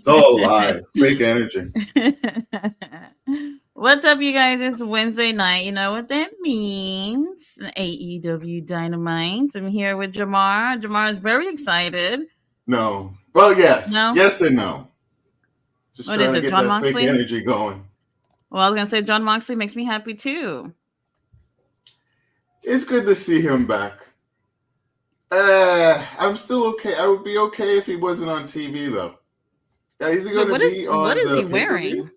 It's all a lie. Fake energy. What's up, you guys? It's Wednesday night. You know what that means? AEW Dynamite. I'm here with Jamar. Jamar is very excited. No. Well, yes. No? Yes and no. Just What is trying to it, get John that fake Moxley? energy going. Well, I was going to say John Moxley makes me happy too. It's good to see him back. I'm still okay. I would be okay if he wasn't on TV, though. Is he But going to be what on is he the pay-per-view? wearing?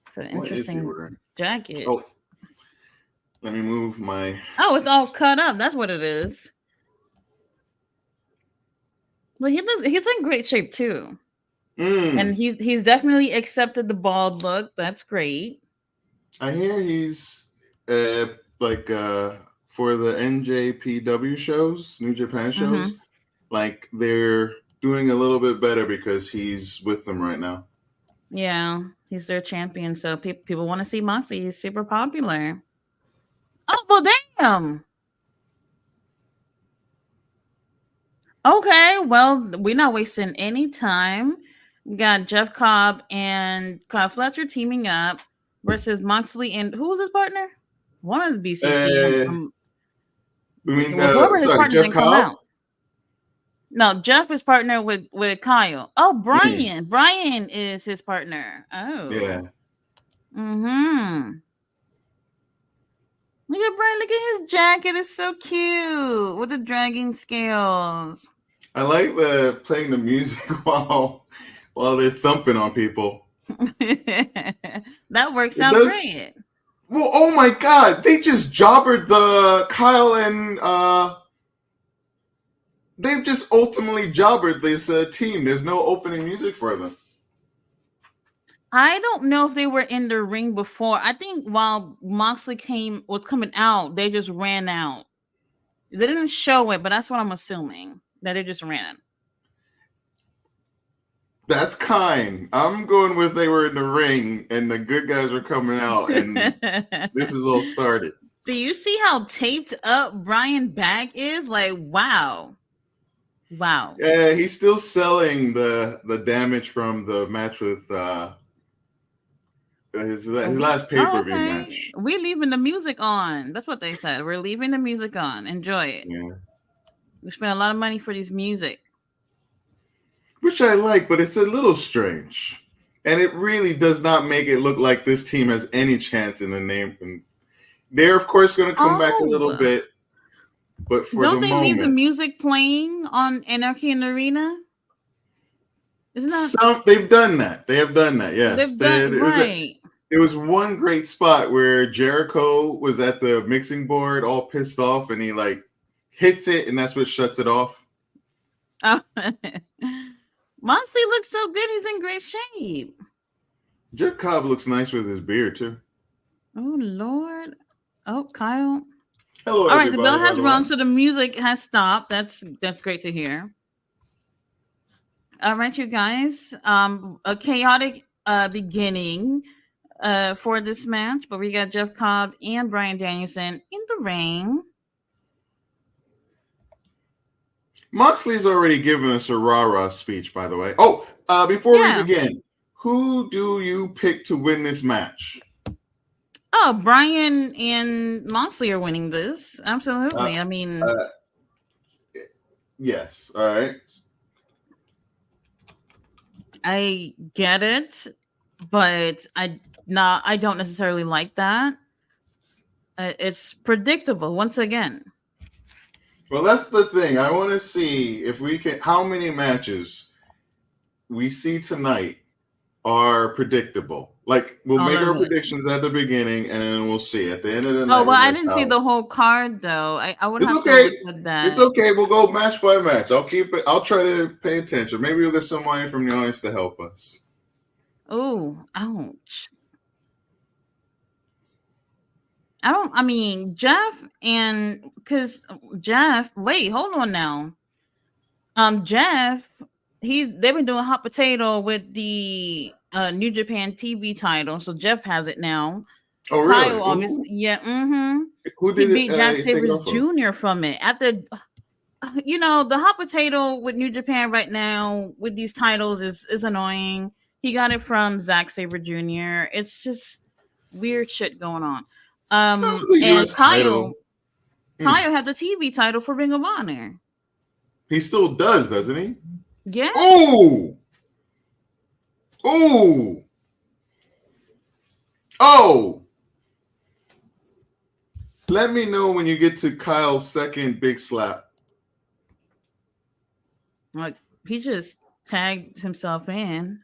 It's an What is he interesting wearing? jacket. Oh, let me move my... Oh, it's all cut up. That's what it is. But he's in great shape too. And he's definitely accepted the bald look. That's great. I hear he's for the NJPW shows, New Japan shows, like they're doing a little bit better because he's with them right now. Yeah, he's their champion, so people want to see Moxley. He's super popular. Oh, well, damn. Okay, well, we're not wasting any time. We got Jeff Cobb and Kyle Fletcher teaming up versus Moxley and who was his partner? One of the BCC. Whoever his partner Jeff didn't come Cobb? out. No, Jeff is partner with Kyle. Oh, Brian. Brian is his partner. Oh. Yeah. Mm-hmm. Look at Brian. Look at his jacket. It's so cute with the dragging scales. I like playing the music while they're thumping on people. That works out great. Well, oh my God. They just jobbered the Kyle and they've just ultimately jobbered this team. There's no opening music for them. I don't know if they were in the ring before. I think while Moxley was coming out, they just ran out. They didn't show it, but that's what I'm assuming, that they just ran. That's kind. I'm going with they were in the ring and the good guys were coming out and this is all started. Do you see how taped up Brian back is? Like, wow. Wow. Yeah, he's still selling the damage from the match with his last pay-per-view match. We're leaving the music on. That's what they said. We're leaving the music on. Enjoy it. Yeah. We spent a lot of money for this music. Which I like, but it's a little strange. And it really does not make it look like this team has any chance in the name. And they're, of course, going to come back a little bit. But for don't they leave the music playing on Anarchy in the Arena? Isn't that they've done that? They have done that. Yes, right. There was one great spot where Jericho was at the mixing board, all pissed off, and he like hits it, and that's what shuts it off. Oh. Moxley looks so good; he's in great shape. Jeff Cobb looks nice with his beard too. Oh Lord! Oh, Kyle. Hello, all right, the bell has rung, so the music has stopped. That's great to hear. All right, you guys. A chaotic beginning for this match, but we got Jeff Cobb and Bryan Danielson in the ring. Moxley's already given us a rah-rah speech, by the way. Oh, before we begin, who do you pick to win this match? Oh, Bryan and Moxley are winning this. Absolutely. I mean... yes. All right. I get it, but I don't necessarily like that. It's predictable once again. Well, that's the thing. I want to see if we can. How many matches we see tonight are predictable. Like we'll make our predictions at the beginning, and then we'll see at the end of the night. Oh well, I didn't see the whole card though. I would have to look at that. It's okay. We'll go match by match. I'll keep it. I'll try to pay attention. Maybe we'll get somebody from the audience to help us. Oh, ouch. Jeff wait, hold on now. Jeff, they've been doing hot potato with the New Japan TV title, so Jeff has it now. Oh, really? Kyle, obviously, yeah. Who did he beat Jack Sabres Jr. from it at the the hot potato with New Japan right now with these titles is annoying. He got it from Zack Sabre Jr. It's just weird shit going on. The And U.S. title. Kyle had the TV title for Ring of Honor. He still does, doesn't he? Yeah. Oh! Oh! Oh! Let me know when you get to Kyle's second big slap. Like, he just tagged himself in.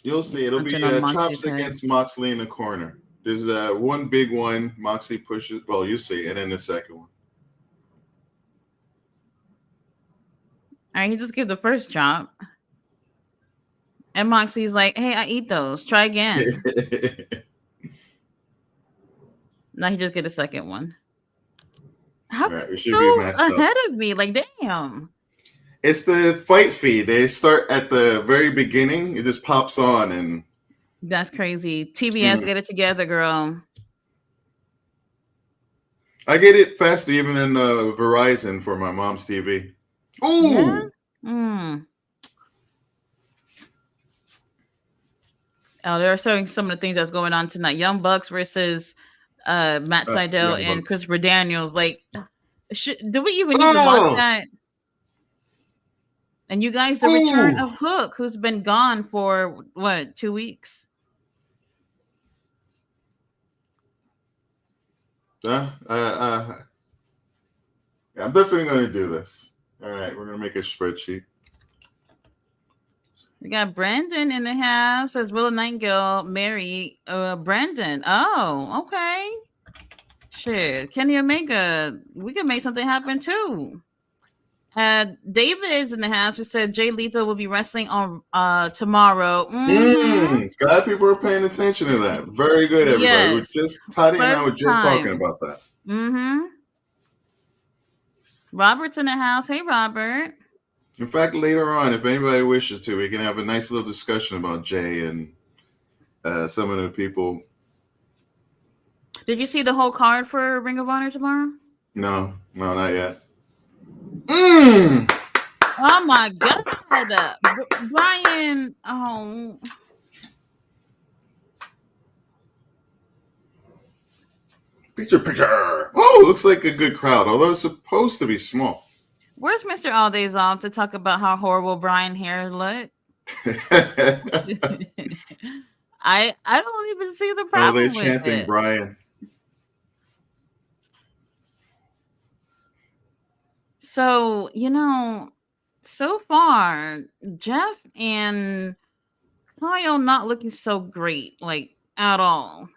You'll see. It'll be chops against Moxley in the corner. There's one big one. Moxley pushes. Well, you see. And then the second one. All right, he just gave the first chop. And Moxley's like, hey, I eat those. Try again. Now he just get a second one. How so ahead of me? Like, damn. It's the fight feed. They start at the very beginning. It just pops on, and that's crazy. TBS, get it together, girl. I get it faster even in Verizon for my mom's TV. Ooh. Yeah? Oh, they're showing some of the things that's going on tonight. Young Bucks versus Matt Sydal and Christopher Daniels. Like, do we even need to watch that? And you guys, the return of Hook, who's been gone for, 2 weeks? I'm definitely going to do this. All right, we're going to make a spreadsheet. We got Brandon in the house, says Willow Nightingale, Mary, Brandon. Oh, okay. Shit. Kenny Omega, we can make something happen too. David's in the house who said Jay Lethal will be wrestling on tomorrow. Glad people are paying attention to that. Very good, everybody. Yes. Toddy and I were just talking about that. Robert's in the house. Hey, Robert. In fact, later on, if anybody wishes to, we can have a nice little discussion about Jay and some of the people. Did you see the whole card for Ring of Honor tomorrow? No, not yet. Oh my God, Brian! Oh, picture. Oh, looks like a good crowd, although it's supposed to be small. Where's Mr. All Days Off to talk about how horrible Brian hair looked? I don't even see the problem. Oh, they're chanting Brian. So, so far, Jeff and Kyle not looking so great, like, at all.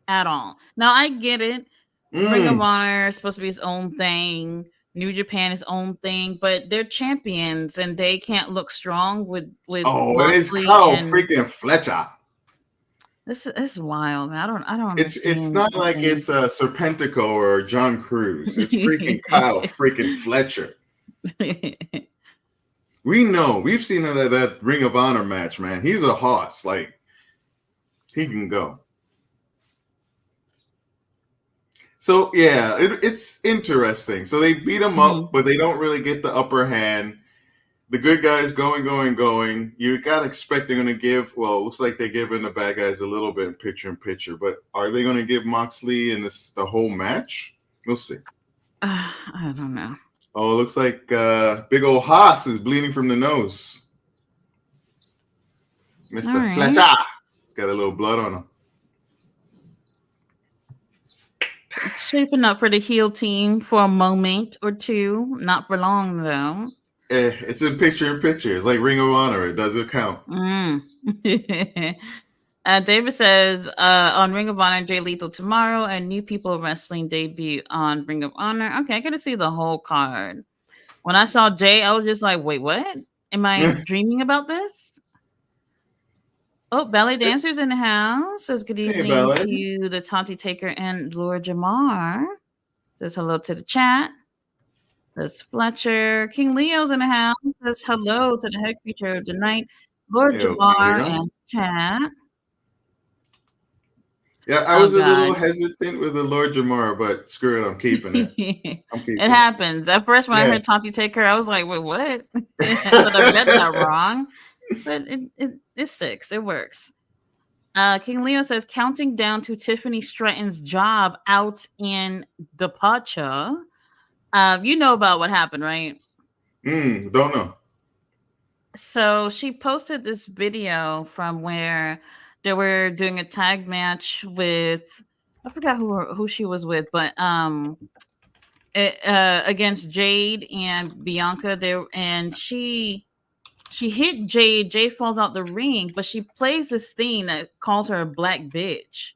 At all. Now, I get it. Ring of Honor is supposed to be its own thing. New Japan is own thing, but they're champions and they can't look strong with Moxley. It is Kyle freaking Fletcher. This is wild, man. I don't it's not like it's Serpentico or John Cruz. It's freaking Kyle freaking Fletcher. We know. We've seen that Ring of Honor match, man. He's a hoss. Like, he can go. So, yeah, it's interesting. So they beat him up, but they don't really get the upper hand. The good guys going. You got to expect they're going to give, well, it looks like they're giving the bad guys a little bit in picture, but are they going to give Moxley and the whole match? We'll see. I don't know. Oh, it looks like big old Haas is bleeding from the nose. Mr. Fletcher. He's got a little blood on him. It's shaping up for the heel team for a moment or two. Not for long, though. It's in picture. It's like Ring of Honor. It doesn't count. David says on Ring of Honor, Jay Lethal tomorrow, and New People Wrestling debut on Ring of Honor. Okay, I got to see the whole card. When I saw Jay, I was just like, wait, what? Am I dreaming about this? Oh, Ballet Dancers in the house. Says good evening to the Tati Taker and Laura Jamar. Says hello to the chat. Says Fletcher. King Leo's in the house. Says hello to the head creature of the night, Laura Jamar and chat. Yeah, I Oh was a little God. hestant with the Lord Jamar, but screw it, I'm keeping it. It I'm keeping it. happens. At first, when I Yeah. heard Tati take her, I was like, "Wait, what?" I thought I read that wrong, but it sticks. It works. King Leo says, counting down to Tiffany Stratton's job out in departure. You know about what happened, right? Don't know. So she posted this video from where they were doing a tag match with, I forgot who she was with, but against Jade and Bianca there, and she hit Jade. Jade falls out the ring, but she plays this thing that calls her a black bitch,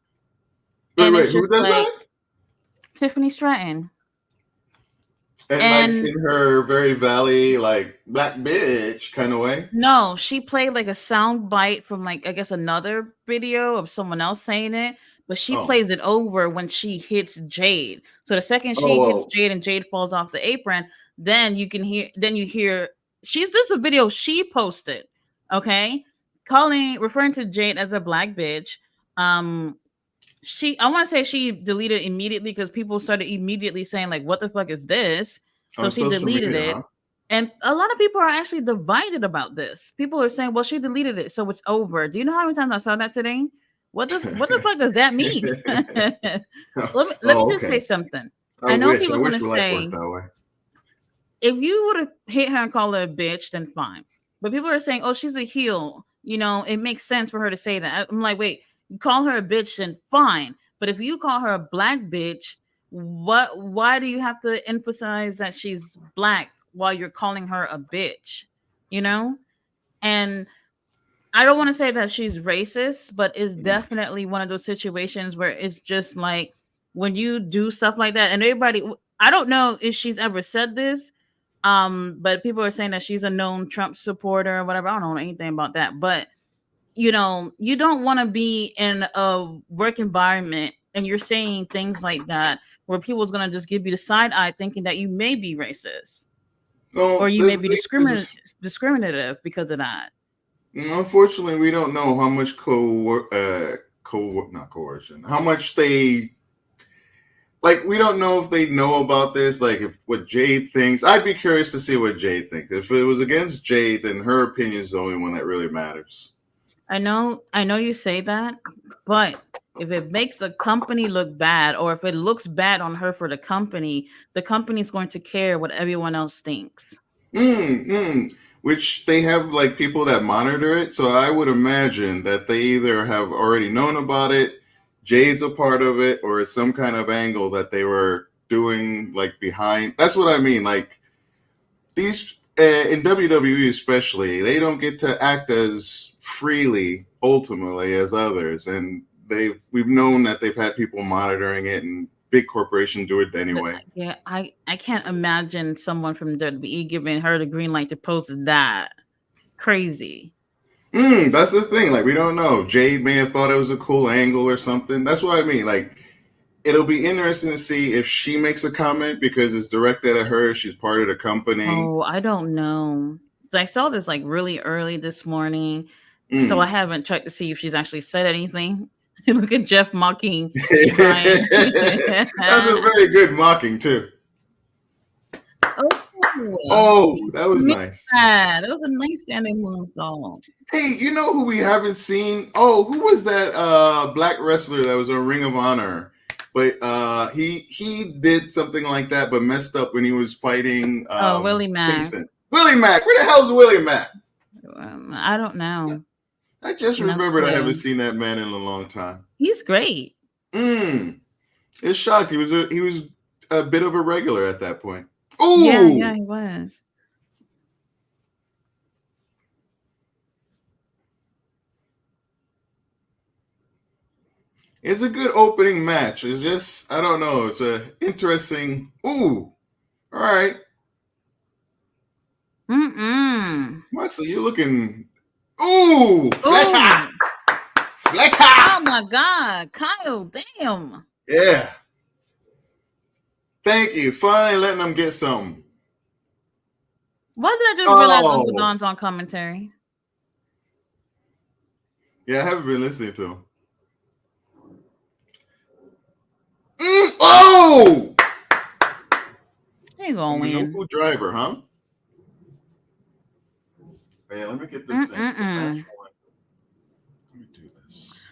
and Wait, it's who just does like that? Tiffany Stratton. And like And in her very valley, like black bitch kind of way. no, she played like a sound bite from like I guess another video of someone else saying it, but she Oh, plays it over when she hits Jade. So the second oh, she hits whoa. Jade and Jade falls off the apron, then you hear she's this is a video she posted, okay? Referring to Jade as a black bitch. Um I want to say she deleted immediately because people started immediately saying like what the fuck is this? So On she social deleted media, it. huh? And a lot of people are actually divided about this. People are saying, "Well, she deleted it, so it's over." Do you know how many times I saw that today? What the fuck does that mean? Let me Oh, just say okay. something. I I know wish. I people's wish gonna my life worked say that way. if you would have hit her and called her a bitch, then fine. But people are saying, "Oh, she's a heel." You know, it makes sense for her to say that. I'm like, wait, you call her a bitch, then fine. But if you call her a black bitch, what? Why do you have to emphasize that she's black while you're calling her a bitch? You know, and I don't want to say that she's racist, but it's definitely one of those situations where it's just like when you do stuff like that, and everybody. I don't know if she's ever said this, but people are saying that she's a known Trump supporter or whatever. I don't know anything about that, but you know, you don't want to be in a work environment and you're saying things like that where people's gonna just give you the side eye, thinking that you may be racist or No, you may the be thing is, discriminative because of that. unfortunately, we don't know how much not coercion, how much they like. We don't know if they know about this. Like, if what Jade thinks, I'd be curious to see what Jade thinks. If it was against Jade, then her opinion is the only one that really matters. I know you say that, but if it makes the company look bad or if it looks bad on her for the company's going to care what everyone else thinks. Which they have like people that monitor it. So I would imagine that they either have already known about it, Jade's a part of it, or it's some kind of angle that they were doing like behind. That's what I mean. Like these in WWE especially, they don't get to act as freely ultimately as others, and we've known that they've had people monitoring it, and big corporations do it But anyway. yeah, I can't imagine someone from WWE giving her the green light to post that. Crazy. That's the thing. Like we don't know. Jade may have thought it was a cool angle or something. That's what I mean. Like it'll be interesting to see if she makes a comment because it's directed at her. She's part of the company. Oh, I don't know. I saw this like really early this morning, so I Mm. haven't checked to see if she's actually said anything. Look at Jeff mocking Brian. That's a very good mocking too. Oh, Oh, that was missed nice. that. That was a nice standing moonsault. Hey, you know who we haven't seen? Oh, who was that black wrestler that was on Ring of Honor? But he did something like that, but messed up when he was fighting Oh, Willie Mack. Kingston. Willie Mack. Where the hell's Willie Mack? I don't know. I just No remembered I haven't clue. seen that man in a long time. He's great. It's shocked. He was a bit of a regular at that point. Yeah, Ooh, he was. it's a good opening match. It's just I don't know. It's a interesting. Ooh, all right, Mm-mm. Moxley, you're looking. Ooh, Fletcher, Oh, Fletcher. oh my God, Kyle, damn. Yeah, thank you. Finally letting them get something. Why did I just realize Uncle Oh, Don's on commentary? yeah, I haven't been listening to him. Oh! Ain't gonna win. Minoku Driver, huh? Man, let me get this thing. Match one. Let me do this.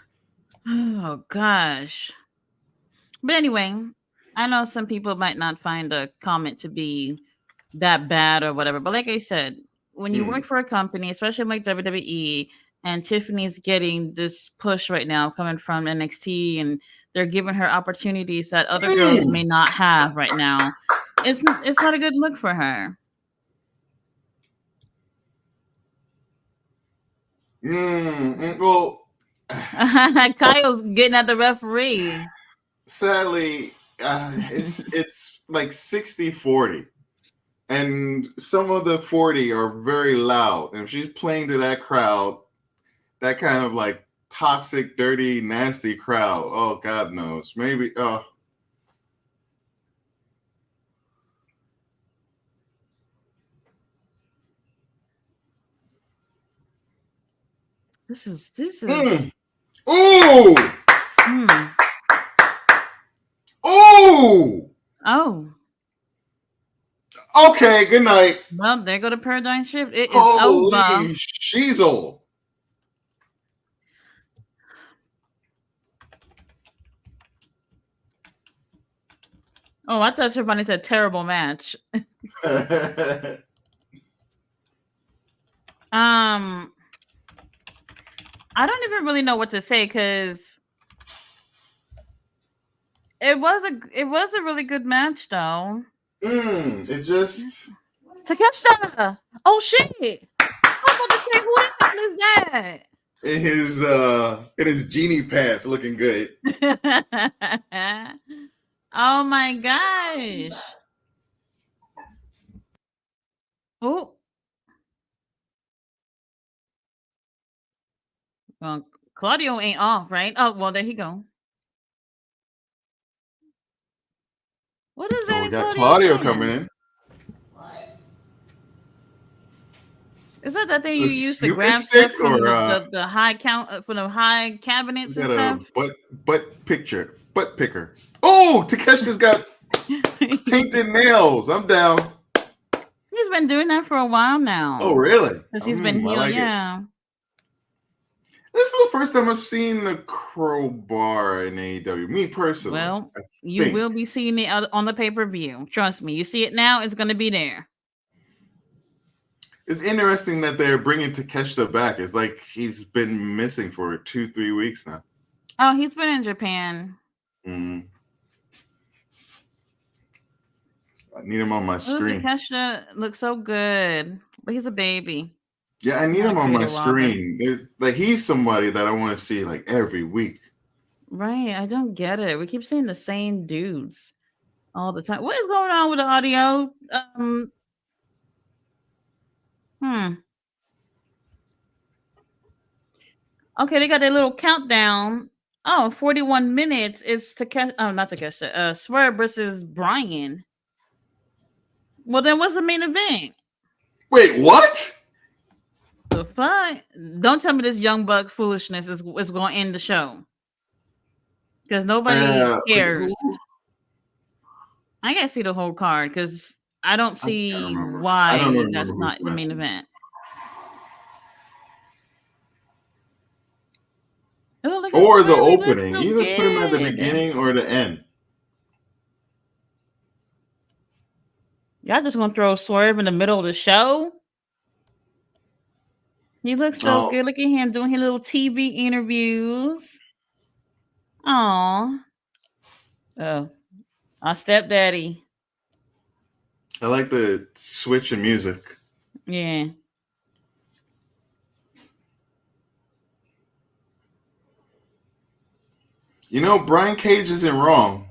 Oh gosh. But anyway, I know some people might not find the comment to be that bad or whatever. But like I said, when you work for a company, especially like WWE, and Tiffany's getting this push right now coming from NXT, and they're giving her opportunities that other girls may not have right now. It's not a good look for her. Well, Kyle's getting at the referee. sadly, it's like 60-40. And some of the 40 are very loud. And if she's playing to that crowd, that kind of like toxic, dirty, nasty crowd, oh, God knows. Maybe, This is Ooh! Ooh! Oh. Okay, good night. Well, there go the paradigm shift. It is Holy over. shizzle. Oh, I thought Shivani said terrible match. I don't even really know what to say because it was a really good match though. It's just Takeshita. Oh shit! I'm about to say who the hell is that? in his genie pants looking good. Oh my gosh! Oh. Well, Claudio ain't off, right? Oh, well, there he go. What is that? We got Claudio saying? coming in. Is that thing you The use to Snoopy grab stick stuff from or the high count from the high cabinets and got stuff? a butt picker. Oh, Takeshita's got painted nails. I'm down. He's been doing that for a while now. Oh, really? Because he's been healed, like yeah. This is the first time I've seen the crowbar in AEW. Me personally. Well, you will be seeing it on the pay-per-view. Trust me. You see it now, it's going to be there. It's interesting that they're bringing Takeshita back. It's like he's been missing for 2-3 weeks now. Oh, he's been in Japan. I need him on my screen. Takeshita looks so good, but he's a baby. Yeah, I need him on my screen. He's somebody that I want to see like every week. Right, I don't get it. We keep seeing the same dudes all the time. What is going on with the audio? Okay, they got their little countdown. Oh, 41 minutes is Takeshi. Oh, not Takeshi. Swerve versus Brian. Well, then what's the main event? Wait, what? The fuck? Don't tell me this Young Buck foolishness is going to end the show. Because nobody cares. I gotta see the whole card because I don't see why that's not the main event. Or the opening. Either put him at the beginning or the end. Y'all just gonna throw Swerve in the middle of the show? He looks so good. Look at him doing his little TV interviews. Aw. Oh, our stepdaddy. I like the switch in music. Yeah. You know, Brian Cage isn't wrong.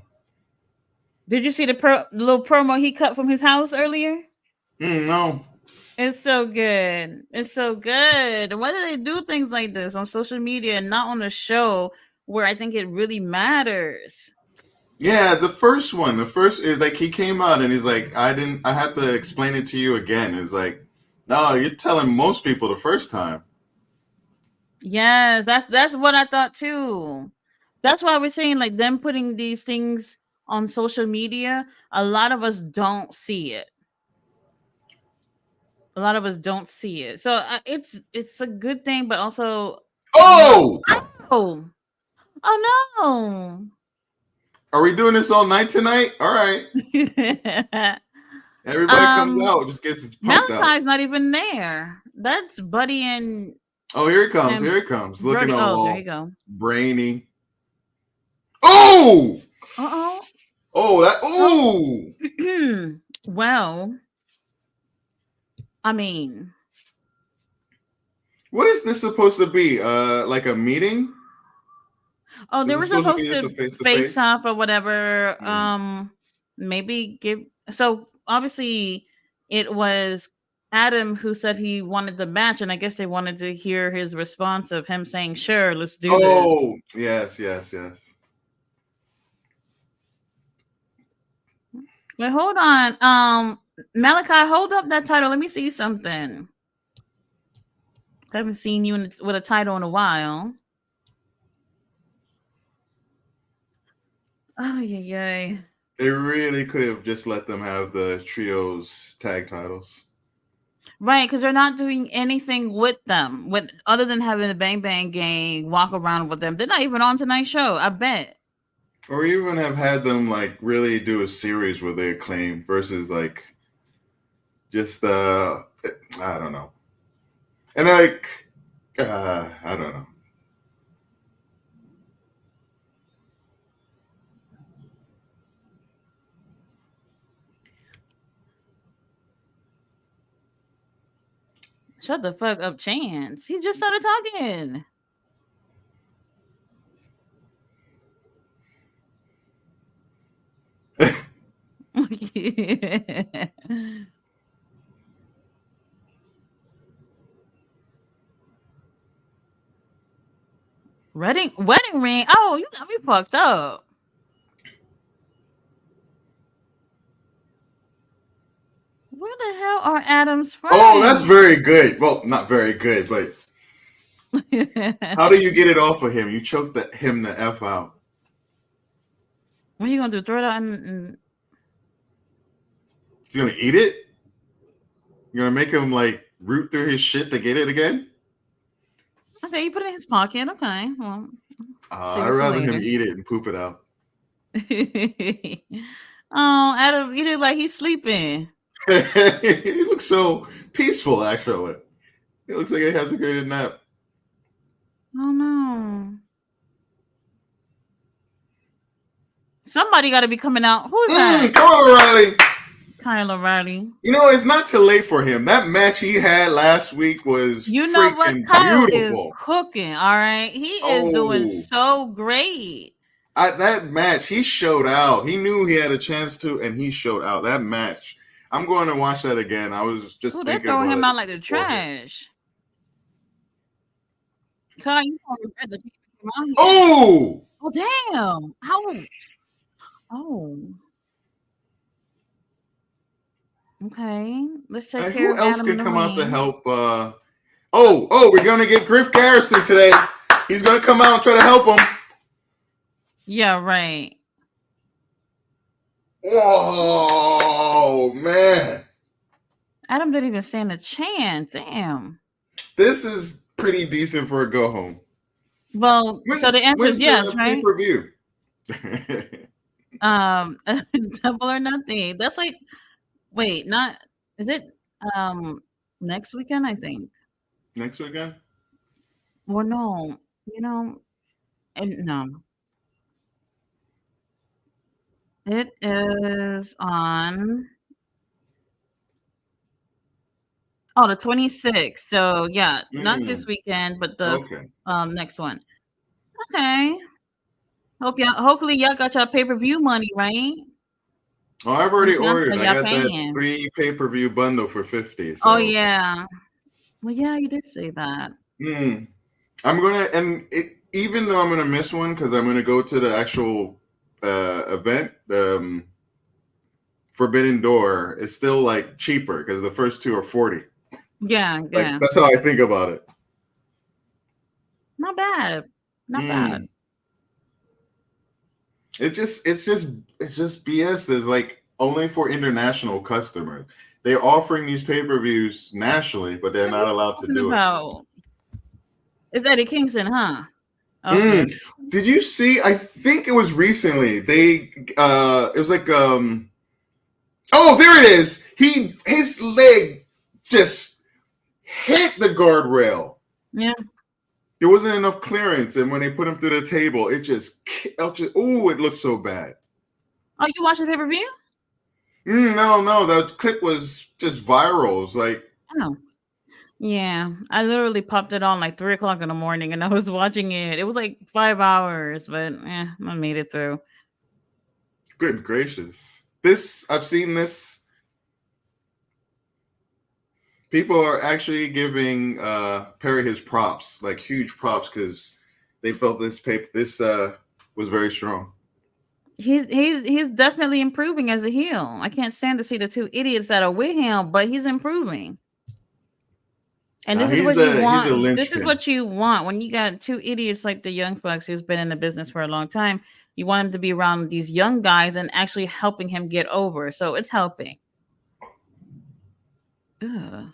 Did you see the little promo he cut from his house earlier? No. It's so good. It's so good. Why do they do things like this on social media and not on the show where I think it really matters? Yeah, the first is like he came out and he's like, I had to explain it to you again. It's like, no, you're telling most people the first time. Yes, that's what I thought too. That's why we're saying like them putting these things on social media, a lot of us don't see it. A lot of us don't see it. So it's a good thing, but also Oh, oh oh are we doing this all night tonight? All right. no. Everybody comes out, just gets punked out. Malachi's not even there. That's Buddy and Oh, here he comes. Here he comes. Looking Brody. all There you go. brainy. Oh! Uh-oh. Oh, that. Ooh! Well, I mean, what is this supposed to be? Like a meeting? oh, they were supposed to face face-to-face? off or whatever. Maybe give. So obviously, it was Adam who said he wanted the match, and I guess they wanted to hear his response of him saying, "Sure, let's do this." Oh, yes. Wait, hold on. Malachi, hold up that title. Let me see something. I haven't seen you with a title in a while. Oh, yeah. They really could have just let them have the trios tag titles. Right, because they're not doing anything with them, with other than having the Bang Bang Gang walk around with them. They're not even on tonight's show, I bet. Or even have had them like really do a series where they acclaim versus like just I don't know. And like I don't know. Shut the fuck up, Chance. He just started talking. Wedding ring. Oh, you got me fucked up. Where the hell are Adam's friends? Oh, that's very good. Well, not very good, but how do you get it off of him? You choke him the F out. What are you gonna do? Throw it out and He's gonna eat it? You're gonna make him like root through his shit to get it again? okay, you put it in his pocket. Okay. Well, I'd rather him eat it and poop it out. Oh, Adam, you look like he's sleeping. He looks so peaceful, actually. He looks like he has a great nap. Oh no. Somebody got to be coming out. Who's that? Come on, O'Reilly. Kyle O'Reilly. You know, it's not too late for him. That match he had last week was freaking Kyle beautiful. Is cooking, all right? He is doing so great. That match, he showed out. He knew he had a chance to, and he showed out. That match. I'm going to watch that again. I was just thinking they're throwing him out like the trash. Kyle, you don't regret the people out here. Oh! Oh, damn. How? Oh. Okay. Let's take care of Adam. Who else can come out to help? We're going to get Griff Garrison today. He's going to come out and try to help him. Yeah, right. Whoa, man. Adam didn't even stand a chance. Damn. This is pretty decent for a go home. Well, so the answer is yes, right? Pay-per-view. Double or nothing. That's like, wait, not, is it next weekend? I think. Next weekend? Or no, no. It is on the 26th. So yeah, not this weekend, but the next one. Okay. Hopefully y'all got your pay-per-view money, right? Oh, I've already ordered. I got that 3 pay-per-view bundle for $50. So. Oh yeah. Well, yeah, you did say that. I'm gonna, even though I'm gonna miss one because I'm gonna go to the actual event, Forbidden Door is still like cheaper because the first 2 are $40. Yeah. That's how I think about it. Not bad. it's just BS. There's like only for international customers. They're offering these pay-per-views nationally, but they're What are not you allowed to talking do it. about? It's Eddie Kingston, huh? Okay. Mm. Did you see? I think it was recently. They it was like oh, there it is. His leg just hit the guardrail. Yeah. There wasn't enough clearance, and when they put him through the table, it oh, it looked so bad. Oh, you watched the pay-per-view? No, the clip was just viral. It's like, Oh. Yeah. I literally popped it on like 3 o'clock in the morning and I was watching it. It was like 5 hours, but I made it through. good gracious. This I've seen this. People are actually giving Perry his props, like huge props, because they felt this was very strong. He's definitely improving as a heel. I can't stand to see the two idiots that are with him, but he's improving. And this is what you He's a want. This is linchpin. what you want when you got two idiots like the Young Bucks who's been in the business for a long time. You want him to be around these young guys and actually helping him get over. So it's helping. Ugh.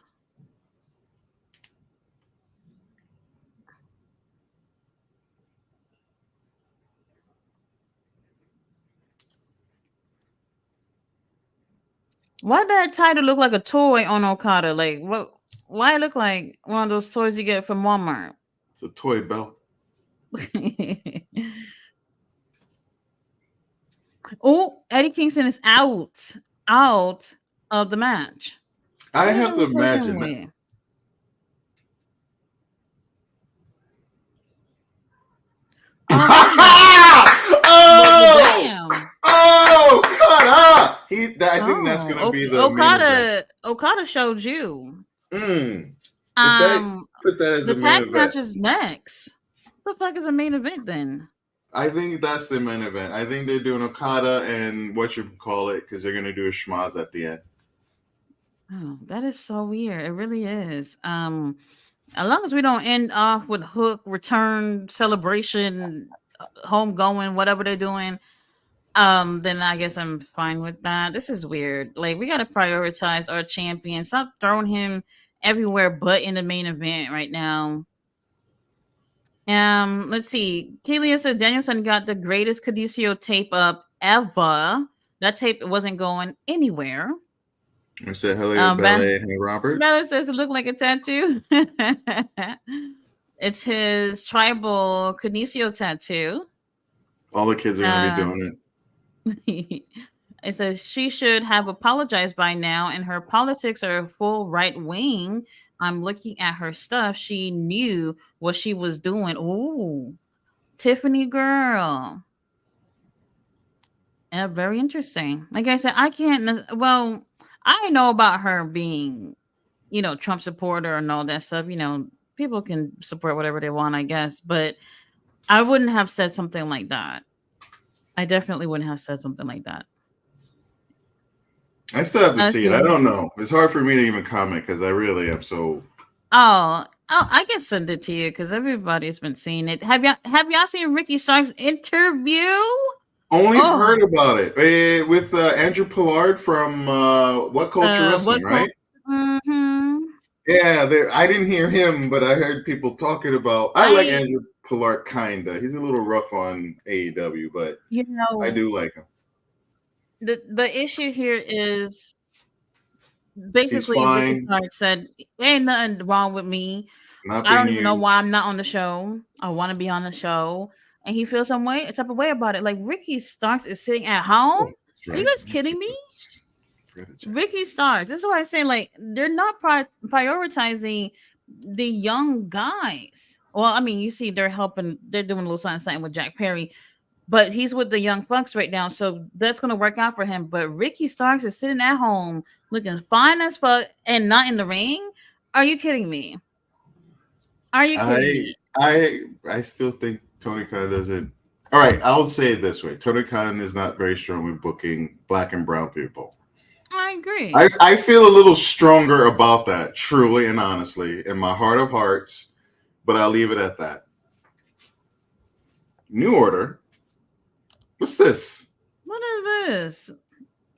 Why did that title look like a toy on Okada? Like what? Why it look like one of those toys you get from Walmart? It's a toy belt. Oh, Eddie Kingston is out of the match. I Who have did to they replace him imagine that. with? Well, Oh, damn. oh, cut up. I think that's gonna be the main event. Okada showed you. If they Um, put that as the the main tag match event, is next. What the fuck is a main event then? I think that's the main event. I think they're doing Okada and what you call it because they're gonna do a schmaz at the end. Oh, that is so weird. It really is. As long as we don't end off with Hook return celebration, home going, whatever they're doing, then I guess I'm fine with that. This is weird. Like we gotta prioritize our champion. Stop throwing him everywhere but in the main event right now. Let's see. Kelia said Danielson got the greatest Cadisio tape up ever. That tape wasn't going anywhere. I said hello, Ballet and Robert. Bella says it looked like a tattoo. It's his tribal Cadisio tattoo. All the kids are gonna be doing it. It says she should have apologized by now, and her politics are full right wing. I'm looking at her stuff. She knew what she was doing. Ooh, Tiffany girl. Yeah, very interesting. Like I said, I can't. Well, I know about her being, Trump supporter and all that stuff. People can support whatever they want, I guess. But I wouldn't have said something like that. I definitely wouldn't have said something like that. I still have to see it. I don't know. It's hard for me to even comment because I really am so. Oh, I can send it to you because everybody's been seeing it. Have y'all seen Ricky Stark's interview? Only heard about it with Andrew Pollard from What Culture Wrestling, right? Mm-hmm. Yeah, I didn't hear him, but I heard people talking about. I like Andrew Pollard, kinda. He's a little rough on AEW, but I do like him. The issue here is basically Ricky Stark said, "Ain't nothing wrong with me. I don't even know why I'm not on the show. I want to be on the show." And he feels a type of way about it. Like Ricky Starks is sitting at home. Are you guys kidding me? Ricky Starks. This is why I say like they're not prioritizing the young guys. Well, I mean, you see, they're doing a little something with Jack Perry, but he's with the young bucks right now, so that's gonna work out for him. But Ricky Starks is sitting at home looking fine as fuck and not in the ring. Are you kidding me? Are you kidding me? I still think Tony Khan doesn't. All right, I'll say it this way: Tony Khan is not very strong with booking black and brown people. I agree. I feel a little stronger about that, truly and honestly, in my heart of hearts. But I'll leave it at that. New Order. What's this? What is this?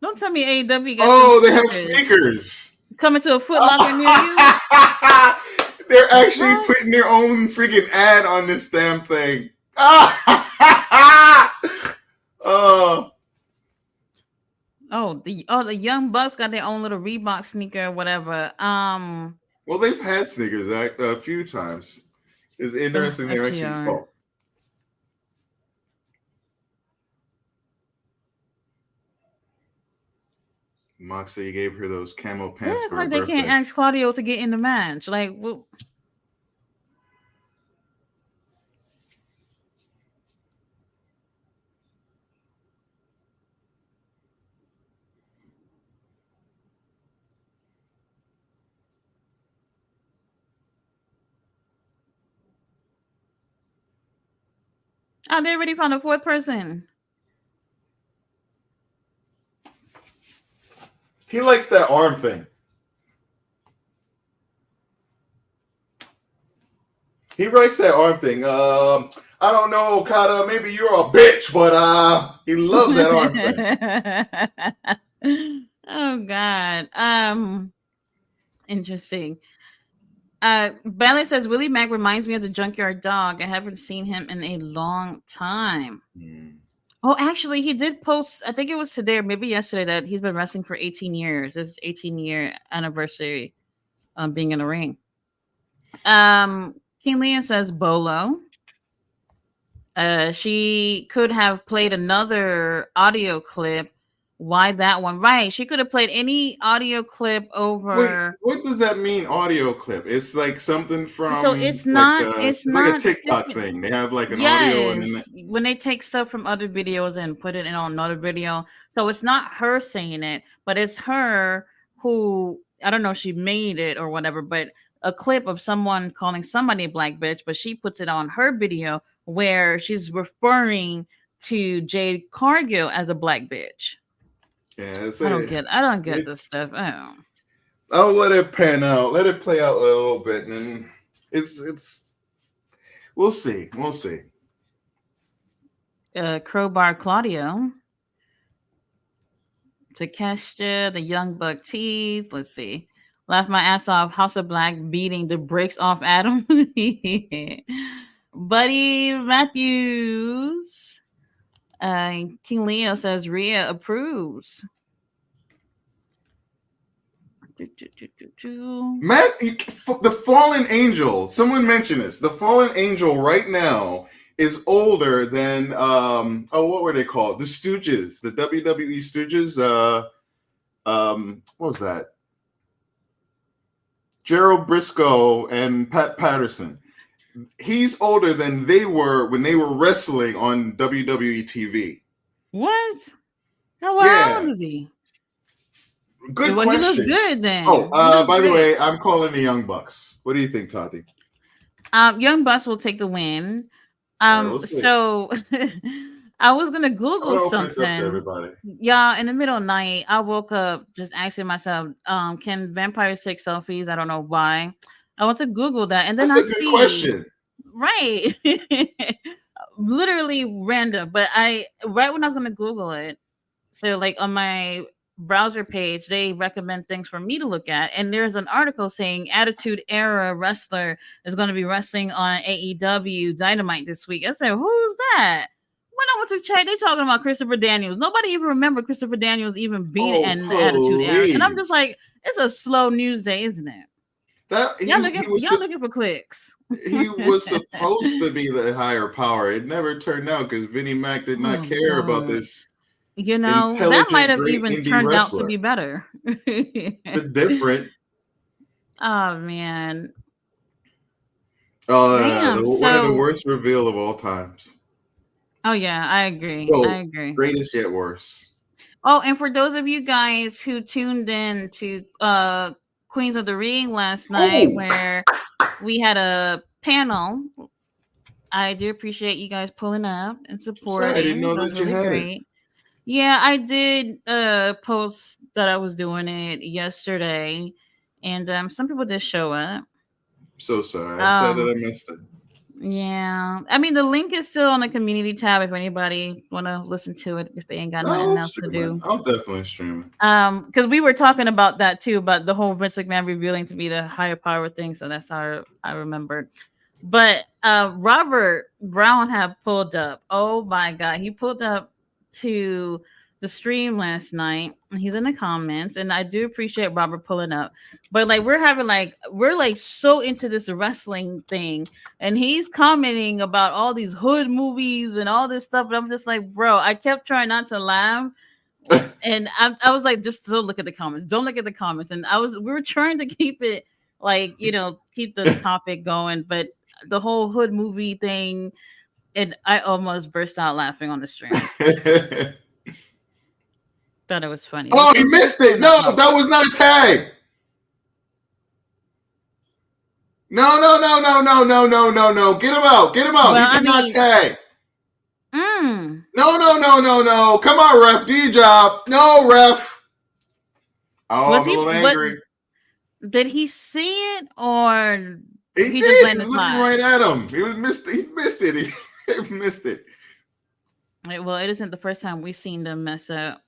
Don't tell me AEW got some Oh, they have sneakers sneakers. coming to a Foot Locker near you. They're actually What? putting their own freaking ad on this damn thing. Oh, The Young Bucks got their own little Reebok sneaker or whatever. well, they've had sneakers a few times. It's interesting they're actually. FTR. Oh. Moxley gave her those camo pants Yeah, for like her they birthday. can't ask Claudio to get in the match. Like, well, oh, they already found a fourth person. He likes that arm thing. He likes that arm thing. I don't know, Kata. Maybe you're a bitch, but he loves that arm thing. Oh God. Interesting. Bailey says Willie Mack reminds me of the Junkyard Dog. I haven't seen him in a long time. Oh, actually, he did post. I think it was today or maybe yesterday that he's been wrestling for 18 years. This 18-year anniversary, being in the ring. King Leah says Bolo. She could have played another audio clip. Why that one? Right. She could have played any audio clip over. Wait, what does that mean? Audio clip? It's like something from So it's like not. It's it's like a not. TikTok thing. They have like an audio and then Yes, when they take stuff from other videos and put it in on another video. So it's not her saying it, but it's her who, I don't know if she made it or whatever, but a clip of someone calling somebody a black bitch, but she puts it on her video where she's referring to Jade Cargill as a black bitch. yeah, I don't get this stuff. Oh. I'll let it pan out. Let it play out a little bit, and then it's. We'll see. We'll see. Crowbar Claudio. Takeshita, the Young Buck Teeth. Let's see. Laughed my ass off. House of Black beating the brakes off Adam. Buddy Matthews. King Leo says Rhea approves. Matt, the fallen angel. Someone mentioned this. The fallen angel right now is older than what were they called? The Stooges, the WWE Stooges. What was that? Gerald Briscoe and Pat Patterson. He's older than they were when they were wrestling on WWE TV. What? How old is he? Good question. He looks good then. Oh, by the way, I'm calling the Young Bucks. What do you think, Tati? Young Bucks will take the win. So I was gonna Google something. Yeah, in the middle of the night, I woke up just asking myself, can vampires take selfies? I don't know why. I went to Google that, and then That's a good question. Right. Literally random, but right when I was gonna Google it, so like on my browser page, they recommend things for me to look at, and there's an article saying Attitude Era wrestler is going to be wrestling on AEW Dynamite this week. I said, who's that? When I went to check, they talking about Christopher Daniels. Nobody even remember Christopher Daniels even being in the Attitude Era, and I'm just like, it's a slow news day, isn't it? Y'all looking for clicks. He was supposed to be the higher power. It never turned out because Vinnie Mac did not care about this. You know, that might have even turned out to be better. But different. Oh man. Oh, damn, one of the worst reveal of all times. Oh yeah, I agree. I agree. Greatest yet worse. Oh, and for those of you guys who tuned in to Queens of the Ring last night, where we had a panel, I do appreciate you guys pulling up and supporting. Sorry, I didn't know that you had it. Yeah, I did post that I was doing it yesterday, and some people did show up. So sorry. I'm sad that I missed it. Yeah, I mean the link is still on the community tab if anybody want to listen to it if they ain't got No, nothing else to stream it. do. I'll definitely stream Because we were talking about that too, about the whole Vince McMahon revealing to be the higher power thing. So that's how I remembered. But Robert Brown had pulled up. Oh my god, he pulled up to the stream last night. He's in the comments, and I do appreciate Robert pulling up. But like we're like so into this wrestling thing, and he's commenting about all these hood movies and all this stuff. And I'm just like, bro, I kept trying not to laugh. it. And I was like, just don't look at the comments. Don't look at the comments. And we were trying to keep it like, keep the topic going, but the whole hood movie thing, and I almost burst out laughing on the stream. Thought it was funny. Oh, he missed it. No, that was not a tag. No. Get him out. Get him out. Well, He did not tag. No. Come on, ref. Do your job. No, ref. Oh, I'm a little angry. Did he see it or he just let it slide? Right at him. He missed it. He missed it. Well, it isn't the first time we've seen them mess up.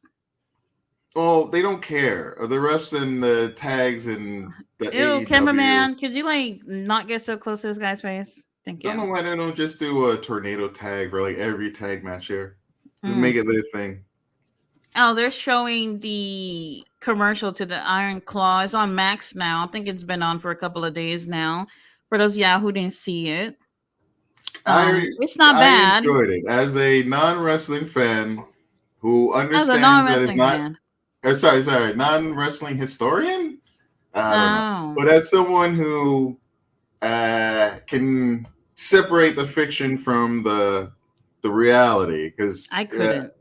Well, they don't care. The refs and the tags and the AEW. Cameraman, could you like not get so close to this guy's face? Thank you. I don't know why they don't just do a tornado tag for like every tag match here. Just make it their thing. Oh, they're showing the commercial to the Iron Claw. It's on Max now. I think it's been on for a couple of days now. For those who didn't see it, it's not bad. I enjoyed it as a non-wrestling fan who understands that it's not. Sorry, non-wrestling historian. I don't know. But as someone who can separate the fiction from the reality, because I couldn't.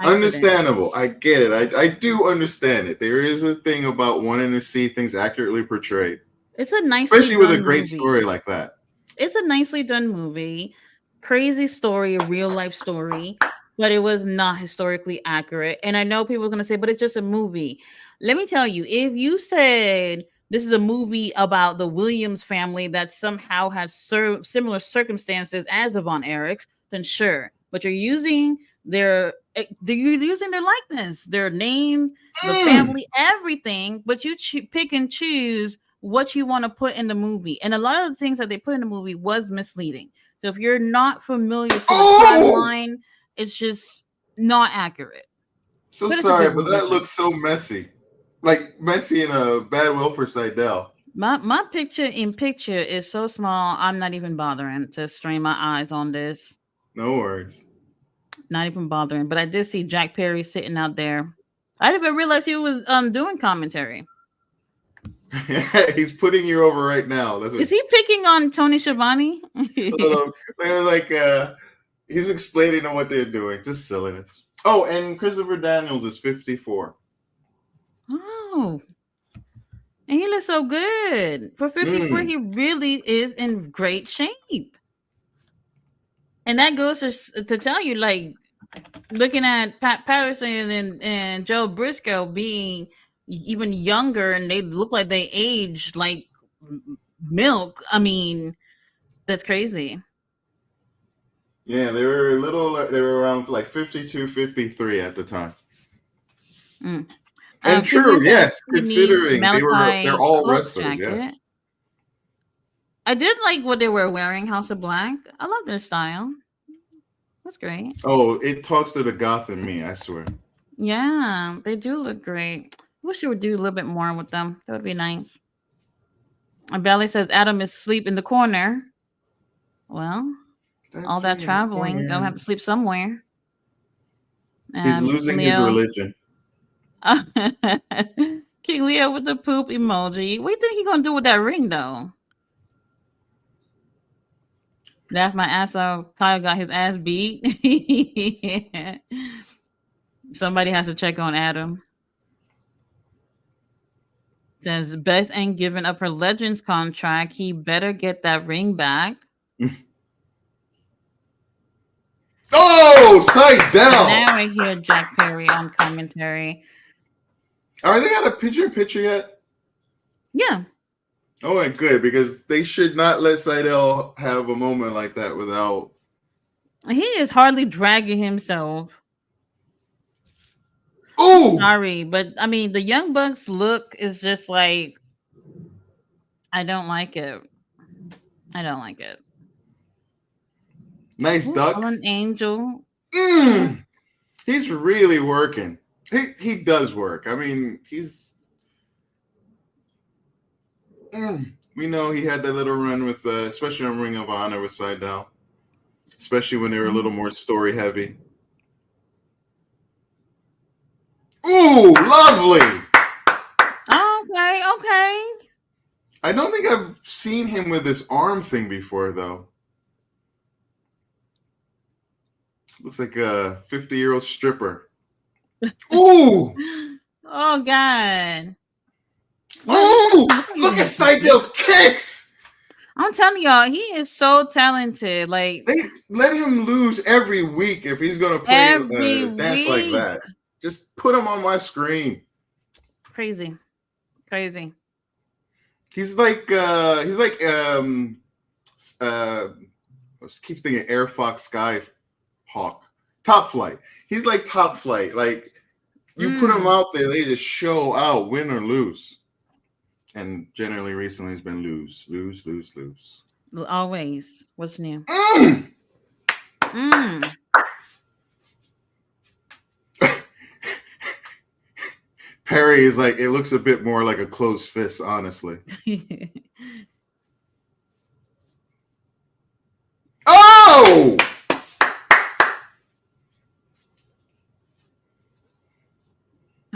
Understandable. I get it. I do understand it. There is a thing about wanting to see things accurately portrayed. It's a especially with a great story like that. It's a nicely done movie. Crazy story, a real life story, but it was not historically accurate. And I know people are going to say, but it's just a movie. Let me tell you, if you said this is a movie about the Williams family that somehow has similar circumstances as the Von Erichs, then sure. But you're using their likeness, their name, the family, everything. But you pick and choose what you want to put in the movie. And a lot of the things that they put in the movie was misleading. So if you're not familiar to the timeline, it's just not accurate. So sorry, but that looks so messy. Like messy in a bad will for Seidel. My picture in picture is so small, I'm not even bothering to strain my eyes on this. No worries. Not even bothering. But I did see Jack Perry sitting out there. I didn't even realize he was doing commentary. He's putting you over right now. Is he picking on Tony Schiavone? He's explaining on what they're doing. Just silliness. Oh, and Christopher Daniels is 54. Oh. And he looks so good. For 54, he really is in great shape. And that goes to tell you, like, looking at Pat Patterson and Joe Briscoe being even younger, and they look like they aged like milk. I mean, that's crazy. Yeah, they were around like 52, 53 at the time. And true, yes, considering they're all wrestlers. Yes. I did like what they were wearing, House of Black. I love their style. That's great. Oh, it talks to the goth in me, I swear. Yeah, they do look great. I wish you would do a little bit more with them. That would be nice. And Belly says Adam is asleep in the corner. Well, all that traveling, gonna have to sleep somewhere. He's losing his religion. King Leo with the poop emoji. What do you think he's gonna do with that ring, though? That's my ass off. Kyle got his ass beat. Somebody has to check on Adam. Says Beth ain't giving up her Legends contract. He better get that ring back. Oh, sight down. Now I hear Jack Perry on commentary. Are they got a picture yet? Yeah. Oh, and good, because they should not let Seidel have a moment like that without. He is hardly dragging himself. I'm Ooh, sorry, but I mean, the Young Bucks look is just like I don't like it. I don't like it. nice Ooh, duck. Fallen Angel. Yeah. Mm, he's really working. He does work. I mean, he's. We know he had that little run with, especially on Ring of Honor with Seidel, especially when they were a little more story heavy. Ooh, lovely. Okay, okay. I don't think I've seen him with this arm thing before, though. Looks like a 50-year-old stripper. Ooh! Oh God. Ooh! What are you Look at doing? Seidel's kicks! I'm telling y'all, he is so talented. Like They let him lose every week if he's going to play every dance like week. that. Just put him on my screen. Crazy. Crazy. I keep thinking Air Fox Sky Hawk. Top Flight. He's like Top Flight. Like, you put him out there, they just show out, win or lose. And generally, recently, it's been lose. Always. What's new? Mm! Mm. Perry is like, it looks a bit more like a closed fist, honestly. Oh!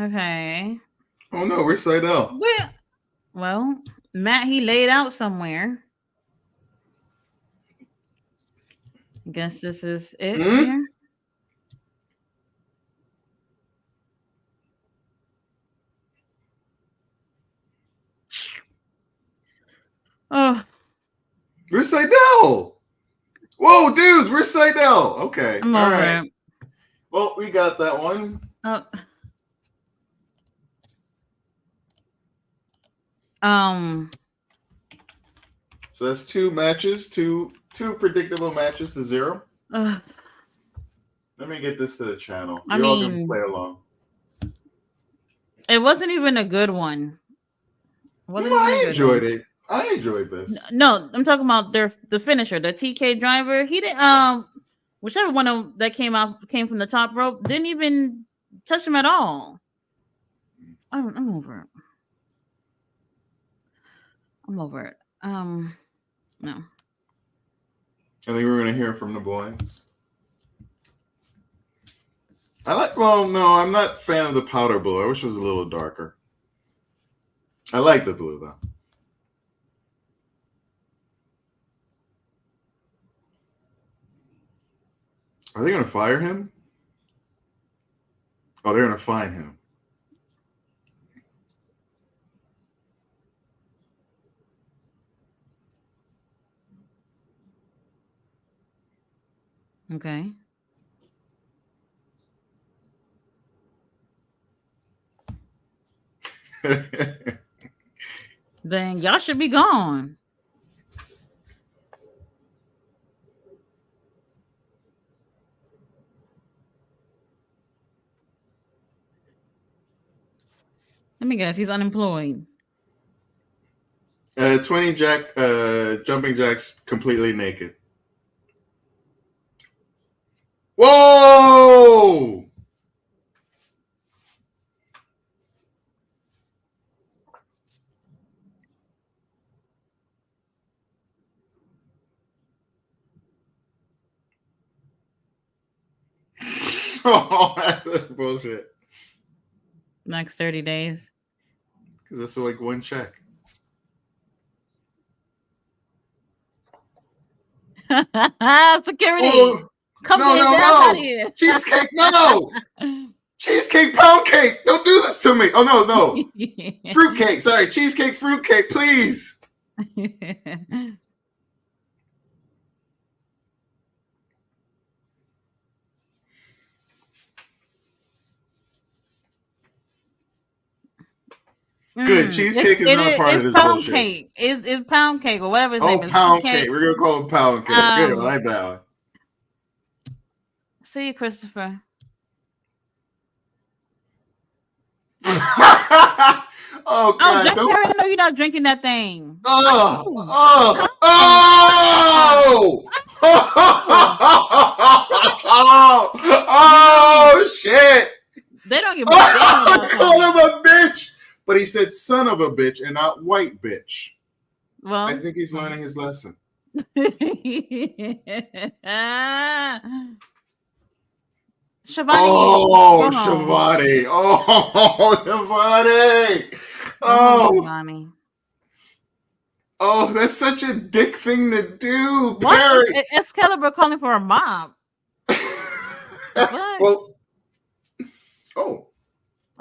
Okay. Oh no, where's Seidel? Well, Matt, he laid out somewhere. Guess this is it here. Oh, Where's Seidel? Whoa, dudes, where's Seidel? Okay, I'm all over right. it. Well, we got that one. Oh. So that's two matches, two predictable matches to 0. Let me get this to the channel. I You all can mean, play along. it wasn't even a good one. I enjoyed it. I enjoyed this. No, I'm talking about the finisher, the TK driver. He didn't. Whichever one that came from the top rope didn't even touch him at all. I'm over it. I'm over it. No. I think we're gonna hear from the boys. No, I'm not a fan of the powder blue. I wish it was a little darker. I like the blue though. Are they gonna fire him? Oh, they're gonna fine him. Okay. Then y'all should be gone. Let me guess, he's unemployed. 20 jumping jacks completely naked. Whoa! Oh, that's bullshit. Next 30 days. Because that's like one check. Security. Oh, Come get his ass out of here. Cheesecake, no! Cheesecake pound cake! Don't do this to me! Oh, no. Fruitcake, sorry. Cheesecake, fruitcake, please! Good. Cheesecake is not part of this pound bullshit. cake. It's pound cake or whatever his name is. Pound cake. We're gonna call it pound cake. Good. I like that one. See you, Christopher. Oh God! Jack Perry, I know you're not drinking that thing. Oh! Shit! They don't give a damn about I called him a bitch, but he said "son of a bitch" and not "white bitch." Well, I think he's learning his lesson. Shivani. Oh, Shivani. Oh, Shivani. Shivani. Oh, that's such a dick thing to do, What? Perry. Excalibur calling for a mop. Well, oh,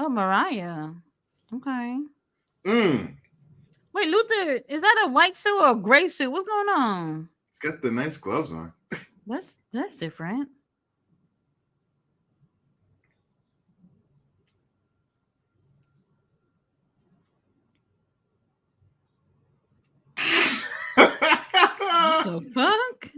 Mariah. Okay. Wait, Luther, is that a white suit or a gray suit? What's going on? He's got the nice gloves on. That's different. What the fuck?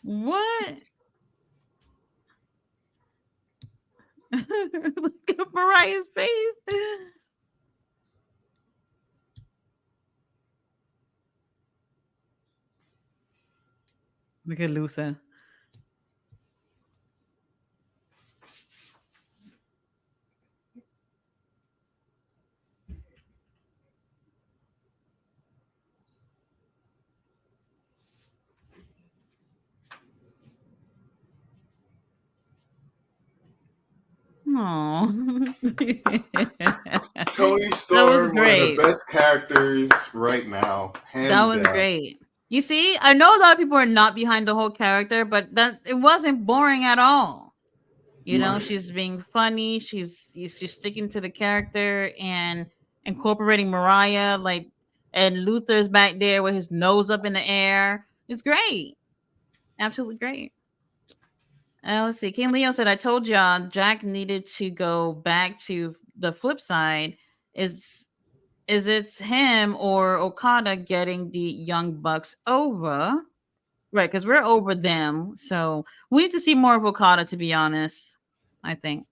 What? Look at Mariah's face. Look at Luther. Oh, Tony Storm, one of the best characters right now. That was great. You see, I know a lot of people are not behind the whole character, but that it wasn't boring at all. You know, she's being funny. She's sticking to the character and incorporating Mariah, and Luther's back there with his nose up in the air. It's great, absolutely great. Let's see. King Leo said, "I told y'all Jack needed to go back to the flip side. Is it's him or Okada getting the Young Bucks over?" Right, because we're over them. So we need to see more of Okada, to be honest, I think.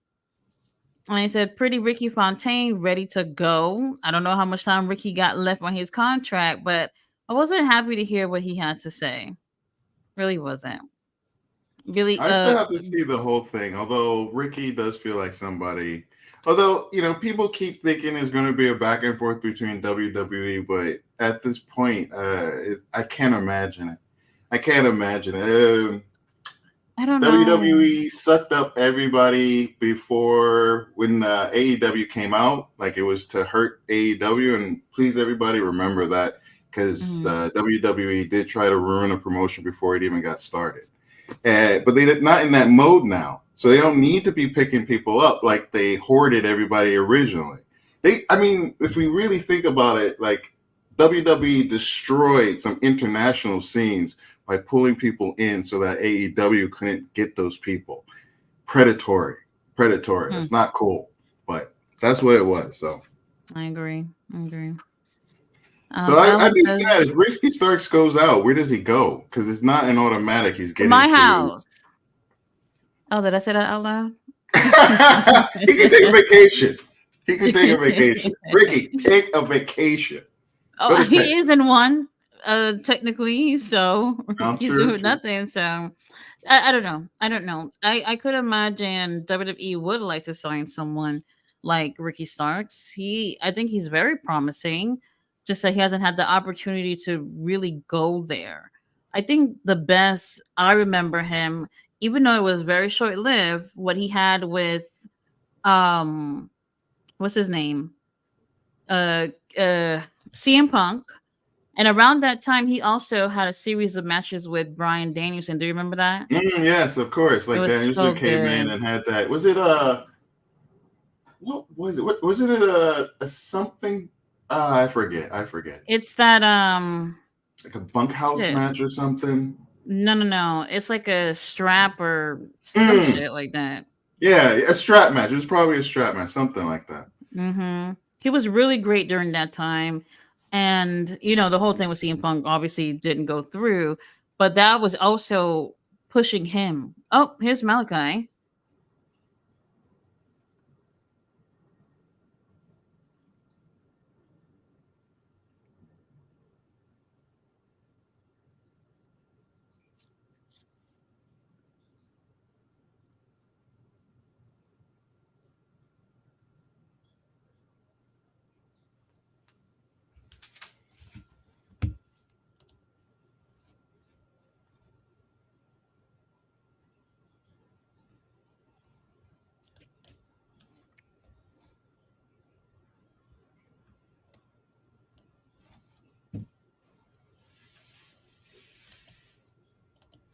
And he said, "Pretty Ricky Fontaine ready to go." I don't know how much time Ricky got left on his contract, but I wasn't happy to hear what he had to say. Really wasn't. Really, I still have to see the whole thing. Although Ricky does feel like somebody. Although, people keep thinking it's going to be a back and forth between WWE, but at this point, I can't imagine it. I can't imagine it. I don't know. WWE sucked up everybody before when AEW came out. Like, it was to hurt AEW, and please, everybody, remember that, because WWE did try to ruin a promotion before it even got started. But they're not in that mode now. So they don't need to be picking people up like they hoarded everybody originally. If we really think about it, like WWE destroyed some international scenes by pulling people in so that AEW couldn't get those people. Predatory. It's not cool, but that's what it was. So I agree. So I'd be sad if Ricky Starks goes out. Where does he go? Because it's not an automatic. He's getting my house. Oh, did I say that out loud? He can take a vacation. Ricky, take a vacation. Oh, he is in one, technically. So he's doing nothing. So I don't know. I could imagine WWE would like to sign someone like Ricky Starks. I think he's very promising. Just that he hasn't had the opportunity to really go there. I think the best I remember him, even though it was very short lived, what he had with what's his name? CM Punk. And around that time, he also had a series of matches with Bryan Danielson. Do you remember that? Yes, of course. Like Danielson came in and had that. Was it what was it? What was it a something? I forget. It's that like a bunkhouse match or something. No. It's like a strap or some Mm. shit like that. Yeah, a strap match. It was probably a strap match, something like that. Mm-hmm. He was really great during that time. And, the whole thing with CM Punk obviously didn't go through, but that was also pushing him. Oh, here's Malachi.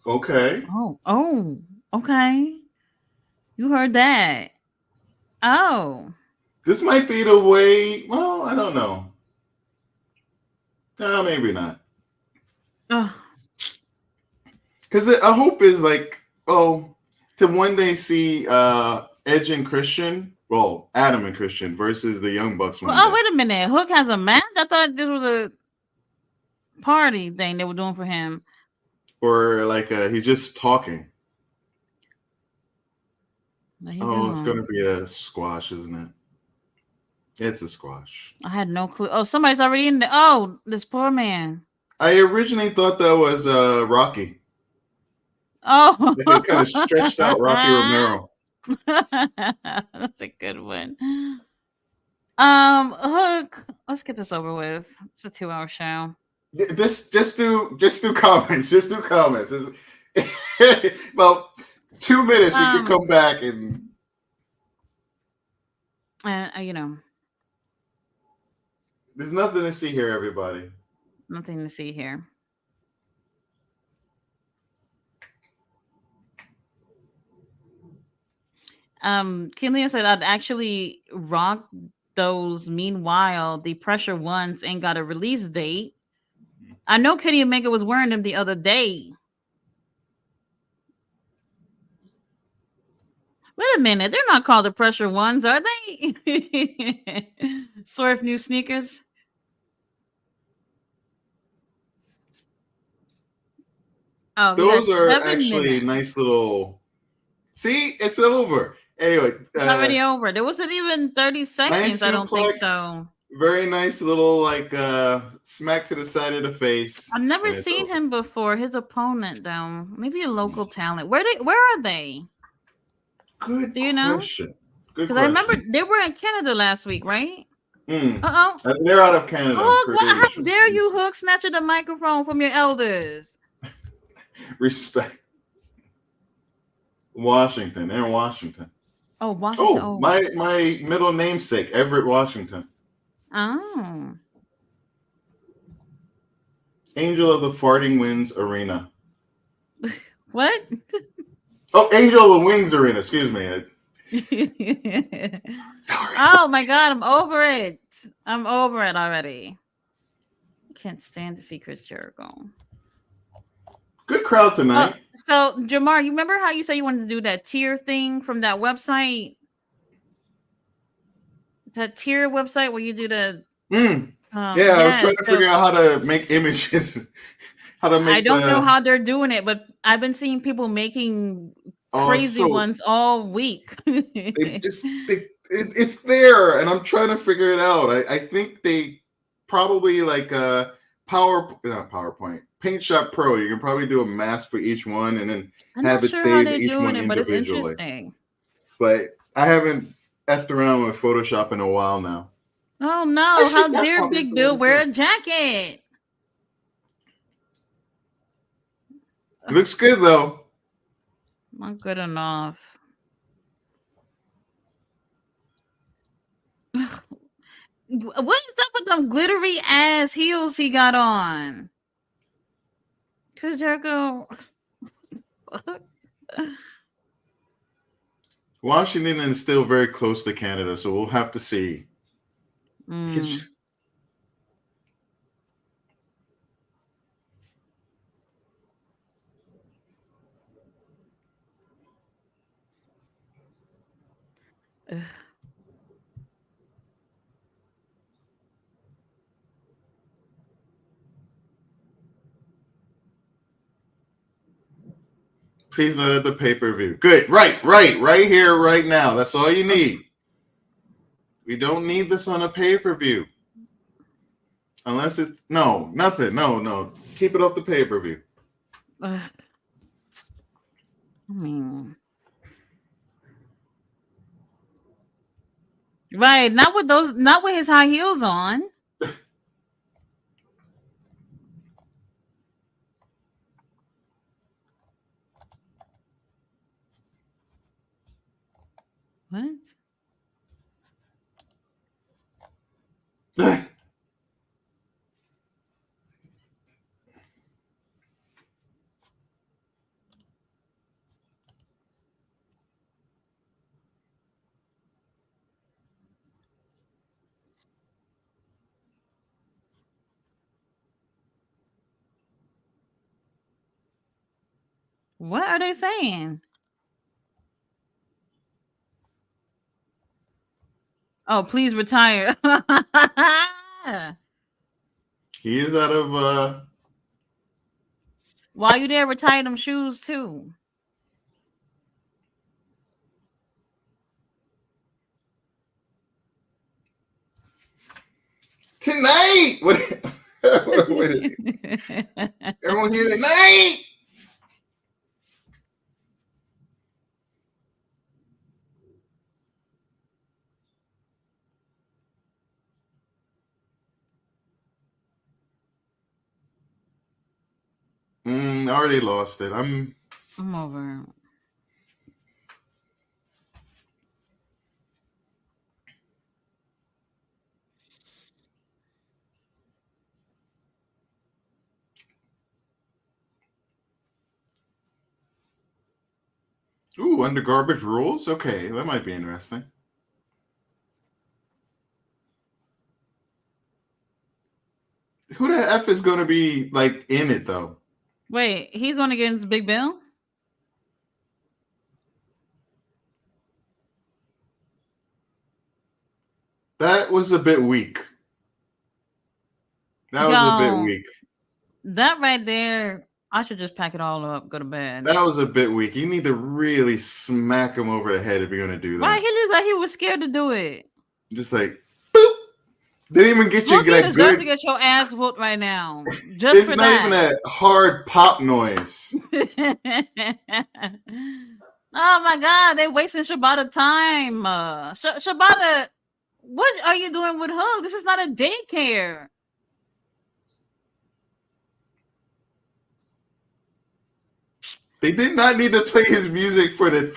Okay. Oh, okay. You heard that. Oh. This might be the way. Well, I don't know. No, maybe not. Oh. Because a hope is like, to one day see Edge and Christian, well, Adam and Christian versus the Young Bucks one Oh, day. wait a minute. Hook has a match? I thought this was a party thing they were doing for him. Or like he's just talking. It's going to Doing? be a squash, isn't it? It's a squash. I had no clue. Oh, somebody's already in there. Oh, this poor man. I originally thought that was Rocky. Oh. Like a kind of stretched out Rocky Romero. That's a good one. Hook. Let's get this over with. It's a 2-hour show. Just do comments. Just do comments. About 2 minutes, we could come back and. There's nothing to see here, everybody. Nothing to see here. King Leo said I'd actually rock those. Meanwhile, the Pressure ones ain't got a release date. I know Kenny Omega was wearing them the other day. Wait a minute, they're not called the Pressure ones, are they? Swerve new sneakers. Oh, those are actually minutes. Nice little. See, it's over. Anyway, it's already over. There wasn't even 30 seconds. Nice I don't think so. Very nice little smack to the side of the face. I've never seen him before. His opponent, though, maybe a local talent. Where are they? Good. Do you know? Good. Because I remember they were in Canada last week, right? They're out of Canada. Hook, how dare you, Hook, snatching the microphone from your elders? Respect. Washington. They're in Washington. Oh, Washington. Oh, my middle namesake, Everett, Washington. Oh. Angel of the Farting Winds Arena. What? Oh, Angel of the Wings Arena. Excuse me. Sorry. Oh my God, I'm over it. I'm over it already. Can't stand to see Chris Jericho. Good crowd tonight. So, Jamar, you remember how you said you wanted to do that tier thing from that website? That tier website where you do the. I was trying to figure out how to make images. I don't know how they're doing it, but I've been seeing people making crazy ones all week. It's there, and I'm trying to figure it out. I think they probably PowerPoint, Paint Shop Pro. You can probably do a mask for each one, and then have it saved each one individually. But it's interesting. But I haven't effed around with Photoshop in a while now. Oh no! How dare Big Bill wear a jacket? It looks good though. Not good enough. What is up with them glittery ass heels he got on? Chris Jericho. Washington is still very close to Canada, so we'll have to see. Please not at the pay-per-view. Good. Right here, right now. That's all you need. We don't need this on a pay-per-view. Unless it's nothing. No. Keep it off the pay-per-view. I mean, right? Not with his high heels on. What? What are they saying? Oh, please retire. He is out of While you there, retire them shoes too. tonight. Wait, everyone here tonight. I already lost it. I'm over. Ooh, under garbage rules. Okay, that might be interesting. Who the f is going to be like in it though? Wait, he's going to get into Big Bill? That was a bit weak. That was a bit weak. That right there, I should just pack it all up, go to bed. That was a bit weak. You need to really smack him over the head if you're going to do that. Right, he looked like he was scared to do it. Just like, boop. Didn't even get you that good. To get your ass whooped right now. Just it's for not even a hard pop noise. Oh my God, they wasting Shibata time. Shibata, what are you doing with Hook? This is not a daycare. They did not need to play his music for the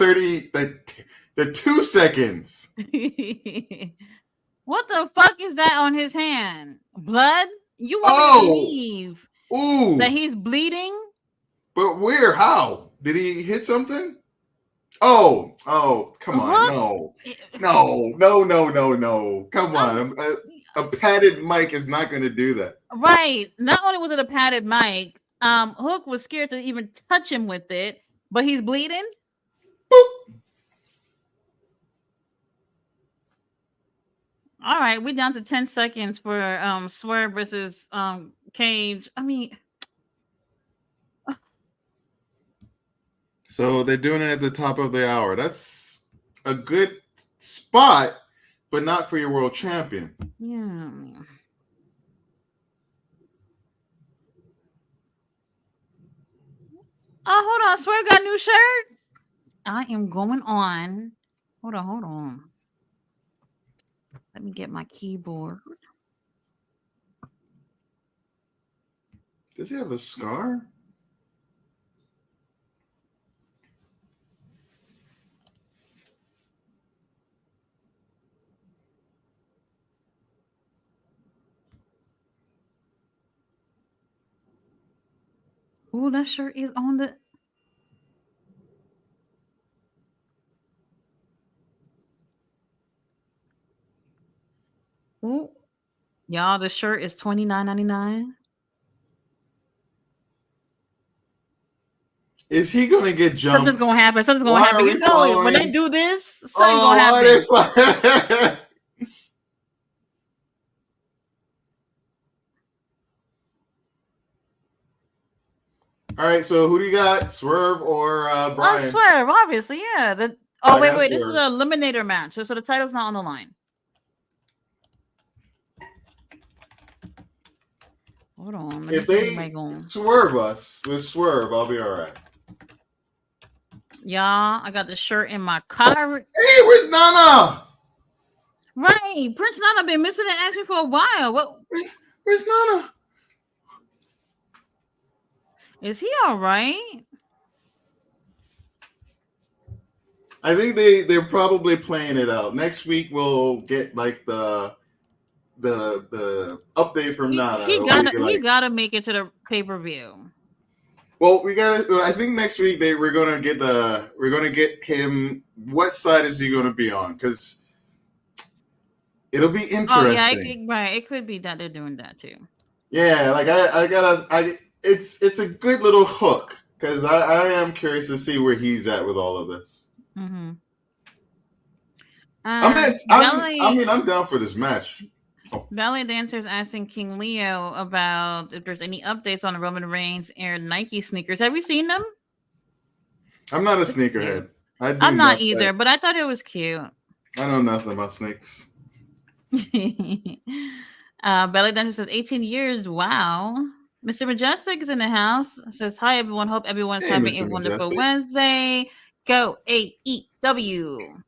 2 seconds. What the fuck is that on his hand? Blood? You want to believe that he's bleeding? But where? How? Did he hit something? Oh, come on. No. Come on. A padded mic is not going to do that. Right. Not only was it a padded mic, Hook was scared to even touch him with it, but he's bleeding. Boop. All right, we're down to 10 seconds for Swerve versus Cage. I mean, so they're doing it at the top of the hour. That's a good spot, but not for your world champion. Yeah. Oh, hold on. Swerve got a new shirt. I am going on. Hold on. Let me get my keyboard. Does he have a scar? Oh, that shirt is on the. Ooh. Y'all, the shirt is $29.99. Is he gonna get jumped? Something's gonna happen. Something's gonna Why happen. are You we know it. When they following? do this, something's Oh, gonna why happen. are they? All right, so who do you got? Swerve or Oh, Brian? Swerve, obviously, yeah. I Wait, got wait. This is Swerve. an eliminator match, so the title's not on the line. Hold on. Let me If see they my going. swerve us with Swerve, I'll be all right. Y'all, I got the shirt in my car. Hey, where's Nana? Right, Prince Nana been missing in action for a while. What? Where's Nana? Is he all right? I think they're probably playing it out. Next week we'll get like the update from Nana. He gotta make it to the pay-per-view. Well, we gotta. I think next week we're gonna get him. What side is he gonna be on? Because it'll be interesting. Oh yeah, it could be that they're doing that too. Yeah, like it's a good little hook because I am curious to see where he's at with all of this. Mm-hmm. I'm down for this match. Ballet Dancer's asking King Leo about if there's any updates on the Roman Reigns and Nike sneakers. Have you seen them? I'm not a sneakerhead. I'm not either, but I thought it was cute. I know nothing about snakes. Ballet Dancer says 18 years. Wow. Mr. Majestic is in the house. Says, hi, everyone. Hope everyone's having Mr. a wonderful Majestic. Wednesday. Go AEW.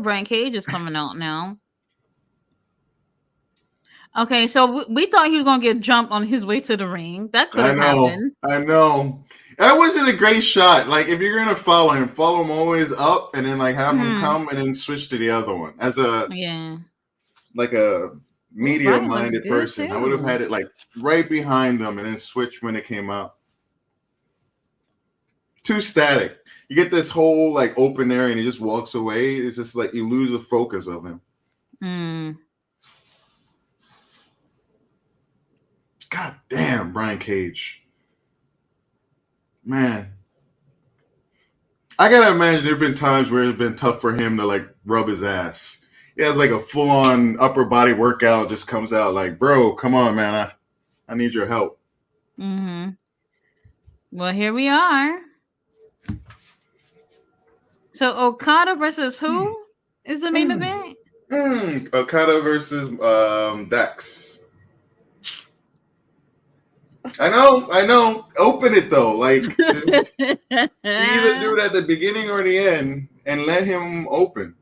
Brian Cage is coming out now. Okay, so we thought he was going to get jumped on his way to the ring. That could have happened. I know. That wasn't a great shot. Like, if you're going to follow him always up and then, like, have him come and then switch to the other one. As a media-minded person, too. I would have had it, like, right behind them and then switch when it came out. Too static. You get this whole, like, open area and he just walks away. It's just like you lose the focus of him. God damn, Brian Cage. Man. I gotta imagine there have been times where it's been tough for him to like rub his ass. He has like a full-on upper body workout, just comes out like, bro, come on, man. I need your help. Mm-hmm. Well, here we are. So Okada versus who is the main event? Okada versus Dax. I know. Open it though. Like you either do it at the beginning or the end and let him open.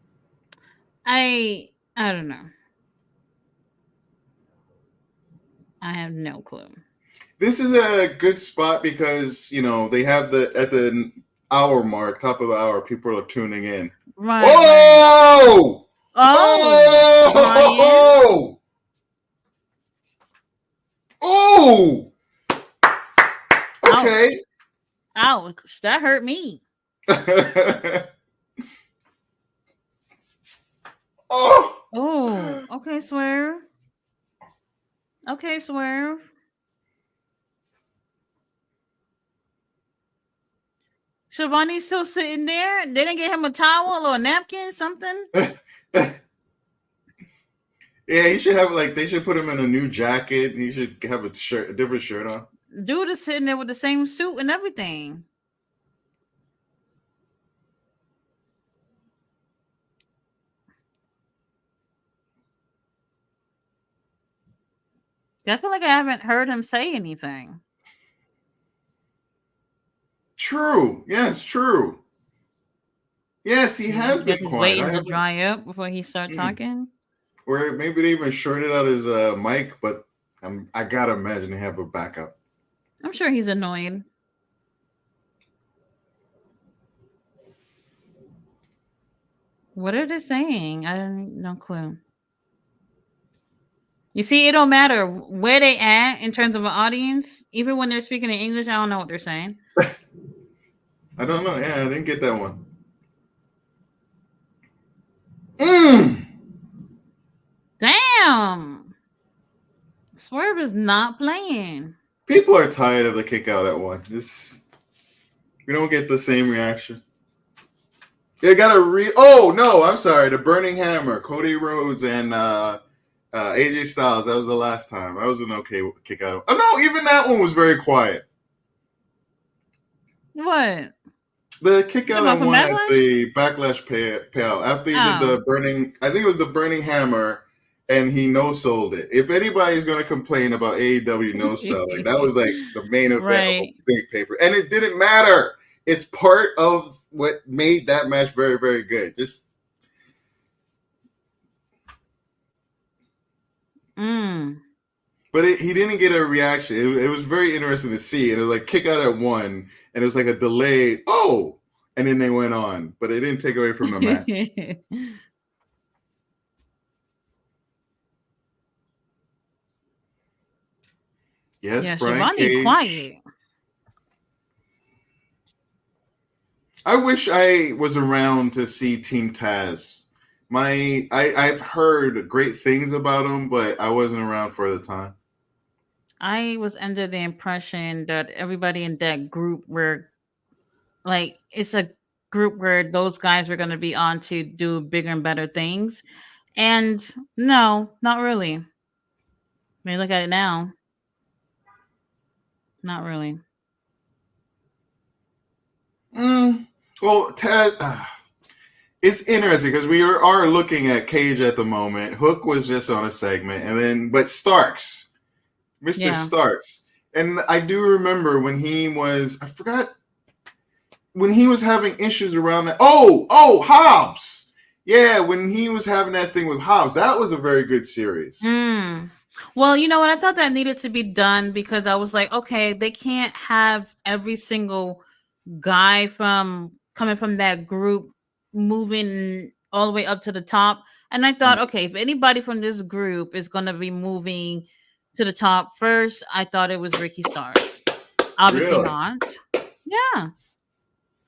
I don't know. I have no clue. This is a good spot because they have at the hour mark, top of the hour, people are tuning in. Right. Oh! Oh! Oh! Okay. Ouch. That hurt me. Oh. Okay, Swerve. Shivani's still sitting there. They didn't get him a towel or a napkin, something. Yeah, he should have they should put him in a new jacket. He should have a different shirt on. Dude is sitting there with the same suit and everything. I feel like I haven't heard him say anything. True. Yes, true. Yes, he has been he's quiet. Waiting to dry up before he starts talking. Or maybe they even shorted out his mic, but I gotta imagine they have a backup. I'm sure he's annoyed. What are they saying? I don't no clue. You see, it don't matter where they at in terms of an audience. Even when they're speaking in English, I don't know what they're saying. I don't know. Yeah, I didn't get that one. Damn. Swerve is not playing. People are tired of the kick out at 1. We don't get the same reaction. They got a Oh no, I'm sorry. The Burning Hammer, Cody Rhodes and AJ Styles. That was the last time. That was an okay kick out. Oh no, even that one was very quiet. What? The kick out at 1 at the Backlash payout after he did the burning. I think it was the Burning Hammer, and he no sold it. If anybody's going to complain about AEW no selling, that was like the main event of a big paper, and it didn't matter. It's part of what made that match very, very good. Just. But he didn't get a reaction. It was very interesting to see. And it was like kick out at 1, and it was like a delayed, and then they went on. But it didn't take away from the match. Yes, Brian Shivani Cage. Quiet. I wish I was around to see Team Taz. I've heard great things about them, but I wasn't around for the time. I was under the impression that everybody in that group were like, it's a group where those guys were going to be on to do bigger and better things. And no, not really. When you look at it now, not really. Well, Taz, it's interesting because we are looking at Cage at the moment. Hook was just on a segment, but Starks, Mr. Starks, and I do remember when he was, I forgot, when he was having issues around that. Hobbs, yeah, when he was having that thing with Hobbs, that was a very good series. Well, you know what? I thought that needed to be done because I was like, okay, they can't have every single guy coming from that group moving all the way up to the top. And I thought, okay, if anybody from this group is going to be moving to the top first, I thought it was Ricky Starks. Obviously not. Yeah.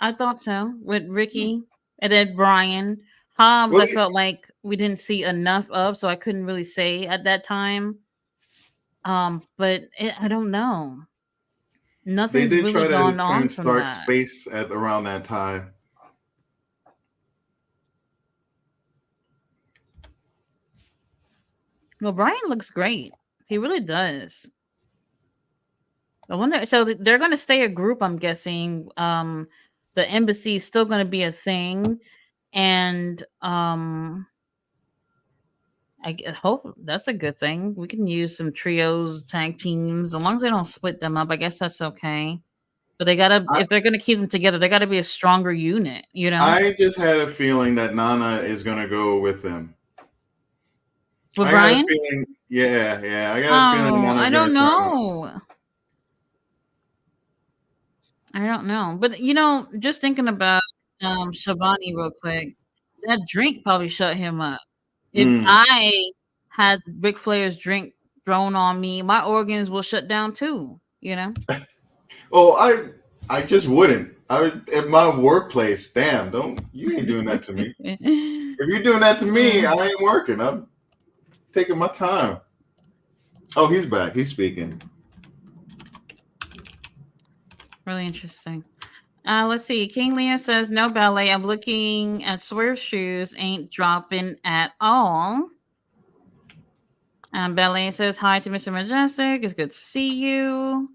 I thought so with Ricky and then Brian. Hobbs, I felt like we didn't see enough of, so I couldn't really say at that time. But I don't know. Nothing's really gone on from Stark's that. face at around that time. Well, Brian looks great. He really does. I wonder. So they're going to stay a group, I'm guessing. The embassy is still going to be a thing, and I hope that's a good thing. We can use some trios, tag teams, as long as they don't split them up. I guess that's okay. But they gotta, if they're gonna keep them together, they gotta be a stronger unit. You know. I just had a feeling that Nana is gonna go with them. With Brian? Yeah. I got a feeling. Nana's I don't know. I don't know, but just thinking about Shivani real quick, that drink probably shut him up. If I had Ric Flair's drink thrown on me, my organs will shut down too. I just wouldn't. I would at my workplace. Damn, you ain't doing that to me. If you're doing that to me, I ain't working. I'm taking my time. Oh, he's back. He's speaking. Really interesting. Let's see. King Leah says, no ballet. I'm looking at Swerve shoes. Ain't dropping at all. Ballet says, hi to Mr. Majestic. It's good to see you.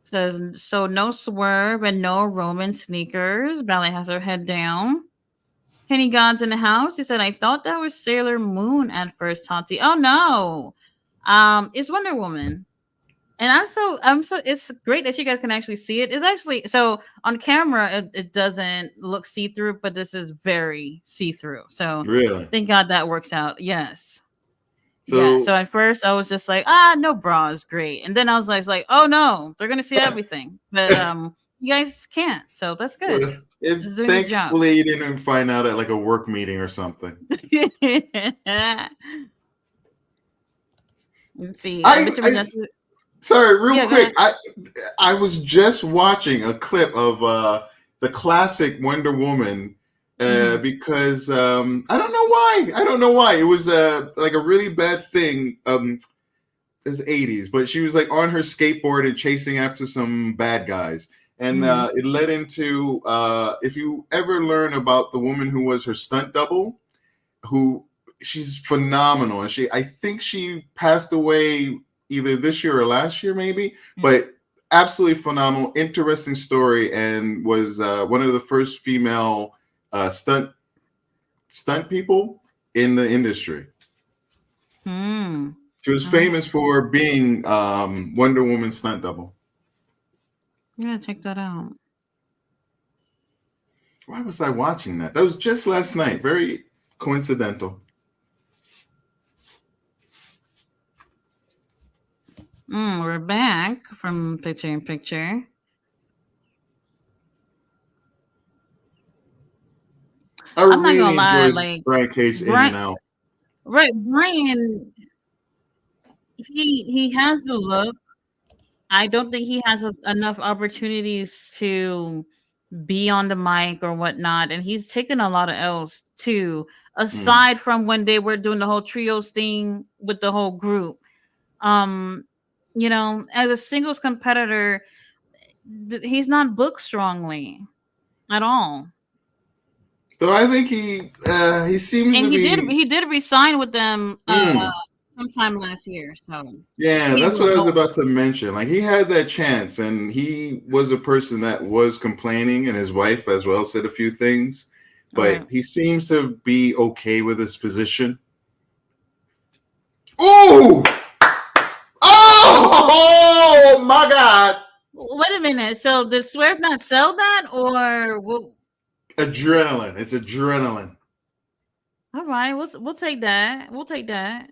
Says, so no Swerve and no Roman sneakers. Ballet has her head down. Kenny God's in the house. He said, I thought that was Sailor Moon at first, Tati. Oh, no. It's Wonder Woman. And I'm so it's great that you guys can actually see it. It's actually, so on camera it doesn't look see-through, but this is very see-through. So really, thank God that works out. Yes. So at first I was just like, no bra is great. And then I was like, oh no, they're gonna see everything. But you guys can't, so that's good. It's thankfully you didn't find out at like a work meeting or something. Let's see. Sorry, real quick. I was just watching a clip of the classic Wonder Woman because I don't know why. It was like a really bad thing. it's 80s, but she was like on her skateboard and chasing after some bad guys. And it led into if you ever learn about the woman who was her stunt double, who she's phenomenal, and I think she passed away either this year or last year, maybe, but absolutely phenomenal, interesting story, and was one of the first female stunt people in the industry. She was famous for being Wonder Woman's stunt double. Yeah, check that out. Why was I watching that? That was just last night. Very coincidental. We're back from picture in picture. I'm not gonna lie, like Brian Cage in and out. Right, Brian. He has the look. I don't think he has enough opportunities to be on the mic or whatnot, and he's taken a lot of L's too. Aside from when they were doing the whole trios thing with the whole group, you know, as a singles competitor, he's not booked strongly at all. So I think he seems and to he did resign with them sometime last year. So yeah, that's what I was about to mention. Like he had that chance, and he was a person that was complaining, and his wife as well said a few things, but he seems to be okay with his position. Oh my God! Wait a minute. So did Swerve not sell that, or what? Adrenaline? It's adrenaline. All right, we'll take that. We'll take that.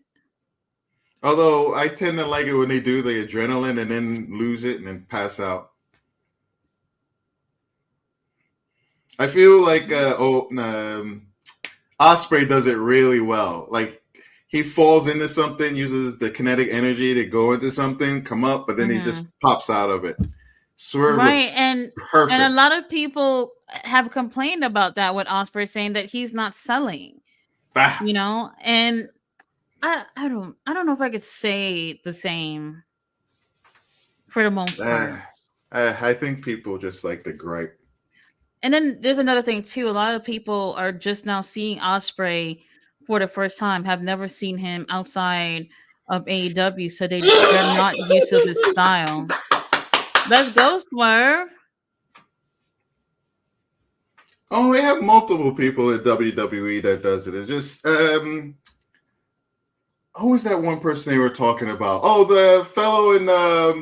Although I tend to like it when they do the adrenaline and then lose it and then pass out. I feel like Ospreay does it really well. Like he falls into something, uses the kinetic energy to go into something, come up, but then he just pops out of it. Swerve looks perfect. And a lot of people have complained about that with Ospreay, saying that he's not selling. You know, and I don't know if I could say the same for the most part. I think people just like the gripe. And then there's another thing too. A lot of people are just now seeing Ospreay for the first time, have never seen him outside of AEW, so they're not used to his style. Let's go, Swerve. Oh, they have multiple people in WWE that does it. It's just who was that one person they were talking about? Oh, the fellow in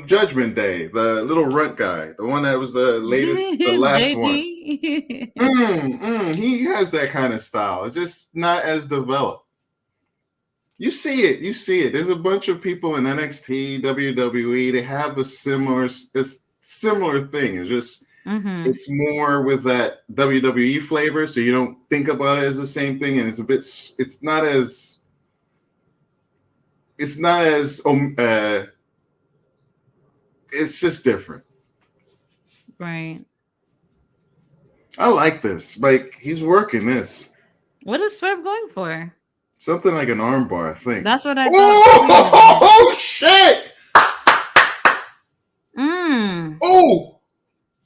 Judgment Day, the little runt guy, the one that was the latest, the last one. He has that kind of style. It's just not as developed. You see it. There's a bunch of people in NXT, WWE. They have a similar thing. It's just it's more with that WWE flavor, so you don't think about it as the same thing, and it's not as it's just different. Right. I like this. Like he's working this. What is Swerve going for? Something like an armbar, I think. That's what I thought. Oh shit!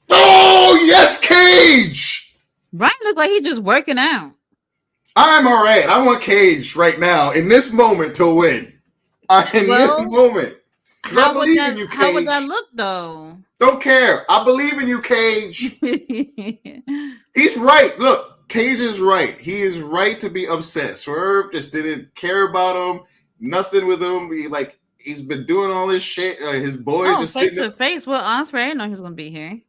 Oh yes, Cage! Brian looked like he's just working out. I'm all right. I want Cage right now in this moment to win. This moment. How would that look though? Don't care. I believe in you, Cage. He's right. Look, Cage is right. He is right to be upset. Swerve just didn't care about him. Nothing with him. He's been doing all this shit. His boys just face to face with Ospreay. I didn't know he was gonna be here.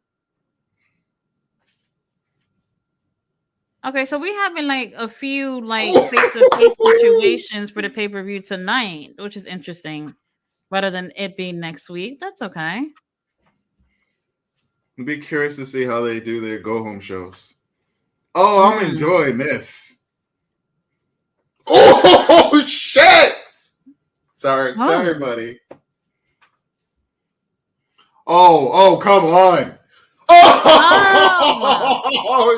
Okay, so we having like a few face to face situations for the pay-per-view tonight, which is interesting. Rather than it being next week, that's okay. I'd be curious to see how they do their go-home shows. Oh, I'm enjoying this. Oh shit! Sorry, buddy. Oh, come on! Oh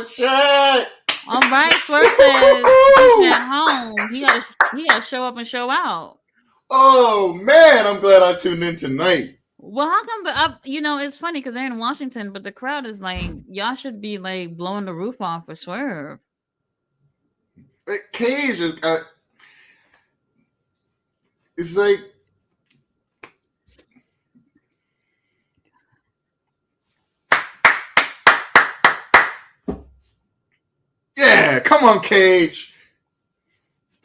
shit! All right, Swerve says he's at home. He gotta show up and show out. Oh man, I'm glad I tuned in tonight. Well, how come it's funny because they're in Washington, but the crowd is like, y'all should be like blowing the roof off for Swerve. Cage, it's like, yeah, come on, Cage.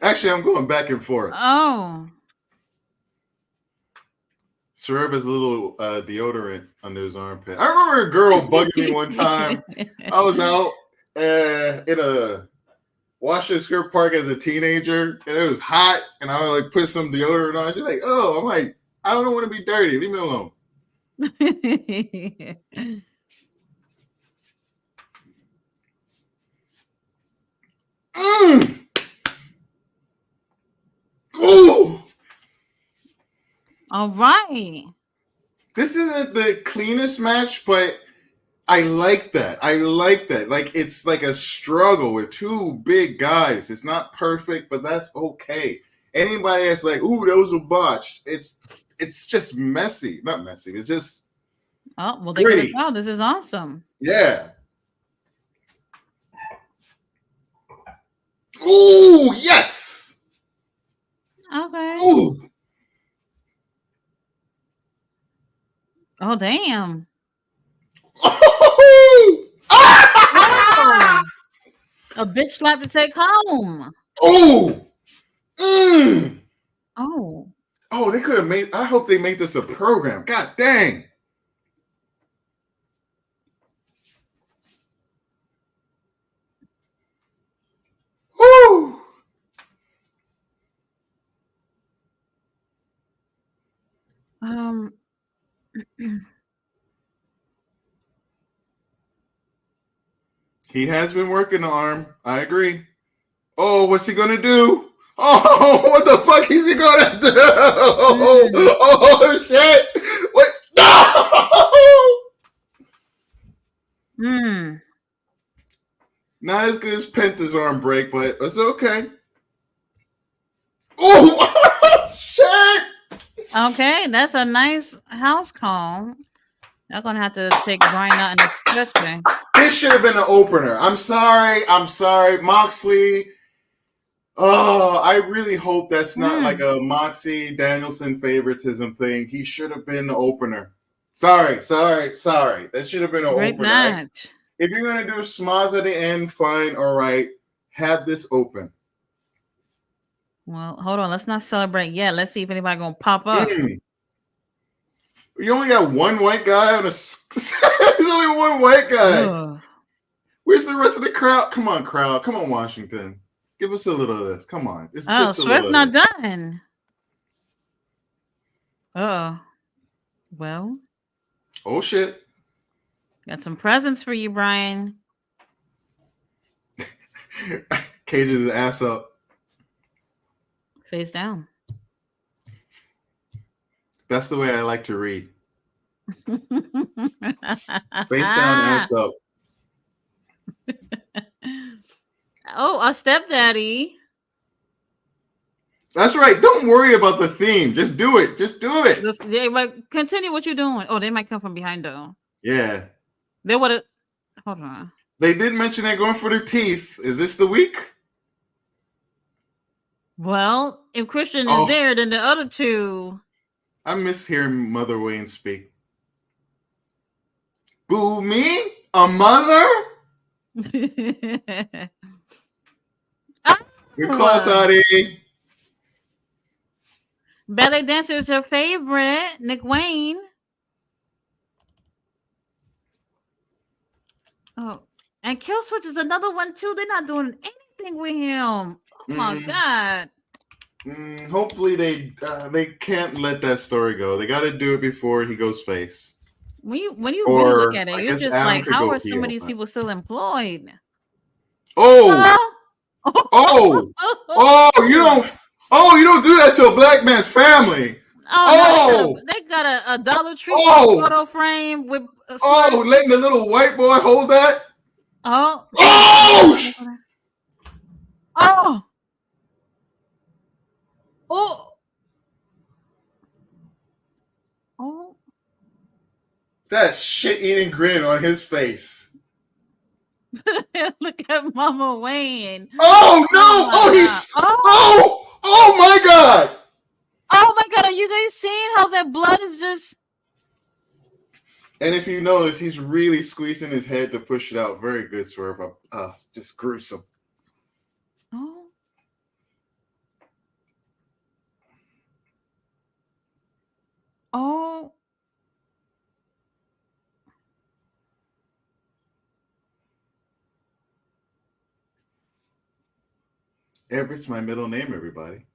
Actually, I'm going back and forth. Oh. Swerve has a little deodorant under his armpit. I remember a girl bugging me one time. I was out in a Washington Square Park as a teenager, and it was hot, and I would like put some deodorant on. She's like, "Oh," I'm like, "I don't want to be dirty. Leave me alone." Ooh. All right. This isn't the cleanest match, but I like that. I like that. Like, it's like a struggle with two big guys. It's not perfect, but that's okay. Anybody that's like, "Ooh, that was a botch," it's just messy. Not messy. It's just they could gritty. have. Oh, this is awesome. Yeah. Ooh, yes. Okay. Ooh. Oh, damn. Ah! A bitch slap to take home. Oh. Mm. Oh. Oh, they could have made. I hope they made this a program. God dang. Woo. He has been working the arm. I agree. Oh, what's he gonna do? Oh, what the fuck is he gonna do? Oh shit! What? No! Not as good as Penta's arm break, but it's okay. Oh shit! Okay, that's a nice house call. You're gonna have to take Brian out in the stretcher. This should have been an opener. I'm sorry, Moxley. Oh, I really hope that's not like a Moxie Danielson favoritism thing. He should have been the opener. Sorry. That should have been an Great opener. match. If you're gonna do schmaz at the end, fine, all right. Have this open. Well, hold on. Let's not celebrate yet. Let's see if anybody gonna pop up. You only got one white guy on a. There's only one white guy. Ugh. Where's the rest of the crowd? Come on, crowd. Come on, Washington. Give us a little of this. Come on. It's just Swift not done. Well. Oh shit. Got some presents for you, Brian. Cages his ass up. Face down. That's the way I like to read. Face down, ass up. Oh, a stepdaddy. That's right. Don't worry about the theme. Just do it. They might continue what you're doing. Oh, they might come from behind though. Yeah. They would have. Hold on. They did mention they're going for their teeth. Is this the week? Well, if Christian is there, then the other two. I miss hearing Mother Wayne speak. Boo me? A mother? Good call, Toddy. Ballet dancer is your favorite, Nick Wayne. Oh, and Killswitch is another one too. They're not doing anything with him. Oh my god. Hopefully they can't let that story go. They got to do it before he goes face. When you really look at it, you're just Adam like, how are some of these people still employed? Oh, you don't do that to a black man's family. Oh, they got a Dollar Tree photo frame with. Letting the little white boy hold that. Oh. that shit-eating grin on his face. Look at Mama Wayne. Oh no! Oh, he's oh my god! Oh my god! Are you guys seeing how that blood is just? And if you notice, he's really squeezing his head to push it out. Very good, Swerve. Just gruesome. Oh. Oh. Everett's my middle name, everybody.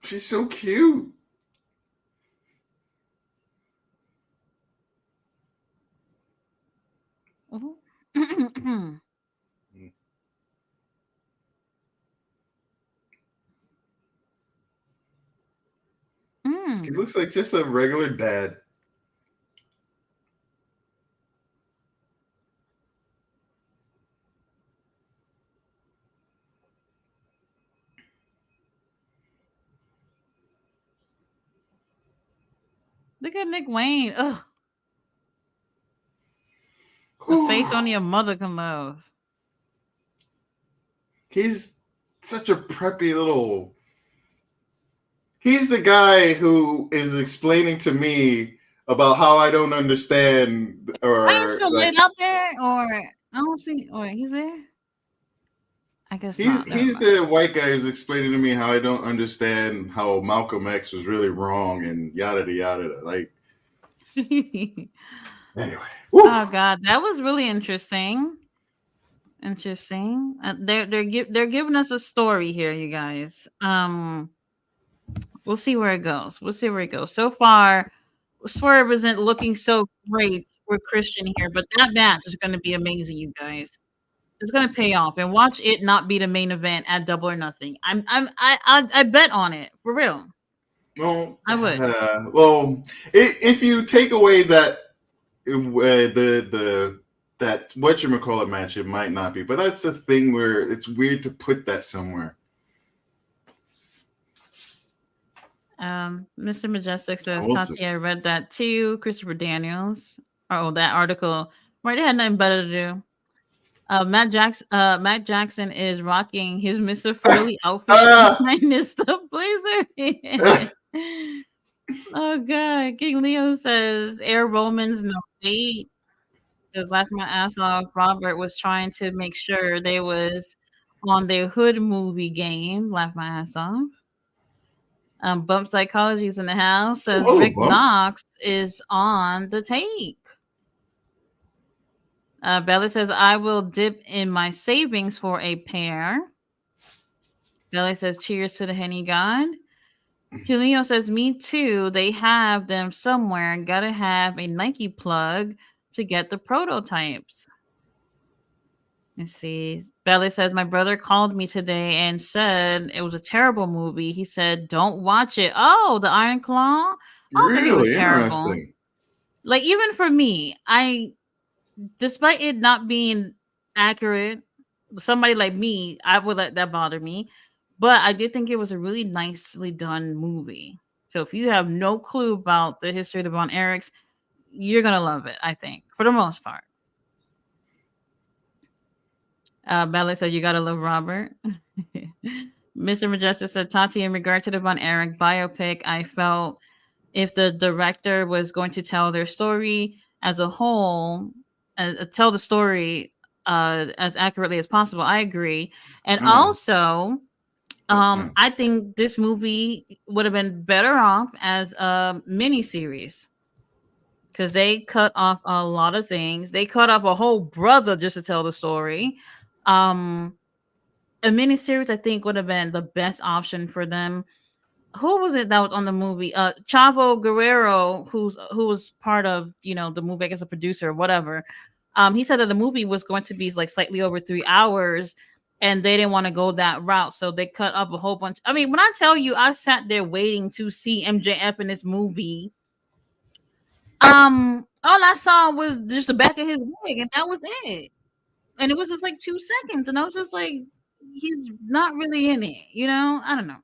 She's so cute. He looks like just a regular dad. Look at Nick Wayne. Ugh. The face only a mother can love. He's such a preppy little. He's the guy who is explaining to me about how I don't understand. Or I still lit up there, or I don't see. Or he's there. I guess he's the white guy who's explaining to me how I don't understand how Malcolm X was really wrong and yada yada. Like anyway. Woo. Oh god, that was really interesting. Interesting. They're giving us a story here, you guys. We'll see where it goes. So far, Swerve isn't looking so great for Christian here, but that match is going to be amazing, you guys. It's going to pay off, and watch it not be the main event at Double or Nothing. I bet on it for real. Well, I would. If you take away that that whatchamacallit match, it might not be, but that's the thing where it's weird to put that somewhere. Mr. Majestic says, Tati, I read that too. Christopher Daniels. Oh, that article. Right, they had nothing better to do. Matt Jackson is rocking his Mr. Furley outfit minus the blazer. Oh god. King Leo says Air Romans no date. Says last my ass off. Robert was trying to make sure they was on their hood movie game. Laugh my ass off. Bump Psychology's in the house. Says Rick Knox is on the take. Bella says, I will dip in my savings for a pair. Bella says, cheers to the Henny God. Julio says, me too. They have them somewhere. Gotta have a Nike plug to get the prototypes. Let's see. Bella says, my brother called me today and said it was a terrible movie. He said, don't watch it. Oh, the Iron Claw? I don't think it was terrible. Like, even for me, despite it not being accurate, somebody like me, I would let that bother me. But I did think it was a really nicely done movie. So if you have no clue about the history of the Von Erichs, you're going to love it, I think, for the most part. Bella said, you got to love Robert. Mr. Majestic said, Tati, in regard to the Von Erich biopic, I felt if the director was going to tell their story as a whole, tell the story as accurately as possible. I agree. And also, I think this movie would have been better off as a miniseries because they cut off a lot of things. They cut off a whole brother just to tell the story. A miniseries, I think, would have been the best option for them. Who was it that was on the movie? Chavo Guerrero, who was part of the movie as a producer or whatever. He said that the movie was going to be like slightly over 3 hours, and they didn't want to go that route, so they cut up a whole bunch. I mean, when I tell you, I sat there waiting to see MJF in this movie. All I saw was just the back of his wig, and that was it. And it was just like 2 seconds, and I was just like, he's not really in it, you know. I don't know.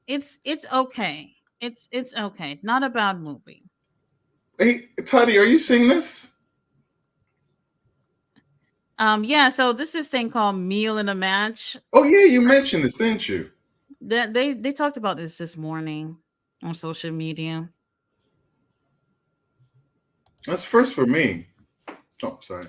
It's okay. It's okay. Not a bad movie. Hey, Toddy, are you seeing this? Yeah. So this is thing called Meal in a Match. Oh yeah, you mentioned this, didn't you? That they talked about this morning on social media. That's first for me. Oh, sorry.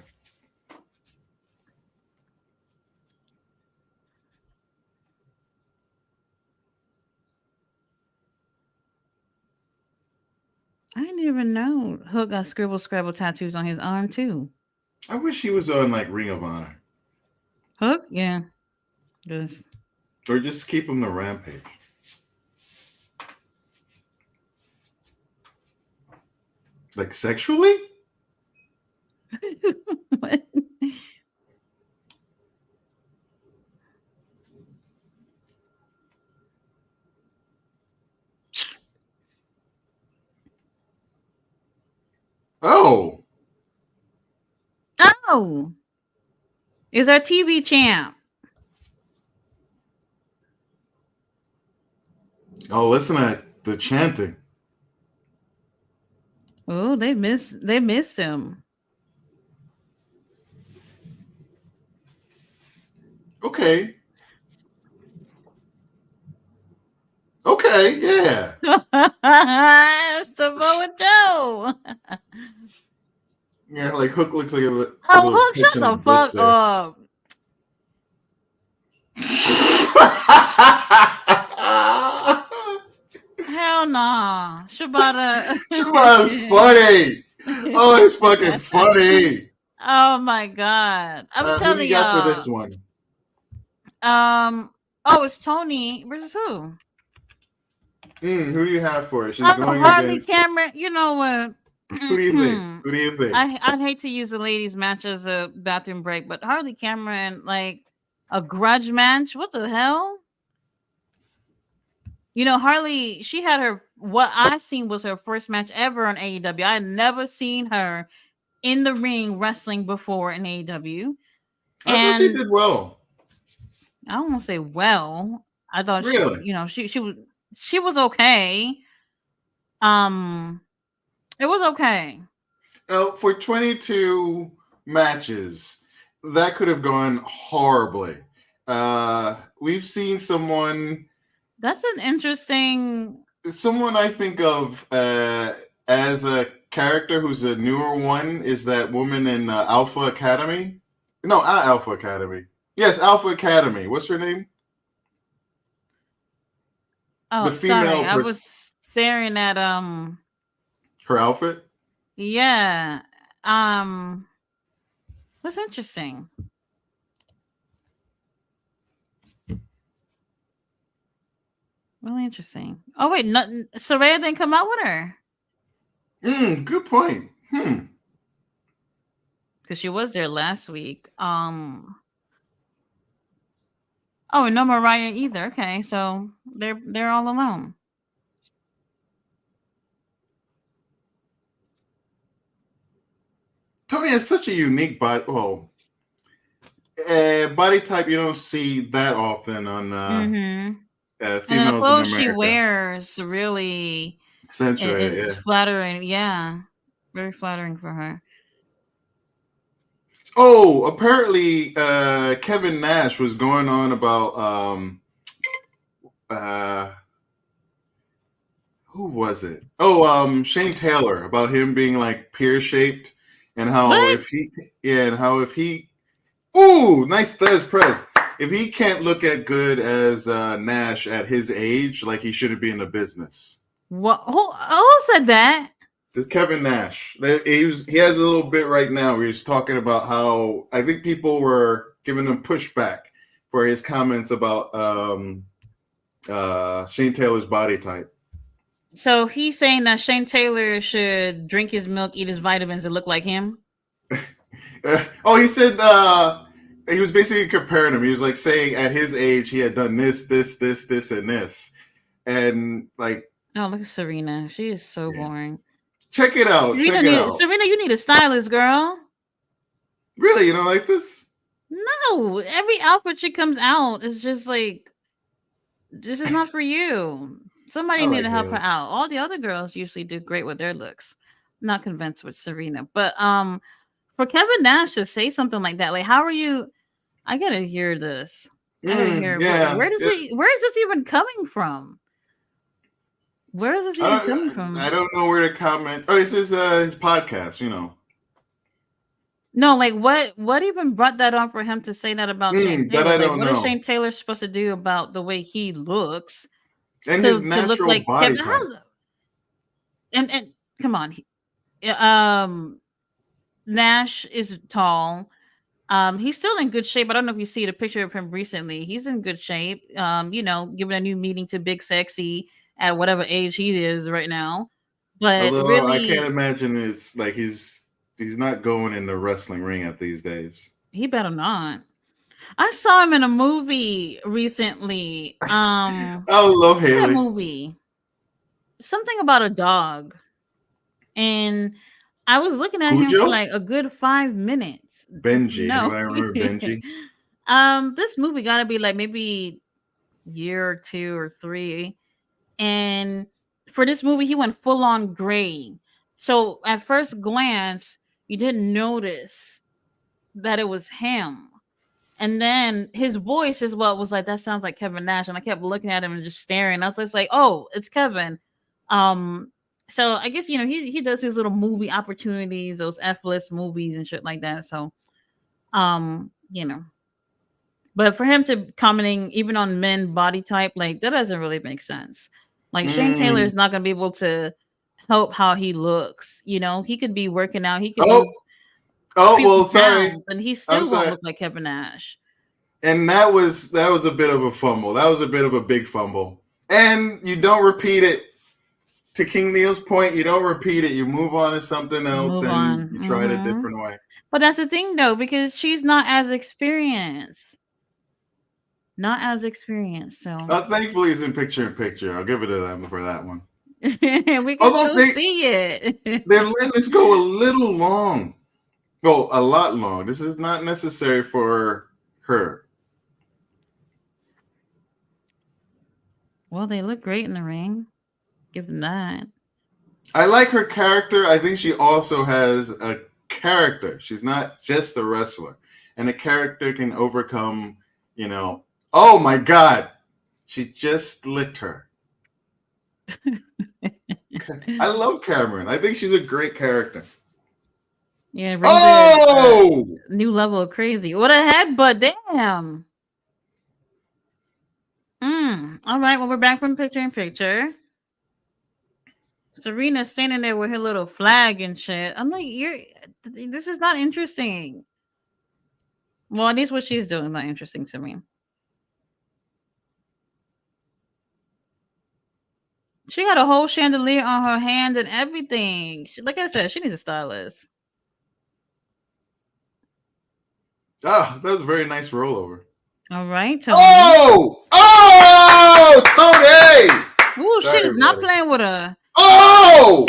I didn't even know Hook got scribble scrabble tattoos on his arm too. I wish he was on like Ring of Honor, Hook, yeah, this. or just keep him to Rampage. Like sexually? What? Oh, Oh, is our TV champ? oh, listen to the chanting. Oh, they miss him. Okay, okay, yeah. Samoa Joe. Yeah, like Hook looks like a Oh, little Hook, pitch shut in a the bush fuck there. up. Hell nah. Shibata. Shimura's funny. Oh, it's fucking funny. Oh my god. I'm Who do you telling got for y'all. this one? Oh, it's Tony versus who? Who do you have for it? She's Oh, going Harley against. Cameron. You know what? Who do you think? Who do you think? I'd hate to use the ladies' match as a bathroom break, but Harley Cameron, like a grudge match? What the hell? You know, Harley, she had her, what I seen was her first match ever on AEW. I had never seen her in the ring wrestling before in AEW. I thought she And did well. I don't want to say well. I thought she, Really? you know, she was okay. Um, it was okay. For 22 matches, that could have gone horribly. We've seen That's an interesting. someone I think of as a character who's a newer one is that woman in Alpha Academy. No, not Alpha Academy. Yes, Alpha Academy. What's her name? The Oh, sorry, female I person. was staring at Her outfit. Yeah. Um. That's interesting. Really interesting. Oh wait, nothing. Soraya didn't come out with her Good point. because she was there last week. Oh, and no Mariah either. Okay, so they're all alone. Tony has such a unique body. Well, body type you don't see that often on Mm-hmm. And the females in clothes she America. wears really Accentuate, is yeah. flattering. Yeah, very flattering for her. Oh, apparently Kevin Nash was going on about uh, who was it? Oh, Shane Taylor, about him being like pear shaped, and how What? if he yeah, and how if he ooh, nice Thez press. If he can't look as good as Nash at his age, like he shouldn't be in the business. What? Who said that? To Kevin Nash, he has a little bit right now where he's talking about how I think people were giving him pushback for his comments about Shane Taylor's body type. So he's saying that Shane Taylor should drink his milk, eat his vitamins, and look like him. He said he was basically comparing him. He was like saying at his age he had done this, and this, and like. Oh, look at Serena. She is so Yeah. boring. Check it out. Check it out. Serena, you need a stylist, girl. Really, you don't like this? No, every outfit she comes out is just like, this is not for you. Somebody need to help her out. All the other girls usually do great with their looks. I'm not convinced with Serena, but for Kevin Nash to say something like that, like, how are you? I gotta hear this. I gotta hear. Yeah. Where is this even coming from? Where is this even coming from? I don't know where to comment. Oh, this is his podcast, you know. No, like what even brought that on for him to say that about Shane Taylor? That I don't know. What is Shane Taylor supposed to do about the way he looks and his natural look like body type? And come on, Nash is tall. He's still in good shape. I don't know if you see the picture of him recently. He's in good shape. You know, giving a new meeting to Big Sexy at whatever age he is right now. But although really, I can't imagine it's like he's not going in the wrestling ring at these days. He better not. I saw him in a movie recently. Hello, Haley. That movie. Something about a dog. And I was looking at him for like a good 5 minutes. Benji. No. I remember Benji. This movie gotta be like maybe year or 2 or 3. And for this movie, he went full on gray. So at first glance, you didn't notice that it was him. And then his voice is what was like, that sounds like Kevin Nash. And I kept looking at him and just staring. I was just like, oh, it's Kevin. So I guess, you know, he does his little movie opportunities, those F-list movies and shit like that. So, you know, but for him to commenting even on men body type, like that doesn't really make sense. Like Shane Taylor is not going to be able to help how he looks. You know, he could be working out. He could sorry. And he still won't look like Kevin Nash. And that was a bit of a fumble. That was a bit of a big fumble. And you don't repeat it. To King Neil's point, you don't repeat it. You move on to something else you try it a different way. But that's the thing, though, because she's not as experienced. Not as experienced. So thankfully, it's in picture. I'll give it to them for that one. We can still see it. They're letting us go a little long. Well, a lot long. This is not necessary for her. Well, they look great in the ring. Give them that. I like her character. I think she also has a character. She's not just a wrestler. And a character can overcome, you know, oh my God, she just licked her. I love Cameron. I think she's a great character. Yeah. Oh! New level of crazy. What a headbutt. Damn. All right. Well, we're back from picture in picture. Serena's standing there with her little flag and shit. I'm like, this is not interesting. Well, at least what she's doing is not interesting to me. She got a whole chandelier on her hand and everything. Like I said, she needs a stylist. Ah, that was a very nice rollover. All right, Tony. Tony! Ooh, she's not playing with her. Oh!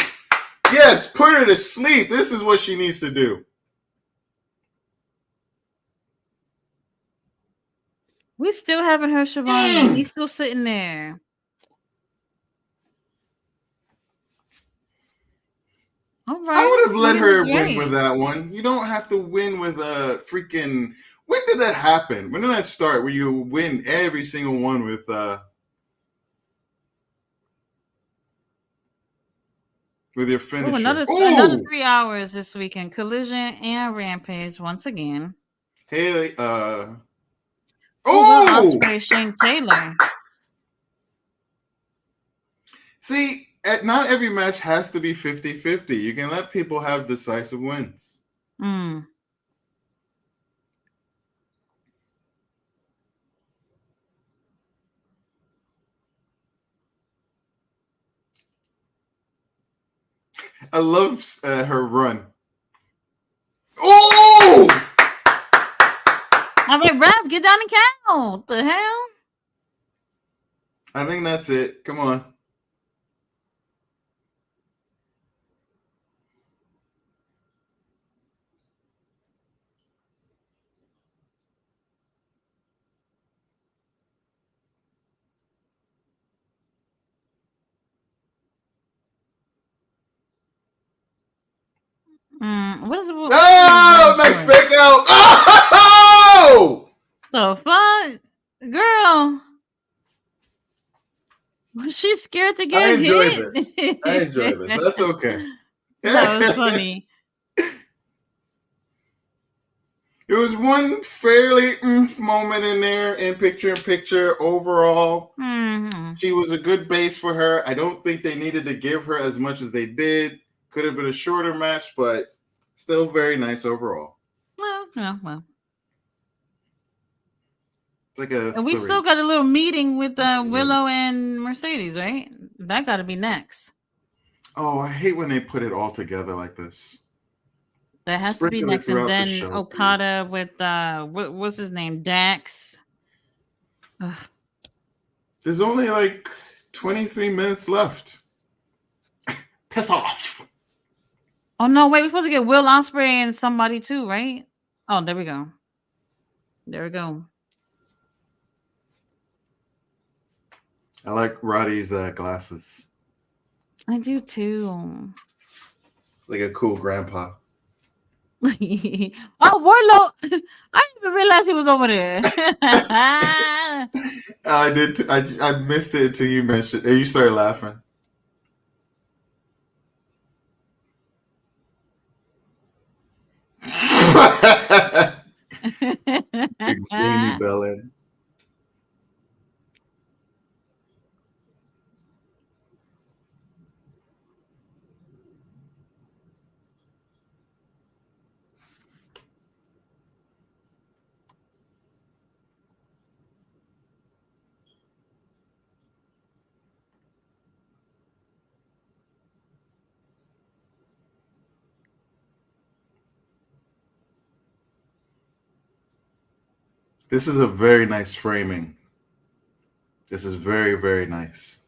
Yes, put her to sleep. This is what she needs to do. We still haven't heard Siobhan. He's still sitting there. All right. I would have let her win with that one. You don't have to win with a freaking... When did that happen? When did that start? Where you win every single one with... With your finisher. Another 3 hours this weekend. Collision and Rampage once again. Haley, Ospreay, Shane Taylor. See, not every match has to be 50-50. You can let people have decisive wins. I love her run. Oh! All right, Rap, get down and count. What the hell? I think that's it. Come on. What is it? Oh, nice fake out. Oh! The fuck? Girl. Was she scared to get hit? I enjoy this. That's okay. That was funny. There was one fairly moment in there in picture. Overall, she was a good base for her. I don't think they needed to give her as much as they did. Could have been a shorter match, but still very nice overall. Well. It's like a. And we still got a little meeting with Willow and Mercedes, right? That got to be next. Oh, I hate when they put it all together like this. That has to be next, and then Okada with what's his name, Dax. Ugh. There's only like 23 minutes left. Piss off. Oh no! Wait, we're supposed to get Will Ospreay and somebody too, right? Oh, there we go. There we go. I like Roddy's glasses. I do too. Like a cool grandpa. Oh, Warlow! I didn't even realize he was over there. I did. I missed it until you mentioned. You started laughing. Big Jamie Bellin. This is a very nice framing. This is very, very nice.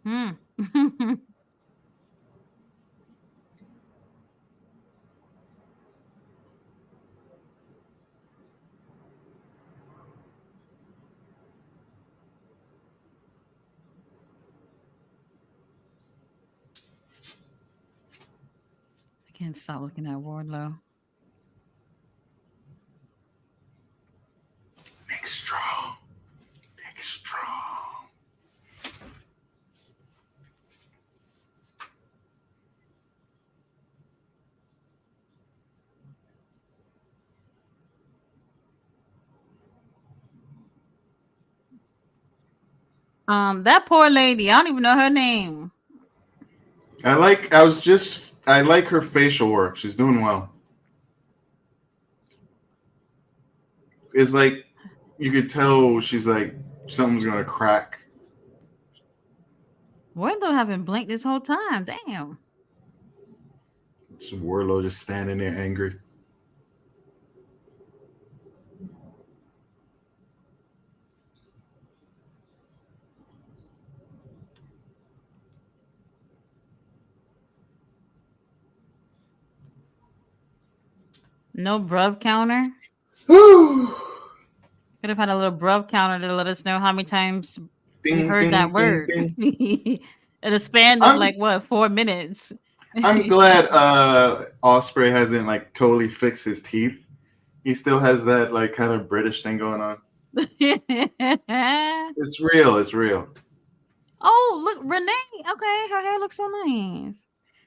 I can't stop looking at Wardlow. Nick Strong. Nick Strong. That poor lady. I don't even know her name. I like her facial work. She's doing well. It's like you could tell she's like something's gonna crack. Wardlow haven't blinked this whole time. Damn. It's Wardlow just standing there angry. No bruv counter. Whew. Could have had a little bruv counter to let us know how many times Ding, we heard ding, that ding, word. ding. In a span of 4 minutes. I'm glad Ospreay hasn't like totally fixed his teeth. He still has that like kind of British thing going on. It's real. It's real. Oh, look, Renee. Okay, her hair looks so nice.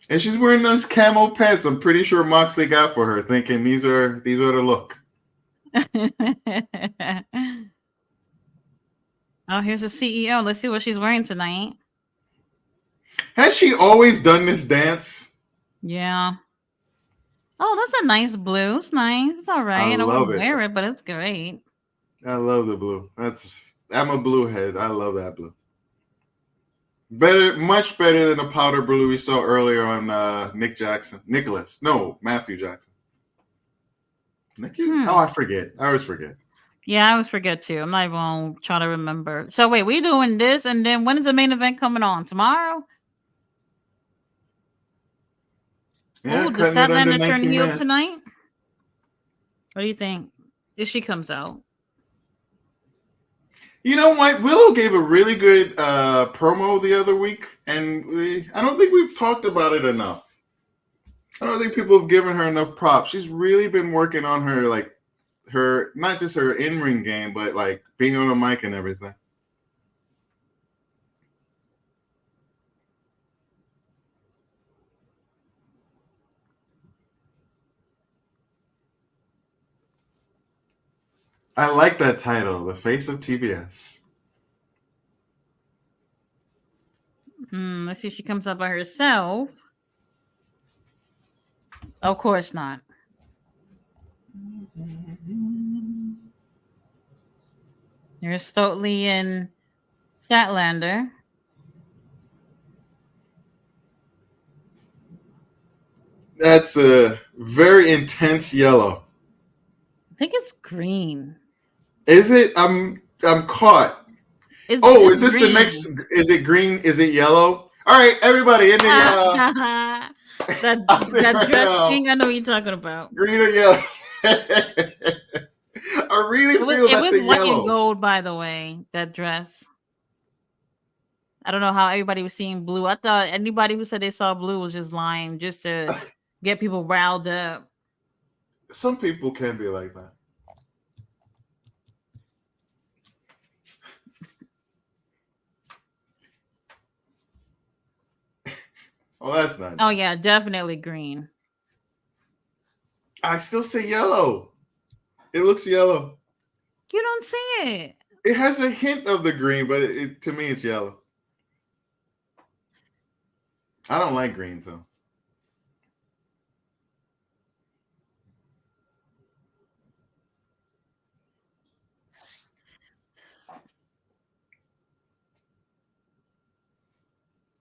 And she's wearing those camo pants. I'm pretty sure Moxley got for her, thinking these are the look. Oh, here's the CEO. Let's see what she's wearing tonight. Has she always done this dance? Yeah. Oh, that's a nice blue. It's nice. It's all right. I don't wear it, but it's great. I love the blue. I'm a blue head. I love that blue. Better, much better than the powder blue we saw earlier on Matthew Jackson. Oh, I forget. I always forget. Yeah, I always forget too. I'm not even gonna try to remember. So wait, we doing this, and then when is the main event coming on? Tomorrow? Yeah, Oh, does cutting it under Statlander turn 19 heel minutes. tonight? What do you think? If she comes out? You know what? Willow gave a really good promo the other week, and I don't think we've talked about it enough. I don't think people have given her enough props. She's really been working on her not just her in-ring game, but like being on a mic and everything. I like that title, The Face of TBS. Let's see if she comes up by herself. Of course not. There's Stokely and Statlander. That's a very intense yellow. I think it's green. Is it? I'm caught. Is this green. The next? Is it green? Is it yellow? All right, everybody in the that dress thing. I know what you're talking about. Green or yellow? I really feel that's it was white yellow. and gold, by the way. That dress. I don't know how everybody was seeing blue. I thought anybody who said they saw blue was just lying, just to get people riled up. Some people can be like that. Oh, that's not. Oh yeah, definitely green. I still say yellow. It looks yellow. You don't see it. It has a hint of the green, but to me, it's yellow. I don't like green, so.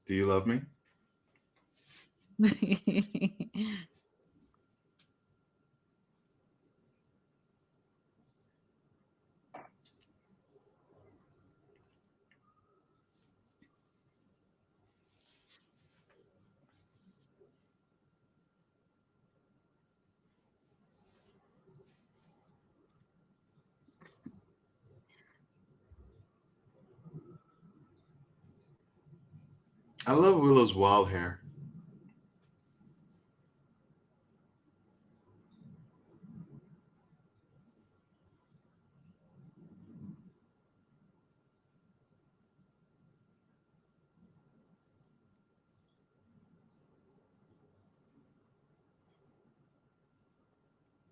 Do you love me? I love Willow's wild hair.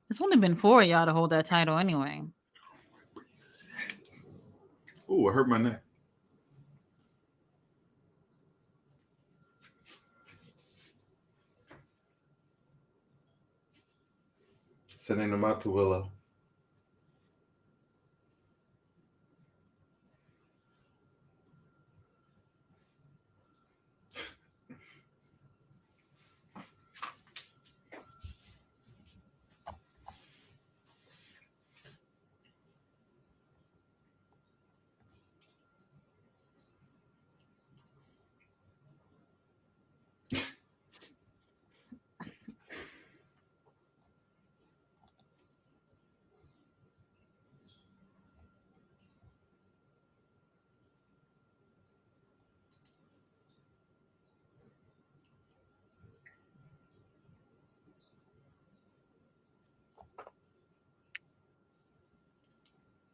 It's only been 4 of y'all to hold that title anyway. Ooh, I hurt my neck. Sending them out to Willow.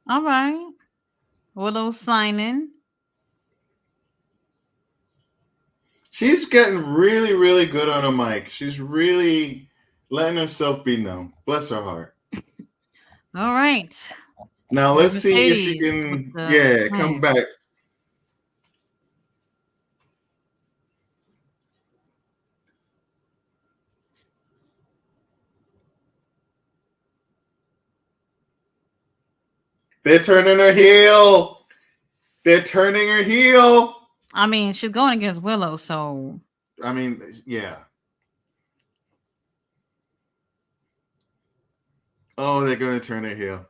All right. Willow signing. She's getting really, really good on a mic. She's really letting herself be known. Bless her heart. All right. Now let's see if she can, come back. They're turning her heel. They're turning her heel. I mean, she's going against Willow, so I mean, yeah. Oh, they're going to turn her heel.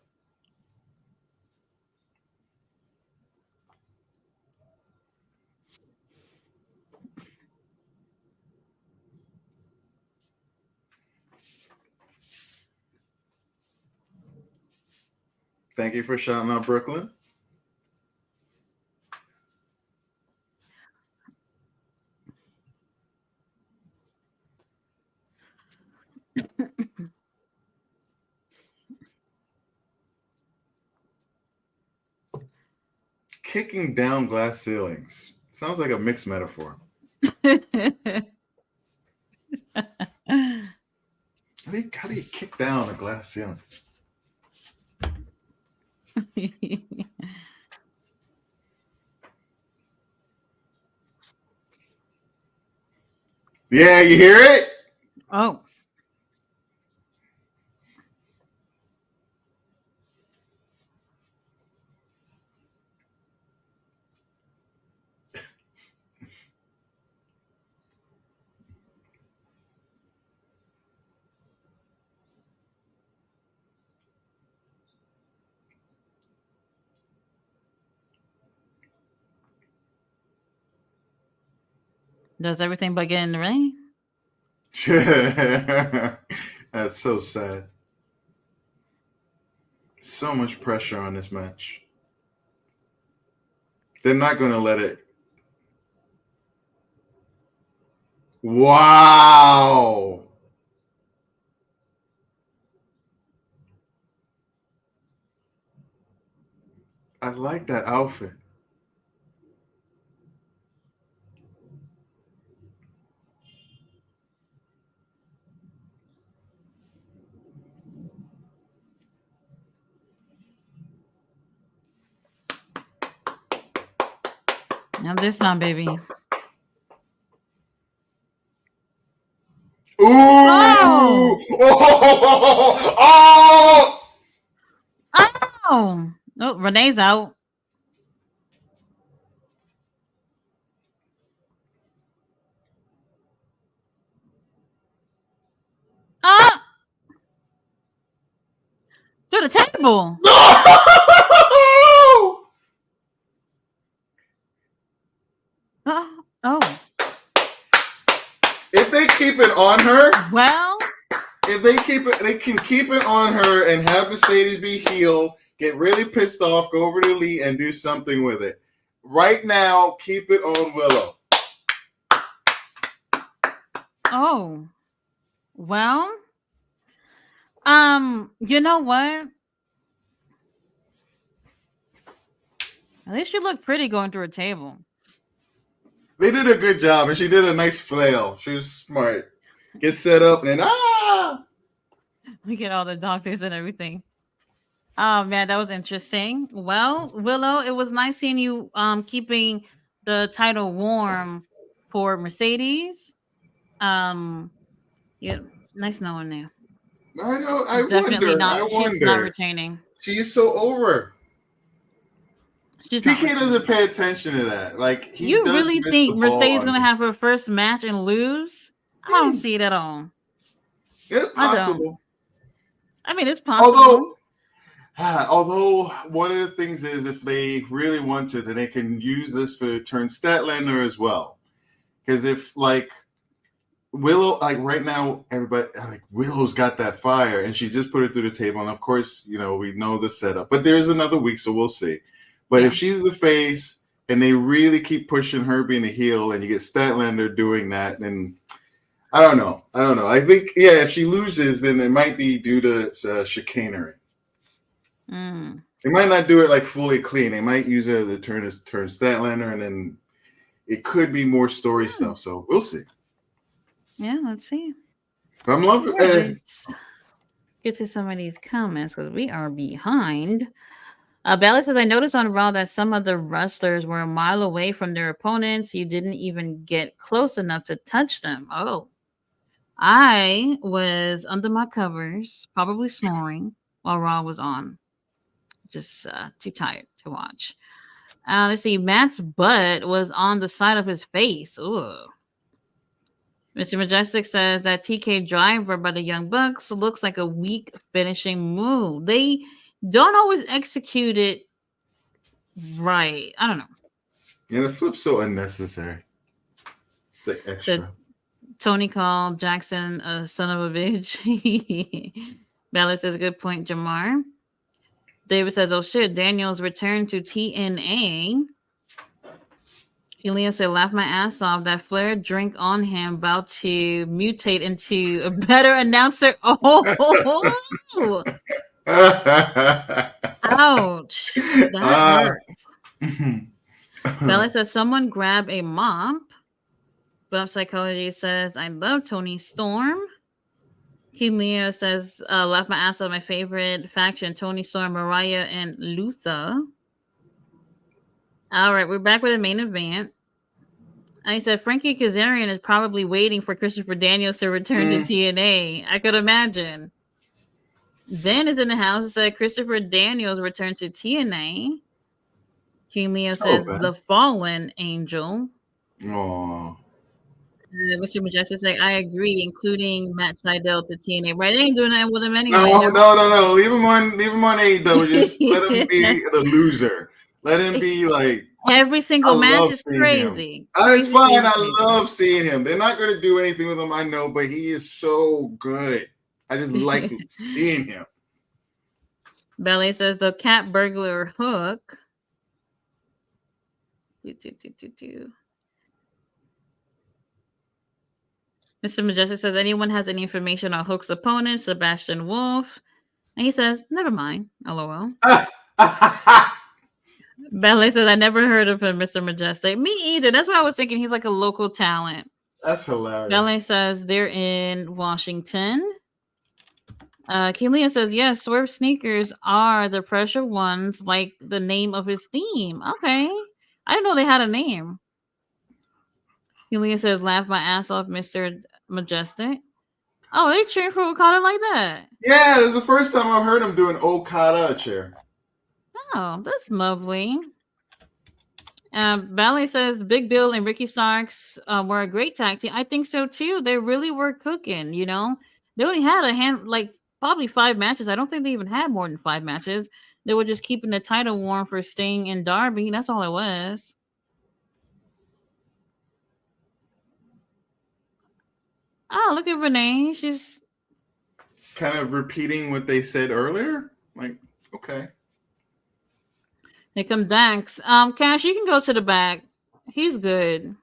Thank you for shouting out Brooklyn. Kicking down glass ceilings. Sounds like a mixed metaphor. How do you kick down a glass ceiling? Yeah, you hear it? Oh. Does everything but get in the ring? That's so sad. So much pressure on this match. They're not going to let it. Wow. I like that outfit. Now this time, baby. Ooh! Oh! Oh! Oh! Oh, Renee's out. Ah! To the table. No! Oh. If they keep it on her, Well, if they keep it, they can keep it on her and have Mercedes be heel, get really pissed off, go over to Elite and do something with it. Right now, keep it on Willow. oh. Well, you know what? At least you look pretty going through a table. They did a good job, and she did a nice flail. She was smart. Get set up, and then We get all the doctors and everything. Oh man, that was interesting. Well, Willow, it was nice seeing you keeping the title warm for Mercedes. Um yeah, nice knowing you. I know. I Definitely wonder. I not, she's not wonder. retaining. She's so over. She's not TK doesn't retaining. pay attention to that. Like he You does really miss the think ball Mercedes on gonna have her this. first match and lose? I don't see it at all. It's I don't. possible. I mean, it's possible. Although one of the things is if they really want to, then they can use this for turn Statlander as well. Because if like Willow, like right now, everybody like Willow's got that fire, and she just put it through the table. And of course, you know we know the setup, but there's another week, so we'll see. But Yeah. if she's the face and they really keep pushing her being a heel, and you get Statlander doing that, then I don't know. I think if she loses, then it might be due to chicanery. They might not do it like fully clean. They might use it as a turn Statlander, and then it could be more story stuff. So we'll see. Yeah, let's see. I'm loving. Let's get to some of these comments because we are behind. Bella says, I noticed on Raw that some of the wrestlers were a mile away from their opponents. You didn't even get close enough to touch them. Oh, I was under my covers, probably snoring while Raw was on. Just too tired to watch. Let's see. Matt's butt was on the side of his face. Ooh. Mr. Majestic says that TK driver by the Young Bucks looks like a weak finishing move. They don't always execute it right. I don't know. Yeah, the flip's so unnecessary. It's like extra. Tony called Jackson a son of a bitch. Bella says, good point, Jamar. David says, oh shit, Daniels returned to TNA. Julia said, laugh my ass off. That Flair drink on him about to mutate into a better announcer. Oh, ouch. That hurts. Bella says, someone grab a mop. Buff Psychology says, I love Tony Storm. King Leo says, laugh my ass off. My favorite faction, Tony Storm, Mariah, and Luther. All right, we're back with the main event. I said Frankie Kazarian is probably waiting for Christopher Daniels to return to TNA. I could imagine. Ben is in the house and said Christopher Daniels returned to TNA. King Leo says the fallen angel. Aww. Mr. Majestic said, I agree, including Matt Sydal to TNA. Right? They ain't doing nothing with him anyway. No. Leave him on AEW. Just let him be the loser. Let him be like every single match is crazy. It's fine. I love seeing him. They're not going to do anything with him, I know, but he is so good. I just like seeing him. Belly says the cat burglar hook. Mr. Majestic says, anyone has any information on Hook's opponent, Sebastian Wolf? And he says, never mind. LOL. Ballet says, I never heard of him, Mr. Majestic. Me either. That's why I was thinking he's like a local talent. That's hilarious. Ballet says they're in Washington. Keelia says, yes, Swerve sneakers are the pressure ones, like the name of his theme. Okay. I didn't know they had a name. Keelia says, laugh my ass off, Mr. Majestic. Oh, they cheering for Okada like that. Yeah, this is the first time I've heard him do an Okada cheer. Oh, that's lovely. Ballet says Big Bill and Ricky Starks were a great tag team. I think so too. They really were cooking, you know. They only had probably 5 matches. I don't think they even had more than 5 matches. They were just keeping the title warm for Sting and Darby. That's all it was. Oh, look at Renee. She's kind of repeating what they said earlier. Like, okay. Here come Dax. Cash, you can go to the back. He's good.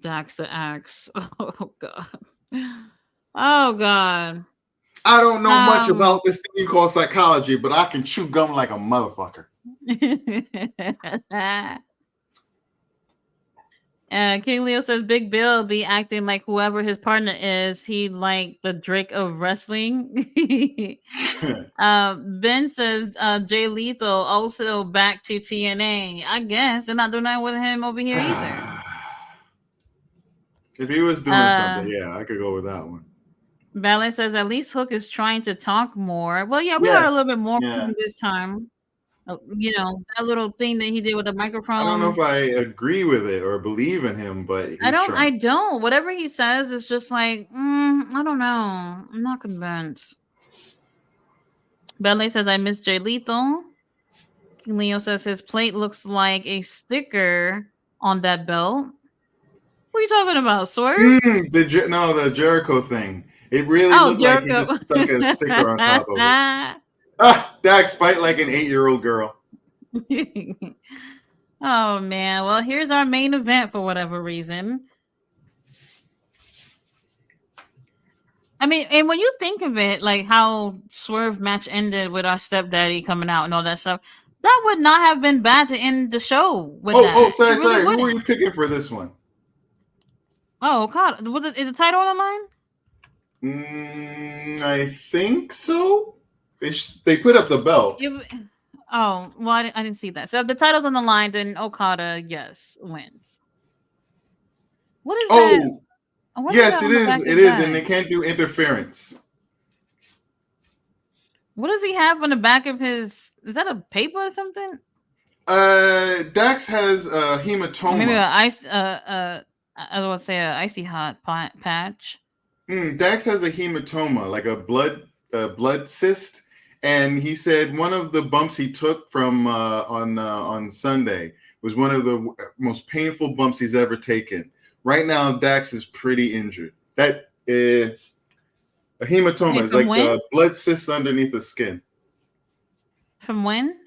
Dax the Axe. Oh, God. Oh, God. I don't know much about this thing you call psychology, but I can chew gum like a motherfucker. King Leo says Big Bill be acting like whoever his partner is, he like the Drake of wrestling. Ben says Jay Lethal also back to TNA. I guess they're not doing that with him over here either. If he was doing something, yeah, I could go with that one. Ballet says at least Hook is trying to talk more. Well, yeah, we got a little bit more this time. You know, that little thing that he did with the microphone. I don't know if I agree with it or believe in him, but I don't. Whatever he says is just like, I don't know. I'm not convinced. Ballet says I miss Jay Lethal. King Leo says his plate looks like a sticker on that belt. What are you talking about, Swerve? The Jericho thing. It really looked like he just stuck a sticker on top of it. Dax, fight like an 8-year-old girl. Oh, man. Well, here's our main event for whatever reason. I mean, and when you think of it, like how Swerve match ended with our stepdaddy coming out and all that stuff, that would not have been bad to end the show with that. Oh, sorry. Who were you picking for this one? Oh, God. Is the title on the line? I think so. They put up the belt. Well, I didn't see that. So if the title's on the line, then Okada, yes, wins. What is that? Yes, it is. It is, and they can't do interference. What does he have on the back of his Is that a paper or something? Dax has a Or maybe hematoma. I was say a icy hot patch. Dax has a hematoma, like a blood cyst, and he said one of the bumps he took from on Sunday was one of the most painful bumps he's ever taken. Right now, Dax is pretty injured. That a hematoma Wait, is from like when? a blood cyst underneath the skin. From when?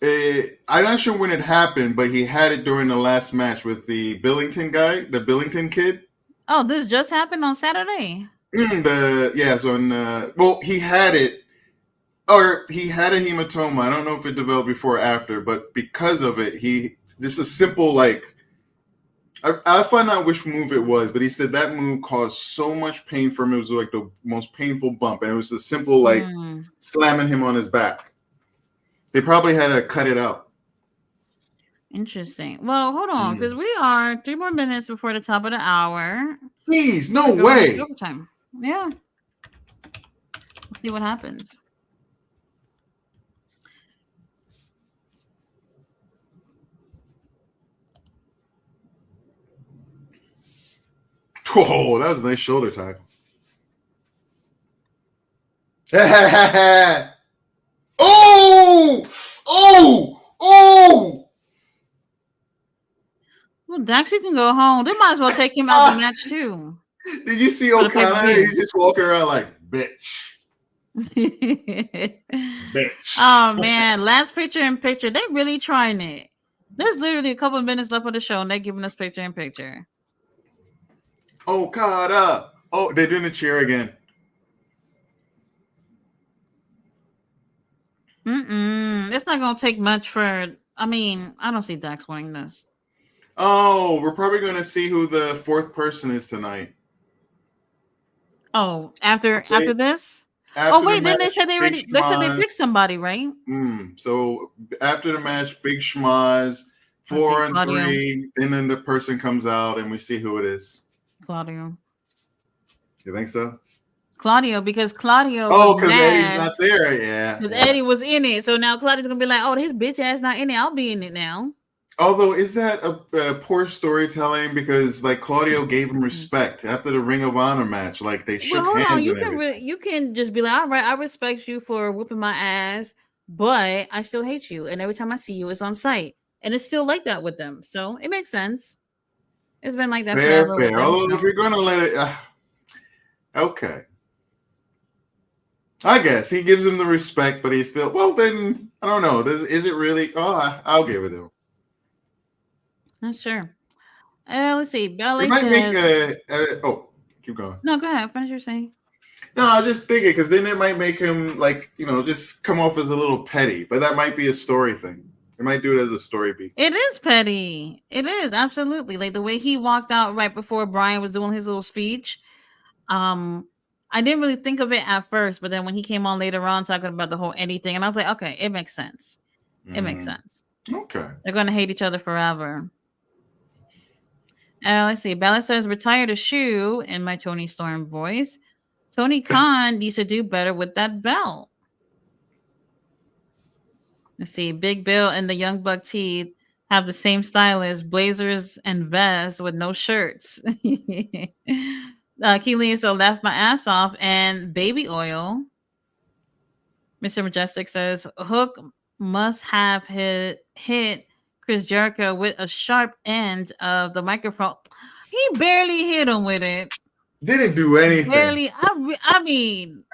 I'm not sure when it happened, but he had it during the last match with the Billington guy, the Billington kid. Oh, this just happened on Saturday. So well, he had it, or he had a hematoma. I don't know if it developed before or after, but because of it, this is simple. Like I find out which move it was, but he said that move caused so much pain for him. It was like the most painful bump, and it was a simple like slamming him on his back. They probably had to cut it out. Interesting. Well, hold on, because we are 3 more minutes before the top of the hour. Please, no way. Overtime. Yeah. We'll see what happens. Whoa, that was a nice shoulder tackle. Oh! Oh! Oh! Well, Dax, you can go home. They might as well take him out the match too. Did you see Okada? He's just walking around like, bitch. Bitch. Oh man, last picture in picture. They really trying it. There's literally a couple of minutes left of the show and they're giving us picture in picture. Okada. Oh, they're doing the cheer again. It's not gonna take much for. I mean, I don't see Dax winning this. Oh, we're probably going to see who the fourth person is tonight. Oh, after this. After wait, the then match, they said they said they picked somebody, right? So after the match, Big Schmaz, 4 and 3, and then the person comes out and we see who it is. Claudio. You think so? Claudio, because Claudio. Oh, because Eddie's not there. Yeah. Because Eddie was in it. So now Claudio's going to be like, oh, his bitch ass not in it. I'll be in it now. Although, is that a poor storytelling? Because like Claudio gave him respect after the Ring of Honor match, like they shook hands. You can just be like, all right, I respect you for whooping my ass, but I still hate you, and every time I see you, it's on site, and it's still like that with them. So it makes sense. It's been like that forever. Fair. Although if you're gonna let it, okay. I guess he gives him the respect, but he's still. Well, then I don't know. Is it really? Oh, I'll give it to him. Not sure. Let's see. Ballet might make keep going. No, go ahead. Finish your saying. No, I was just thinking because then it might make him like just come off as a little petty, but that might be a story thing. They might do it as a story beat. It is petty. It is absolutely like the way he walked out right before Brian was doing his little speech. I didn't really think of it at first, but then when he came on later on talking about the whole Eddie thing, and I was like, okay, it makes sense. It makes sense. Okay. They're going to hate each other forever. Let's see. Bella says, retire the shoe in my Tony Storm voice. Tony Khan needs to do better with that belt. Let's see. Big Bill and the Young Buck T have the same stylist, blazers and vests with no shirts. Keely so left my ass off and baby oil. Mr. Majestic says Hook must have hit Chris Jericho with a sharp end of the microphone. He barely hit him with it. Didn't do anything. Barely. I mean,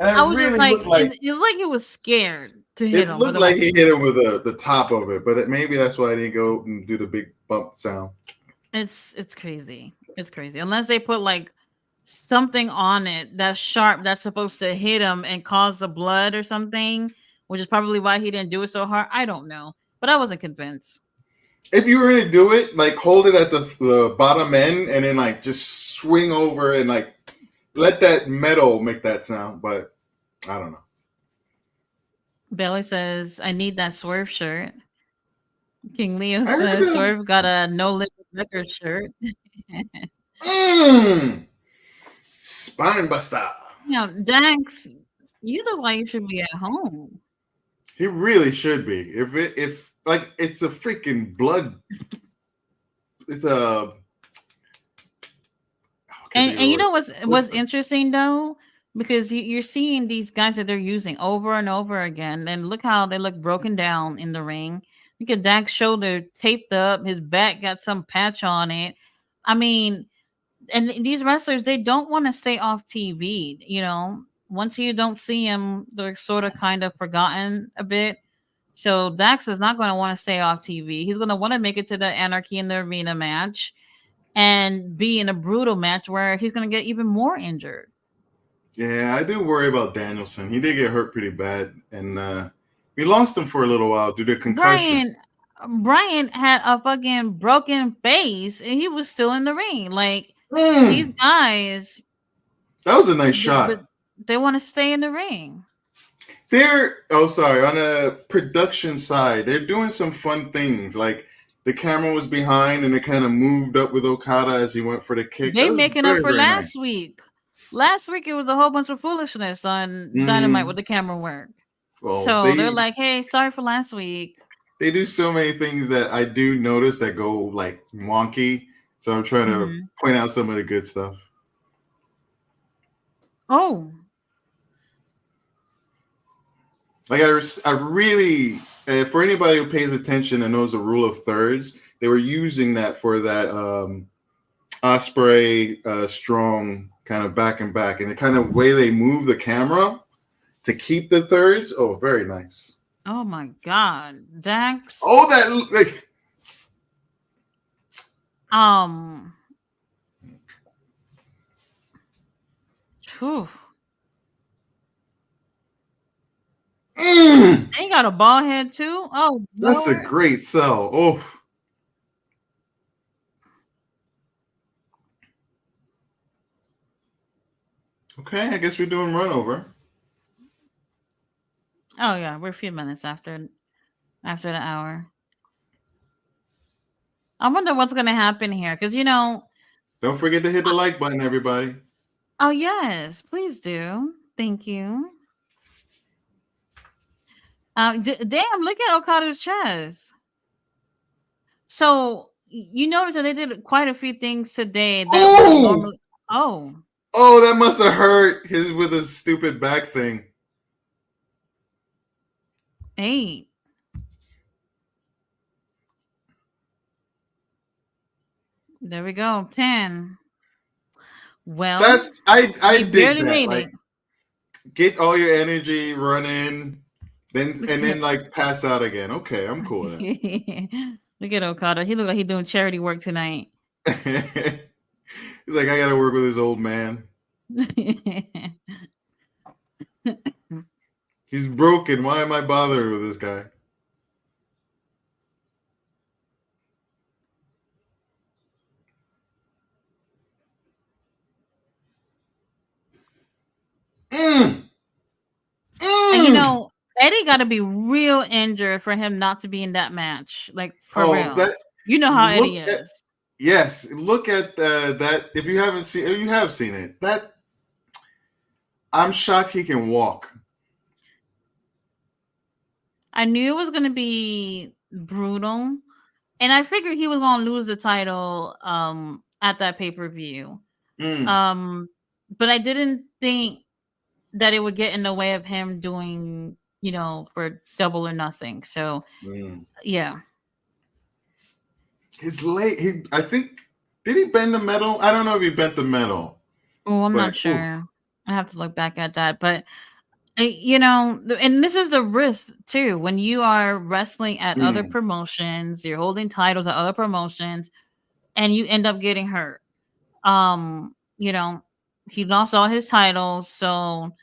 I was really just like, it was like he was scared to hit him. It looked like he hit him with the top of it, but maybe that's why I didn't go and do the big bump sound. It's crazy. It's crazy. Unless they put like something on it that's sharp that's supposed to hit him and cause the blood or something, which is probably why he didn't do it so hard. I don't know, but I wasn't convinced. If you were gonna do it, like hold it at the bottom end and then like just swing over and like let that metal make that sound, but I don't know. Bailey says, I need that Swerve shirt. King Leo says Swerve got a No Limit Record shirt. Spine buster. Dax, you look like you should be at home. He really should be. If like it's a freaking blood. It's a. And you know what's interesting though, because you're seeing these guys that they're using over and over again, and look how they look broken down in the ring. Look at Dak's shoulder taped up, his back got some patch on it. I mean, and these wrestlers, they don't want to stay off TV. You know, once you don't see them, they're sort of kind of forgotten a bit. So Dax is not going to want to stay off TV. He's going to want to make it to the Anarchy in the Arena match and be in a brutal match where he's going to get even more injured. Yeah, I do worry about Danielson. He did get hurt pretty bad, and we lost him for a little while due to concussion. Brian had a fucking broken face and he was still in the ring. Like these guys, that was a nice shot. They want to stay in the ring. On a production side, they're doing some fun things. Like the camera was behind and it kind of moved up with Okada as he went for the kick. They making up for last week. Last week it was a whole bunch of foolishness on Dynamite with the camera work. Well, so they're like, hey, sorry for last week. They do so many things that I do notice that go like wonky. So I'm trying to point out some of the good stuff. Oh. Like I really, for anybody who pays attention and knows the rule of thirds, they were using that for that Osprey strong kind of back and back, and the kind of way they move the camera to keep the thirds. Oh, very nice. Oh my God, Dax. Oh, that like. Whew. They got a ball head too. Oh, that's Lord. A great sell. Oh. Okay, I guess we're doing run over. Oh yeah, we're a few minutes after the hour. I wonder what's gonna happen here, because don't forget to hit the like button, everybody. Oh yes, please do. Thank you. Damn, look at Okada's chest. So you notice that they did quite a few things today that normally. Oh, that must have hurt with his stupid back thing. 8. There we go. 10. Well, that's I dig that. Like, get all your energy, run in, and then like pass out again. Okay, I'm cool with that. Look at Okada. He look like he's doing charity work tonight. He's like, I gotta work with this old man. He's broken. Why am I bothering with this guy? And Eddie got to be real injured for him not to be in that match. Like for real. You know how Eddie is. Yes, look at that. If you haven't seen, you have seen it. That I'm shocked he can walk. I knew it was going to be brutal, and I figured he was going to lose the title at that pay-per-view. But I didn't think that it would get in the way of him doing, for Double or Nothing. So, yeah. His leg, I think, did he bend the metal? I don't know if he bent the metal. Oh, I'm not sure. I have to look back at that. But, and this is a risk, too. When you are wrestling at other promotions, you're holding titles at other promotions, and you end up getting hurt. He lost all his titles, so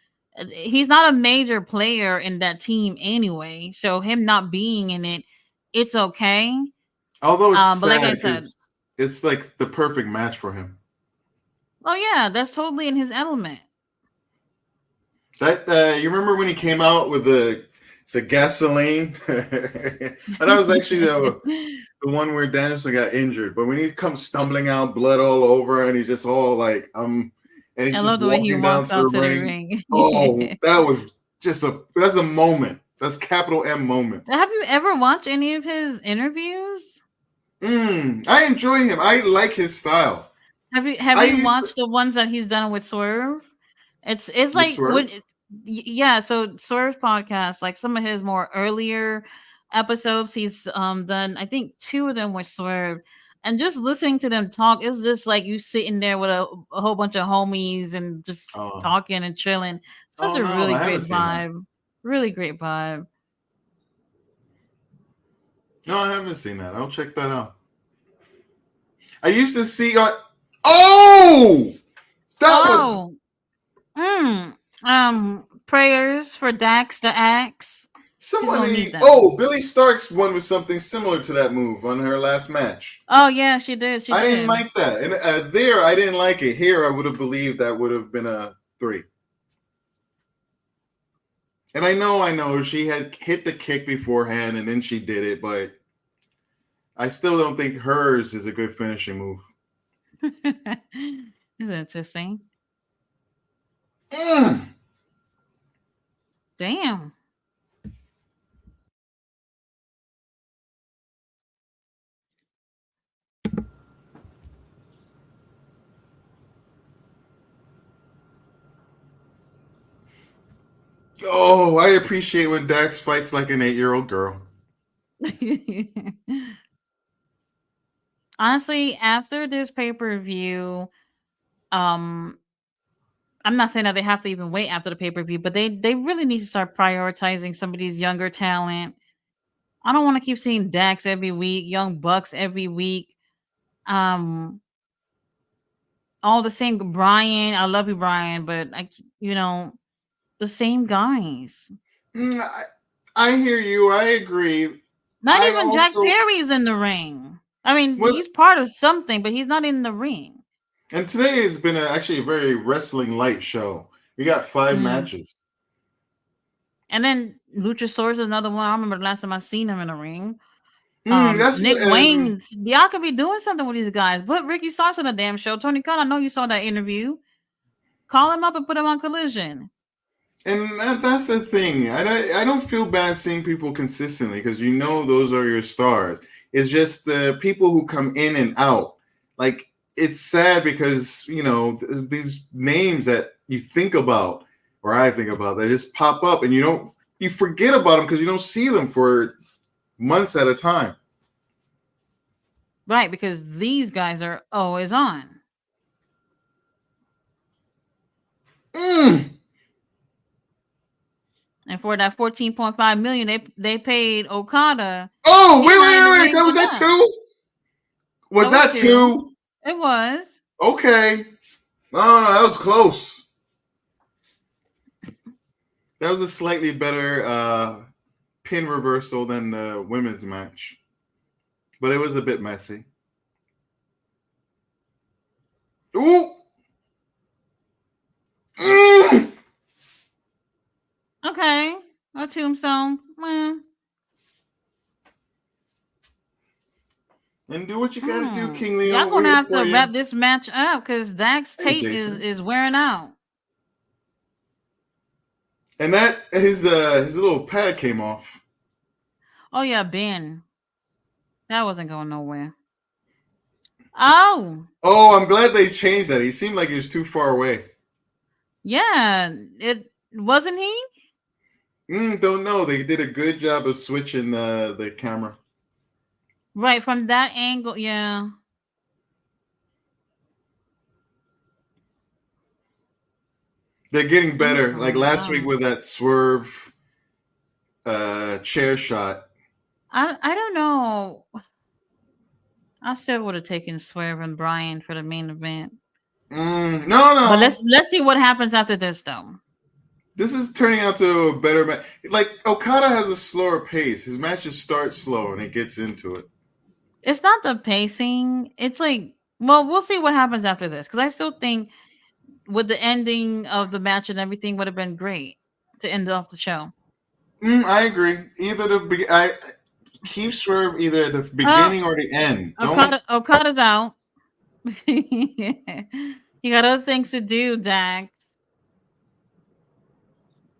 he's not a major player in that team anyway. So him not being in it, it's okay. Although it's sad, like I said, it's like the perfect match for him. Oh yeah, that's totally in his element. That you remember when he came out with the gasoline? And that was actually the one where Danielson got injured. But when he comes stumbling out, blood all over, and he's just all like, and he's I love the way he walked out to the ring. Oh, that's a moment. That's capital M moment. Have you ever watched any of his interviews? I enjoy him. I like his style. Have I you used to watched the ones that he's done with Swerve? It's with like Swerve. yeah, so Swerve podcast, like some of his more earlier episodes, he's done I think two of them with Swerve. And just listening to them talk, it's just like you sitting there with a whole bunch of homies and just Oh, talking and chilling. Such oh a no, really I haven't great seen that. vibe. Really great vibe. No, I haven't seen that. I'll check that out. I used to see. Oh, that was Oh, prayers for Dax the Axe. He's gonna need somebody. them. Oh, Billy Starks won with something similar to that move on her last match. Oh yeah, she did. She I didn't did. like that, and there I didn't like it. Here I would have believed that would have been a 3. And I know she had hit the kick beforehand, and then she did it, but I still don't think hers is a good finishing move. It's interesting. Mm. Damn. Oh, I appreciate when Dax fights like an 8-year-old girl. Honestly, after this pay-per-view, um, I'm not saying that they have to even wait after the pay-per-view, but they really need to start prioritizing some of these younger talent. I don't want to keep seeing Dax every week, Young Bucks every week. Um, all the same Brian. I love you, Brian, but you know, the same guys. Mm, I hear you. I agree. Not I even Jack also Perry's in the ring. I mean, was, he's part of something, but he's not in the ring. and today has been actually a very wrestling light show. We got 5 Mm. matches. And then Luchasaurus is another one. I remember the last time I seen him in the ring. That's Nick what, Wayne, y'all could be doing something with these guys. Put Ricky Starks on the damn show. Tony Khan, I know you saw that interview. Call him up and put him on Collision. and that's the thing. I don't feel bad seeing people consistently because you know those are your stars. It's just the people who come in and out. Like it's sad because these names that you think about or I think about they just pop up and you forget about them because you don't see them for months at a time. Right, because these guys are always on. Mm. And for that 14.5 million, they paid Okada. Oh, He's not in the wait! ring That for was that that. too? Was That was that two. two? It was. Okay. No, that was close. That was a slightly better pin reversal than the women's match, but it was a bit messy. Ooh. Mm. Okay. A tombstone. And do what you gotta do, King Y'all Leo. We're gonna here have for to you. wrap this match up because Dax Hey, tape Jason. is wearing out. And that his little pad came off. Oh yeah, Ben. That wasn't going nowhere. Oh. Oh, I'm glad they changed that. He seemed like he was too far away. Yeah. It wasn't he? Don't know. They did a good job of switching the camera. Right, from that angle, yeah. They're getting He's better. Like going last week out. with that swerve chair shot. I don't know. I still would have taken Swerve and Brian for the main event. But No. let's see what happens after this though. This is turning out to a better match. Like Okada has a slower pace. His matches start slow and he gets into it. It's not the pacing. It's like, well, we'll see what happens after this because I still think with the ending of the match and everything would have been great to end off the show. I agree. I keep Swerve either at the Oh, beginning or the end. Don't. Okada's out. You got other things to do, Dax.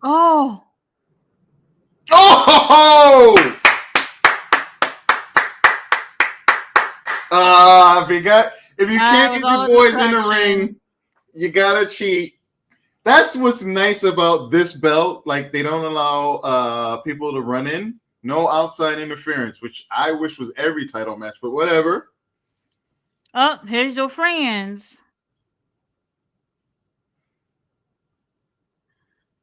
Oh, Oh! If you can't was get all your a boys in the distraction. ring, you gotta cheat. That's what's nice about this belt. Like they don't allow people to run in. No outside interference, which I wish was every title match, but whatever. Oh, here's your friends.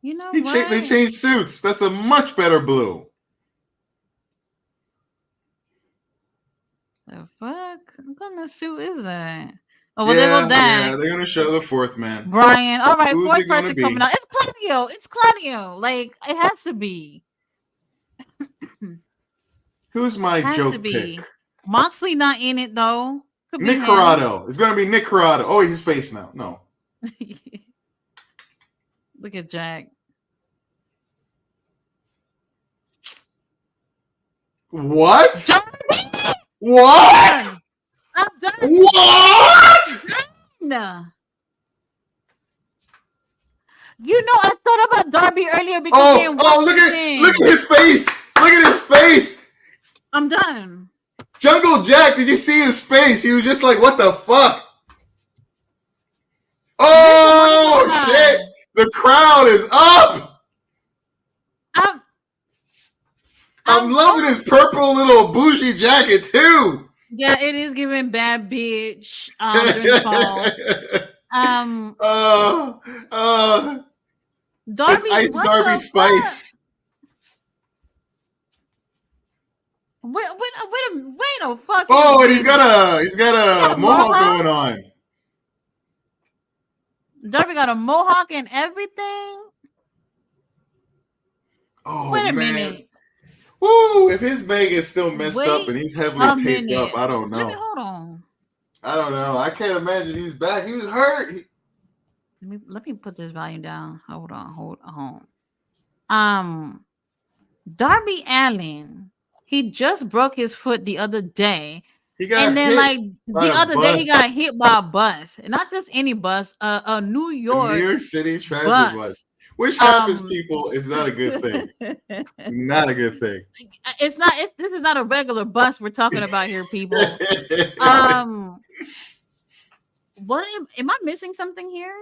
You know They what? changed suits. That's a much better blue. The fuck? What kind of suit is that? Oh, well, there go Yeah, Dax. they're gonna show the fourth man. Brian. All right, Who's fourth it gonna person coming be? out. It's Claudio. It's Claudio. Like, it has to be. Who's my Has to joke pick? be. Moxley not in it, though. Could be Nick him. Corrado. It's gonna be Nick Corrado. Oh, he's face now. No. Look at Jack. What? Darby! What? I'm done. What? No. You know, I thought about Darby earlier because look at his face. Look at his face. I'm done. Jungle Jack, did you see his face? He was just like, what the fuck? Oh shit. The crowd is up. I'm loving his purple little bougie jacket too. Yeah, it is giving bad bitch during the fall. Darby, Ice Darby Spice. Wait a fucking. Oh, and he's got a mohawk going on. Darby got a mohawk and everything. Oh, wait a minute. Woo! If his bag is still messed up and he's heavily taped up, I don't know. Hold on. I don't know. I can't imagine he's back. He was hurt. Let me put this volume down. Hold on. Darby Allin, he just broke his foot the other day. He got day he got hit by a bus. And not just any bus, a New York City transit bus. Which happens, people, is not a good thing. Not a good thing. This is not a regular bus we're talking about here, people. What am I missing something here?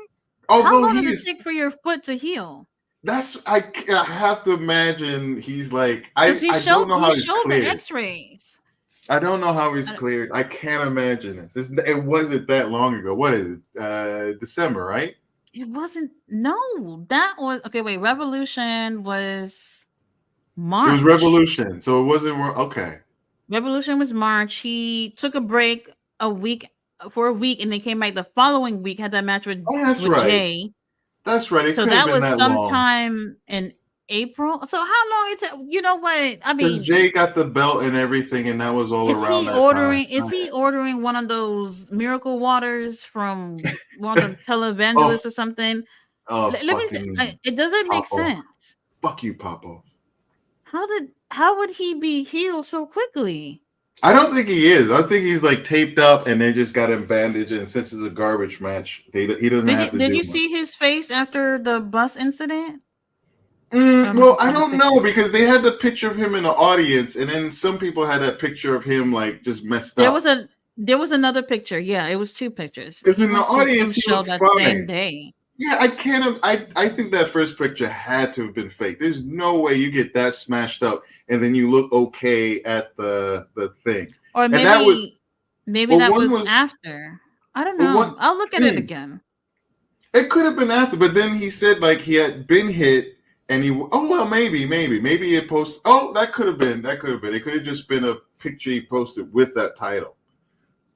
How long does it take for your foot to heal? I have to imagine he's like I don't know how he's cleared. The X-rays. I don't know how he's cleared. I can't imagine this. It wasn't that long ago. What is it? December, right? It wasn't. No, that was okay. Wait, Revolution was March. It was Revolution, so it wasn't okay. Revolution was March. He took a break for a week, and they came back the following week. Had that match with Jay. That's right. So that was sometime in April. So how long it took? You know what? I mean, Jay got the belt and everything, and that was all around that time. Is he ordering one of those miracle waters from one of the televangelists or something? Oh, let me see. It doesn't make sense. Fuck you, Papo. How would he be healed so quickly? I don't think he is. I think he's like taped up, and they just got him bandaged. And since it's a garbage match, he doesn't have to. Did you see his face after the bus incident? Well, I don't know because they had the picture of him in the audience, and then some people had that picture of him like just messed up. There was another picture. Yeah, it was two pictures. Because in the audience, he looked fine. Same day. Yeah, I can't. I think that first picture had to have been fake. There's no way you get that smashed up and then you look okay at the thing. Or maybe that was after. I don't know. I'll look at it again. It could have been after, but then he said like he had been hit. And maybe it posted. Oh, that could have been. It could have just been a picture he posted with that title.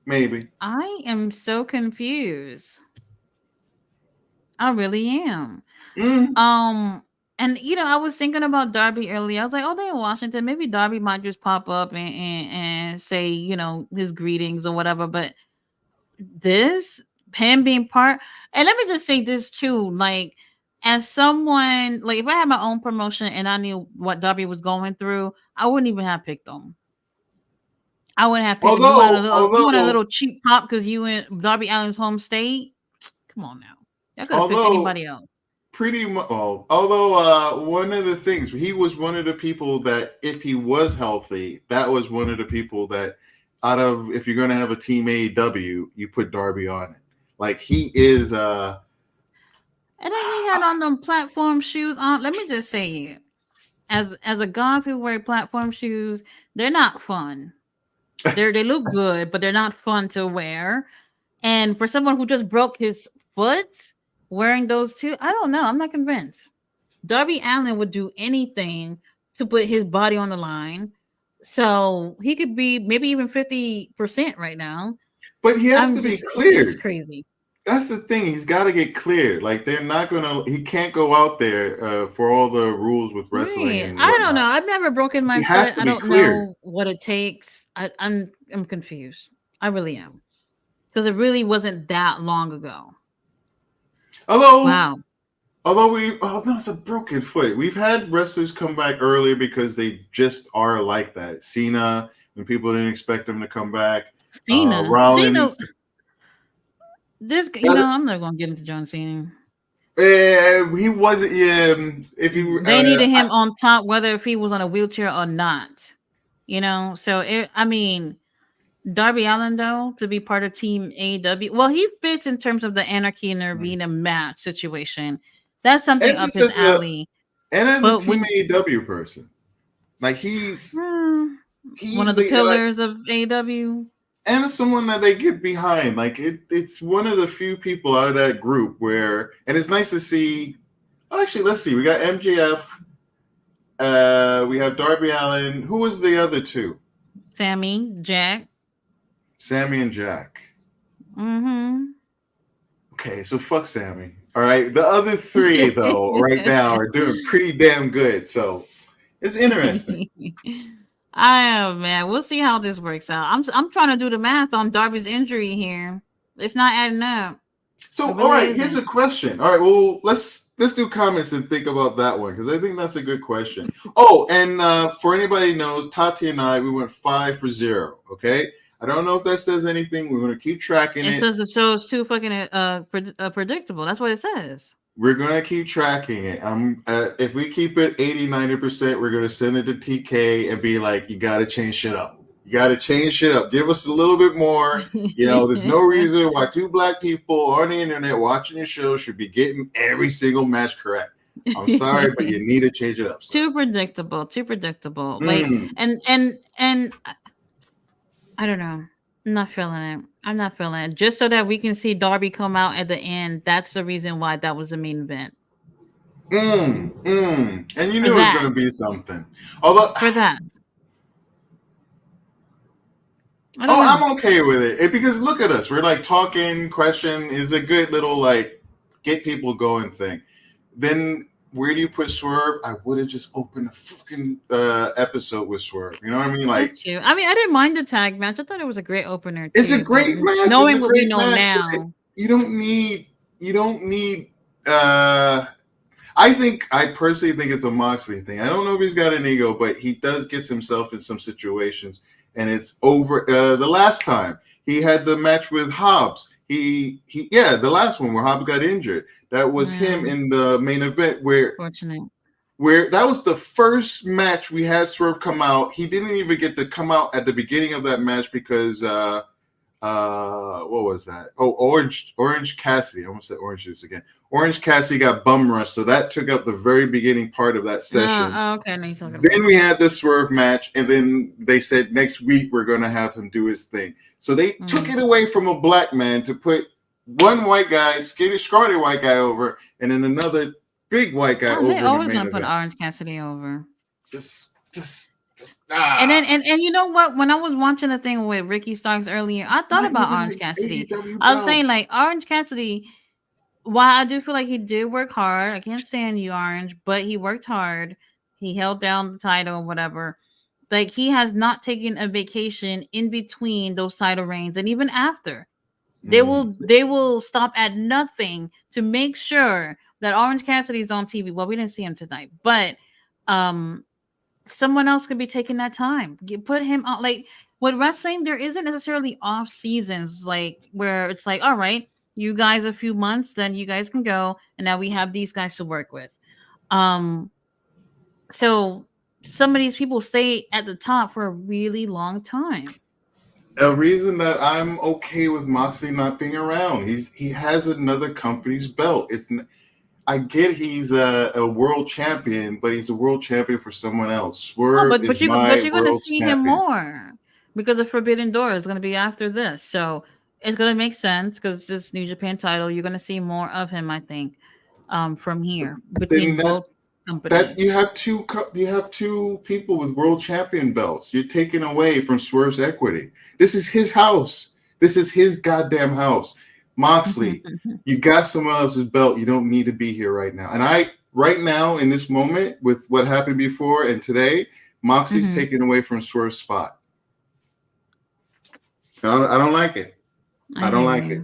Maybe. I am so confused. I really am. And I was thinking about Darby earlier. I was like, oh, they're in Washington. Maybe Darby might just pop up and say, his greetings or whatever. But him being part, and let me just say this too, like. As someone, like if I had my own promotion and I knew what Darby was going through, I wouldn't even have picked him. I wouldn't have picked him. You want a little cheap pop because you in Darby Allin's home state? Come on now. Y'all could have picked anybody else. pretty much. Well, although one of the things he was one of the people that if he was healthy, that was one of the people that out of if you're gonna have a team AEW, you put Darby on it. Like he is. And then he had on them platform shoes on. Let me just say, as a goth who wear platform shoes, they're not fun. They look good, but they're not fun to wear. And for someone who just broke his foot wearing those two, I don't know. I'm not convinced. Darby Allin would do anything to put his body on the line. So he could be maybe even 50% right now. But he has to be It's just cleared. crazy. That's the thing. He's got to get cleared. Like they're not gonna. He can't go out there for all the rules with wrestling Right. and I don't know. whatnot. I've never broken my He has foot. to I be don't cleared. know what it takes. I'm confused. I really am. Because it really wasn't that long ago. Although, Wow. oh no, it's a broken foot. We've had wrestlers come back earlier because they just are like that. Cena, when people didn't expect him to come back. Cena. Rollins. This, I'm not going to get into John Cena. He wasn't. Yeah, if you, They needed him on top, whether if he was on a wheelchair or not. So I mean, Darby Allin though to be part of Team AEW. Well, he fits in terms of the Anarchy and Arena match situation. That's something and up just his as a alley. and as a But Team when AEW person, like he's one of the the like, pillars of AEW. and someone that they get behind. Like it's one of the few people out of that group where, and it's nice to see. Actually, let's see. We got MJF. We have Darby Allin. Who was the other two? Sammy, Jack. Sammy and Jack. Mm-hmm. Okay, so fuck Sammy. All right, the other three though right now are doing pretty damn good. So it's interesting. I am, man. We'll see how this works out. I'm trying to do the math on Darby's injury here. It's not adding up. So It all really right, here's a isn't. question. All right, well let's do comments and think about that one because I think that's a good question. Oh, and for anybody who knows, Tati and I we went 5 for 0. Okay, I don't know if that says anything. We're gonna keep tracking It it. says the show is too fucking predictable. That's what it says. We're gonna keep tracking it. If we keep it 80-90%, we're gonna send it to TK and be like, you gotta change shit up. You gotta change shit up. Give us a little bit more. There's no reason why two black people on the internet watching your show should be getting every single match correct. I'm sorry, but you need to change it up. Too predictable. Too predictable. Like Mm. and I don't know. I'm not feeling it. I'm not feeling it. Just so that we can see Darby come out at the end. That's the reason why that was the main event. And you For knew it was that. going to be something. Although, For that. I don't know. I'm okay with it because look at us. We're like talking. Question is a good little like get people going thing. Then where do you put Swerve? I would have just opened a fucking episode with Swerve. You know what I mean? Like, too. I mean, I didn't mind the tag match. I thought it was a great opener. it's a too, great match. Knowing It's a what we great know match, now, you don't need. I personally think it's a Moxley thing. I don't know if he's got an ego, but he does get himself in some situations, and it's over. The last time he had the match with Hobbs, the last one where Hobbs got injured. That was him in the main event where that was the first match we had Swerve come out. He didn't even get to come out at the beginning of that match because what was that? Oh, Orange Cassidy. I almost said Orange Juice again. Orange Cassidy got bum rushed, so that took up the very beginning part of that session. Okay, Then we had the Swerve match, and then they said next week we're going to have him do his thing. So they took it away from a black man to put one white guy, skinny, scrawny white guy over, and then another big white guy over. They always the gonna put Orange Cassidy over. And then you know what? When I was watching the thing with Ricky Starks earlier, I thought about Orange Cassidy. I was saying like Orange Cassidy. While I do feel like he did work hard, I can't stand you, Orange, but he worked hard. He held down the title, whatever. Like he has not taken a vacation in between those title reigns, and even after. They will stop at nothing to make sure that Orange Cassidy is on TV. Well, we didn't see him tonight, but someone else could be taking that time. Put him on. Like with wrestling, there isn't necessarily off seasons like where it's like, all right, you guys a few months, then you guys can go, and now we have these guys to work with. Um, so some of these people stay at the top for a really long time. A reason that I'm okay with Moxley not being around. He has another company's belt. I get he's a world champion, but he's a world champion for someone else. Oh, Swerve is my you're gonna world see him champion. more because the Forbidden Door is gonna be after this, so it's gonna make sense because this New Japan title, you're gonna see more of him, I think, from here Then between that both that companies. you have two people with world champion belts. You're taking away from Swerve's equity. This is his house. This is his goddamn house. Moxley, you got someone else's belt. You don't need to be here right now. And right now in this moment with what happened before and today, Moxley's taken away from Swerve's spot. I don't like it. I don't like it.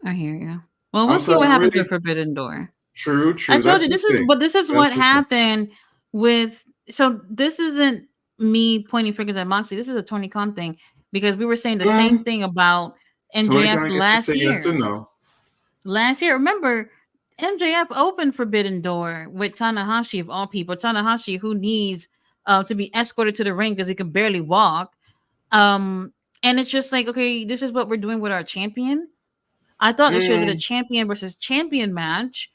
I hear you. Well, we'll I'm see sorry. what I'm happens really with Forbidden Door. true. I told That's you the this is, thing. but this is That's what the thing. happened with. So this isn't me pointing fingers at Moxley. This is a Tony Khan thing because we were saying the same thing about Tony MJF kind of gets to last say yes or year. no. Remember, MJF opened Forbidden Door with Tanahashi of all people. Tanahashi, who needs to be escorted to the ring because he can barely walk. And it's just like, okay, this is what we're doing with our champion. I thought they should have did a champion versus champion match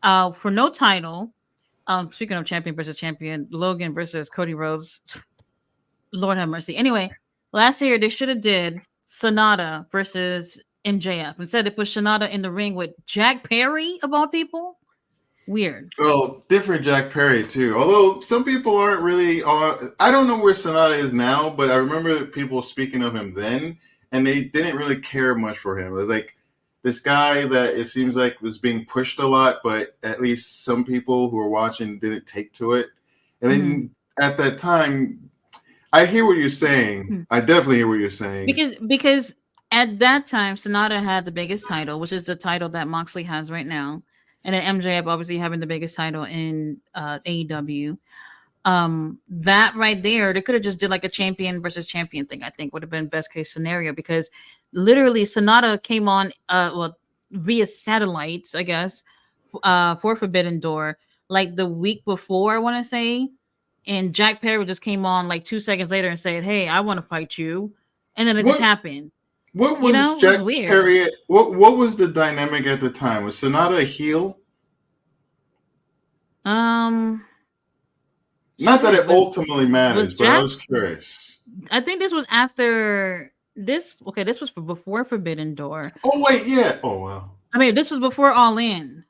for no title. Speaking of champion versus champion, Logan versus Cody Rhodes. Lord have mercy. Anyway, last year they should have did Sonata versus MJF. Instead, they put Sonata in the ring with Jack Perry of all people. Weird. Oh, different Jack Perry too. Although some people aren't really on. I don't know where Sonata is now, but I remember people speaking of him then, and they didn't really care much for him. It was like this guy that it seems like was being pushed a lot, but at least some people who were watching didn't take to it. And then at that time, I hear what you're saying. I definitely hear what you're saying. Because at that time, Sonata had the biggest title, which is the title that Moxley has right now, and then MJF obviously having the biggest title in AEW. That right there, they could have just did like a champion versus champion thing. I think would have been best case scenario because literally Sonata came on via satellites, I guess, for Forbidden Door like the week before, I want to say, and Jack Perry just came on like 2 seconds later and said, "Hey, I want to fight you," and then it just happened. What You was know, it was Jack weird. Perry? What was the dynamic at the time? Was Sonata a heel? Um, Not that shit it was ultimately was matters, but I Jack. was curious. I think this was after this. Okay, this was before Forbidden Door. Oh wait, yeah. Oh wow. I mean, this was before All In.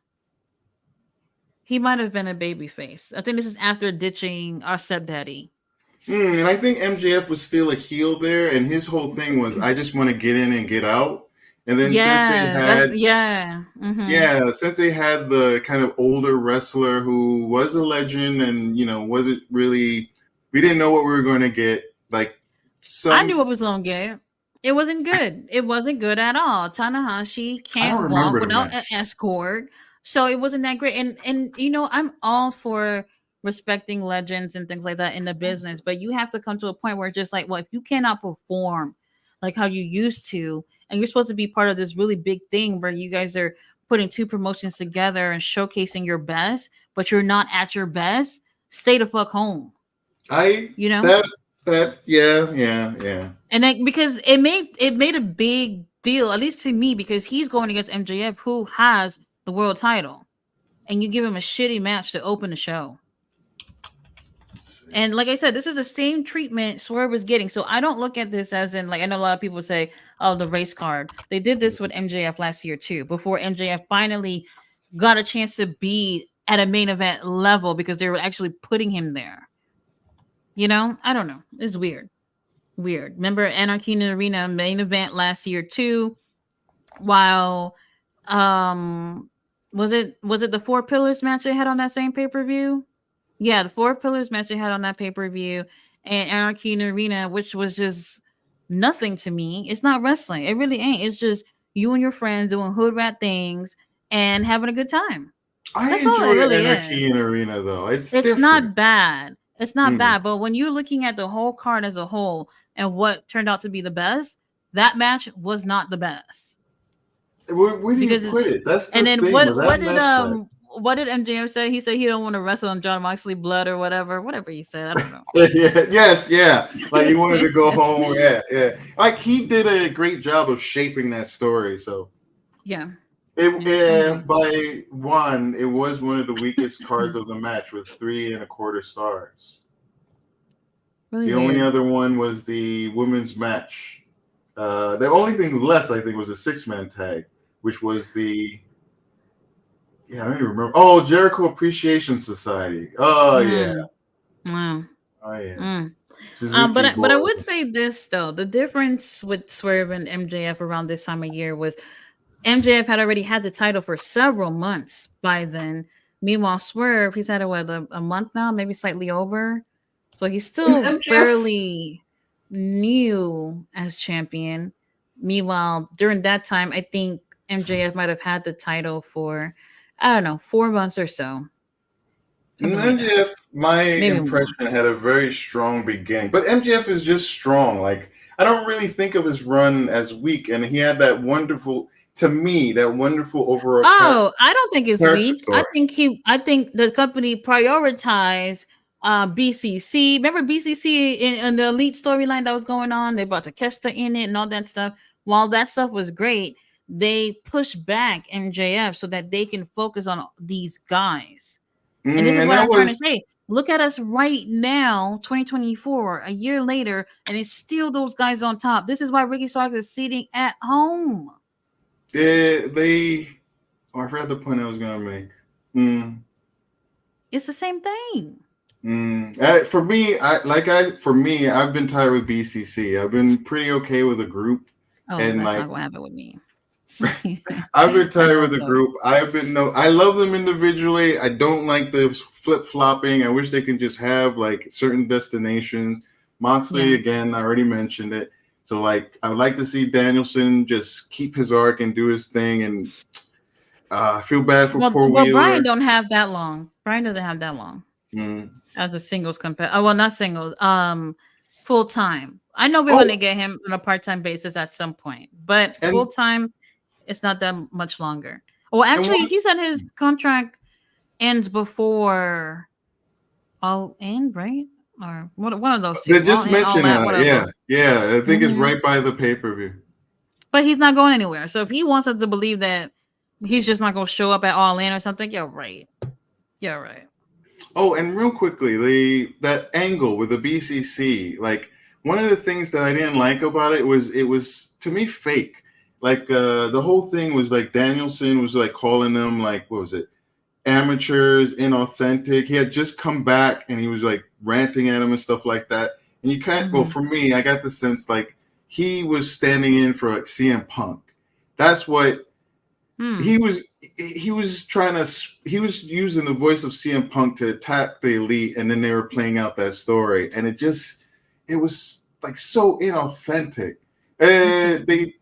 He might have been a babyface. I think this is after ditching our stepdaddy. And I think MJF was still a heel there, and his whole thing was, I just want to get in and get out. And then since they had, since they had the kind of older wrestler who was a legend, and wasn't really, we didn't know what we were going to get. Like I knew what was going to get. It wasn't good. It wasn't good at all. Tanahashi I don't can't walk remember the without an match. escort, so it wasn't that great. And I'm all for respecting legends and things like that in the business, but you have to come to a point where it's just like, well, if you cannot perform like how you used to, and you're supposed to be part of this really big thing where you guys are putting two promotions together and showcasing your best, but you're not at your best, stay the fuck home. You know? Yeah. And then because it made a big deal, at least to me, because he's going against MJF, who has the world title, and you give him a shitty match to open the show. And like I said, this is the same treatment Swerve was getting. So I don't look at this as in, like, I know a lot of people say, oh, the race card. They did this with MJF last year too, before MJF finally got a chance to be at a main event level because they were actually putting him there. I don't know. It's weird. Remember Anarchy in the Arena main event last year too? While was it the Four Pillars match they had on that same pay-per-view? Yeah, the Four Pillars match they had on that pay-per-view and Anarchy in the Arena, which was just nothing to me. It's not wrestling. It really ain't. It's just you and your friends doing hood rat things and having a good time. I That's all it enjoy really is. Anarchy in Arena though. It's It's different. not bad. It's not bad. But when you're looking at the whole card as a whole and what turned out to be the best, that match was not the best. Where do you because put it? That's and the then thing with that match. what did MJF say? He said he don't want to wrestle on John Moxley blood or whatever he said. I don't know. Yeah, yes, yeah. Like he wanted to go home. Yeah, yeah. Like he did a great job of shaping that story. So Yeah. by one, it was one of the weakest cards of the match with 3.25 stars. Really The weird. only other one was the women's match. The only thing less, I think, was a 6-man tag, which was I don't even remember. Oh, Jericho Appreciation Society. Oh yeah. Mm. Oh yeah. Mm. Suzuki But I Boy. would say this though: the difference with Swerve and MJF around this time of year was MJF had already had the title for several months by then. Meanwhile, Swerve, he's had it a month now, maybe slightly over. So he's And still MJF. fairly new as champion. Meanwhile, during that time, I think MJF might have had the title for, I don't know, 4 months or so. Something like that. MJF, my Maybe more. impression, had a very strong beginning, but MJF is just strong. Like I don't really think of his run as weak, and he had that wonderful, to me, that wonderful overall Oh, I don't think it's character weak. story. I think the company prioritized BCC. Remember BCC in the elite storyline that was going on? They brought Takeshita in it and all that stuff. While that stuff was great, they pushed back MJF so that they can focus on these guys. And this is And what that I'm trying to was say. Look at us right now, 2024, a year later, and it's still those guys on top. This is why Ricky Starks is sitting at home. they. Oh, I forgot the point I was gonna make. It's the same thing. For me, I've been tired with BCC. I've been pretty okay with the group, Oh, and that's like not gonna happen with me. I've been I tired with love the those. group. I love them individually. I don't like the flip flopping. I wish they could just have like certain destinations. Moxley Yeah. again, I already mentioned it. So like I would like to see Danielson just keep his arc and do his thing. And I feel bad for poor Well, Brian Wheeler. don't have that long. Brian doesn't have that long Mm. as a singles competitor. Oh, well, not singles. Full time. I know we're Oh, gonna get him on a part time basis at some point, but full and time, it's not that much longer. Well, and actually, one he said his contract ends before All In, right? Or one of those they two. All just In, All mentioned Out, that. one of Yeah, those. yeah. I think it's Hmm. right by the pay-per-view. But he's not going anywhere. So if he wants us to believe that he's just not gonna show up at All In or something, you're right. You're right. Oh, and real quickly, that angle with the BCC, like one of the things that I didn't like about it was to me fake. Like the whole thing was like Danielson was like calling them like what was it? Amateurs, inauthentic. He had just come back and he was like ranting at him and stuff like that. And you can't well Hmm. for me, I got the sense like he was standing in for like CM Punk. That's what Hmm. he was using the voice of CM Punk to attack the elite, and then they were playing out that story, and it was like so inauthentic. Interesting. They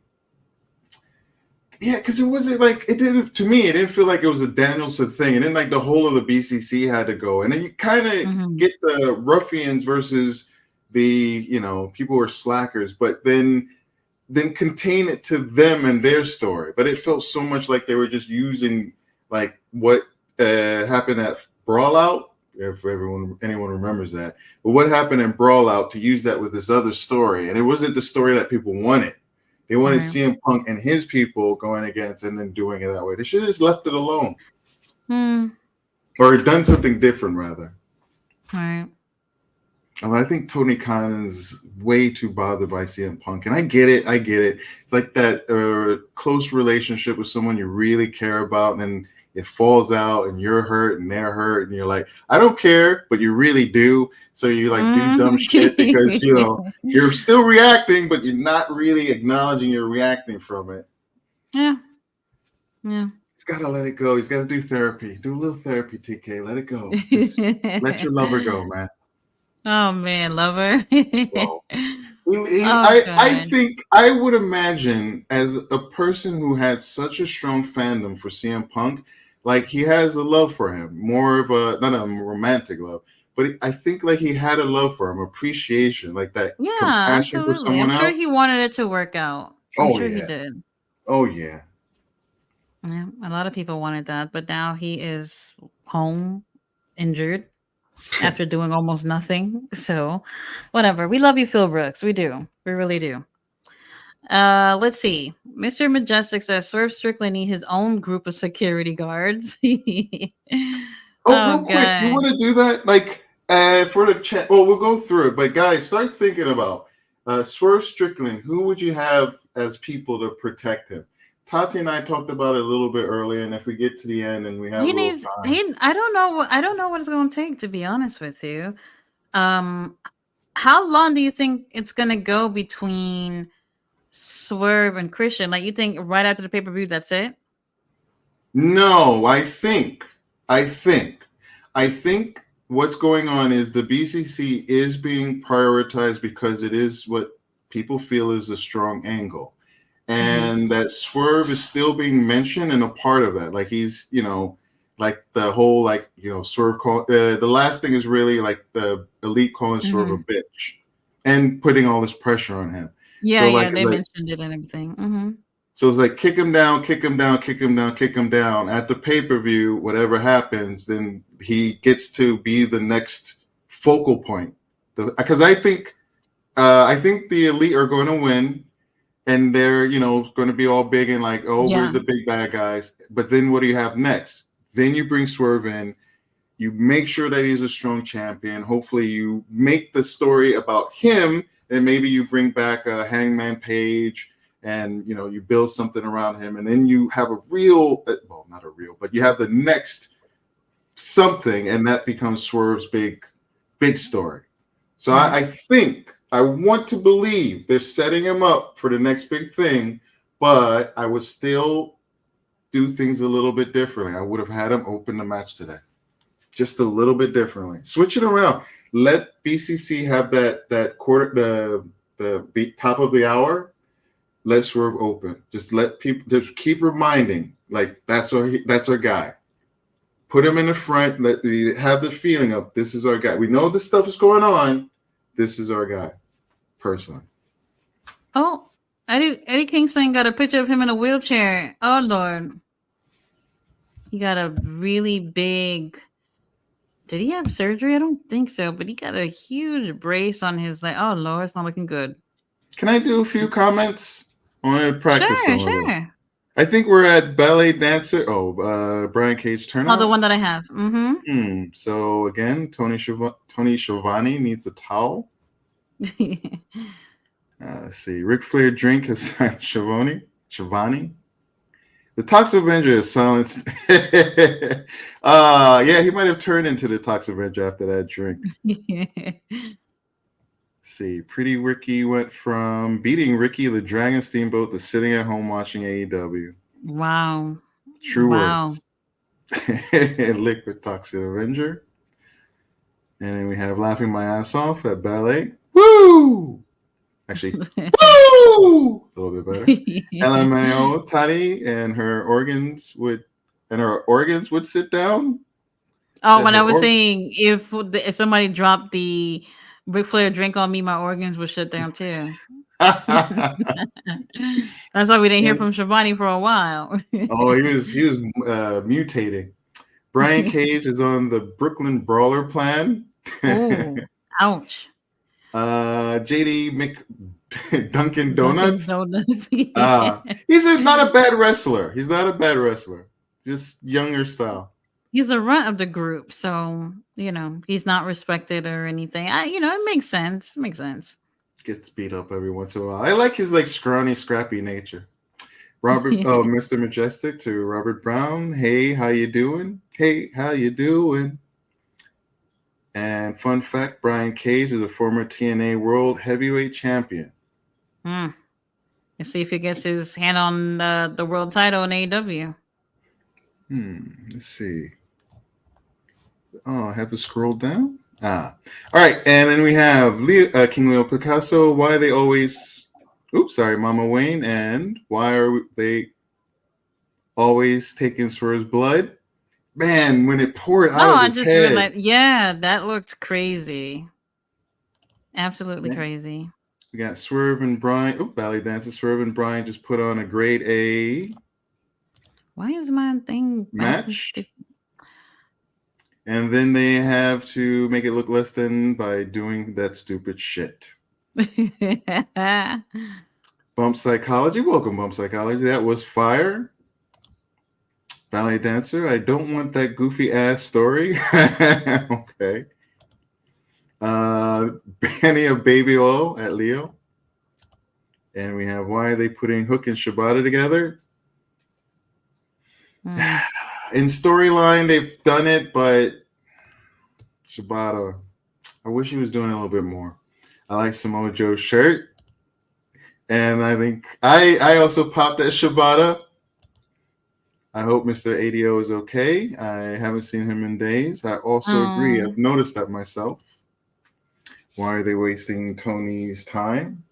because it wasn't like it didn't to me. It didn't feel like it was a Danielson thing, and then like the whole of the BCC had to go, and then you kind of Hmm. get the ruffians versus the people who are slackers, but then contain it to them and their story. But it felt so much like they were just using like what happened at Brawl Out, if anyone remembers that. But what happened in Brawl Out to use that with this other story, and it wasn't the story that people wanted. They wanted Right. CM Punk and his people going against and then doing it that way. They should have just left it alone Hmm. or done something different rather. Right. I think Tony Khan is way too bothered by CM Punk, and I get it. It's like that close relationship with someone you really care about, and then it falls out, and you're hurt, and they're hurt, and you're like, I don't care, but you really do. So you like do dumb Mhm. shit because you're still reacting, but you're not really acknowledging you're reacting from it. Yeah. Yeah. He's got to let it go. He's got to do therapy. Do a little therapy, TK. Let it go. Just let your lover go, man. Oh man, lover. Whoa. Oh I god. think I would imagine as a person who had such a strong fandom for CM Punk, like he has a love for him, more of a not a romantic love, but I think like he had a love for him, appreciation, like that Yeah, compassion for absolutely. I'm someone sure he else. wanted it to work out. I'm Oh sure he yeah, did. oh yeah. Yeah, a lot of people wanted that, but now he is home injured after doing almost nothing. So, whatever. We love you, Phil Brooks. We do. We really do. Let's see. Mr. Majestic says Swerve Strickland need his own group of security guards. Oh, Oh real quick, you god. want to do that? Like, for the chat. Well, we'll go through it, but guys, start thinking about Swerve Strickland. Who would you have as people to protect him? Tati and I talked about it a little bit earlier, and if we get to the end and we have a He little needs time, he I don't know what it's going to take, to be honest with you. Um how long do you think it's going to go between Swerve and Christian? Like, you think right after the pay-per-view that's it? no, I think, I think what's going on is the BCC is being prioritized because it is what people feel is a strong angle. Mhm. And that Swerve is still being mentioned and a part of that. Like he's, like the whole Swerve call. The last thing is really like the Elite calling Swerve a Mhm. bitch and putting all this pressure on him. Yeah, So like yeah, it's they like mentioned it and everything. Mhm. so it's like kick him down, kick him down, kick him down, kick him down. At the pay per view, whatever happens, then he gets to be the next focal point. Because I think the Elite are going to win and they're going to be all big and like, oh, we're Yeah. the big bad guys. But then what do you have next? Then you bring Swerve in. You make sure that he's a strong champion. Hopefully, you make the story about him, and maybe you bring back a Hangman Page, and you build something around him, and then you have a real, well, not a real, but you have the next something, and that becomes Swerve's big story. So Right. I think I want to believe they're setting him up for the next big thing, but I would still do things a little bit differently. I would have had him open the match today, just a little bit differently. Switch it around. Let BCC have that quarter, the top of the hour. Let Swerve open. Just let people just keep reminding, like that's our guy. Put him in the front. Let me have the feeling of this is our guy. We know this stuff is going on. This is our guy. Personally. Oh, Eddie Kingston got a picture of him in a wheelchair. Oh Lord. He got a really big. Did he have surgery? I don't think so, but he got a huge brace on his like. Oh Lord, it's not looking good. Can I do a few comments? I want to practice Sure, some of this. sure. I think we're at ballet dancer. Oh, Brian Cage Oh, the turnout. one that I have. Mm-hmm. So again, Tony Schiavone needs a towel. Let's see. Ric Flair drink has signed Schiavone. The Toxic Avenger is silenced. Yeah, he might have turned into the Toxic Avenger after that drink. See, Pretty Ricky went from beating Ricky the Dragon Steamboat to sitting at home watching AEW. Wow. True Wow. words. Liquid Toxic Avenger. And then we have Laughing My Ass Off at Ballet. Woo! Actually, woo! A little bit better. LMAO Tati and her organs would sit down. Oh, Said when I her was saying if somebody dropped the Ric Flair drink on me, my organs would shut down too. That's why we didn't hear from Shivani for a while. Oh, he was mutating. Brian Cage is on the Brooklyn Brawler plan. Oh, ouch. JD Dunkin' Dunkin' Donuts. Donuts. He's not a bad wrestler. He's not a bad wrestler. Just younger style. He's the runt of the group, so he's not respected or anything. It makes sense. It makes sense. Gets beat up every once in a while. I like his like scrawny, scrappy nature. Mr. Majestic to Robert Brown. Hey, how you doing? Hey, how you doing? And fun fact, Brian Cage is a former TNA World Heavyweight Champion. Let's see if he gets his hand on the world title in AEW. Let's see. Oh, I have to scroll down. All right, and then we have King Leo Picasso. Why are they always? Oops, sorry, Mama Wayne. And why are they always taking Swerve's blood? Man, when it poured out of his I just head. realized. Yeah, that looked crazy. Absolutely crazy. We got Swerve and Brian. Ballet dancer Swerve and Brian just put on a grade A. Why is my thing acting match. stupid? And then they have to make it look less than by doing that stupid shit. Bump Psychology. Welcome, Bump Psychology. That was fire. Ballet Dancer. I don't want that goofy ass story. Okay. Banning of Baby Oil at Leo. And we have why are they putting Hook and Shibata together? In storyline, they've done it, but Shibata, I wish he was doing a little bit more. I like Samoa Joe's shirt. And I think I also popped at Shibata. I hope Mr. ADO is okay. I haven't seen him in days. I also agree. I've noticed that myself. Why are they wasting Tony's time?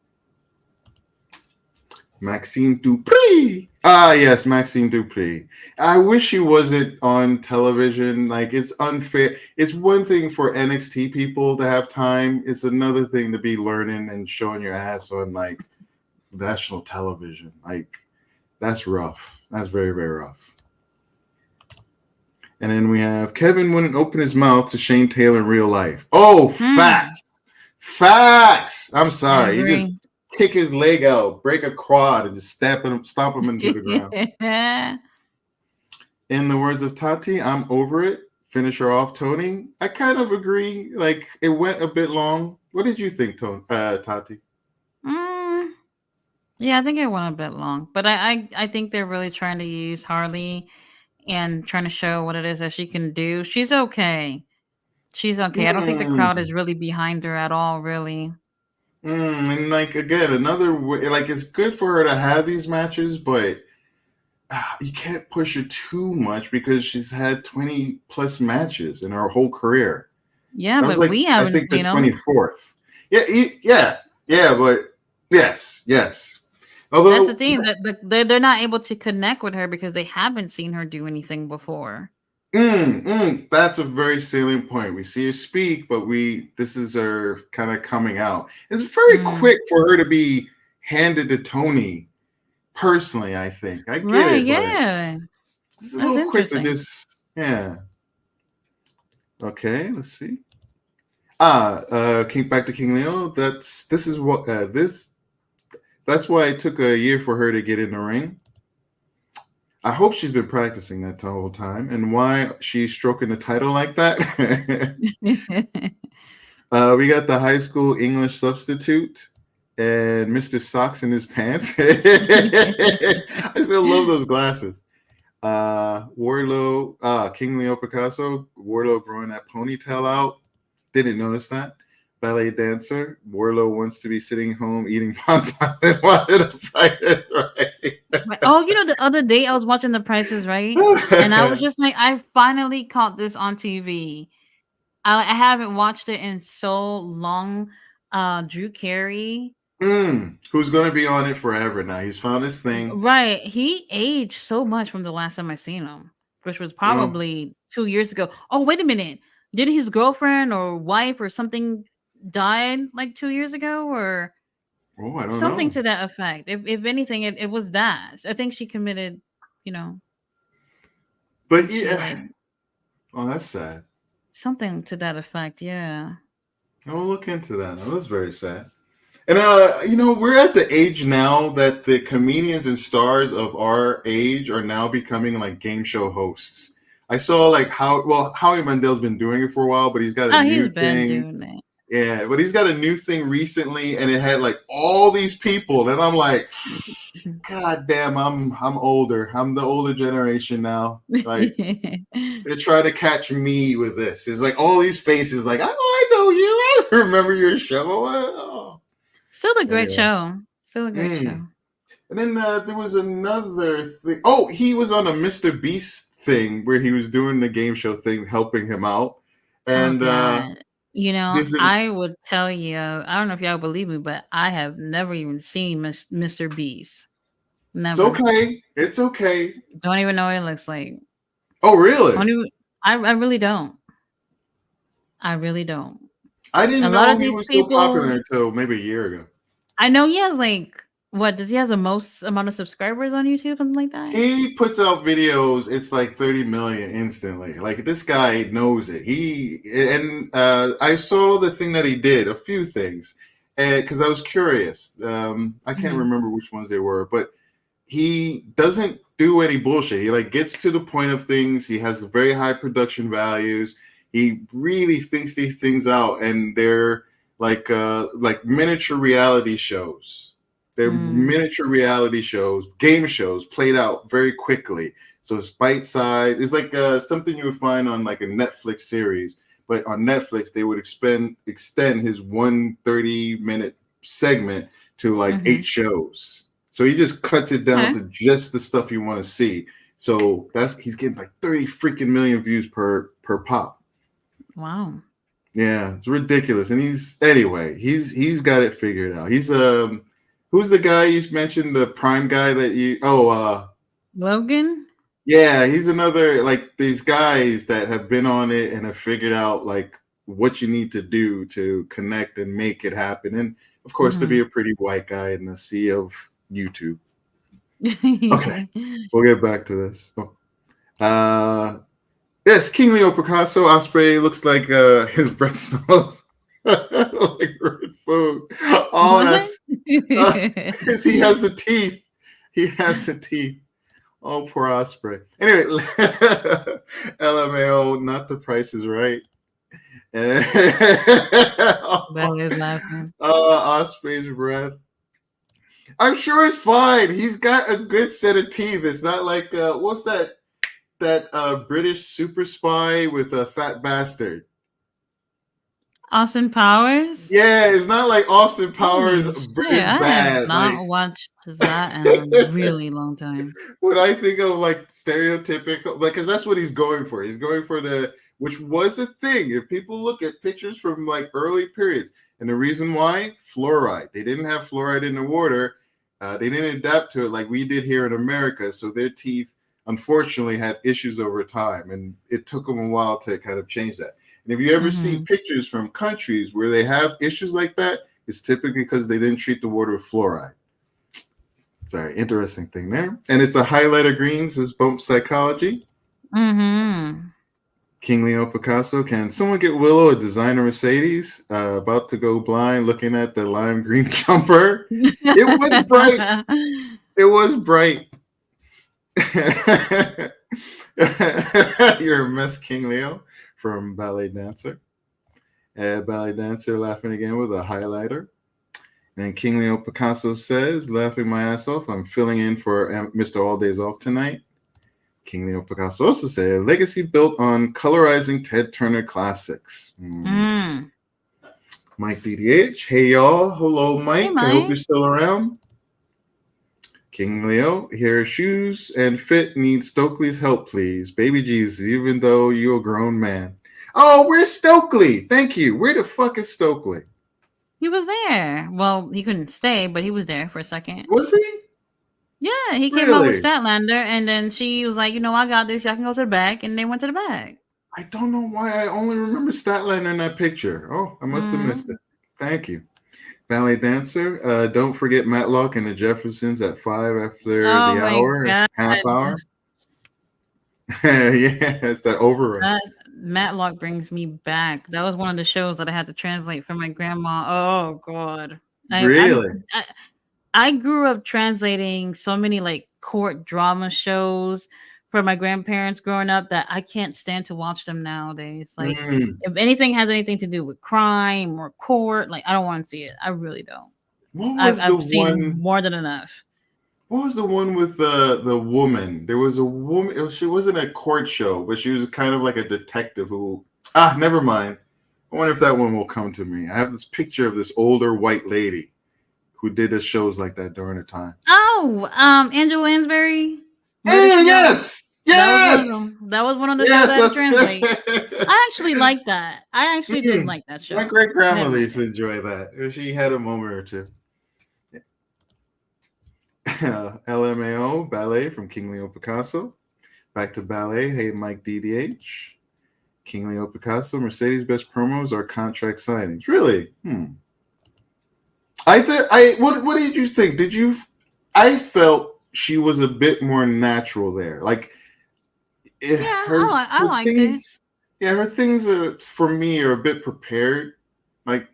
Maxime Dupri. Ah, yes, Maxime Dupri. I wish he wasn't on television. Like, it's unfair. It's one thing for NXT people to have time. It's another thing to be learning and showing your ass on, like, national television. Like, that's rough. That's very, very rough. And then we have Kevin wouldn't open his mouth to Shane Taylor in real life. Oh, facts. Facts. I'm sorry. You just kick his leg out, break a quad, and just stomp him into the ground. In the words of Tati, I'm over it. Finish her off, Tony. I kind of agree. Like, it went a bit long. What did you think, Tati? Yeah, I think it went a bit long, but I think they're really trying to use Harley and trying to show what it is that she can do. She's okay. She's okay. I don't think the crowd is really behind her at all, really. And like, again, another way, like, it's good for her to have these matches, but you can't push her too much because she's had 20 plus matches in her whole career. Yeah, but like, we haven't seen the 24th. Yeah, but yes. Although that's the thing, that they're not able to connect with her because they haven't seen her do anything before. That's a very salient point. We see her speak, but this is her kind of coming out. It's very quick for her to be handed to Tony. Personally, I think I get it. Yeah, this is a little quick to just Okay, let's see. Back to King Leo. That's why it took a year for her to get in the ring. I hope she's been practicing that the whole time. And why she's stroking the title like that? We got the high school English substitute and Mr. Socks in his pants. I still love those glasses. Warlow, King Leo Picasso, Warlow growing that ponytail out. Didn't notice that. Ballet dancer. Warlow wants to be sitting home eating bonbons and wanted to fight it right. Oh, the other day I was watching The Price is Right, and I was just like, I finally caught this on TV. I haven't watched it in so long. Drew Carey. Who's going to be on it forever now? He's found his thing. Right. He aged so much from the last time I seen him, which was probably 2 years ago. Oh, wait a minute. Did his girlfriend or wife or something died like 2 years ago, or I don't something know. to that effect? If anything, it was that. I think she committed, But yeah. That's sad. Something to that effect, yeah. I'll look into that. That's very sad. And we're at the age now that the comedians and stars of our age are now becoming like game show hosts. I saw like Howie Mandel's been doing it for a while, but he's got a new thing. Doing it. Yeah, but he's got a new thing recently, and it had like all these people, and I'm like, God damn, I'm older. I'm the older generation now. Like they're trying to catch me with this. It's like all these faces, like, I know you. I remember your show. Oh. Still a great show. Still a great show. And then there was another thing. Oh, he was on a Mr. Beast thing where he was doing the game show thing, helping him out. And I would tell you, I don't know if y'all believe me, but I have never even seen Mr. Beast. Never. It's okay. Don't even know what it looks like. Oh, really? I really don't. I really don't. I didn't know he was so popular until maybe a year ago. I know he has like What does he have the most amount of subscribers on YouTube? Something like that. He puts out videos. It's like 30 million instantly. Like this guy knows it. I saw the thing that he did. A few things, because I was curious. I can't Mhm. remember which ones they were, but he doesn't do any bullshit. He like gets to the point of things. He has very high production values. He really thinks these things out, and they're like miniature reality shows. They're Mm. miniature reality shows, game shows played out very quickly. So it's bite size. It's like something you would find on like a Netflix series, but on Netflix they would extend his 1 30-minute segment to like 8 shows. So he just cuts it down Okay. to just the stuff you want to see. So he's getting like 30 freaking million views per pop. Wow. Yeah, it's ridiculous. And he's got it figured out. He's who's the guy you mentioned, the Prime guy that you Logan? yeah, he's another like these guys that have been on it and have figured out like what you need to do to connect and make it happen. And of course to be a pretty white guy in the sea of YouTube. Okay, we'll get back to this. Yes, King Leo Picasso Osprey looks like his breath smells like red food. Oh, What? that's because he has the teeth. He has the teeth. Oh, poor Osprey. Anyway, LMAO, not the Price is Right. That is laughing. Osprey's breath. I'm sure it's fine. He's got a good set of teeth. It's not like what's that British super spy with a fat bastard. Austin Powers? Yeah, it's not like Austin Powers British I have bad. not Like watched that in a really long time. when I think of like stereotypical, because that's what he's going for. He's going for which was a thing. If people look at pictures from like early periods, and the reason why, fluoride. They didn't have fluoride in the water. They didn't adapt to it like we did here in America. So their teeth, unfortunately, had issues over time, and it took them a while to kind of change that. And if you ever see pictures from countries where they have issues like that, it's typically because they didn't treat the water with fluoride. Sorry, interesting thing there. And it's a highlighter green, says Bump Psychology. King Leo Picasso, can someone get Willow a designer Mercedes? About to go blind looking at the lime green jumper. It was bright. It was bright. You're a mess, King Leo, from Ballet Dancer. Ballet Dancer laughing again with a highlighter. And King Leo Picasso says, laughing my ass off, I'm filling in for Mr. All Days Off tonight. King Leo Picasso also said, legacy built on colorizing Ted Turner classics. Mike DDH, hey y'all. Hello, Mike. Hey, Mike. I hope you're still around. King Leo, here shoes and fit needs Stokely's help, please. Baby Jesus, even though you're a grown man. Oh, where's Stokely? Thank you. Where the fuck is Stokely? He was there. Well, he couldn't stay, but he was there for a second. Was he? Yeah, he came out with Statlander, and then she was like, I got this. Y'all can go to the back, and they went to the back. I don't know why I only remember Statlander in that picture. Oh, I must have missed it. Thank you. Ballet Dancer. Don't forget Matlock and the Jeffersons at 5 after the hour, God. half hour. Yeah, it's that overrun. Matlock brings me back. That was one of the shows that I had to translate for my grandma. Oh God. Really? I grew up translating so many like court drama shows for my grandparents growing up that I can't stand to watch them nowadays. Like if anything has anything to do with crime or court, like I don't want to see it. I really don't. I've seen more than enough. What was the one with the woman? There was a woman. She wasn't a court show, but she was kind of like a detective who. Never mind. I wonder if that one will come to me. I have this picture of this older white lady who did the shows like that during her time. Oh, Angela Lansbury. Yes. That was one of the shows I translate. I actually like that. I actually did like that show. My great grandmother used to enjoy that. She had a moment or two. LMAO ballet from King Leo Picasso. Back to ballet. Hey, Mike DDH. King Leo Picasso. Mercedes' best promos are contract signings. Really? What did you think? Did you I felt she was a bit more natural there. Like I her liked it. things, yeah, her things are for me are a bit prepared. Like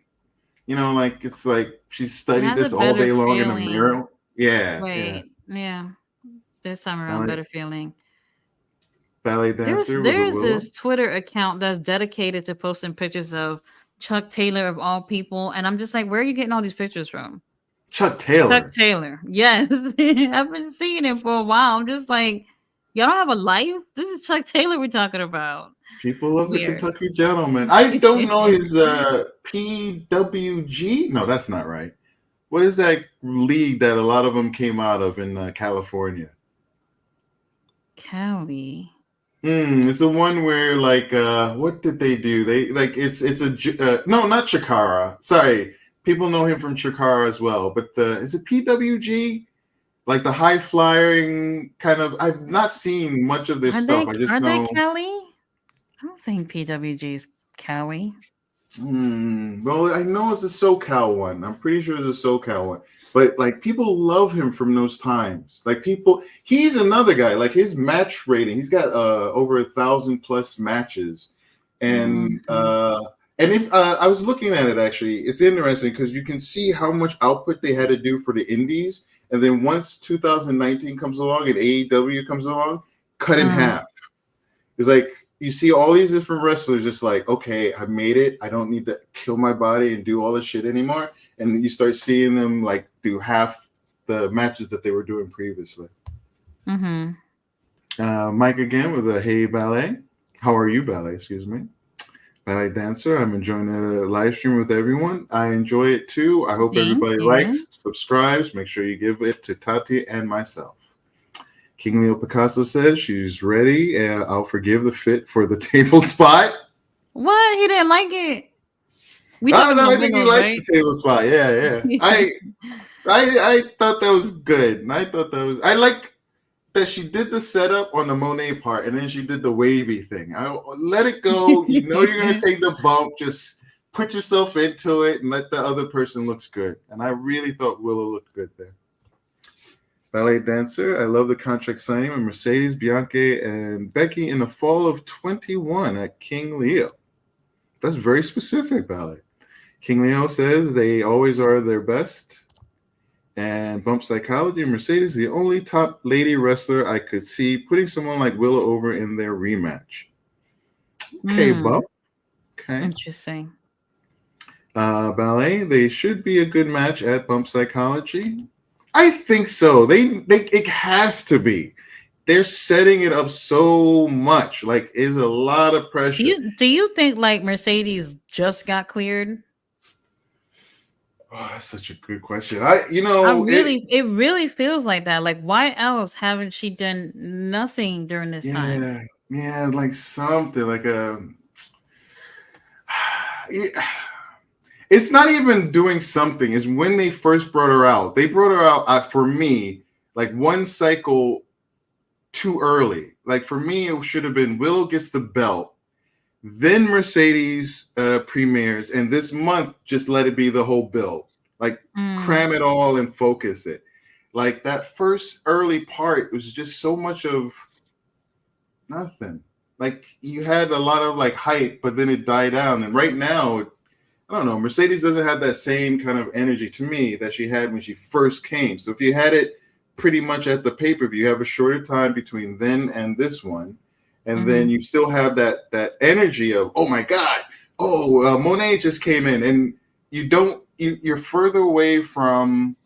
like it's like she It studied has a this all better day long in the feeling. mirror. Yeah, yeah. Right. Yeah. This time around, Ballet, better feeling. ballet There's dancer with a there's willow. this Twitter account that's dedicated to posting pictures of Chuck Taylor of all people, and I'm just like, where are you getting all these pictures from? Chuck Chuck Taylor. Taylor. Yes. I've been seeing him for a while. I'm just like, y'all don't have a life? This is Chuck Taylor we're talking about. People love the Weird. Kentucky Gentleman. I don't know his PWG. No, that's not right. What is that league that a lot of them came out of in California? Cali. It's the one where what did they do? They like it's no, not Chikara. Sorry, people know him from Chikara as well. But the is it PWG? Like the high flying kind of. I've not seen much of their stuff. I just Are they know. Cali? I don't think PWG is Cali. Well, I know it's a SoCal one. I'm pretty sure it's a SoCal one. But like people love him from those times. Like he's another guy. Like his match rating, he's got over 1,000+ matches, and if I was looking at it actually, it's interesting because you can see how much output they had to do for the indies, and then once 2019 comes along and AEW comes along, cut in half. It's like you see all these different wrestlers just like, okay, I made it. I don't need to kill my body and do all this shit anymore. And you start seeing them like do half the matches that they were doing previously. Mike again with a hey ballet. How are you, ballet? Excuse me. Ballet dancer. I'm enjoying the live stream with everyone. I enjoy it too. I hope everybody likes, subscribes. Make sure you give it to Tati and myself. King Leo Picasso says she's ready, and I'll forgive the fit for the table spot. What? He didn't like it. I think he likes the table spot. Yeah. I thought that was good. And I like that she did the setup on the Monet part, and then she did the wavy thing. I let it go. You know you're gonna take the bump. Just put yourself into it and let the other person looks good. And I really thought Willow looked good there. Ballet dancer. I love the contract signing with Mercedes, Bianca, and Becky in the fall of 21 at King Leo. That's very specific, Ballet. King Leo says they always are their best. And Bump Psychology, Mercedes, the only top lady wrestler I could see putting someone like Willow over in their rematch. Okay, Bump. Okay. Interesting. Ballet, they should be a good match at Bump Psychology. I think so. It has to be. They're setting it up so much. Like, is a lot of pressure. Do you think like Mercedes just got cleared? Oh, that's such a good question. It really feels like that. Like, why else haven't she done nothing during this time? Yeah, like something like it's not even doing something. It's when they first brought her out. They brought her out for me like one cycle too early. Like for me, it should have been Willow gets the belt, then Mercedes premieres, and this month just let it be the whole build. Like cram it all and focus it. Like that first early part was just so much of nothing. Like you had a lot of like hype, but then it died down. And right now, I don't know, Mercedes doesn't have that same kind of energy to me that she had when she first came. So if you had it pretty much at the pay-per-view, you have a shorter time between then and this one. And then you still have that energy of, oh my God, Monet just came in. And you're further away from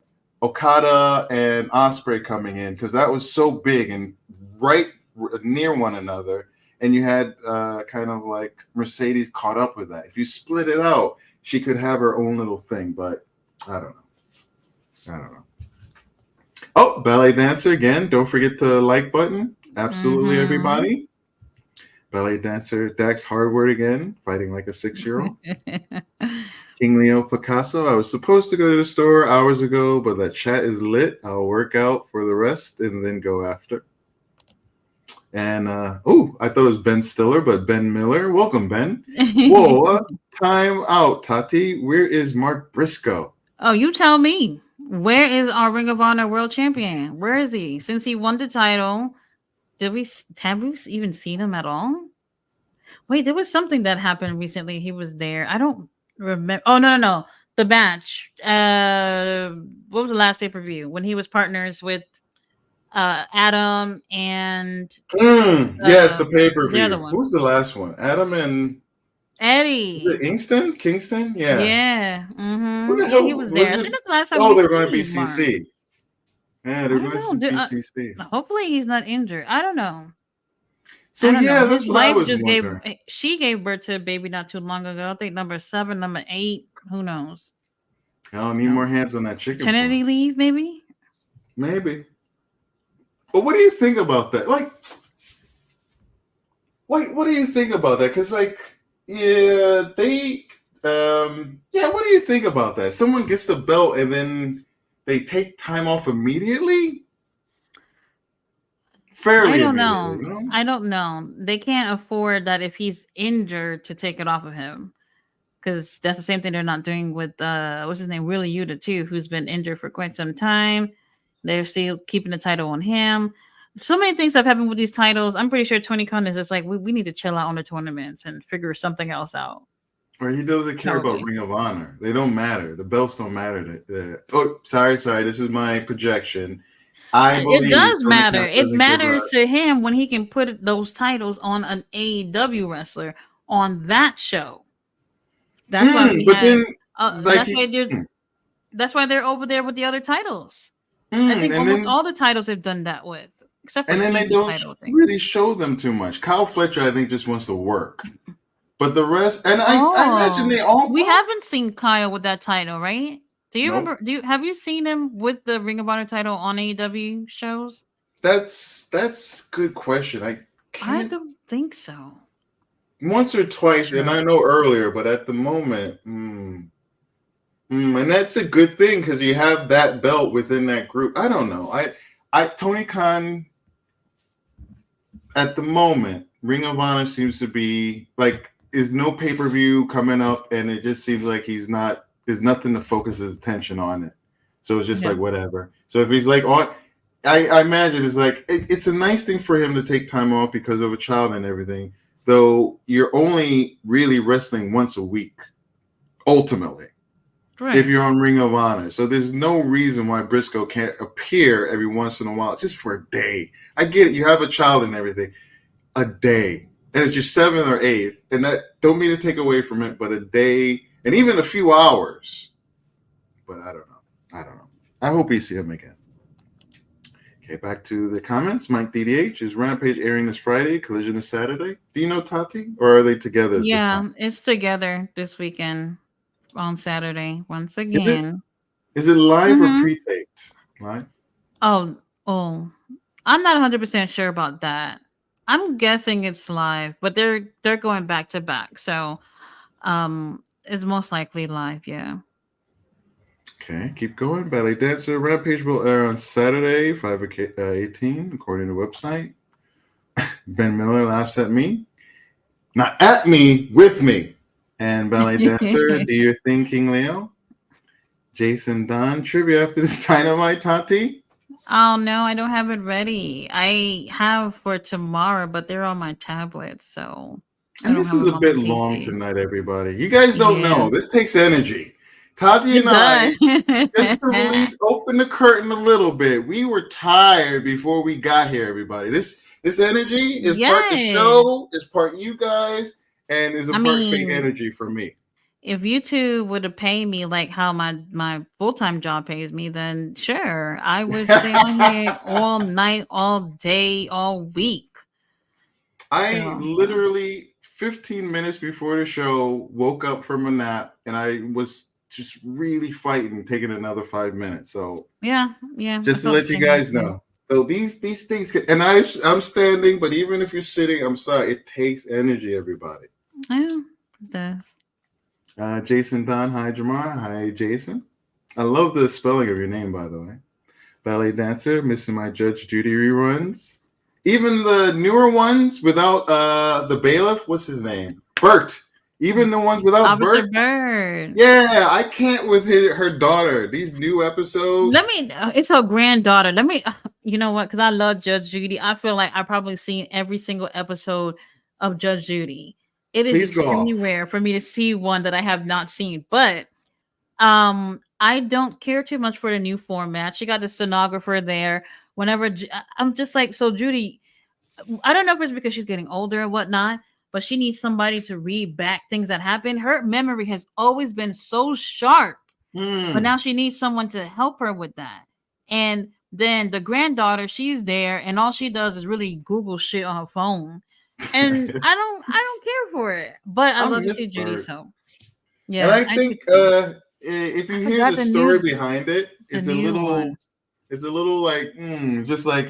Okada and Ospreay coming in because that was so big and right near one another. And you had kind of like Mercedes caught up with that. If you split it out, she could have her own little thing, but I don't know. Oh, ballet dancer again. Don't forget the like button. Absolutely, everybody. Ballet dancer Dax Hardward again, fighting like a 6-year-old. King Leo Picasso. I was supposed to go to the store hours ago, but that chat is lit. I'll work out for the rest and then go after. And I thought it was Ben Stiller, but Ben Miller. Welcome, Ben. Whoa, time out, Tati. Where is Mark Briscoe? Oh, you tell me. Where is our Ring of Honor World Champion? Where is he? Since he won the title, have we even seen him at all? Wait, there was something that happened recently. He was there. I don't remember. Oh no. The match. What was the last pay per view when he was partners with Adam and Yes, the pay per the other view. one, Who's the last one? Adam and is Eddie. it Kingston? Yeah. Yeah. What the Yeah, he hell was there. was I it? think that's the last time Oh, we they're going to seen Mark. BCC. Yeah, they're I don't going know. to BCC. Hopefully he's not injured. I don't know. So I don't know. yeah, His that's what I wife was just wondering. she gave birth to a baby not too long ago. I think number 7, number 8. Who knows? I don't need more hands on that chicken Maternity farm. leave, maybe. But what do you think about that? Like, what do you think about that? Because what do you think about that? Someone gets the belt and then they take time off immediately? I don't know. I don't know. They can't afford that if he's injured to take it off of him. Because that's the same thing they're not doing with what's his name, Willie Yuta too, who's been injured for quite some time. They're still keeping the title on him. So many things have happened with these titles. I'm pretty sure Tony Khan is just like, we need to chill out on the tournaments and figure something else out. Or he doesn't care about Ring of Honor. They don't matter. The belts don't matter. Sorry. This is my projection. I believe it does matter. It matters to him when he can put those titles on an AEW wrestler on that show. That's why we that's why they're over there with the other titles. I think almost all the titles have done that with, except for and then the they don't title thing. really show them too much. Kyle Fletcher, I think, just wants to work. But the rest, and I imagine they all. We haven't seen Kyle with that title, right? Do you remember? Have you seen him with the Ring of Honor title on AEW shows? That's a good question. I don't think so. Once or twice, and I know earlier, but at the moment, and that's a good thing because you have that belt within that group. I don't know. Tony Khan at the moment, Ring of Honor seems to be like. Is no pay-per-view coming up, and it just seems like there's nothing to focus his attention on it. So it's just like whatever. So if he's like on, I imagine it's like it's a nice thing for him to take time off because of a child and everything. Though you're only really wrestling once a week, ultimately, if you're on Ring of Honor. So there's no reason why Briscoe can't appear every once in a while, just for a day. I get it. You have a child and everything. A day. And it's your 7th or 8th, and that don't mean to take away from it, but a day and even a few hours. But I don't know. I hope we see him again. Okay, back to the comments. Mike DDH, is Rampage airing this Friday? Collision is Saturday. Do you know, Tati, or are they together? Yeah, it's together this weekend on Saturday once again. Is it live or pre-taped? Live. Oh, I'm not 100% sure about that. I'm guessing it's live, but they're going back to back, so it's most likely live. Yeah. Okay, keep going. Ballet Dancer Rampage will air on Saturday, 5/18, according to the website. Ben Miller laughs at me, not at me, with me. And Ballet Dancer, do your thing, King Leo. Jason Dunn trivia after this Dynamite, Tati. Oh no, I don't have it ready. I have for tomorrow, but they're on my tablet, so. And this is a bit long tonight, everybody. You guys don't know. This takes energy. Tati and I, just to open the curtain a little bit. We were tired before we got here, everybody. This energy is part the show, is part you guys, and is a part fake energy for me. If you two would have paid me like how my full-time job pays me, then sure, I would stay on here all night, all day, all week. I literally 15 minutes before the show woke up from a nap, and I was just really fighting, taking another 5 minutes. So yeah. Just to let you guys know. So these things can, and I'm standing, but even if you're sitting, I'm sorry, it takes energy, everybody. Yeah, it does. Jason Don, hi Jamar, hi Jason. I love the spelling of your name, by the way. Ballet Dancer, missing my Judge Judy reruns. Even the newer ones without the bailiff, what's his name? Bert. Even the ones without Officer Bert. Bird. Yeah, I can't with her daughter. These new episodes. It's her granddaughter. You know what? Because I love Judge Judy. I feel like I've probably seen every single episode of Judge Judy. It is Please go extremely off. rare for me to see one that I have not seen. But I don't care too much for the new format. She got the stenographer there. I'm just like, so Judy, I don't know if it's because she's getting older or whatnot, but she needs somebody to read back things that happen. Her memory has always been so sharp, but Hmm. now she needs someone to help her with that. And then the granddaughter, she's there, and all she does is really Google shit on her phone. And I don't care for it. But I I love to miss see Judy, Bert. so And yeah, I I do think too. if I you hear forgot the the story new behind it, the new one. it's a little like, just like,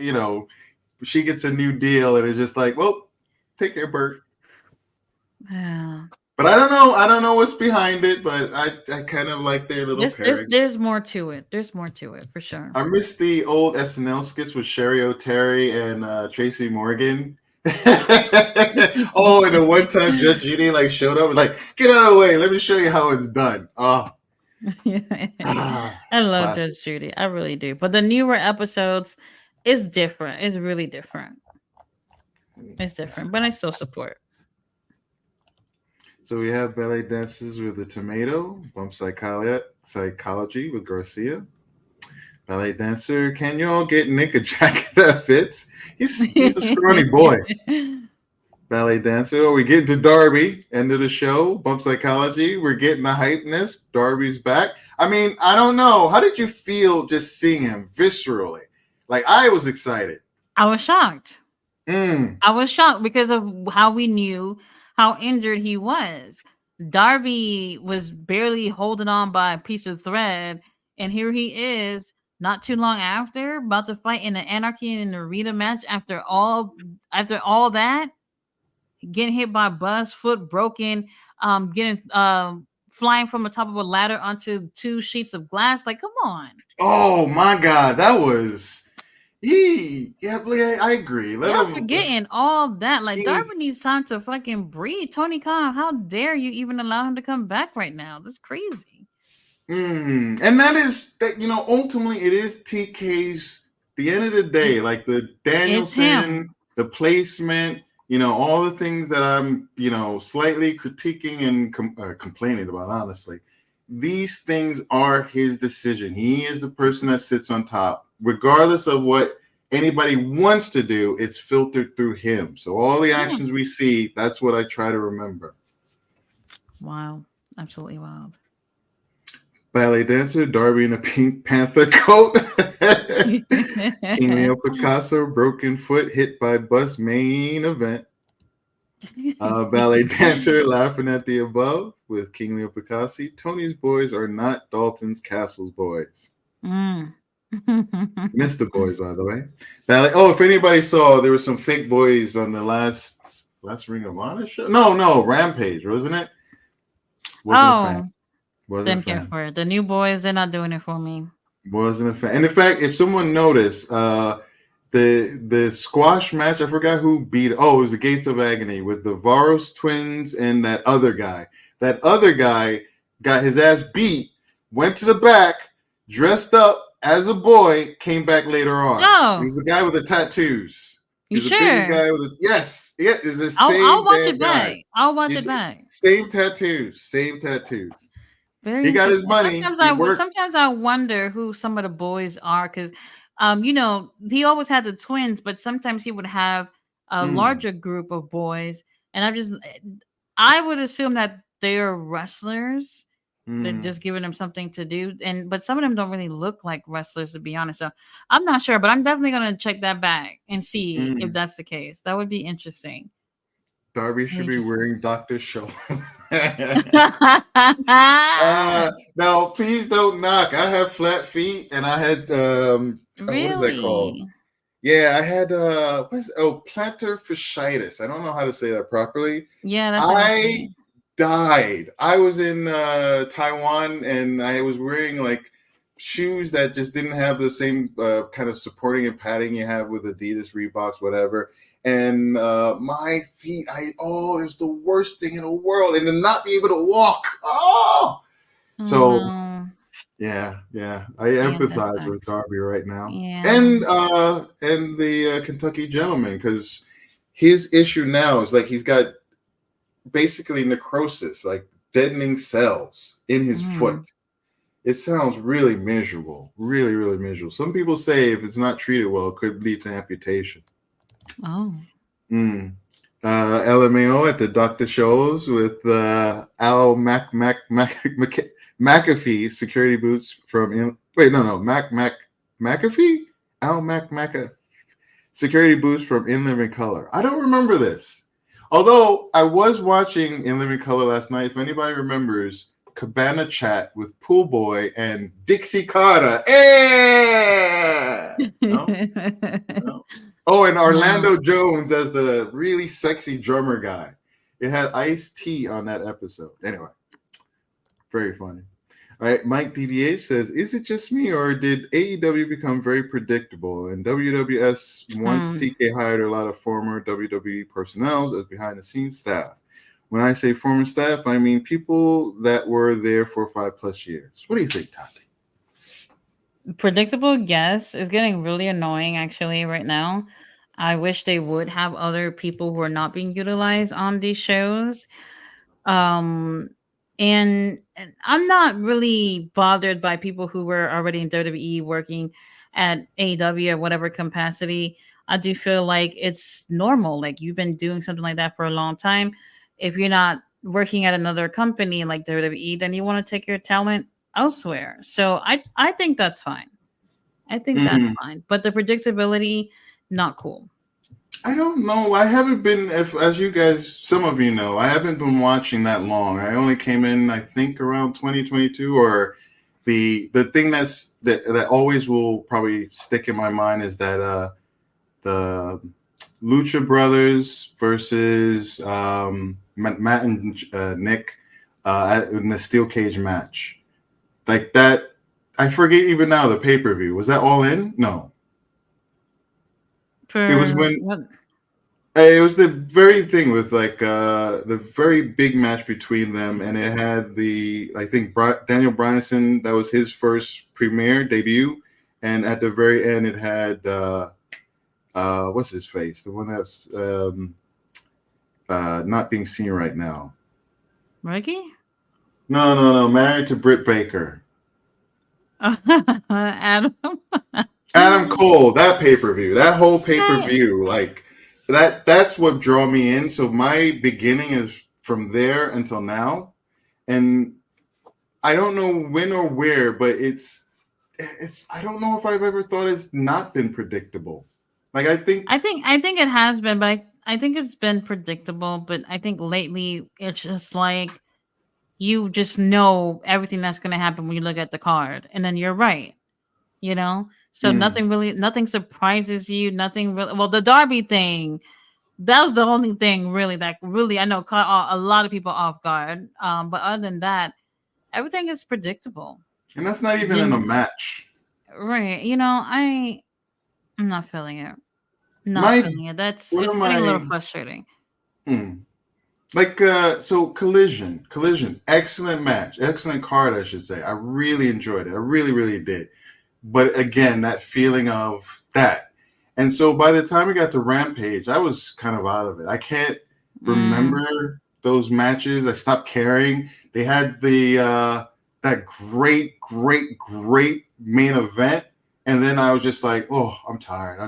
she gets a new deal and it's just like, well, take care, Bert. Yeah. But I don't know what's behind it, but I kind of like their little pairing. There's more to it. There's more to it for sure. I miss the old SNL skits with Sherry O'Terry and Tracy Morgan. Oh, and the one time Judge Judy showed up, like, get out of the way, let me show you how it's done. Oh, I love Judge classics. Judy. I really do. But the newer episodes is different. It's really different. It's different. But I still support. So we have ballet dances with the tomato, bump psychology with Garcia. Ballet dancer, can you all get Nick a jacket that fits? He's a scrawny boy. Ballet dancer. Oh, we get into Darby. End of the show. Bump psychology. We're getting the hypeness. Darby's back. I mean, I don't know. How did you feel just seeing him viscerally? Like, I was excited. I was shocked. Mm. I was shocked because of how we knew how injured he was. Darby was barely holding on by a piece of thread, and here he is, not too long after, about to fight in an Anarchy in an Arena match. After all that, getting hit by a bus, foot broken, getting flying from the top of a ladder onto two sheets of glass. Like, come on. Oh my God, that was yeah, I agree. Let Y'all him. forgetting all that. Like, Darby He's needs time to fucking breathe. Tony Khan, how dare you even allow him to come back right now? That's crazy. and that is that. Ultimately, it is TK's. The end of the It's, day, like the it's Danielson, him. the placement. All the things that I'm, slightly critiquing and complaining about. Honestly, these things are his decision. He is the person that sits on top, regardless of what anybody wants to do. It's filtered through him. So all the Yeah. actions we see, that's what I try to remember. Wild. Absolutely wild. Ballet dancer, Darby in a Pink Panther coat. King Leo Picasso, broken foot, hit by bus, main event. Ballet dancer, laughing at the above with King Leo Picasso. Tony's boys are not Dalton's Castle's boys. Mm. Missed the boys, by the way. Ballet. Oh, if anybody saw, there were some fake boys on the last Ring of Honor show. No, Rampage, wasn't it? Wasn't a fan. Oh, Wasn't a didn't care fan. for it. The new boys, they're not doing it for me. Wasn't a fan. And in fact, if someone noticed, the squash match, I forgot who beat. Oh, it was the Gates of Agony with the Varos twins and that other guy. That other guy got his ass beat, went to the back, dressed up as a boy, came back later on. He No, was the guy with the tattoos. He you was a bigger sure? guy with a yes. Yeah, it's the I'll same watch damn it guy. back. I'll watch You it see, back. same tattoos, same tattoos. Very He got his interesting. money. He worked. Sometimes I wonder who some of the boys are because, he always had the twins, but sometimes he would have a Mm, larger group of boys, and I would assume that they are wrestlers. They're mm, just giving them something to do, but some of them don't really look like wrestlers, to be honest. So I'm not sure, but I'm definitely gonna check that back and see if mm. that's the case. That would be interesting. Darby should be Interesting. wearing Dr. Show. Now, please don't knock. I have flat feet, and I had what is that called? Really? Yeah, I had plantar fasciitis. I don't know how to say that properly. Yeah, that sounds I right. died. I was in Taiwan, and I was wearing shoes that just didn't have the same kind of supporting and padding you have with Adidas, Reeboks, whatever. and my feet. It's the worst thing in the world, and to not be able to walk. Oh, so no. yeah. I Yeah, that empathize with sucks. Darby right now, Yeah. and the Kentucky gentleman, because his issue now is like he's got basically necrosis, like deadening cells in his foot. Mm. It sounds really miserable, really, really miserable. Some people say if it's not treated well, it could lead to amputation. Oh. Mm. LMAO at the Doctor Shows with Al McAfee security boots from McAfee Al security boots from In Living Color. I don't remember this, although I was watching In Living Color last night. If anybody remembers, Cabana Chat with Pool Boy and Dixie Carter. No. No. Oh, and No. Orlando Jones as the really sexy drummer guy. It had Ice-T on that episode. Anyway, very funny. All right, Mike DDH says, "Is it just me, or did AEW become very predictable? And WWS once Hmm. TK hired a lot of former WWE personnel as behind-the-scenes staff. When I say former staff, I mean people that were there for 5+ years. What do you think, Tati?" Predictable, yes. It's getting really annoying actually right now. I wish they would have other people who are not being utilized on these shows. Um and I'm not really bothered by people who were already in WWE working at AEW or whatever capacity. I do feel like it's normal. Like you've been doing something like that for a long time. If you're not working at another company like WWE, then you want to take your talent elsewhere. So I think that's fine. I think that's Mm. fine. But the predictability, not cool. I don't know. I haven't been, if as you guys, some of you know, I haven't been watching that long. I only came in, I think, around 2022. Or the thing that always will probably stick in my mind is that the Lucha Brothers versus Matt and Nick in the steel cage match, like that. I forget even now the pay-per-view. Was that All In? No, it was For when what? it was the very thing with like the very big match between them, and it had the I think Daniel Bryanson, that was his first premiere debut, and at the very end it had what's his face, the one that's not being seen right now. Ricky? No, married to Britt Baker. Adam. Adam Cole, that pay-per-view, that whole I, pay-per-view, like that's what draw me in. So my beginning is from there until now. And I don't know when or where, but it's I don't know if I've ever thought it's not been predictable. Like I think it has been, but I think it's been predictable. But I think lately it's just like you just know everything that's going to happen when you look at the card, and then you're right. You know, so mm, nothing surprises you. Nothing really. Well, the Darby thing, that was the only thing really that really I know caught a lot of people off guard. But other than that, everything is predictable. and that's not even in a You match. right? I'm not feeling it. Not My feeling it. That's one of it's getting a little my frustrating. mm, like so collision, excellent match, excellent card, I should say. I really enjoyed it. I really, really did. But again, that feeling of that. And so by the time we got to Rampage, I was kind of out of it. I can't Mm. remember those matches. I stopped caring. They had the that great main event, and then I was just like, oh, I'm tired. I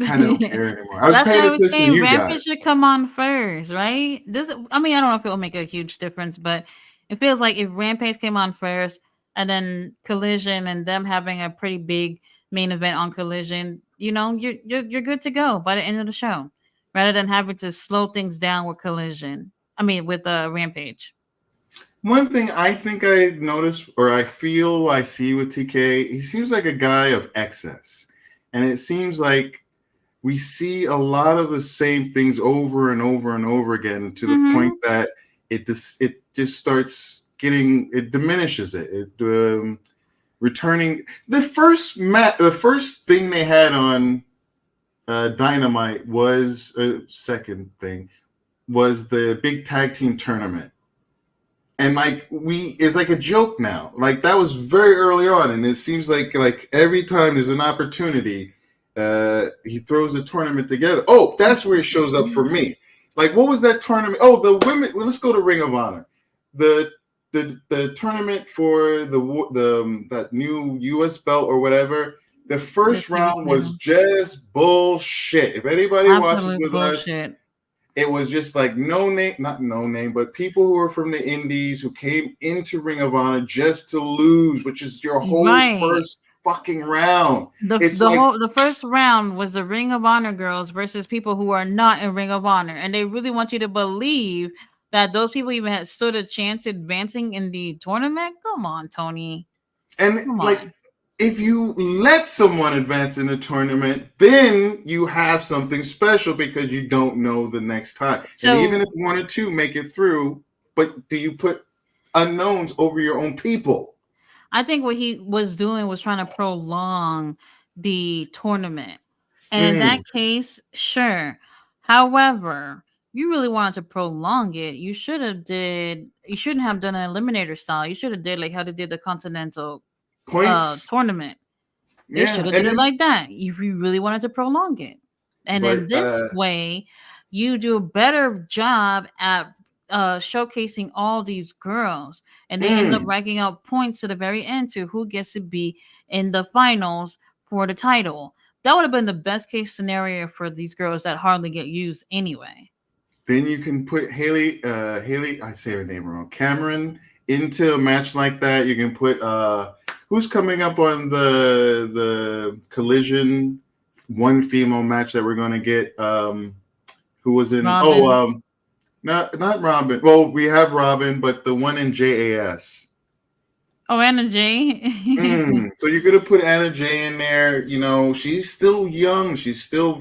kind of don't care anymore. I was That's why paying I was attention to saying you Rampage guys. should come on first, right? I mean, I don't know if it will make a huge difference, but it feels like if Rampage came on first and then Collision and them having a pretty big main event on Collision, you're good to go by the end of the show, rather than having to slow things down with Collision. I mean, with Rampage. One thing I think I noticed, or I feel I see with TK, he seems like a guy of excess. And it seems like we see a lot of the same things over and over and over again, to the point Mm-hmm. that it just starts getting, it diminishes it. Returning the first thing they had on Dynamite was second thing was the big tag team tournament. And like it's like a joke now. Like that was very early on, and it seems like every time there's an opportunity, he throws a tournament together. Oh, that's where it shows up for me. Like, what was that tournament? Oh, the women. Well, let's go to Ring of Honor. The tournament for the that new U.S. belt or whatever. The first round was just bullshit. If anybody watches with us, it was just like not no name, but people who were from the indies who came into Ring of Honor just to lose, which is your whole first fucking round. The first round was the Ring of Honor girls versus people who are not in Ring of Honor, and they really want you to believe that those people even had stood a chance advancing in the tournament. Come on, Tony. And if you let someone advance in the tournament, then you have something special because you don't know the next time. So, and even if one or two make it through, but do you put unknowns over your own people? I think what he was doing was trying to prolong the tournament. And in that case, sure. However, you really wanted to prolong it, you shouldn't have done an eliminator style. You should have did like how they did the Continental tournament. They should have did it like that if you really wanted to prolong it. And in this way, you do a better job at showcasing all these girls, and they end up racking up points to the very end to who gets to be in the finals for the title. That would have been the best case scenario for these girls that hardly get used anyway. Then you can put Haley, I say her name wrong, Cameron, into a match like that. You can put who's coming up on the Collision one female match that we're going to get. Who was in? Robin. Not Robin. Well, we have Robin, but the one in JAS. Oh, Anna Jay. So you're gonna put Anna Jay in there. You know, she's still young. She's still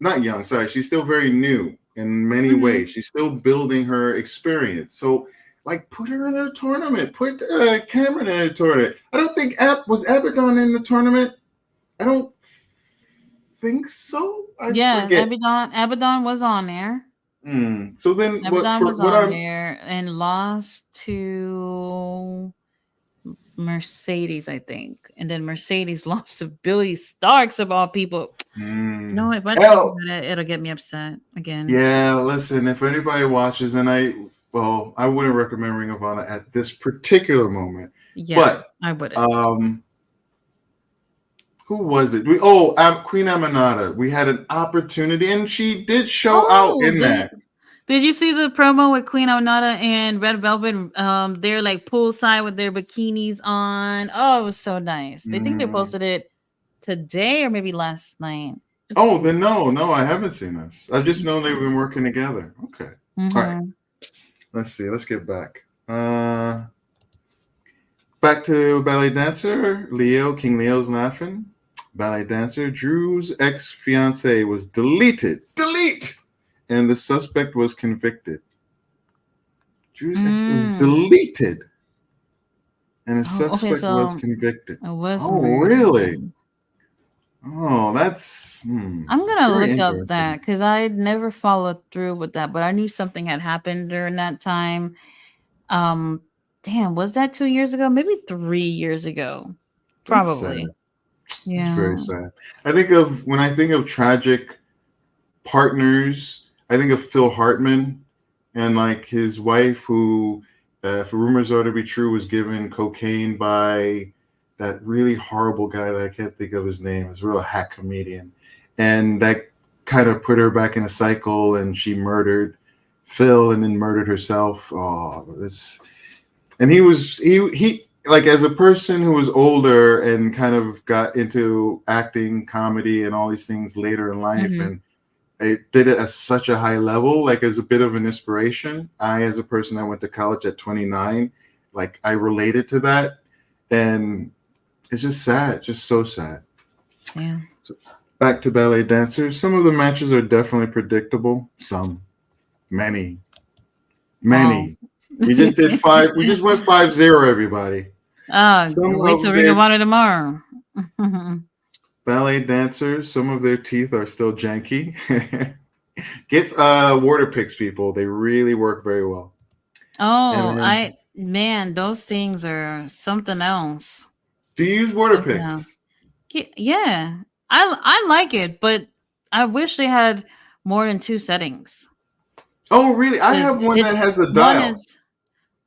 not young. Sorry, she's still very new in many ways. She's still building her experience. So, like, put her in a tournament. Put Cameron in a tournament. I don't think was Abaddon in the tournament. I don't think so. Abaddon was on there. So then Abaddon was on there and lost to Mercedes, I think. And then Mercedes lost to Billy Starks of all people. No, if I think about it, it'll get me upset again. Yeah, listen, if anybody watches, and I wouldn't recommend Ring of Honor at this particular moment. Yeah, but I wouldn't. Who was it? Queen Aminata. We had an opportunity, and she did show out in that. Did you see the promo with Queen Aminata and Red Velvet? They're like poolside with their bikinis on. Oh, it was so nice. They think they posted it today or maybe last night. No, I haven't seen this. I've just known they've been working together. Okay. All right. Let's see. Let's get back. Back to ballet dancer King Leo's laughing. Ballet dancer Drew's ex-fiance was delete, and the suspect was convicted. Drew's ex was deleted, and the suspect was convicted. Really? Oh, that's. I'm gonna look up that because I never followed through with that, but I knew something had happened during that time. Damn, was that 2 years ago? Maybe 3 years ago. Probably. Yeah. It's very sad. When I think of tragic partners, I think of Phil Hartman and like his wife who, if rumors are to be true, was given cocaine by that really horrible guy that I can't think of his name. It's a real hack comedian. And that kind of put her back in a cycle, and she murdered Phil and then murdered herself. And he like, as a person who was older and kind of got into acting, comedy, and all these things later in life, and it did it at such a high level, like as a bit of an inspiration. I, as a person that went to college at 29, like I related to that, and it's just sad, just so sad. Yeah. So back to ballet dancers. Some of the matches are definitely predictable. Many. We just did 5. We just went 5-0, everybody. Wait till Ring of Honor tomorrow. Ballet dancers, some of their teeth are still janky. Get water picks, people. They really work very well. And Oh, then, those things are something else. do you use water Something else. picks? Yeah, I like it, but I wish they had more than two settings. Oh, really? I Because have one it's that has a one dial. is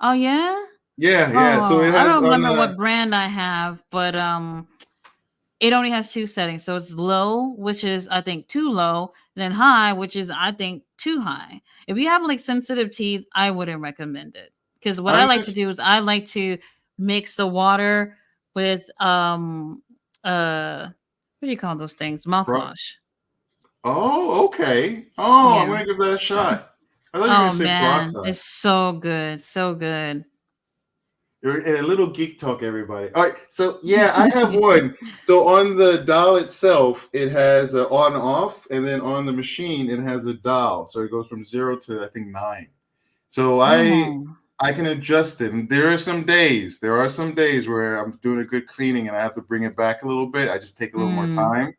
oh yeah. Yeah, yeah. So Oh, it I has don't on remember the what brand I have, but it only has two settings. So it's low, which is I think too low, then high, which is I think too high. If you have like sensitive teeth, I wouldn't recommend it. Because what I I'm like to just do is I like to mix the water with what do you call those things? pro- Mouthwash. Oh, okay. Oh, I'm Yeah. gonna give that a shot. I thought you were gonna Oh say man, peroxide. it's so good. So good. You're in a little geek talk, everybody. All right, so yeah, I have one. So on the dial itself, it has a on and off, and then on the machine, it has a dial. So it goes from 0 to I think 9. So Oh. I can adjust it. And there are some days where I'm doing a good cleaning and I have to bring it back a little bit. I just take a little more Mm. time.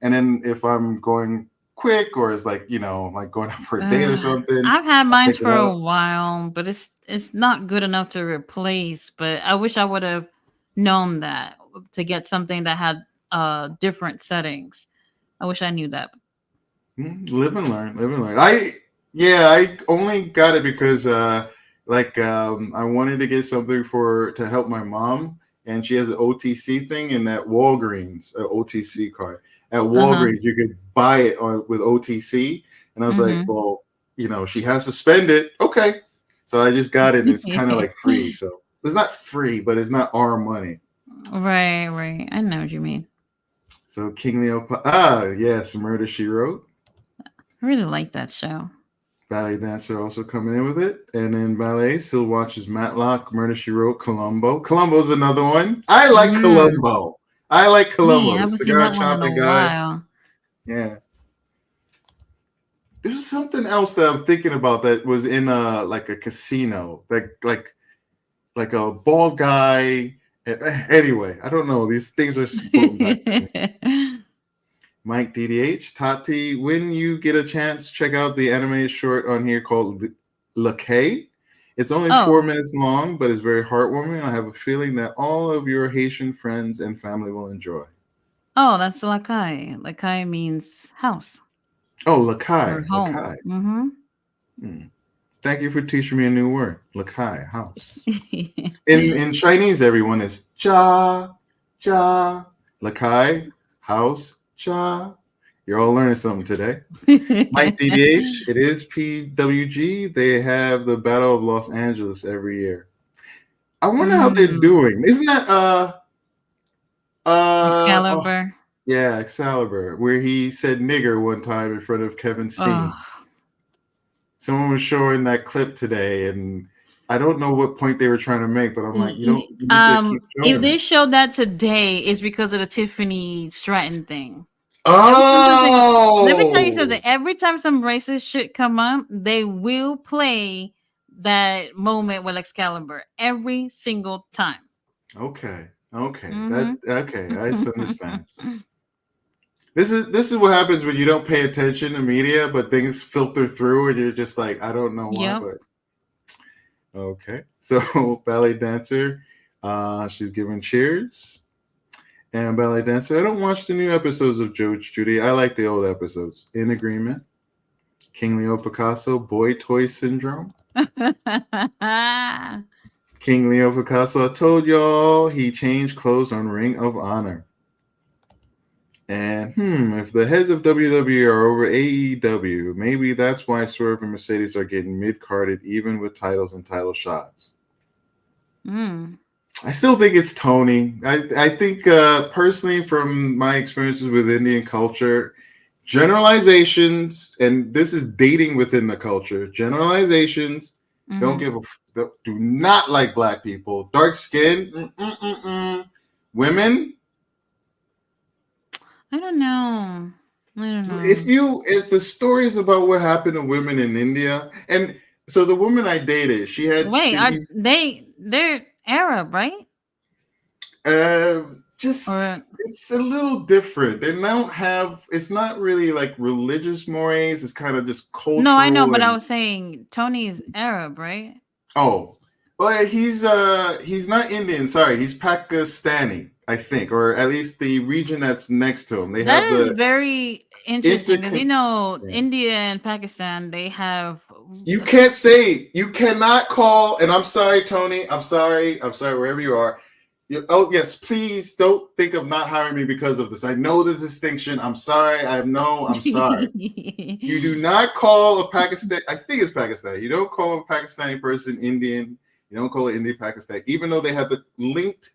And then if I'm going quick or it's like, like going out for a date or Uh, something, I've had I'll mine take it for a out. while, but it's not good enough to replace. But I wish I would have known that to get something that had different settings. I wish I knew that. Live and learn. Live and learn. I only got it because I wanted to get something to help my mom, and she has an OTC thing, and at Walgreens, an OTC card. At Uh huh. Walgreens, you could buy it with OTC, and I was like, Mm-hmm. well, she has to spend it. Okay, so I just got it, and it's kind of like free. So it's not free, but it's not our money. Right, right. I know what you mean. So King Leo, yes, Murder She Wrote. I really like that show. Ballet dancer also coming in with it. And then ballet still watches Matlock, Murder She Wrote, Columbo. Columbo's another one. I like Mm. Columbo. I like Me, I Columbo, the haven't seen cigar that one in a chopping guy. while. Yeah. There's something else that I'm thinking about that was in a casino. Like a bald guy. Anyway, I don't know. These things are floating back to me. Mike DDH, Tati, when you get a chance, check out the animated short on here called Lakay. It's only 4 minutes long, but it's very heartwarming. I have a feeling that all of your Haitian friends and family will enjoy. Oh, that's Lakai. Lakai means house Oh, or Lakay, home. Lakay. Mm-hmm. Hmm. Thank you for teaching me a new word. Lakay, house. In Chinese, everyone is cha, cha. Lakay, house, cha. You're all learning something today. Mike DDH, it is PWG. They have the Battle of Los Angeles every year. I wonder how they're Mm. doing. Isn't that oh Excalibur. yeah, Excalibur, where he said nigger one time in front of Kevin Steen. Oh. Someone was showing that clip today, and I don't know what point they were trying to make, but I'm like, you need to keep If showing they it. showed that today, it's because of the Tiffany Stratton thing. Every time something, let me tell you Oh, something. Every time some racist shit come up, they will play that moment with Excalibur every single time. okay, okay, Mm-hmm. I understand. This is what happens when you don't pay attention to media, but things filter through, and you're just like, I don't know why, Yep. but okay. So ballet dancer, she's giving cheers, and ballet dancer. I don't watch the new episodes of Judge Judy. I like the old episodes. In agreement. King Leo Picasso, boy toy syndrome. King Leo Picasso. I told y'all he changed clothes on Ring of Honor. And if the heads of WWE are over AEW, maybe that's why Swerve and Mercedes are getting mid-carded even with titles and title shots. Mm. I still think it's Tony. I think personally from my experiences with Indian culture, generalizations, and this is dating within the culture, generalizations don't Mm-hmm. do not like black people. Dark skin, women. I don't know. I don't know. If the stories about what happened to women in India, and so the woman I dated, Wait, are they're Arab, right? uh, just Or it's a little different. They don't have. It's not really like religious mores. It's kind of just no, I know, cultural but I and was saying Tony is Arab, right? oh, well, he's not Indian. Sorry, he's Pakistani, I think, or at least the region that's next to him. They That have is the very interesting because intercon. Yeah. India and Pakistan they have You can't say, you cannot call, and I'm sorry, Tony. I'm sorry, wherever you are. Oh, yes, please don't think of not hiring me because of this. I know the distinction. I'm sorry. I'm sorry. You do not call a Pakistan, I think it's Pakistani. You don't call a Pakistani person Indian. You don't call it Indian Pakistan, even though they have the linked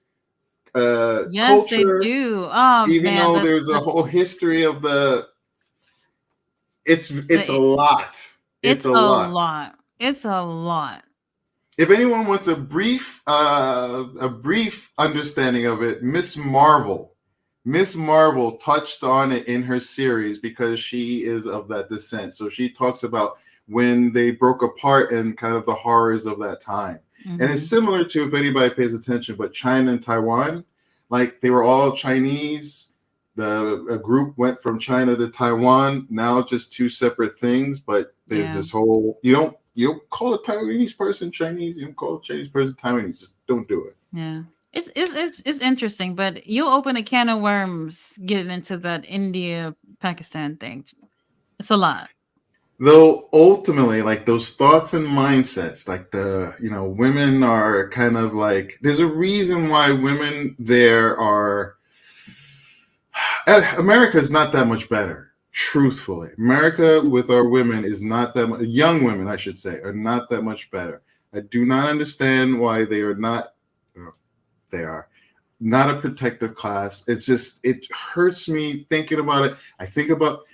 Yes, they culture, do. Oh even man, though that there's a the whole history of it's a the lot. It's it's a a lot. lot. It's a lot. If anyone wants a brief understanding of it, Miss Marvel touched on it in her series because she is of that descent. So she talks about when they broke apart and kind of the horrors of that time. And it's Mm-hmm. similar to, if anybody pays attention, but China and Taiwan, like they were all Chinese. A group went from China to Taiwan. Now just two separate things, but there's Yeah, this whole you don't call a Taiwanese person Chinese. You don't call a Chinese person Taiwanese. Just don't do it. yeah. It's interesting, but you open a can of worms getting into that India Pakistan thing. It's a lot. Though ultimately, like those thoughts and mindsets, like women are kind of like, there's a reason why women there are. America is not that much better. Truthfully, America with our women is not that much. Young women, I should say, are not that much better. I do not understand why they are not. They are not a protected class. It's just, it hurts me thinking about it. I think about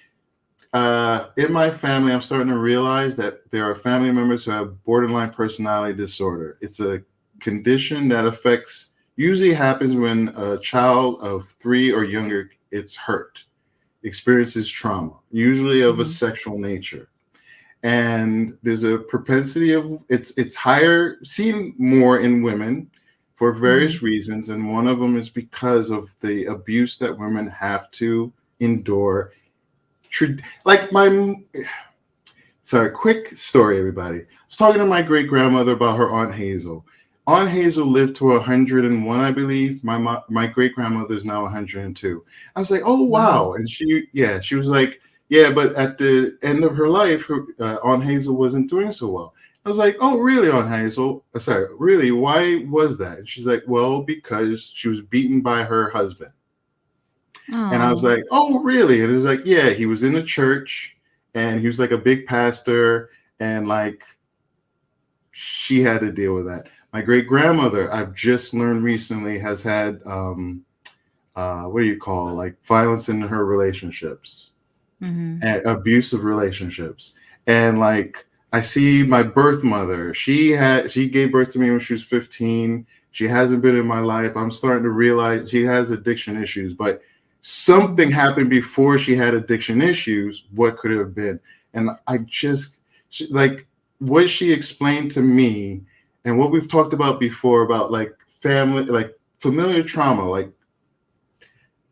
in my family, I'm starting to realize that there are family members who have borderline personality disorder. It's a condition that usually happens when a child of 3 or younger it's hurt, experiences trauma, usually of a Hmm. sexual nature. And there's a propensity of it's higher, seen more in women for Hmm. various reasons, and one of them is because of the abuse that women have to endure. Like sorry, quick story, everybody. I was talking to my great grandmother about her Aunt Hazel. Aunt Hazel lived to 101, I believe. My great grandmother is now 102. I was like, oh Wow. wow, and she was like, yeah, but at the end of her life, Aunt Hazel wasn't doing so well. I was like, oh really, Aunt Hazel? Sorry, really? Why was that? And she's like, well, because she was beaten by her husband. And I was Oh. like, oh, really? And it was like, yeah, he was in a church and he was like a big pastor. And like, she had to deal with that. My great grandmother, I've just learned recently, has had, what do you call, like violence in her relationships, Hmm. and abusive relationships. And like, I see my birth mother, she gave birth to me when she was 15. She hasn't been in my life. I'm starting to realize she has addiction issues, but something Hmm. happened before she had addiction issues. What could it have been? And like what she explained to me and what we've talked about before about like family, like familiar trauma, like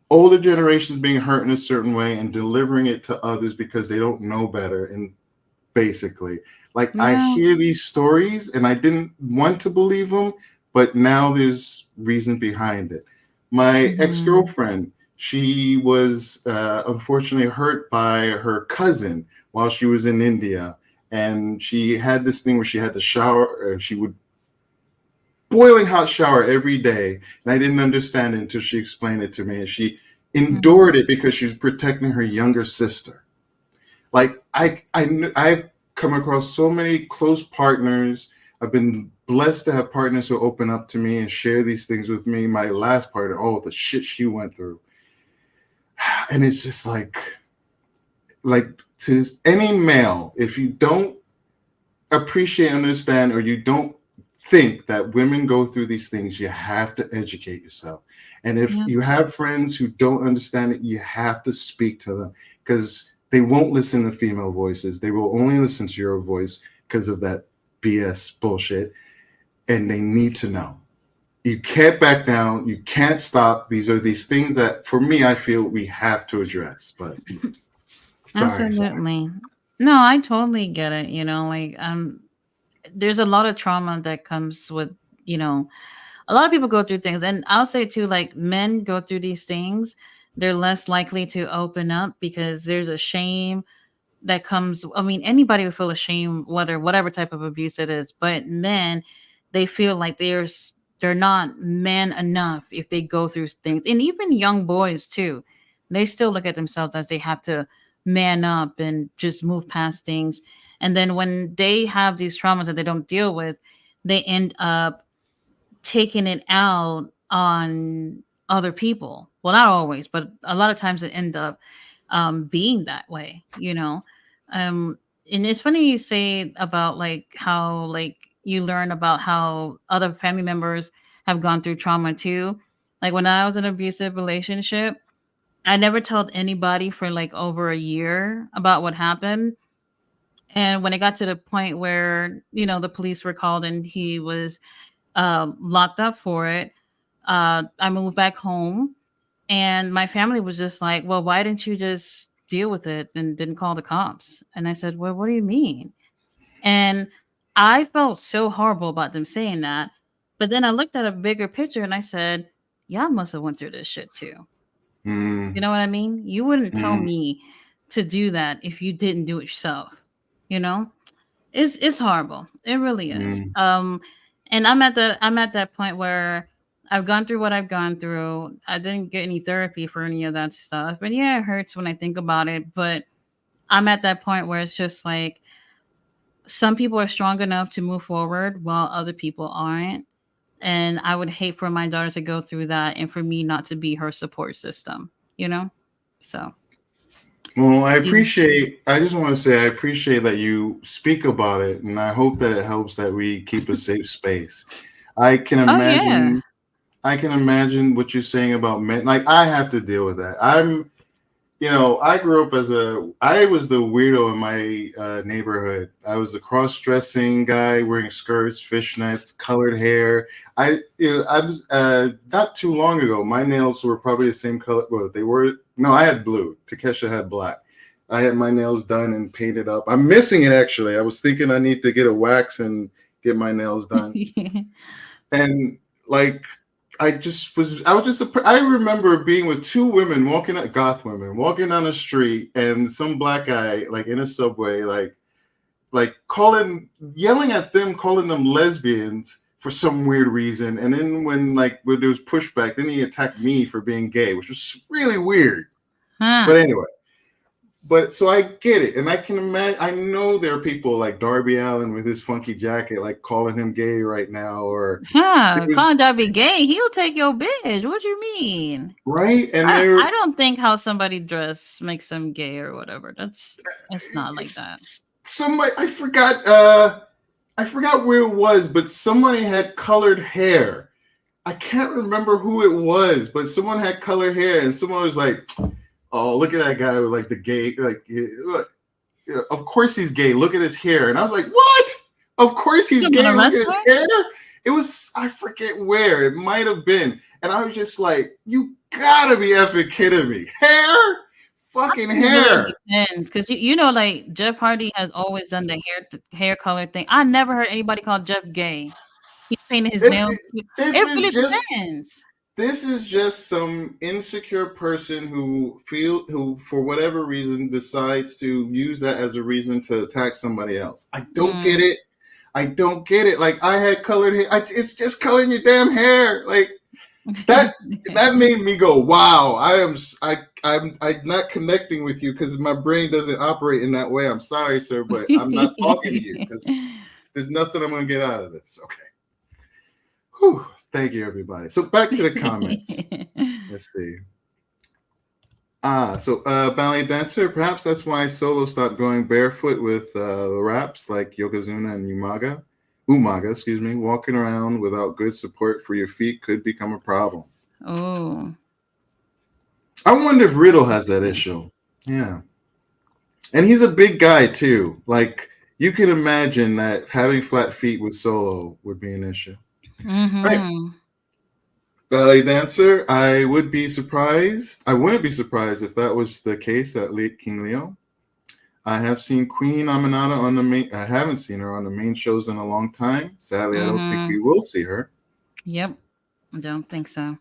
older generations being hurt in a certain way and delivering it to others because they don't know better. And basically, like I Yeah. hear these stories and I didn't want to believe them, but now there's reason behind it. My Hmm. ex-girlfriend, she was unfortunately hurt by her cousin while she was in India, and she had this thing where she had to shower, she would boiling hot shower every day, and I didn't understand it until she explained it to me, and she Hmm. endured it because she was protecting her younger sister. Like I've come across so many close partners. I've been blessed to have partners who open up to me and share these things with me. My last partner, oh, the shit she went through. And it's just like to any male, if you don't appreciate, understand, or you don't think that women go through these things, you have to educate yourself. And if Yeah. you have friends who don't understand it, you have to speak to them because they won't listen to female voices. They will only listen to your voice because of that BS bullshit. And they need to know. you can't back down. You can't stop. These are these things that, for me, I feel we have to address. But sorry. Absolutely. No, I totally get it. Like there's a lot of trauma that comes with, you know, a lot of people go through things, and I'll say too, like men go through these things, they're less likely to open up because there's a shame that comes. I mean, anybody would feel ashamed, whether whatever type of abuse it is, but men, they feel like they're not man enough if they go through things. And even young boys too, they still look at themselves as they have to man up and just move past things. And then when they have these traumas that they don't deal with, they end up taking it out on other people. Well, not always, but a lot of times it end up being that way. And it's funny you say about like how like you learn about how other family members have gone through trauma too. Like when I was in an abusive relationship, I never told anybody for like over a year about what happened. And when it got to the point where, the police were called and he was locked up for it, I moved back home, and my family was just like, "Well, why didn't you just deal with it and didn't call the cops?" And I said, "Well, what do you mean?" And I felt so horrible about them saying that. But then I looked at a bigger picture and I said, "Y'all must have went through this shit too." You know what I mean? You wouldn't tell Mm, me to do that if you didn't do it yourself. You know? It's horrible. It really is. mm. And I'm at that point where I've gone through what I've gone through. I didn't get any therapy for any of that stuff. But yeah, it hurts when I think about it. But I'm at that point where it's just like some people are strong enough to move forward while other people aren't. And I would hate for my daughter to go through that and for me not to be her support system, you know? So Well, she's I just want to say, I appreciate that you speak about it, and I hope that it helps that we keep a safe space. I can oh yeah. imagine, I can imagine what you're saying about men. Like, I have to deal with that. I grew up I was the weirdo in my neighborhood. I was the cross-dressing guy wearing skirts, fishnets, colored hair. I was not too long ago. My nails were probably the same color. Well, they were. No, I had blue. Takesha had black. I had my nails done and painted up. I'm missing it actually. I was thinking I need to get a wax and get my nails done. And like I was just I remember being with two women goth women walking down the street, and some black guy like in a subway like yelling at them, calling them lesbians for some weird reason. And then when there was pushback, then he attacked me for being gay, which was really weird. Huh. But anyway, so I get it, and I can imagine. I know there are people like Darby Allin with his funky jacket, like calling him gay right now, or there Huh. was Calling Darby gay, he'll take your bitch. What you mean? right, and I there don't think how somebody dress makes them gay or whatever. It's not like that. somebody I forgot where it was, but somebody had colored hair. I can't remember who it was, but someone had colored hair, and someone was like, "Oh, look at that guy with like the gay, like, look, of course he's gay. Look at his hair." And I was like, "What? Of course he's You gay. talking about a Look at his wrestler? hair." It was, I forget where it might have been, and I was just like, "You gotta be effing kidding me! Hair, fucking It really hair." depends, because like Jeff Hardy has always done the hair color thing. I never heard anybody call Jeff gay. He's painted his It, nails it- too. this It is really just depends. this is just some insecure person who for whatever reason decides to use that as a reason to attack somebody else. I don't get Mm. it. I don't get it. Like, I had colored hair. It's just coloring your damn hair. Like that. That made me go, "Wow, I'm not connecting with you because my brain doesn't operate in that way. I'm sorry, sir, but I'm not talking to you because there's nothing I'm gonna get out of this." Okay. Whew. Thank you, everybody. So back to the comments. Let's see. Ballet dancer. Perhaps that's why Solo stopped going barefoot with the raps like Yokozuna and Umaga, excuse me. Walking around without good support for your feet could become a problem. Oh, I wonder if that's Riddle has that interesting. issue. Yeah, and he's a big guy too. Like, you can imagine that having flat feet with Solo would be an issue. Right. Mm-hmm. Ballet dancer. I would be surprised. I wouldn't be surprised if that was the case at King Leo. I have seen Queen Aminata on the main. I haven't seen her on the main shows in a long time. Sadly, I don't think Mm-hmm. we will see her. Yep. I don't think so.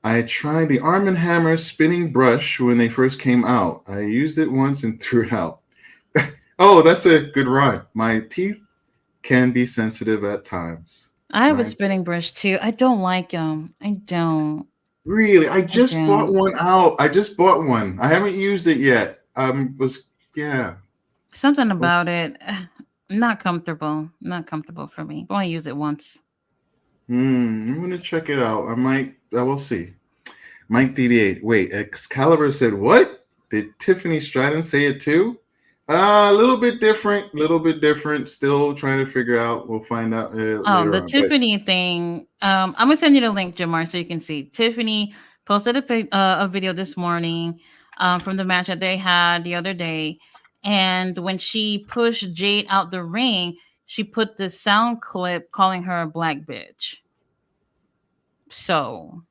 I tried the Arm& Hammer spinning brush when they first came out. I used it once and threw it out. Oh, that's a good rhyme. My teeth can be sensitive at times. I have a Right? spinning brush too. I don't like them. I don't. Really? I I just bought don't. one out. I just bought one. I haven't used it yet. Was yeah. Something Was, about it, not comfortable. Not comfortable for me. I only use it once. I'm gonna check it out. I might. I will see. Mike DD8. Wait, Excalibur said what? Did Tiffany Stratton say it too? A little bit different. Little bit different. Still trying to figure out. We'll find out Oh, later the on. But Tiffany thing. I'm gonna send you the link, Jamar, so you can see. Tiffany posted a video this morning, from the match that they had the other day, and when she pushed Jade out the ring, she put the sound clip calling her a black bitch. So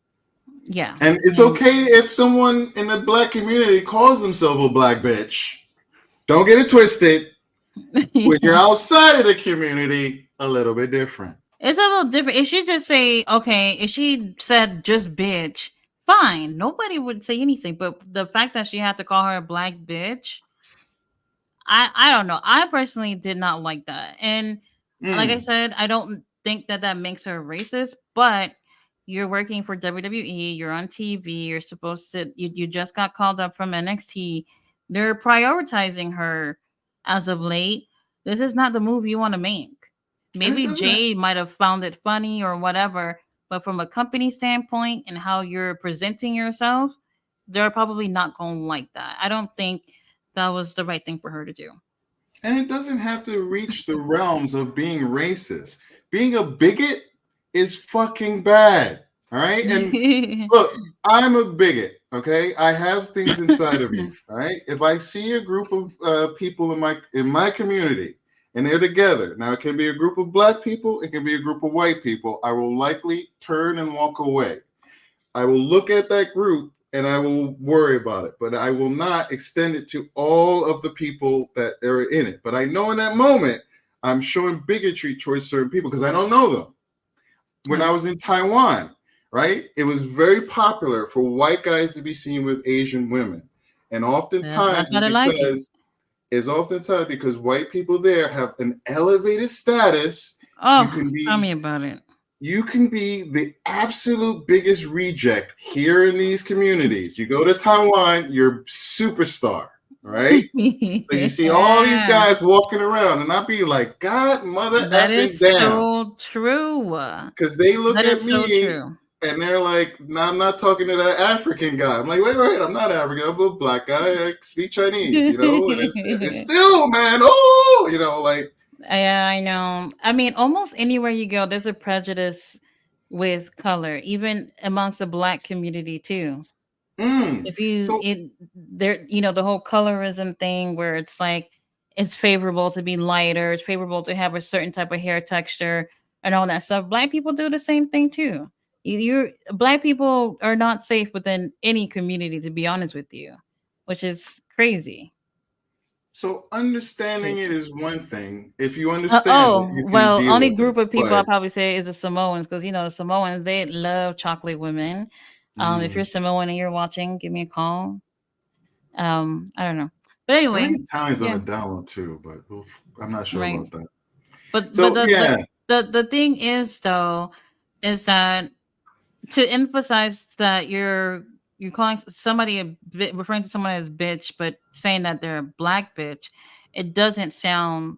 yeah, and it's and okay if someone in the black community calls themselves a black bitch. Don't get it twisted. When you're outside of the community, a little bit different. it's a little different. If she just say, okay, if she said just bitch, fine. Nobody would say anything. But the fact that she had to call her a black bitch, I don't know. I personally did not like that. And like I Mm. said, I don't think that that makes her racist, but you're working for WWE, you're on TV, you're supposed to, you just got called up from NXT. They're prioritizing her as of late. This is not the move you want to make. And it Maybe doesn't. Jay might have found it funny or whatever, but from a company standpoint and how you're presenting yourself, they're probably not going to like that. I don't think that was the right thing for her to do. And it doesn't have to reach the realms of being racist. Being a bigot is fucking bad. All right. And look, I'm a bigot. Okay. I have things inside of me. All right. If I see a group of people in my community and they're together, now it can be a group of black people, it can be a group of white people, I will likely turn and walk away. I will look at that group and I will worry about it, but I will not extend it to all of the people that are in it. But I know in that moment, I'm showing bigotry towards certain people because I don't know them. When I was in Taiwan, right, it was very popular for white guys to be seen with Asian women. And That's how they like it. it's oftentimes because white people there have an elevated status. You Oh, can tell be me about it. you can be the absolute biggest reject here in these communities. You go to Taiwan, you're superstar, right? So you see all these guys walking around, and I'll be like, God, mother That effing is damn. so true. Because they look That at is so me true. and they're like, no, I'm not talking to that African guy. I'm like, wait, I'm not African. I'm a black guy. I speak Chinese, And it's still, man, oh, like. Yeah, I know. I mean, almost anywhere you go, there's a prejudice with color, even amongst the black community too. Mm. If you So it there, the whole colorism thing where it's like it's favorable to be lighter, it's favorable to have a certain type of hair texture and all that stuff. Black people do the same thing too. You're black people are not safe within any community, to be honest with you, which is crazy. So understanding it Crazy. is one thing. If you understand it, Oh, you can well, deal only with it. group of people I But probably say is the Samoans because the Samoans they love chocolate women. If you're mm, Samoan and you're watching, give me a call. I don't know, but I think anyway, Italian's on yeah, a download too, but I'm not sure right. about that. But So the yeah, the thing is though, is that to emphasize that you're calling somebody referring to someone as bitch, but saying that they're a black bitch, it doesn't sound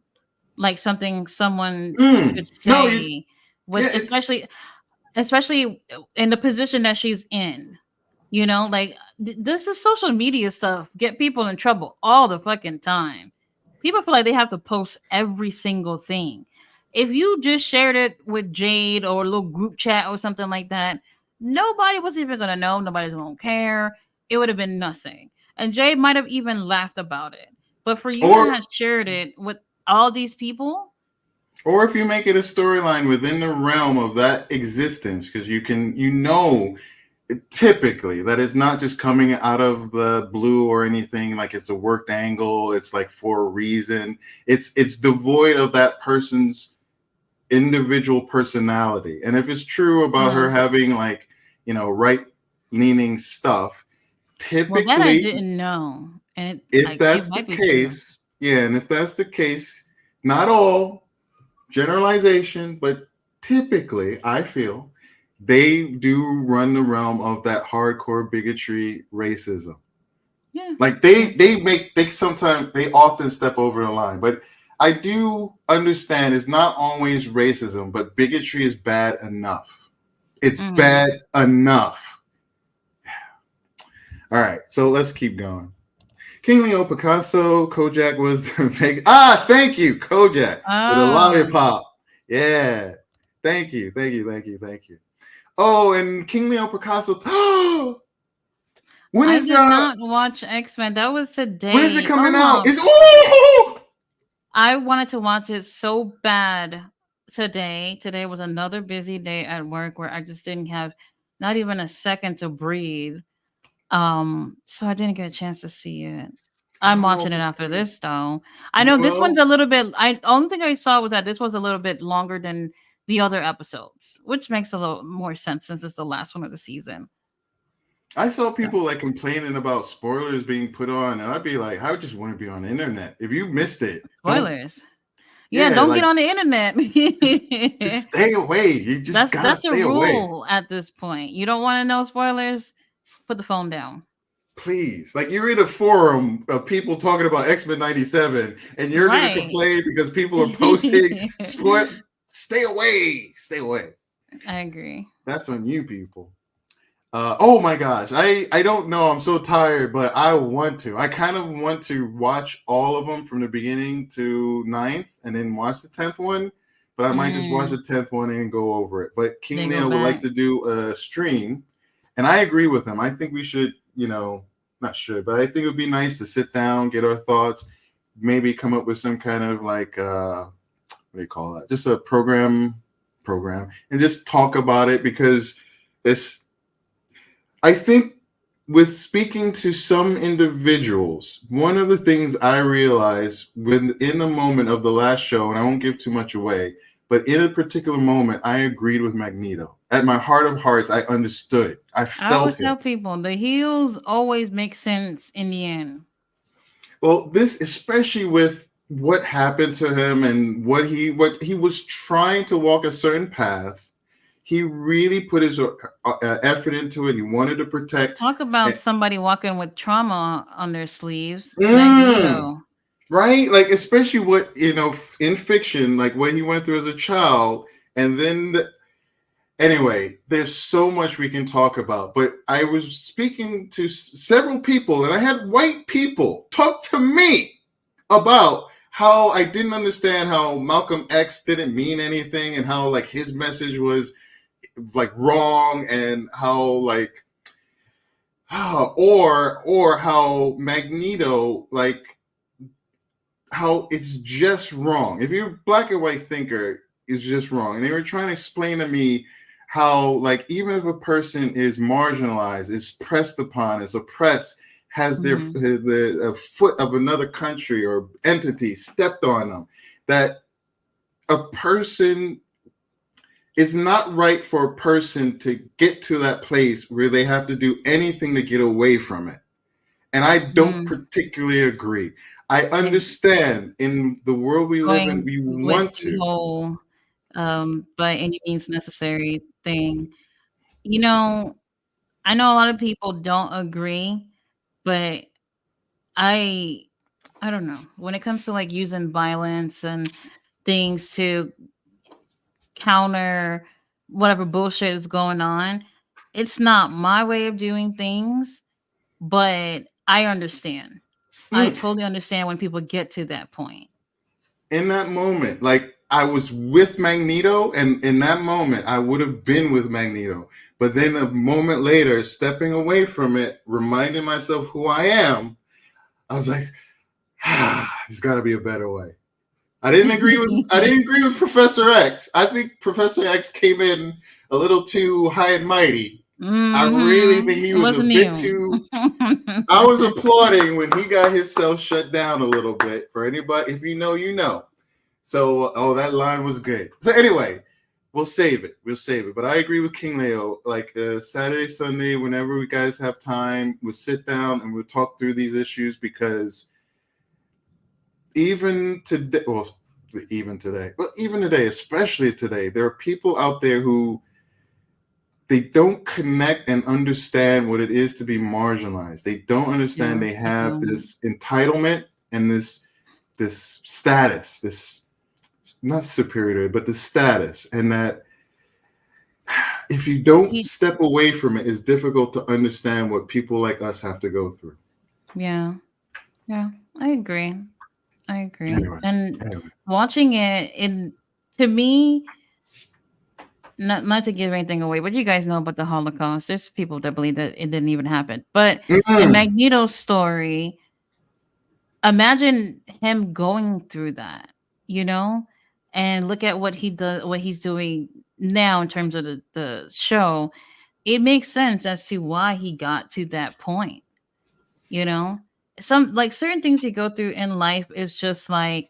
like something someone should no, say with yeah, it's especially in the position that she's in. Like this is social media stuff get people in trouble all the fucking time. People feel like they have to post every single thing. If you just shared it with Jade or a little group chat or something like that, nobody was even gonna know. Nobody's gonna care. It would have been nothing. And Jade might have even laughed about it. But for you to or have shared it with all these people, Or if you make it a storyline within the realm of that existence, because you know, typically that it's not just coming out of the blue or anything, like it's a worked angle, it's like for a reason. It's devoid of that person's individual personality. And if it's true about her Uh-huh. having like, right leaning stuff, Well, that I typically, didn't know, and if it that's the might be true. case, yeah, and if that's the case, not all, generalization, but typically I feel they do run the realm of that hardcore bigotry racism. Yeah, Like yeah. they sometimes they often step over the line. But I do understand it's not always racism, but bigotry is bad enough. It's Mm-hmm. bad enough. All right, so let's keep going. King Leo Picasso, Kojak was the big. Thank you, Kojak, with a Oh, lollipop. Yeah. Thank you. Oh, and King Leo Picasso. when I is did not watch X-Men. That was when is it today. coming out? Almost. It's oh I wanted to watch it so bad today. Today was another busy day at work where I just didn't have not even a second to breathe. So I didn't get a chance to see it. I I'm don't know watching if it it's after coming. this though. I know this one's Well, a little bit. I only thing I saw was that this was a little bit longer than the other episodes, which makes a little more sense since it's the last one of the season. I saw So people like complaining about spoilers being put on, and I'd be like, I just want to be on the internet. If you missed it, don't. spoilers. Yeah, Yeah, don't get like on the internet. just stay away. You just gotta That's a stay away. rule at this point. You don't want to know spoilers, put the phone down. Please, like you're in a forum of people talking about X-Men '97, and you're gonna Right. complain because people are posting sport. Stay away, stay away. I agree. That's on you, people. Oh my gosh, I don't know. I'm so tired, but I want to. I kind of want to watch all of them from the beginning to ninth, and then watch the 10th one. But I might just watch Mm, the 10th one and go over it. But King then go Leo would like back. to do a stream, and I agree with him. I think we should, not should, but I think it would be nice to sit down, get our thoughts, maybe come up with some kind of like what do you call that? Just a program, and just talk about it because it's I think with speaking to some individuals, one of the things I realized when in the moment of the last show, and I won't give too much away, but in a particular moment, I agreed with Magneto. At my heart of hearts, I understood. I I always felt tell it. people the heels always make sense in the end. Well, this especially with what happened to him and what he was trying to walk a certain path. He really put his effort into it. He wanted to protect. Talk about somebody walking with trauma on their sleeves. Mm, Magneto. right? Like especially what in fiction, like what he went through as a child, and then anyway, there's so much we can talk about. But I was speaking to several people, and I had white people talk to me about how I didn't understand how Malcolm X didn't mean anything, and how like his message was like wrong, and how like or how Magneto like how it's just wrong. If you're a black and white thinker, it's just wrong. And they were trying to explain to me how, like, even if a person is marginalized, is pressed upon, is oppressed, has Hmm. the foot of another country or entity stepped on them, that a person it's not right for a person to get to that place where they have to do anything to get away from it. And I don't Hmm. particularly agree. I And understand in the world we live in, going we with want the to. whole by any means necessary thing. You know, I know a lot of people don't agree, but I I don't know. When it comes to like using violence and things to counter whatever bullshit is going on, it's not my way of doing things, but I understand. I Mm. totally understand when people get to that point. In that moment, like I was with Magneto, and in that moment, I would have been with Magneto. But then a moment later, stepping away from it, reminding myself who I am, I was like, there's got to be a better way. I didn't agree with Professor X. I think Professor X came in a little too high and mighty. I really think he It was a wasn't bit you. too. I was applauding when he got himself shut down a little bit. For anybody, if you know, you know. So, that line was good. So anyway, we'll save it. But I agree with King Leo. Like Saturday, Sunday, whenever we guys have time, we'll sit down and we'll talk through these issues, because even today, especially today, there are people out there who they don't connect and understand what it is to be marginalized. They don't understand they have this entitlement and this status, this not superiority, but the status, and that if you don't step away from it, it's difficult to understand what people like us have to go through. Yeah, I agree. Anyway. Watching it, to me, not to give anything away, but you guys know about the Holocaust. There's people that believe that it didn't even happen. But in Magneto's story, imagine him going through that, and look at what he's doing now in terms of the show. It makes sense as to why he got to that point. Some like certain things you go through in life is just like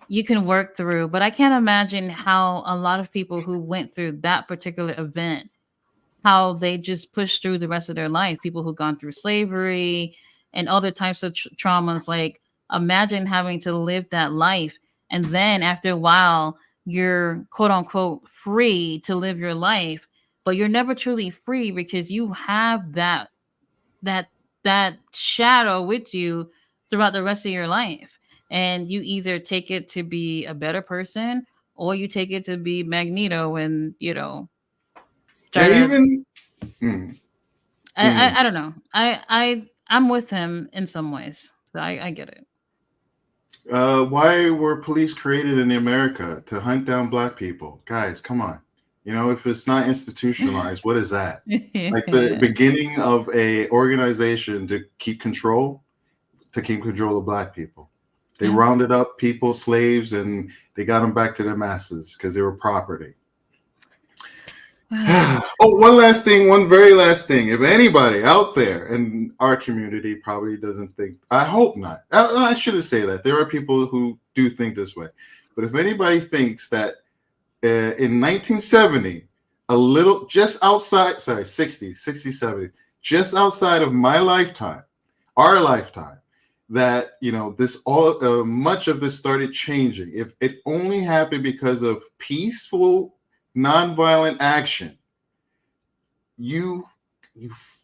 you can work through, but I can't imagine how a lot of people who went through that particular event, how they just push through the rest of their life. People who've gone through slavery and other types of traumas. Like, imagine having to live that life, and then after a while, you're quote unquote free to live your life, but you're never truly free because you have that shadow with you throughout the rest of your life, and you either take it to be a better person or you take it to be Magneto and I don't know. I'm with him in some ways. So I get it. Why were police created in America? To hunt down black people? Guys, come on. If it's not institutionalized, what is that? Like the beginning of a organization to keep control of black people. They rounded up people, slaves, and they got them back to their masters because they were property. One very last thing. If anybody out there in our community probably doesn't think, I hope not. I shouldn't say that. There are people who do think this way. But if anybody thinks that in 1970, just outside, 60, 70, just outside of my lifetime, our lifetime, that, much of this started changing. If it only happened because of peaceful, nonviolent action, you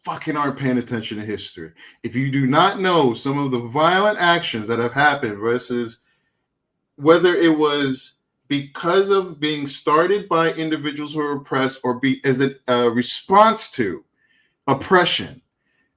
fucking aren't paying attention to history. If you do not know some of the violent actions that have happened versus whether it was because of being started by individuals who are oppressed or as a response to oppression,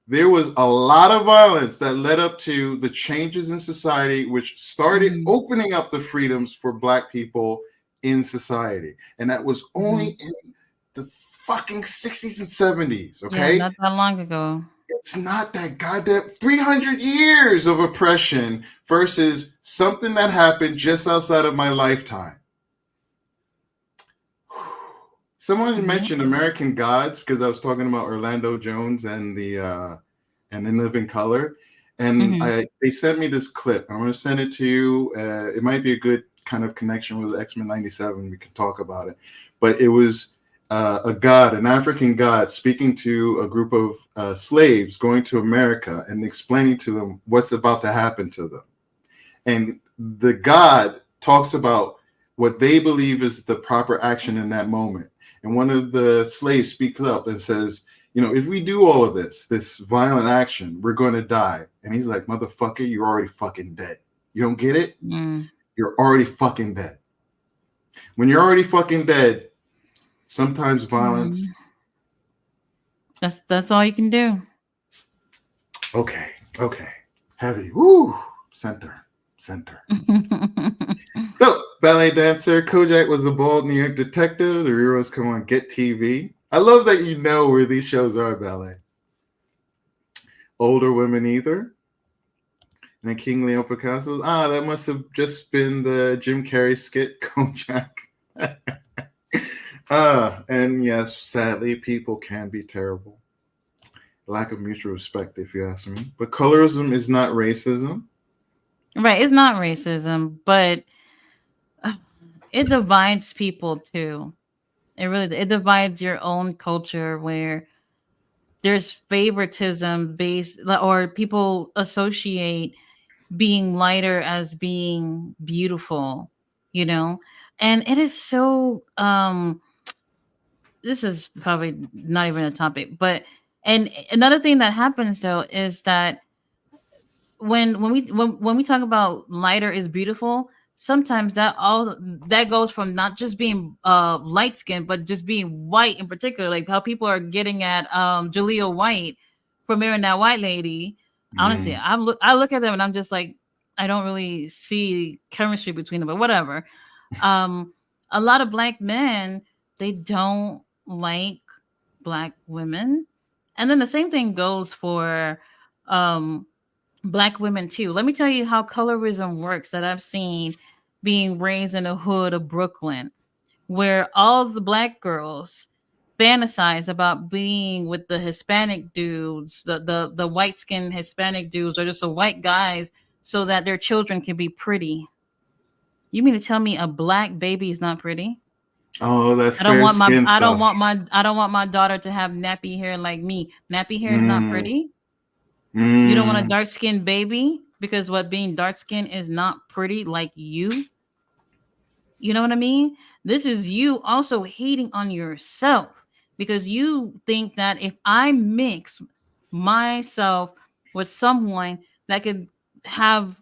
there was a lot of violence that led up to the changes in society, which started opening up the freedoms for black people in society. And that was only in the fucking 60s and 70s, okay? Yeah, not that long ago. It's not that goddamn 300 years of oppression versus something that happened just outside of my lifetime. Someone mentioned American Gods because I was talking about Orlando Jones and In Living Color, and they sent me this clip. I'm going to send it to you. It might be a good kind of connection with X-Men 97. We can talk about it, but it was an African god, speaking to a group of slaves going to America and explaining to them what's about to happen to them. And the god talks about what they believe is the proper action in that moment. And one of the slaves speaks up and says, if we do all of this violent action, we're going to die. And he's like, motherfucker, you're already fucking dead. You don't get it? You're already fucking dead. When you're already fucking dead, sometimes violence. That's all you can do. Okay. Heavy. Woo. Center. So, ballet dancer, Kojak was a bald New York detective. The heroes come on Get TV. I love that you know where these shows are, ballet. Older Women Either. And King Leo Picasso. Ah, that must have just been the Jim Carrey skit, Kojak. And yes, sadly, people can be terrible. Lack of mutual respect, if you ask me. But colorism is not racism. Right, it's not racism, but it divides people too. It divides your own culture where there's favoritism based, or people associate being lighter as being beautiful, you know? And it is so this is probably not even a topic, but and another thing that happens though is that when we talk about lighter is beautiful, sometimes that goes from not just being light skinned but just being white in particular, like how people are getting at Jalea White for marrying that white lady. Honestly, Mm. I look at them and I'm just like, I don't really see chemistry between them, but whatever. um a lot of black men, they don't like black women, and then the same thing goes for um black women too. Let me tell you how colorism works that I've seen being raised in the hood of Brooklyn, where all the black girls fantasize about being with the Hispanic dudes, the white skinned Hispanic dudes, or just the white guys, so that their children can be pretty. You mean to tell me a black baby is not pretty? Oh, that I don't fair want my skin I don't stuff. want my I don't want my daughter to have nappy hair like me. Nappy hair is not Mm. pretty. You don't want a Mm. dark skinned baby because what being dark skinned is not pretty like you. You know what I mean? This is you also hating on yourself because you think that if I mix myself with someone that could have,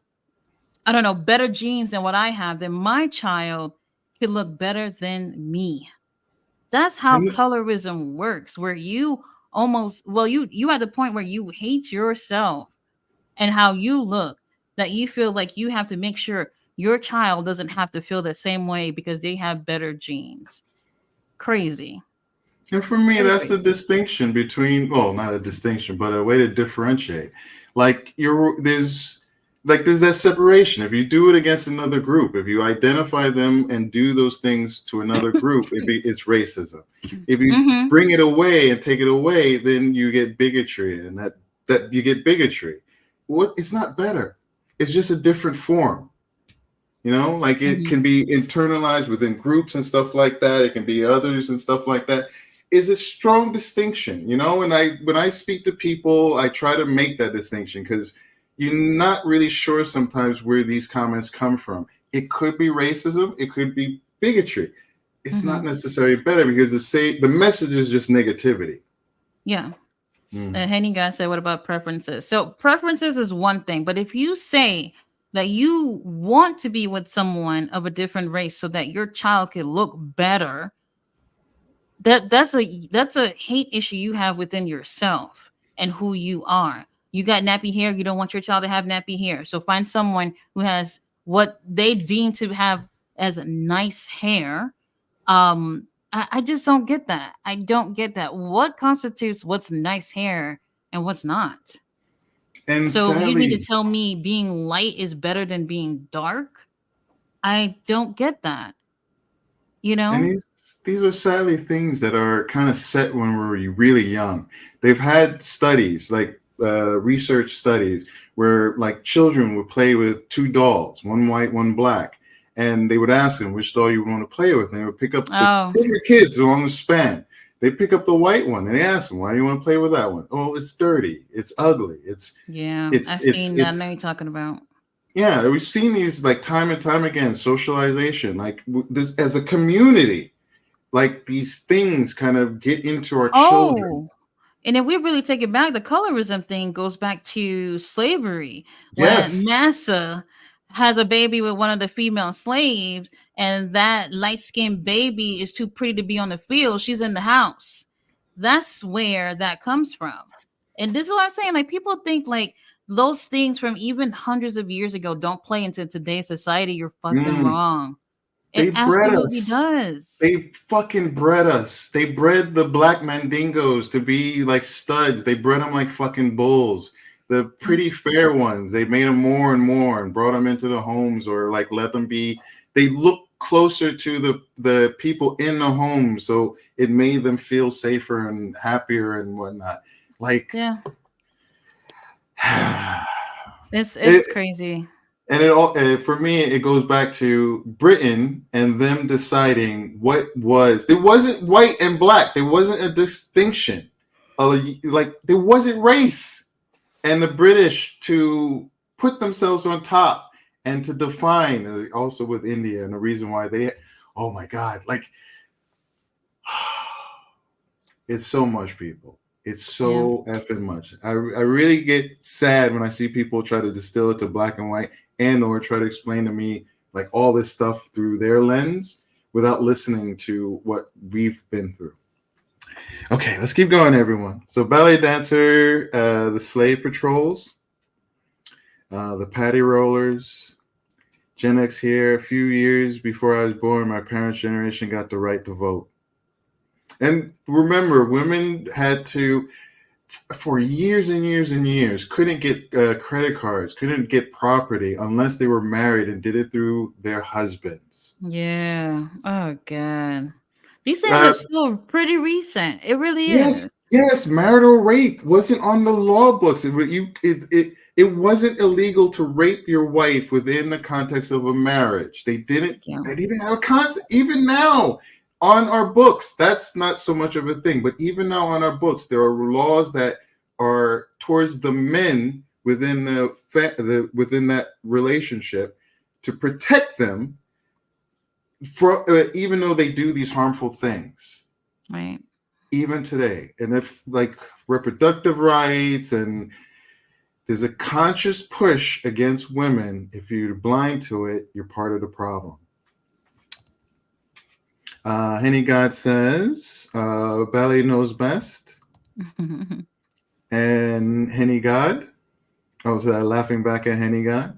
I don't know, better genes than what I have, then my child could look better than me. That's how And colorism works, where you almost, well, you at the point where you hate yourself and how you look, that you feel like you have to make sure your child doesn't have to feel the same way because they have better genes. Crazy. And for me, Very that's the crazy. distinction between, well, not a distinction, but a way to differentiate. Like there's that separation. If you do it against another group, if you identify them and do those things to another group, it's racism. If you Mm-hmm. bring it away and take it away, then you get bigotry, and that you get bigotry. What? It's not better. It's just a different form. Like it Mm-hmm. can be internalized within groups and stuff like that. It can be others and stuff like that. Is a strong distinction, and when I speak to people, I try to make that distinction because you're not really sure sometimes where these comments come from. It could be racism, it could be bigotry. It's Mm-hmm. not necessarily better because the message is just negativity. Yeah. Mm. And Henny guy said, what about preferences? So preferences is one thing, but if you say that you want to be with someone of a different race so that your child can look better, that's a hate issue you have within yourself and who you are. You got nappy hair, you don't want your child to have nappy hair, so find someone who has what they deem to have as nice hair. I just don't get that. I don't get that. What constitutes what's nice hair and what's not? And So you mean to sadly, tell me being light is better than being dark? I don't get that, you and know? these are sadly things that are kind of set when we're really young. They've had studies, like research studies, where like children would play with two dolls, one white, one black, and they would ask them which doll you want to play with, and they would pick up the Oh, different kids along the span. They pick up the white one, and they ask them, "Why do you want to play with that one?" "Oh, it's dirty, it's ugly, yeah, it's I've it's seen that. I know it's you're talking about. yeah, we've seen these like time and time again, socialization, like this as a community, like these things kind of get into our children. Oh, and if we really take it back, the colorism thing goes back to slavery when Yes. Massa has a baby with one of the female slaves, and that light skinned baby is too pretty to be on the field. She's in the house. That's where that comes from. And this is what I'm saying. Like, people think like those things from even hundreds of years ago don't play into today's society. You're fucking Mm. wrong. It They bred absolutely us. does. They fucking bred us. They bred the black mandingos to be like studs. They bred them like fucking bulls. the pretty fair ones. They made them more and more and brought them into the homes, or like let them be. They look closer to the people in the home, so it made them feel safer and happier and whatnot. Like, yeah, it's crazy. And it all, for me, it goes back to Britain and them deciding what was. There wasn't white and black. There wasn't a distinction. Like there wasn't race. And the British to put themselves on top and to define, also with India, and the reason why they, oh my God, like it's so much, people. It's so effing much. I really get sad when I see people try to distill it to black and white, and or try to explain to me like all this stuff through their lens without listening to what we've been through. Okay, let's keep going, everyone. So ballet dancer, the slave patrols, the patty rollers, Gen X here. A few years before I was born, my parents' generation got the right to vote. And remember, women had to, for years and years and years, couldn't get credit cards, couldn't get property unless they were married and did it through their husbands. Yeah. Oh God. These things are still pretty recent. It really is. Yes. Marital rape wasn't on the law books. It wasn't illegal to rape your wife within the context of a marriage. They didn't have a concept. Even now, on our books, that's not so much of a thing. But even now on our books, there are laws that are towards the men within within that relationship to protect them, for even though they do these harmful things. Right. Even today. And if like reproductive rights, and there's a conscious push against women, if you're blind to it, you're part of the problem. Henny God says, ballet knows best. And Henny God, laughing back at Henny God.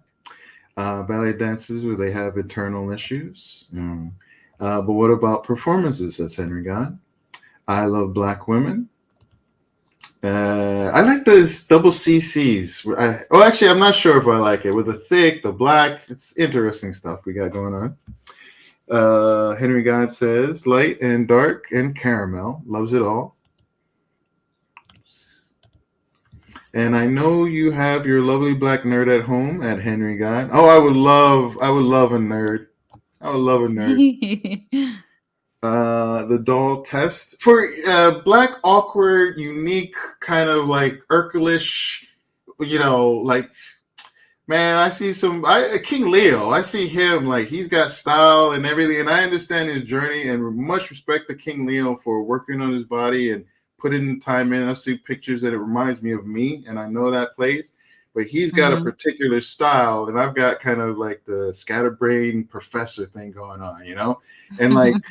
Ballet dancers, where they have internal issues. But what about performances? That's Henry God. I love black women. I like those double CCs. Actually, I'm not sure if I like it. With the thick, the black, it's interesting stuff we got going on. Henry God says, light and dark and caramel, loves it all. And I know you have your lovely black nerd at home at Henry God. Oh, I would love a nerd. I would love a nerd. The doll test for black, awkward, unique, kind of like Urkelish, like, man, I see King Leo. I see him like he's got style and everything, and I understand his journey, and much respect to King Leo for working on his body and putting the time in. I see pictures that it reminds me of me, and I know that place. But he's got a particular style, and I've got kind of like the scatterbrain professor thing going on, and like.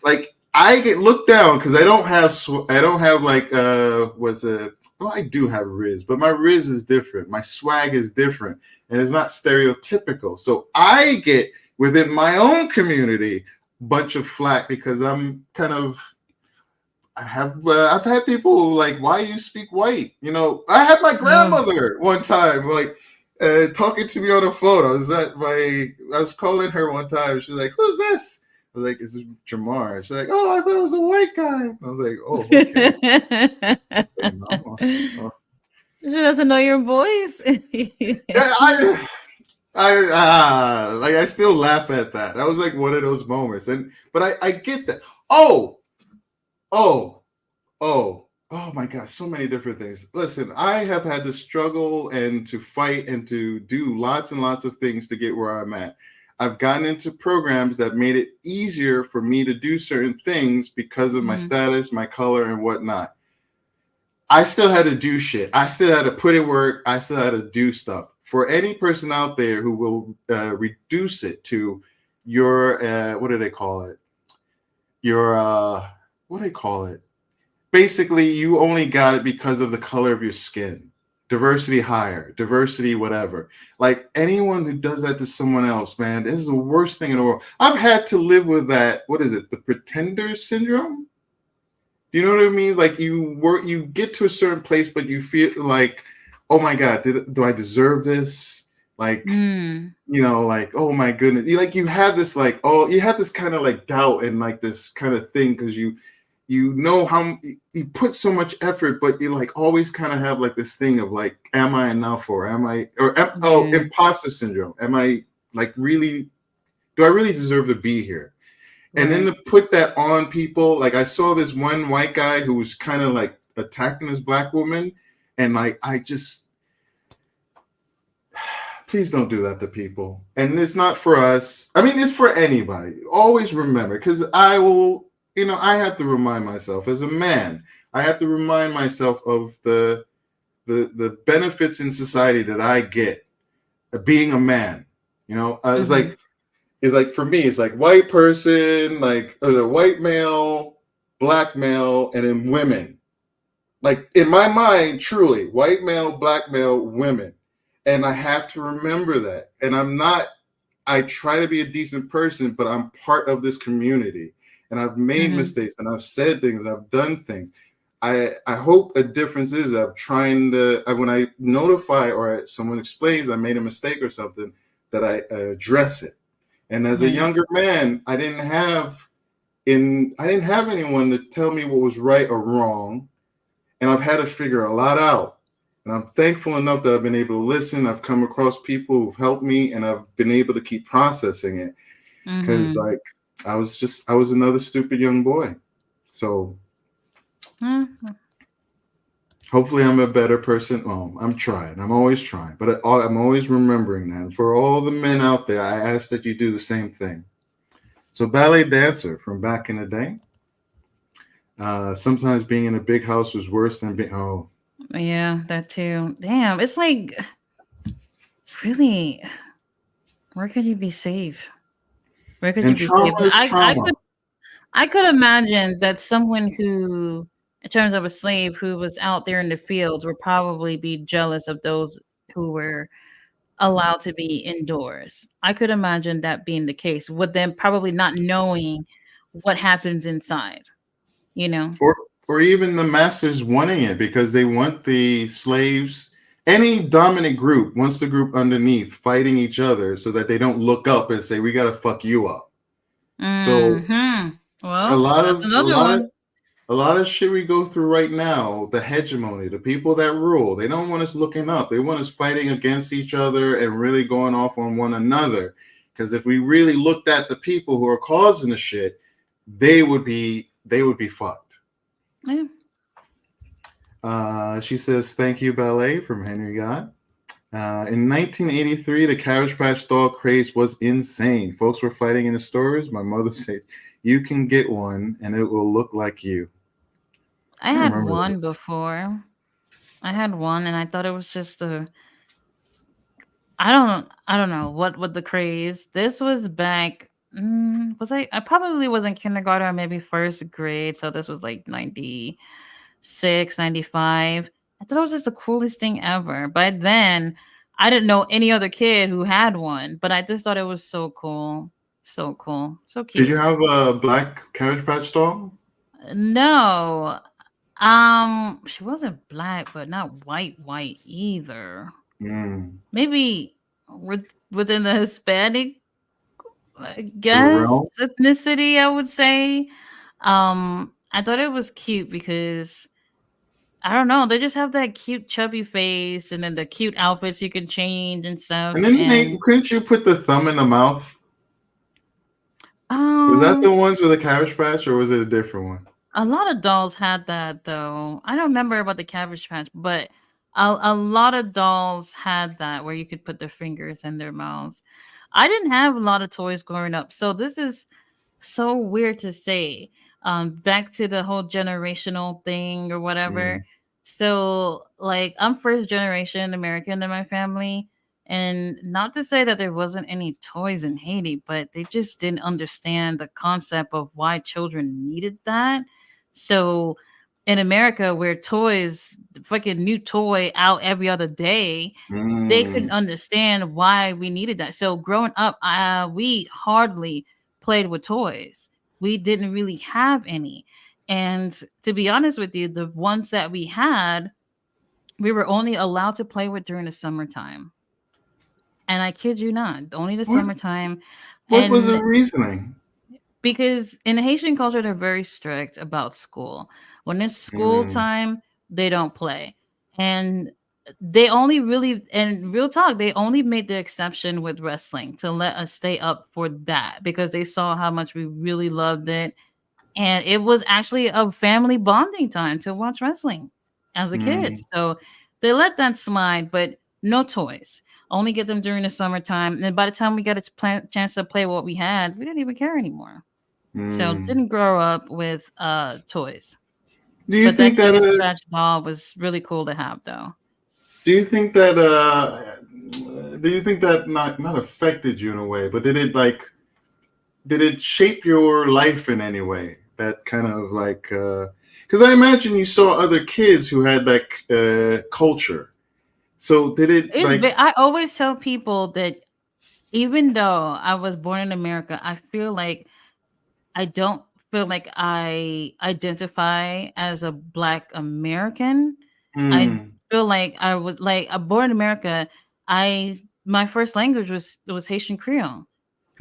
Like I get looked down because I don't have like I do have Riz, but my Riz is different. My swag is different, and it's not stereotypical. So I get within my own community a bunch of flack because I'm kind of. I've had people like, why you speak white? I had my grandmother one time like talking to me on the phone. I was calling her one time. She's like, "Who's this?" I was like, "This is Jamar." She's like, "Oh, I thought it was a white guy." I was like, "Oh, okay." She doesn't know your voice. I still laugh at that. That was like one of those moments, but I get that. Oh my God, so many different things. Listen, I have had to struggle and to fight and to do lots and lots of things to get where I'm at. I've gotten into programs that made it easier for me to do certain things because of my status, my color, and whatnot. I still had to do shit. I still had to put in work. I still had to do stuff. For any person out there who will reduce it to your, what do they call it? What do they call it? Basically, you only got it because of the color of your skin. Diversity hire, diversity whatever. Like anyone who does that to someone else, man, this is the worst thing in the world. I've had to live with that. What is it? The pretender syndrome? Do you know what I mean? Like you get to a certain place, but you feel like, oh my God, do I deserve this? Like, Mm, like, oh my goodness, you have this like, oh, you have this kind of like doubt and like this kind of thing because you know how you put so much effort, but you like always kind of have like this thing of like, am I enough or oh, yeah, imposter syndrome? Am I like really? Do I really deserve to be here? And then right. to put that on people, like I saw this one white guy who was kind of like attacking this black woman, and like I just please don't do that to people. And it's not for us. I mean, it's for anybody. Always remember, because I will, I have to remind myself as a man. I have to remind myself of the benefits in society that I get being a man. Mm-hmm. It's like for me, it's like white person, like or the white male, black male, and then women. Like in my mind, truly, white male, black male, women. And I have to remember that. And I try to be a decent person, but I'm part of this community. And I've made Mm-hmm. mistakes and I've said things, I've done things. I hope a difference is I'm trying to, when I notify or someone explains I made a mistake or something, that I address it. And as a Right. younger man, I didn't have anyone to tell me what was right or wrong, and I've had to figure a lot out. And I'm thankful enough that I've been able to listen. I've come across people who've helped me, and I've been able to keep processing it. Because Mm-hmm. like I was another stupid young boy. So Mm-hmm. hopefully I'm a better person. Oh, I'm trying. I'm always trying, but I'm always remembering that. And for all the men out there, I ask that you do the same thing. So ballet dancer from back in the day. Sometimes being in a big house was worse than being. Oh, Yeah, that too. Damn, it's like really, where could you be safe? Where could you and be safe? trauma is trauma. I could imagine that someone who, in terms of a slave who was out there in the fields, would probably be jealous of those who were allowed to be indoors. I could imagine that being the case, with them probably not knowing what happens inside, you know? or or even the masters wanting it because they want the slaves. Any dominant group wants the group underneath fighting each other so that they don't look up and say we got to fuck you up. So Hmm. a Well, lot that's of a another lot of one. a lot of shit we go through right now, the hegemony, the people that rule, they don't want us looking up. They want us fighting against each other and really going off on one another. Because if we really looked at the people who are causing the shit, they would be fucked. Yeah. She says, "Thank you, ballet," from Henry Gott. In 1983, the Cabbage Patch doll craze was insane. Folks were fighting in the stores. My mother said, "You can get one, and it will look like you." I I had remember one this. before. I had one and I thought it was just a I don't know what the craze. This was back was I probably was in kindergarten or maybe first grade, so this was like 96, 95. I thought it was just the coolest thing ever. By then, I didn't know any other kid who had one, but I just thought it was so cool. So cool. So Did you cute. have a black Cabbage Patch doll? No. She wasn't black, but not white either. Mm. Maybe within the Hispanic, I The guess, realm? ethnicity, I would say. I thought it was cute because I don't know, they just have that cute chubby face and then the cute outfits you can change and And stuff. then And couldn't you put the thumb in the mouth? Was that um the ones with the Cabbage Patch, or was it a different one? a lot of dolls had that though. I don't remember about the Cabbage Patch, but a lot of dolls had that where you could put their fingers in their mouths. I didn't have a lot of toys growing up, so this is so weird to say. Back to the whole generational thing or whatever. Mm. So, like, I'm first generation American in my family, and not to say that there wasn't any toys in Haiti, but they just didn't understand the concept of why children needed that. So, in America, where toys, fucking new toy out every other day, they couldn't Mm. understand why we needed that. So growing up, we hardly played with toys. We didn't really have any. And to be honest with you, the ones that we had we were only allowed to play with during the summertime. And I kid you not, only the What? summertime. What was the And reasoning? because in Haitian culture, they're very strict about school. When it's school Mm, time, they don't play. And they only really, and real talk, they only made the exception with wrestling to let us stay up for that because they saw how much we really loved it. And it was actually a family bonding time to watch wrestling as a kid. mm, So they let that slide, but no toys. Only get them during the summertime. And by the time we got a chance to play what we had, we didn't even care anymore. So mm. didn't grow up with toys. Do you But that think that cute scratch ball was really cool to have though. do you think that do you think that not affected you in a way, but did it shape your life in any way? That kind of like because I imagine you saw other kids who had that culture. So did it like I always tell people that even though I was born in America, I feel like I don't feel like I identify as a Black American. I mm, feel like I was like born in America. I My first language was Haitian Creole,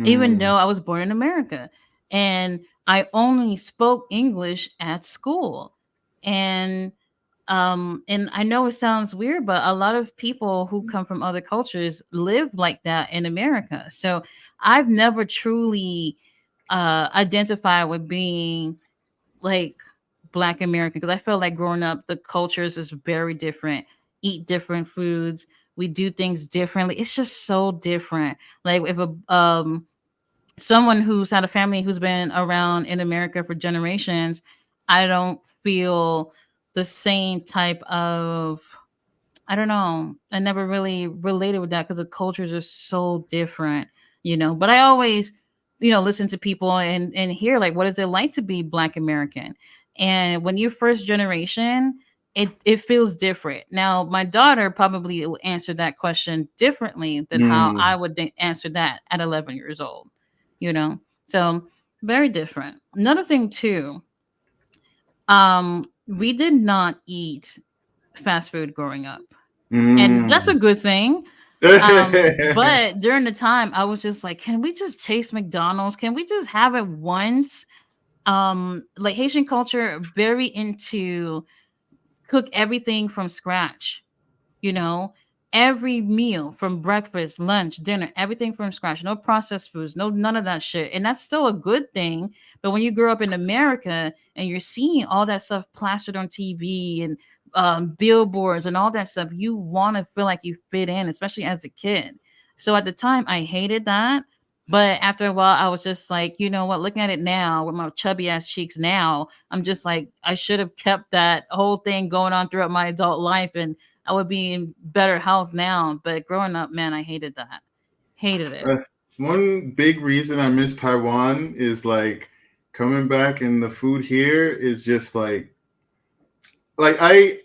even mm, though I was born in America, and I only spoke English at school. And I know it sounds weird, but a lot of people who come from other cultures live like that in America. So I've never truly identified with being like Black American because I feel like growing up, the cultures is very different, eat different foods, we do things differently. It's just so different. Like if a someone who's had a family who's been around in America for generations, I don't feel the same type of, I don't know. I never really related with that because the cultures are so different, you know. But I always, listen to people and hear like, what is it like to be Black American? And when you're first generation, it feels different. Now, my daughter probably will answer that question differently than how I mm, would answer that at 11 years old, you know. So very different. Another thing too, we did not eat fast food growing up, and that's a mm. good thing. But during the time, I was just like, can we just taste McDonald's? Can we just have it once? Like Haitian culture, very into cook everything from scratch, you know, every meal from breakfast, lunch, dinner, everything from scratch, no processed foods, no none of that shit. And that's still a good thing. But when you grow up in America and you're seeing all that stuff plastered on TV and billboards and all that stuff, you want to feel like you fit in, especially as a kid. So at the time, I hated that. But after a while, I was just like, you know what? Looking at it now with my chubby ass cheeks now, I'm just like, I should have kept that whole thing going on throughout my adult life, and I would be in better health now. But growing up, man, I hated that. Hated it. Uh, one big reason I miss Taiwan is like coming back and the food here is just like I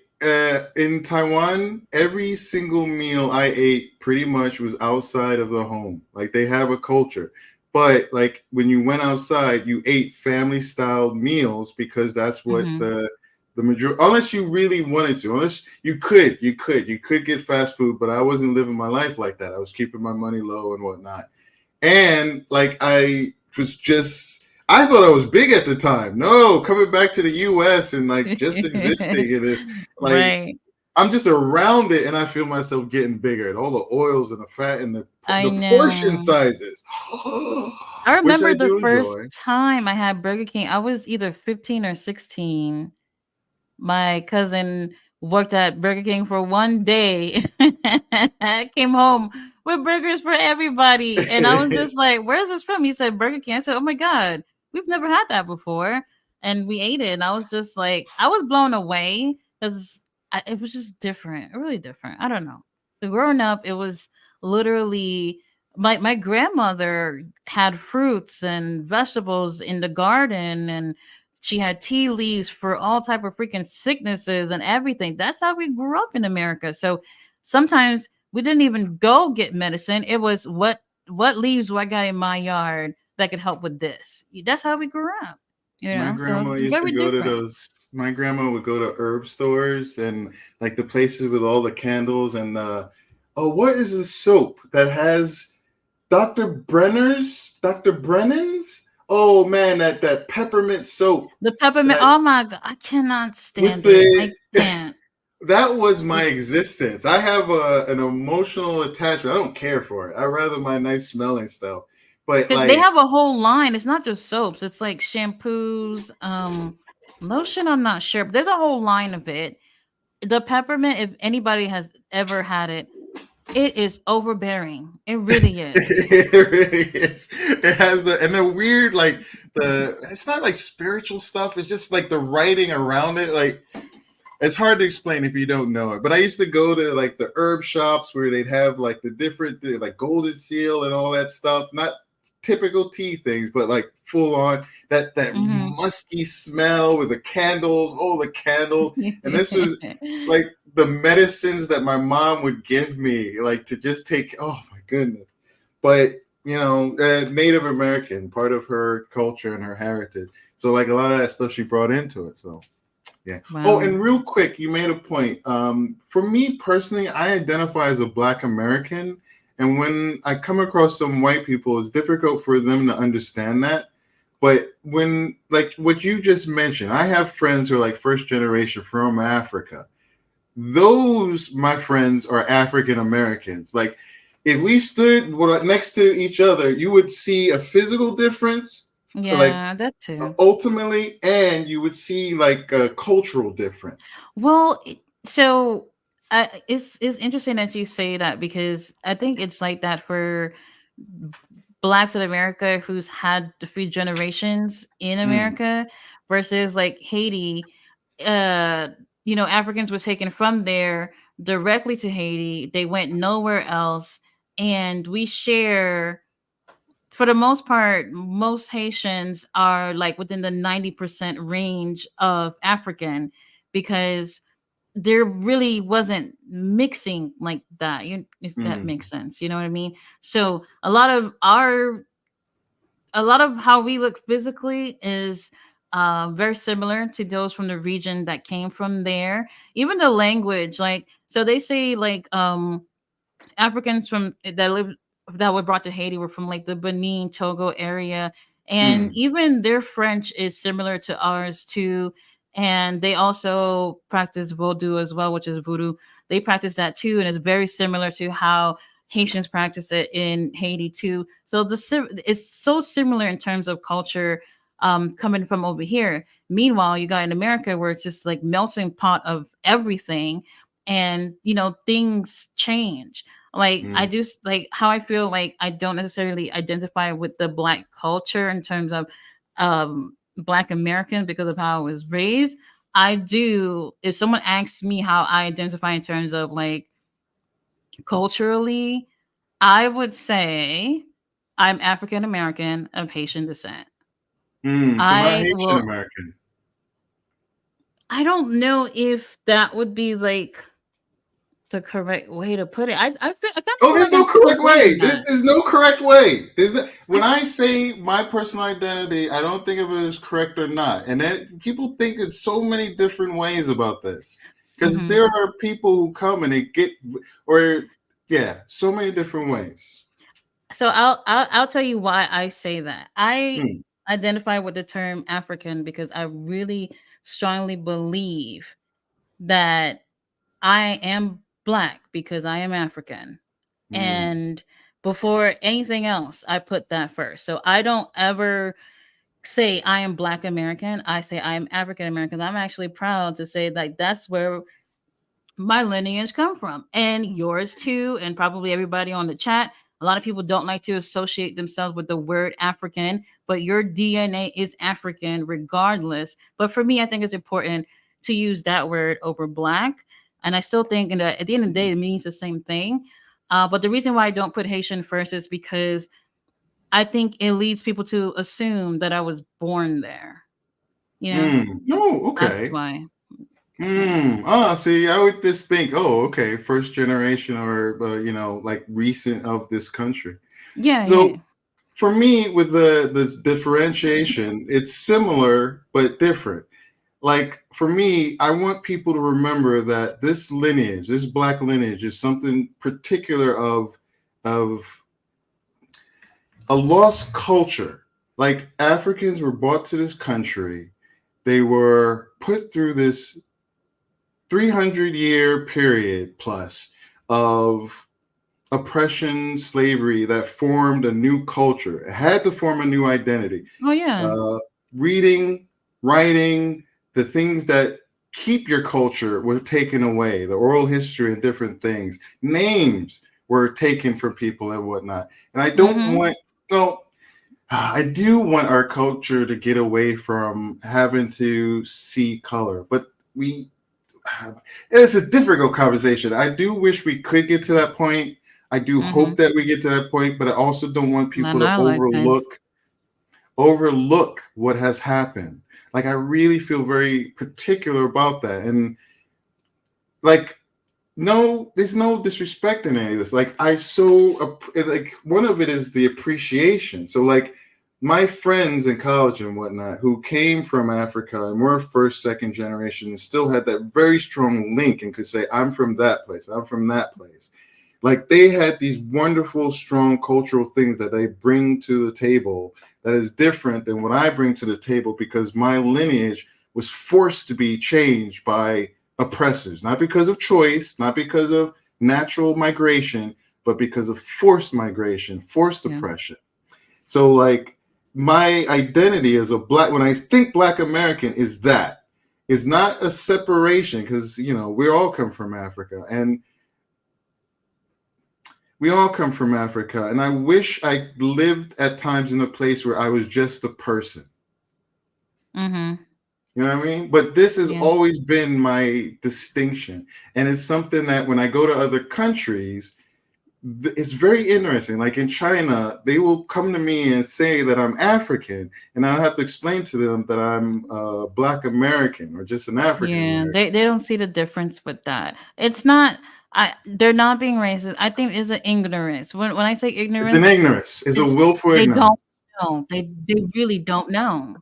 in Taiwan, every single meal I ate pretty much was outside of the home. Like they have a culture. But like when you went outside, you ate family style meals because that's what Hmm. the majority, unless you really wanted to, unless you could get fast food, but I wasn't living my life like that. I was keeping my money low and whatnot. And like I was just I thought I was big at the time. No, coming back to the US and like just existing in this, like Right. I'm just around it and I feel myself getting bigger and all the oils and the fat and I the portion know. sizes, I which remember I the do first enjoy. time I had Burger King. I was either 15 or 16. My cousin worked at Burger King for one day. I came home with burgers for everybody. And I was just like, where's this from? He said Burger King. I said, oh my God, we've never had that before. And we ate it. And I was just like, I was blown away because it was just different, really different. I don't know. So growing up, it was literally my grandmother had fruits and vegetables in the garden, and she had tea leaves for all type of freaking sicknesses and everything. That's how we grew up in America. So sometimes we didn't even go get medicine. It was what leaves do I got in my yard that could help with this. That's how we grew up. My So grandma it's used to very go to different. those. my grandma would go to herb stores and like the places with all the candles and what is the soap that has Dr. Brennan's? Oh man, that peppermint soap The peppermint. that Oh my god, I cannot with stand it. the I can't. that was my existence. I have an emotional attachment. I don't care for it. I rather my nice smelling stuff. But Because they like have a whole line. It's not just soaps. It's like shampoos, lotion. I'm not sure, but there's a whole line of it. The peppermint. If anybody has ever had it, it is overbearing. It really is. it really is. It has the weird like it's not like spiritual stuff. It's just like the writing around it. Like it's hard to explain if you don't know it. But I used to go to like the herb shops where they'd have like the different like golden seal and all that stuff. Not typical tea things, but like full on that Hmm. musky smell with the candles. Oh, the candles. And this was like the medicines that my mom would give me, like to just take. Oh my goodness! But Native American, part of her culture and her heritage. So like a lot of that stuff she brought into it. So yeah. Oh, Wow. and real quick, you made a point. For me personally, I identify as a Black American, and when I come across some white people, it's difficult for them to understand that. But when, like what you just mentioned, I have friends who are like first generation from Africa. Those, my friends, are African Americans. Like, if we stood next to each other, you would see a physical difference, like Yeah, that too. ultimately, and you would see like a cultural difference. Well, so it's interesting that you say that because I think it's like that for blacks in America who's had a few generations in Mm, America versus like Haiti. Uh, Africans was taken from there directly to Haiti. They went nowhere else, and we share. For the most part, most Haitians are like within the 90% range of African because there really wasn't mixing like that, if that mm, makes sense. You know what I mean? So a lot of how we look physically is very similar to those from the region that came from there. Even the language, like, so they say like Africans from that were brought to Haiti were from like the Benin, Togo area, and mm, even their French is similar to ours too. And they also practice Vodou as well, which is voodoo. They practice that too, and it's very similar to how Haitians practice it in Haiti too. So it's so similar in terms of culture, coming from over here. Meanwhile, you got in America where it's just like melting pot of everything, and things change. Like, I mm, do like how I feel like I don't necessarily identify with the black culture in terms of black Americans because of how I was raised. I do, if someone asks me how I identify in terms of like culturally, I would say I'm African American of Haitian descent. mm. So not I Haitian will American. I don't know if that would be like the correct way to put it. I kind of Oh, feel there's like I'm no still correct way. saying There's, that. there's no correct way. There's no, when I, I say my personal identity, I don't think of it as correct or not. And then people think it's so many different ways about this because mhm. there are people who come and they get, or yeah, so many different ways. So I'll tell you why I say that. I Mm, identify with the term African because I really strongly believe that I am black because I am African. mm, And before anything else, I put that first. So I don't ever say I am black American. I say I am African American. I'm actually proud to say that that's where my lineage come from, and yours too, and probably everybody on the chat. A lot of people don't like to associate themselves with the word African, but your DNA is African regardless. But for me, I think it's important to use that word over black. And I still think at the end of the day, it means the same thing. But the reason why I don't put Haitian first is because I think it leads people to assume that I was born there. You know, mm. Oh, that's okay. why. Yeah. See, I would just think, oh, okay, first generation or like recent of this country. Yeah, So yeah. for me, with the this differentiation, it's similar but different. like for me, I want people to remember that this lineage, this black lineage, is something particular of a lost culture. Like Africans were brought to this country, they were put through this 300-year period plus of oppression, slavery that formed a new culture. It had to form a new identity. Oh yeah. Reading, writing, the things that keep your culture were taken away, the oral history and different things. Names were taken from people and whatnot. And I don't want, no, I do want our culture to get away from having to see color, but it's a difficult conversation. I do wish we could get to that point. I do hope that we get to that point, but I also don't want people to overlook what has happened. Like I really feel very particular about that. And like, no, there's no disrespect in any of this. Like like one of it is the appreciation. So like my friends in college and whatnot who came from Africa and were first, second generation and still had that very strong link and could say, I'm from that place, I'm from that place. Like they had these wonderful, strong cultural things that they bring to the table that is different than what I bring to the table because my lineage was forced to be changed by oppressors, not because of choice, not because of natural migration, but because of forced migration, forced oppression. So like my identity as a black, when I think Black American is not a separation because, you know, we all come from Africa and I wish I lived at times in a place where I was just a person. You know what I mean? But this has always been my distinction. And it's something that when I go to other countries, it's very interesting. Like in China, they will come to me and say that I'm African, and I'll have to explain to them that I'm Black American or just an African. Yeah, they don't see the difference with that. It's not. They're not being racist. I think it's an ignorance. When I say ignorance, it's an ignorance. It's a willful ignorance. They don't know. They really don't know.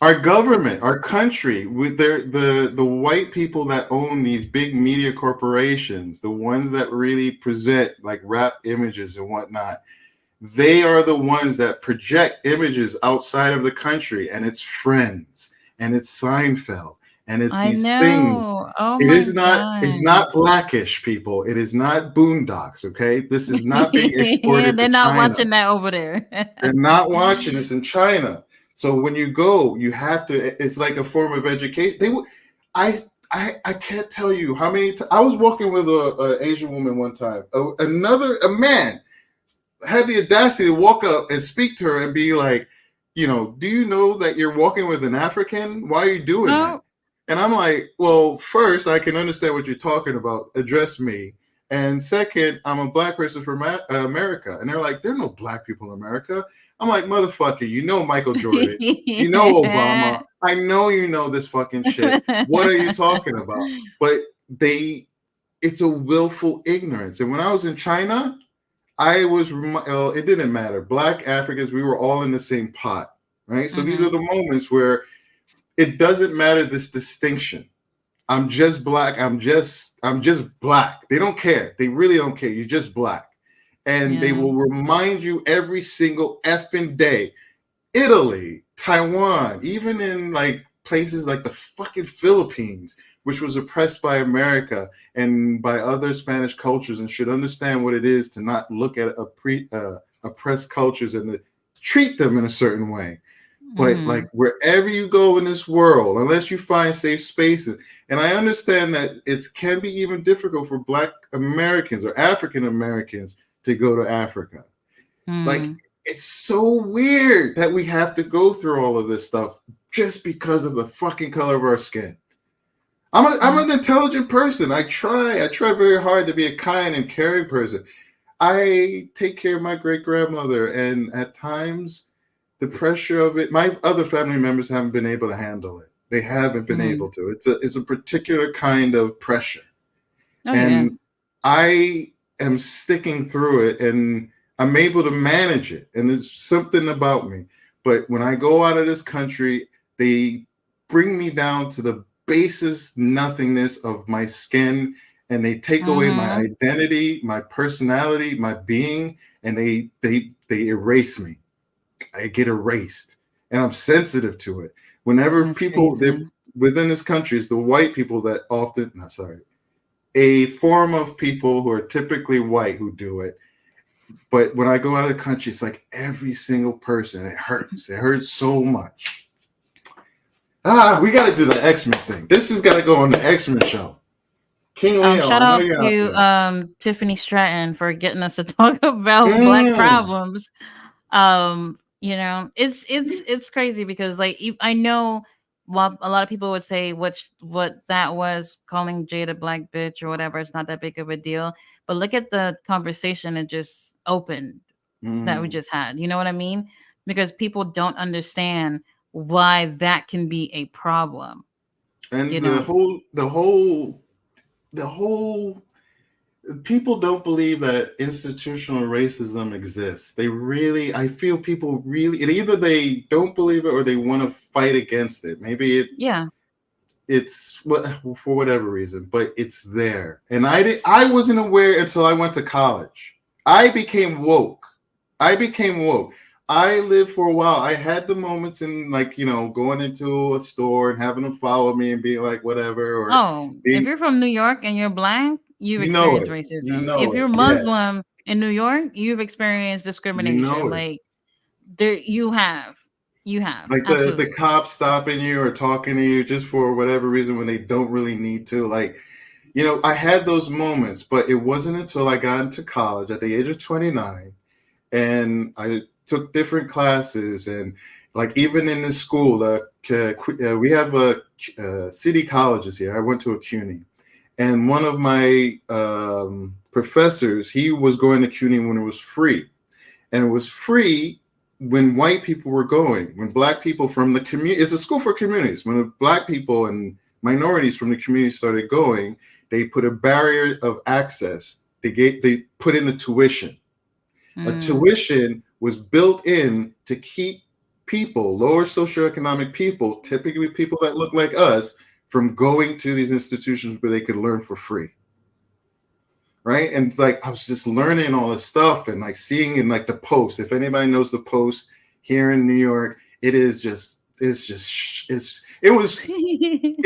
Our government, our country, with the white people that own these big media corporations, the ones that really present like rap images and whatnot, they are the ones that project images outside of the country, and it's Friends, and it's Seinfeld, and it's these things. Oh it is not. God. It's not Blackish, people. It is not Boondocks. Okay, this is not being exported. They're not watching that over there. They're not watching this in China. So when you go, you have to. It's like a form of education. I can't tell you how many. I was walking with an Asian woman one time. A man had the audacity to walk up and speak to her and be like, you know, do you know that you're walking with an African? Why are you doing that? And I'm like, well, first, I can understand what you're talking about. Address me. And second, I'm a Black person from America. And they're like, there are no Black people in America. I'm like, motherfucker, you know Michael Jordan. You know Obama. I know you know this fucking shit. What are you talking about? But it's a willful ignorance. And when I was in China, it didn't matter. Black Africans, we were all in the same pot, right? So these are the moments where it doesn't matter this distinction. I'm just Black. I'm just Black. They don't care. They really don't care. You're just Black. And they will remind you every single effing day. Italy, Taiwan, even in like places like the fucking Philippines, which was oppressed by America and by other Spanish cultures and should understand what it is to not look at oppressed cultures and to treat them in a certain way. But like wherever you go in this world, unless you find safe spaces, and I understand that it can be even difficult for Black Americans or African Americans to go to Africa. Like, it's so weird that we have to go through all of this stuff just because of the fucking color of our skin. I'm an intelligent person. I try very hard to be a kind and caring person. I take care of my great grandmother, and at times the pressure of it, my other family members haven't been able to handle it. They haven't been able to. It's a particular kind of pressure. I am sticking through it, and I'm able to manage it. And there's something about me. But when I go out of this country, they bring me down to the basest nothingness of my skin, and they take away my identity, my personality, my being, and they erase me. I get erased, and I'm sensitive to it. Whenever That's people crazy. within this country, it's the white people that often, no, sorry, a form of people who are typically white who do it. But when I go out of the country, it's like every single person. It hurts. It hurts so much. We got to do the X-Men thing. This has got to go on the X-Men show. King Leo, Shout I know out you're out to there. Tiffany Stratton for getting us to talk about Black problems. It's crazy because like I know while a lot of people would say what that was, calling Jade a black bitch or whatever, it's not that big of a deal. But look at the conversation it just opened that we just had. You know what I mean? Because people don't understand why that can be a problem. And You the know? whole people don't believe that institutional racism exists. They really, I feel people really, either they don't believe it or they want to fight against it. Maybe it's for whatever reason, but it's there. And I wasn't aware until I went to college. I became woke. I lived for a while. I had the moments in, like, going into a store and having them follow me and being like, whatever, or If being, you're from New York and you're black, you've you know experienced it. You racism. If know it. you're Yeah. Muslim in New York, you've experienced You discrimination. know it. Like there, you have Like the absolutely. cops stopping you or talking to you just for whatever reason when they don't really need to. Like, I had those moments, but it wasn't until I got into college at the age of 29 and I took different classes. And like, even in this school, we have city colleges here. I went to a CUNY, and one of my professors, he was going to CUNY when it was free. And it was free when white people were going, when black people from the community, it's a school for communities. When the black people and minorities from the community started going, they put a barrier of access. They put in a tuition. A tuition was built in to keep people, lower socioeconomic people, typically people that look like us, from going to these institutions where they could learn for free. Right. And it's like I was just learning all this stuff and like seeing in like the Post. If anybody knows the Post here in New York, it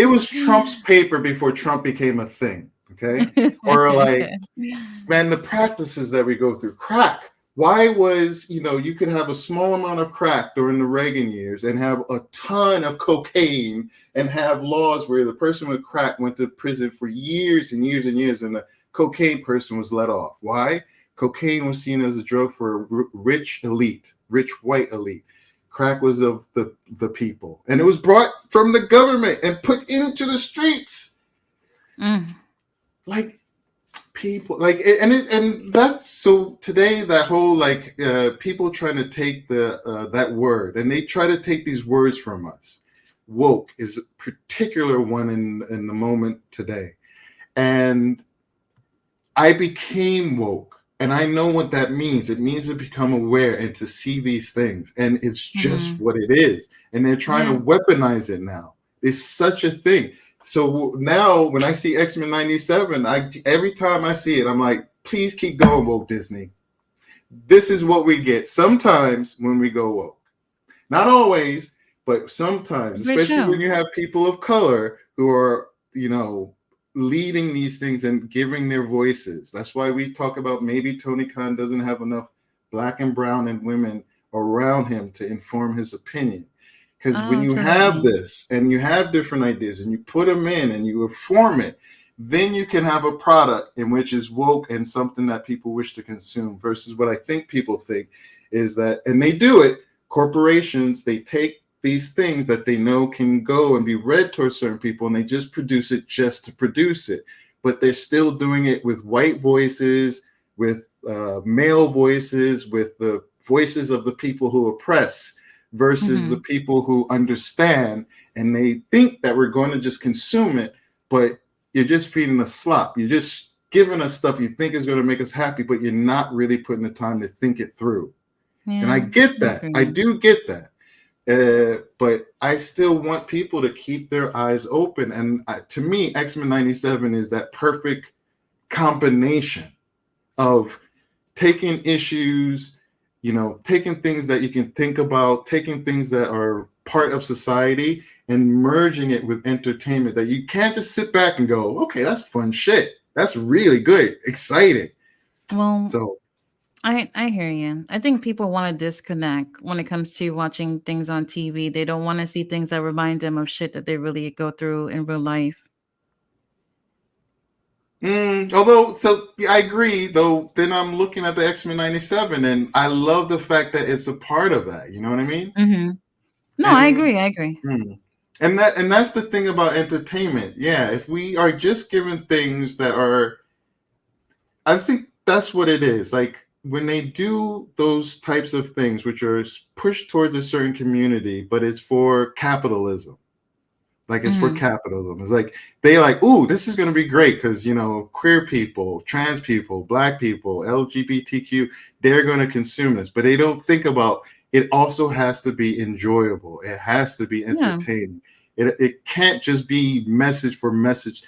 was Trump's paper before Trump became a thing. Okay. Or like, man, the practices that we go through. Crack. Why was, you could have a small amount of crack during the Reagan years and have a ton of cocaine and have laws where the person with crack went to prison for years and years and years, and the cocaine person was let off. Why? Cocaine was seen as a drug for a rich white elite. Crack was of the people. And it was brought from the government and put into the streets. Like, people like and that's so today, that whole like people trying to take that word, and they try to take these words from us. Woke is a particular one in the moment today, and I became woke, and I know what that means. It means to become aware and to see these things, and it's just what it is. And they're trying to weaponize it now. It's such a thing. So now when I see X-Men 97, every time I see it, I'm like, please keep going, woke Disney. This is what we get sometimes when we go woke. Not always, but sometimes, especially when you have people of color who are, leading these things and giving their voices. That's why we talk about maybe Tony Khan doesn't have enough black and brown and women around him to inform his opinion. Because when you have this and you have different ideas and you put them in and you inform it, then you can have a product in which is woke and something that people wish to consume, versus what I think people think is that, and they do it, corporations, they take these things that they know can go and be read towards certain people, and they just produce it just to produce it. But they're still doing it with white voices, with male voices, with the voices of the people who oppress, versus the people who understand, and they think that we're going to just consume it, but you're just feeding us slop. You're just giving us stuff you think is going to make us happy, but you're not really putting the time to think it through. And I get that. I do get that. But I still want people to keep their eyes open. And to me, X-Men 97 is that perfect combination of taking issues, taking things that you can think about, taking things that are part of society and merging it with entertainment that you can't just sit back and go, okay, that's fun shit. That's really good, exciting. Well, so I hear you. I think people want to disconnect when it comes to watching things on TV. They don't want to see things that remind them of shit that they really go through in real life. Although, yeah, I agree. Though, then I'm looking at the X-Men 97, and I love the fact that it's a part of that. You know what I mean? Mm-hmm. No, I And agree. and that's the thing about entertainment. Yeah, if we are just given things that are, I think that's what it is. Like when they do those types of things, which are pushed towards a certain community, but it's for capitalism. Like it's for capitalism. It's like they like, ooh, this is going to be great because queer people, trans people, black people, LGBTQ, they're going to consume this, but they don't think about it. Also has to be enjoyable. It has to be entertaining. It can't just be message for message.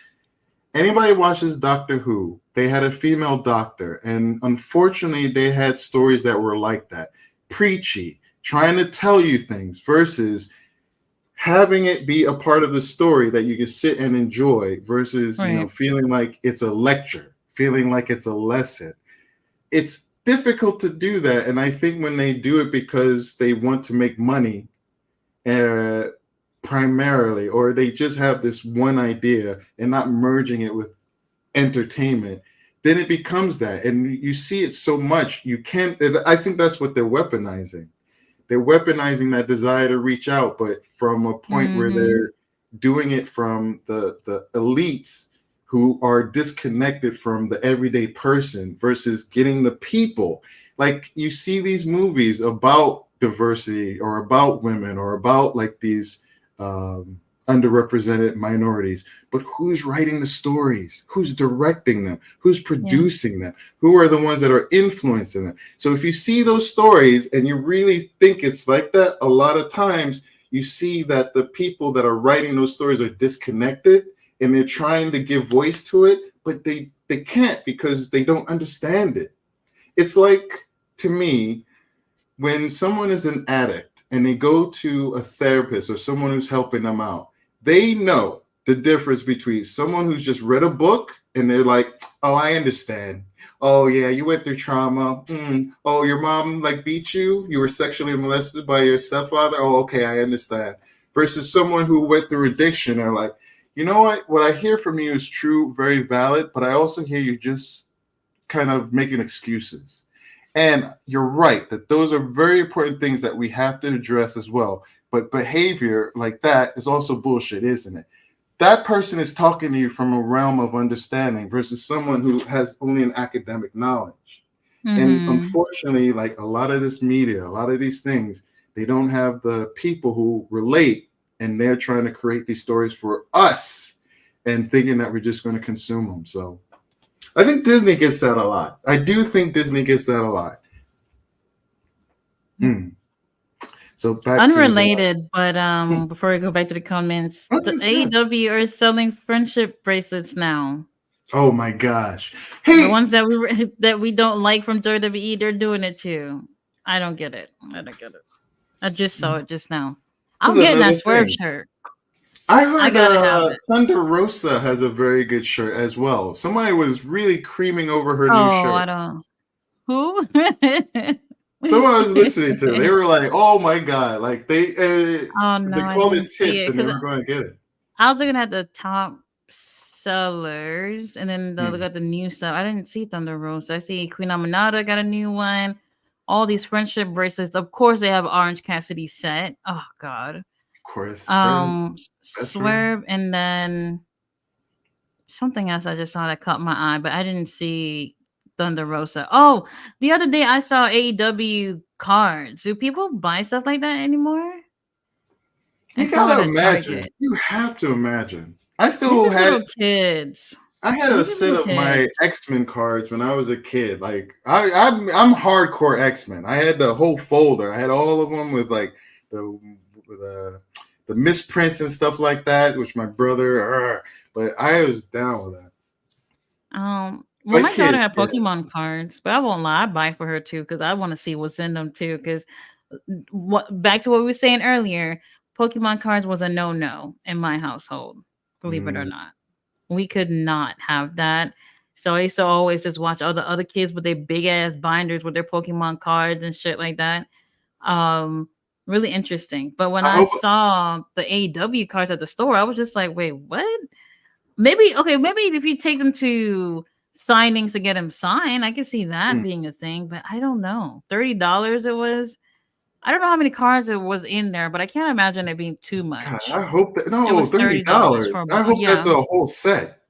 Anybody watches Doctor Who? They had a female doctor, and unfortunately, they had stories that were like that, preachy, trying to tell you things versus having it be a part of the story that you can sit and enjoy versus feeling like it's a lecture, feeling like it's a lesson. It's difficult to do that, and I think when they do it because they want to make money primarily, or they just have this one idea and not merging it with entertainment, then it becomes that, and you see it so much you can't. I think that's what they're weaponizing. They're weaponizing that desire to reach out, but from a point where they're doing it from the elites who are disconnected from the everyday person versus getting the people. Like you see these movies about diversity or about women or about like these underrepresented minorities, but who's writing the stories? Who's directing them? Who's producing them? Who are the ones that are influencing them? So if you see those stories and you really think it's like that, a lot of times you see that the people that are writing those stories are disconnected and they're trying to give voice to it, but they can't because they don't understand it. It's like, to me, when someone is an addict and they go to a therapist or someone who's helping them out, they know the difference between someone who's just read a book and they're like, oh, I understand. Oh, yeah, you went through trauma. Oh, your mom beat you. You were sexually molested by your stepfather. Oh, okay, I understand. Versus someone who went through addiction. They're like, you know what I hear from you is true, very valid, but I also hear you just kind of making excuses. And you're right that those are very important things that we have to address as well. But behavior like that is also bullshit, isn't it? That person is talking to you from a realm of understanding versus someone who has only an academic knowledge. And unfortunately, like a lot of this media, a lot of these things, they don't have the people who relate, and they're trying to create these stories for us and thinking that we're just going to consume them. So I think Disney gets that a lot. I do think Disney gets that a lot. So back unrelated, but before we go back to the comments, the AEW are selling friendship bracelets now. Oh my gosh! Hey, the ones that we don't like from WWE, they're doing it too. I don't get it. I just saw it just now. I'm getting that Swerve shirt. I heard Thunder Rosa has a very good shirt as well. Somebody was really creaming over her new shirt. I don't. Who? Someone I was listening to, they were like, "Oh my god!" Like they called it tits, and they were going to get it. I was looking at the top sellers, and then look at the new stuff. I didn't see Thunder Rosa. I see Queen Aminata got a new one. All these friendship bracelets. Of course, they have Orange Cassidy set. Oh god. Of course. Swerve, and then something else I just saw that caught my eye, but I didn't see Thunder Rosa. Oh, the other day I saw AEW cards. Do people buy stuff like that anymore? You gotta imagine. You have to imagine. I still had kids. I had a set of my X-Men cards when I was a kid. Like I'm hardcore X-Men. I had the whole folder. I had all of them with like the the misprints and stuff like that, which my brother. But I was down with that. Well, But my daughter kids, had yeah. Pokemon cards, but I won't lie, I buy for her too because I want to see what's in them too. Because what back to what we were saying earlier, Pokemon cards was a no in my household. Believe it or Mm. not, we could not have that. So I used to always just watch all the other kids with their big ass binders with their Pokemon cards and shit like that. Um, Really interesting. But when I I hope. saw the AEW cards at the store, I was just like, wait, what? Maybe okay, maybe if you take them to signings to get them signed, I can see that Mm. being a thing, but I don't know. $30 it was. I don't know how many cards it was in there, but I can't imagine it being too God, much. I hope that It no was $30 $30. for a I hope that's yeah. a whole set.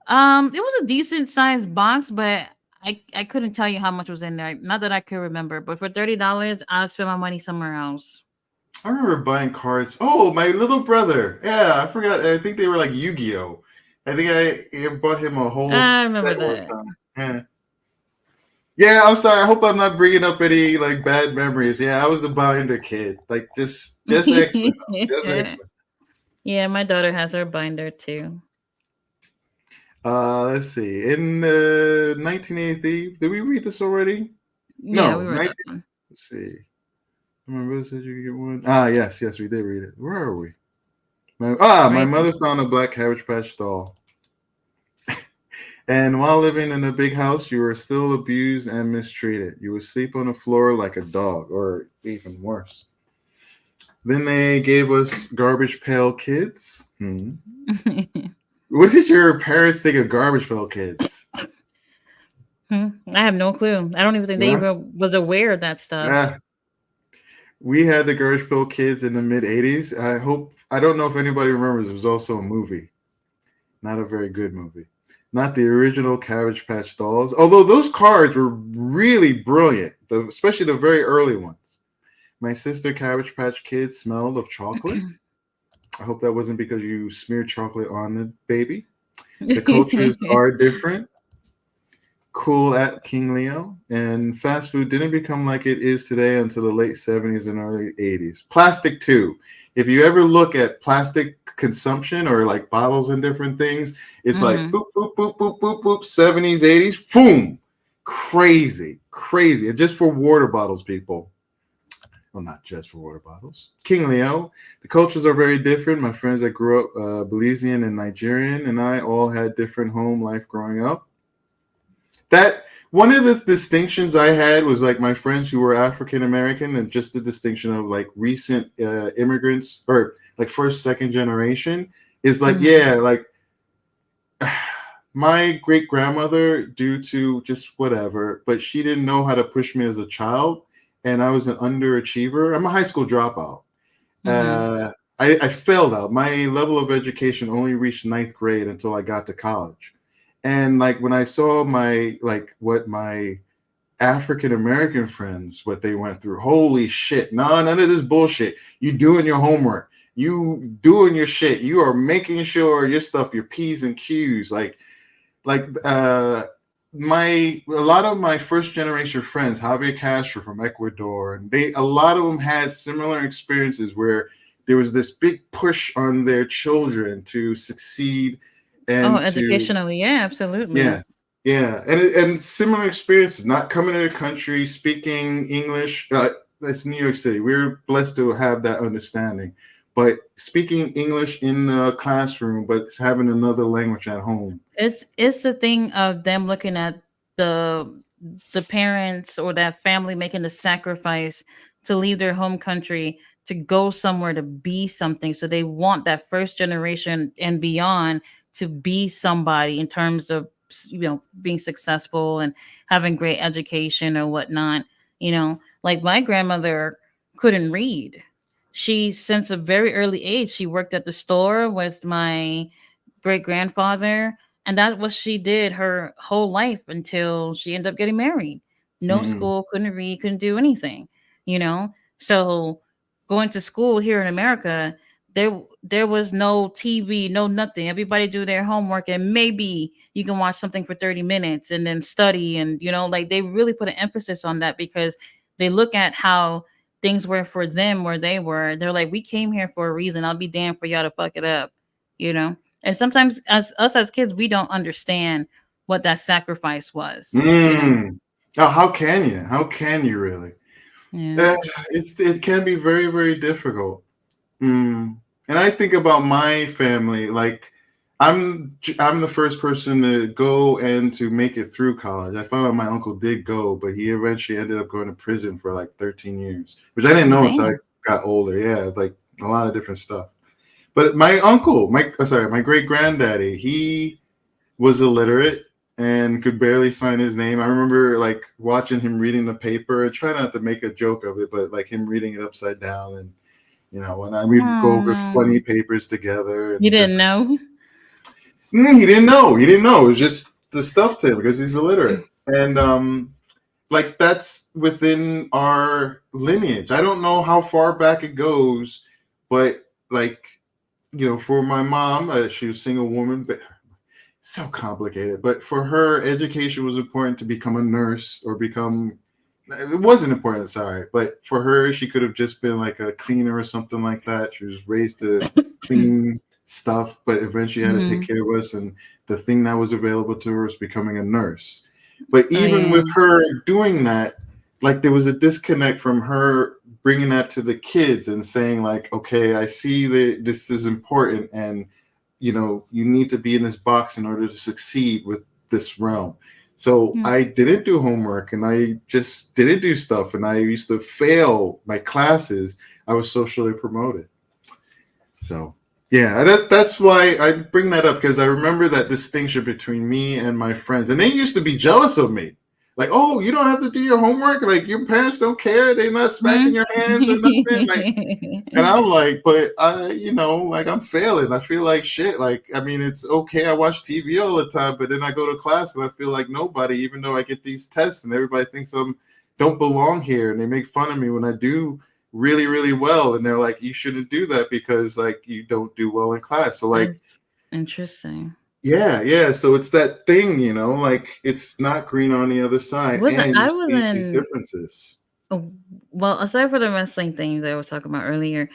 It was a decent sized box, but I couldn't tell you how much was in there. Not that I could remember, but for $30, I'll spend my money somewhere else. I remember buying cards. Oh, my little brother. Yeah, I forgot. I think they were like Yu-Gi-Oh. I think I bought him a whole I remember set one that. time. Yeah. Yeah, I'm sorry. I hope I'm not bringing up any like bad memories. Yeah, I was the binder kid. Like just X-Men. Just X-Men. Yeah, my daughter has her binder too. Let's see. In 1983, did we read this already? Yeah, we No, were 19. that one. Let's see. Remember said you could get one. Ah, yes, we did read it. Where are we? My Right. mother found a black Cabbage Patch doll. And while living in a big house, you were still abused and mistreated. You would sleep on the floor like a dog, or even worse. Then they gave us Garbage Pail Kids. What did your parents think of Garbage Pail Kids? I have no clue. I don't even think they Yeah. even was aware of that stuff. We had the Garbage Pail Kids in the mid 80s. I don't know if anybody remembers, it was also a movie. Not a very good movie. Not the original Cabbage Patch Dolls, although those cards were really brilliant, especially the very early ones. My sister Cabbage Patch Kids smelled of chocolate. I hope that wasn't because you smeared chocolate on the baby. The cultures are different. Cool at King Leo. And fast food didn't become like it is today until the late 70s and early 80s. Plastic too. If you ever look at plastic consumption or like bottles and different things, it's like boop, boop, boop, boop, boop, boop, 70s, 80s, boom. Crazy. And just for water bottles, people. Well, not just for water bottles. King Leo. The cultures are very different. My friends that grew up Belizean and Nigerian and I all had different home life growing up. That one of the distinctions I had was like my friends who were African American, and just the distinction of like recent immigrants or like first, second generation is like, yeah, like my great grandmother, due to just whatever, but she didn't know how to push me as a child, and I was an underachiever. I'm a high school dropout. I failed out. My level of education only reached 9th grade until I got to college. And like when I saw what my African American friends, what they went through, holy shit. No, none of this bullshit. You doing your homework. You doing your shit. You are making sure your stuff, your P's and Q's. A lot of my first generation friends, Javier Castro from Ecuador, and a lot of them had similar experiences where there was this big push on their children to succeed and educationally, yeah, absolutely. And similar experiences, not coming to the country, speaking English. That's New York City. We're blessed to have that understanding, but speaking English in the classroom, but having another language at home. It's the thing of them looking at the parents or that family making the sacrifice to leave their home country to go somewhere to be something. So they want that first generation and beyond to be somebody in terms of being successful and having great education or whatnot. Like my grandmother couldn't read. She, since a very early age, she worked at the store with my great grandfather, and that's what she did her whole life until she ended up getting married. No school, couldn't read, couldn't do anything. So going to school here in America, there was no TV, no nothing. Everybody do their homework, and maybe you can watch something for 30 minutes and then study. And like they really put an emphasis on that because they look at how things were for them where they were. They're like, we came here for a reason. I'll be damned for y'all to fuck it up, you know. And sometimes as kids, we don't understand what that sacrifice was, you know. Oh, how can you? How can you really? Yeah. It can be very, very difficult. And I think about my family. Like, I'm the first person to go and to make it through college. I found out my uncle did go, but he eventually ended up going to prison for like 13 years, which I didn't know until I Damn. got older. Yeah, like a lot of different stuff. But my uncle, my great granddaddy, he was illiterate and could barely sign his name. I remember like watching him reading the paper and try not to make a joke of it, but like him reading it upside down, and and we'd go over funny papers together. And You didn't know? he didn't know. He didn't know. It was just the stuff to him because he's illiterate, and like that's within our lineage. I don't know how far back it goes, but like for my mom, she was a single woman, but so complicated. But for her, education was important to become a nurse or become. It wasn't important, sorry, but for her, she could have just been like a cleaner or something like that. She was raised to clean stuff, but eventually had to take care of us. And the thing that was available to her was becoming a nurse. But even with her doing that, like there was a disconnect from her bringing that to the kids and saying like, okay, I see that this is important, and you need to be in this box in order to succeed with this realm. So I didn't do homework, and I just didn't do stuff, and I used to fail my classes. I was socially promoted. So yeah, that's why I bring that up, because I remember that distinction between me and my friends, and they used to be jealous of me. Like, oh, you don't have to do your homework. Like, your parents don't care. They're not smacking your hands or nothing. Like, and I'm like, but like I'm failing. I feel like shit. Like, I mean, it's okay. I watch TV all the time, but then I go to class and I feel like nobody, even though I get these tests and everybody thinks don't belong here, and they make fun of me when I do really, really well. And they're like, you shouldn't do that because like you don't do well in class. So like, that's interesting. Yeah. So it's that thing, like it's not green on the other side, and you I see these wasn't. differences. Well, aside from the wrestling thing that I was talking about earlier,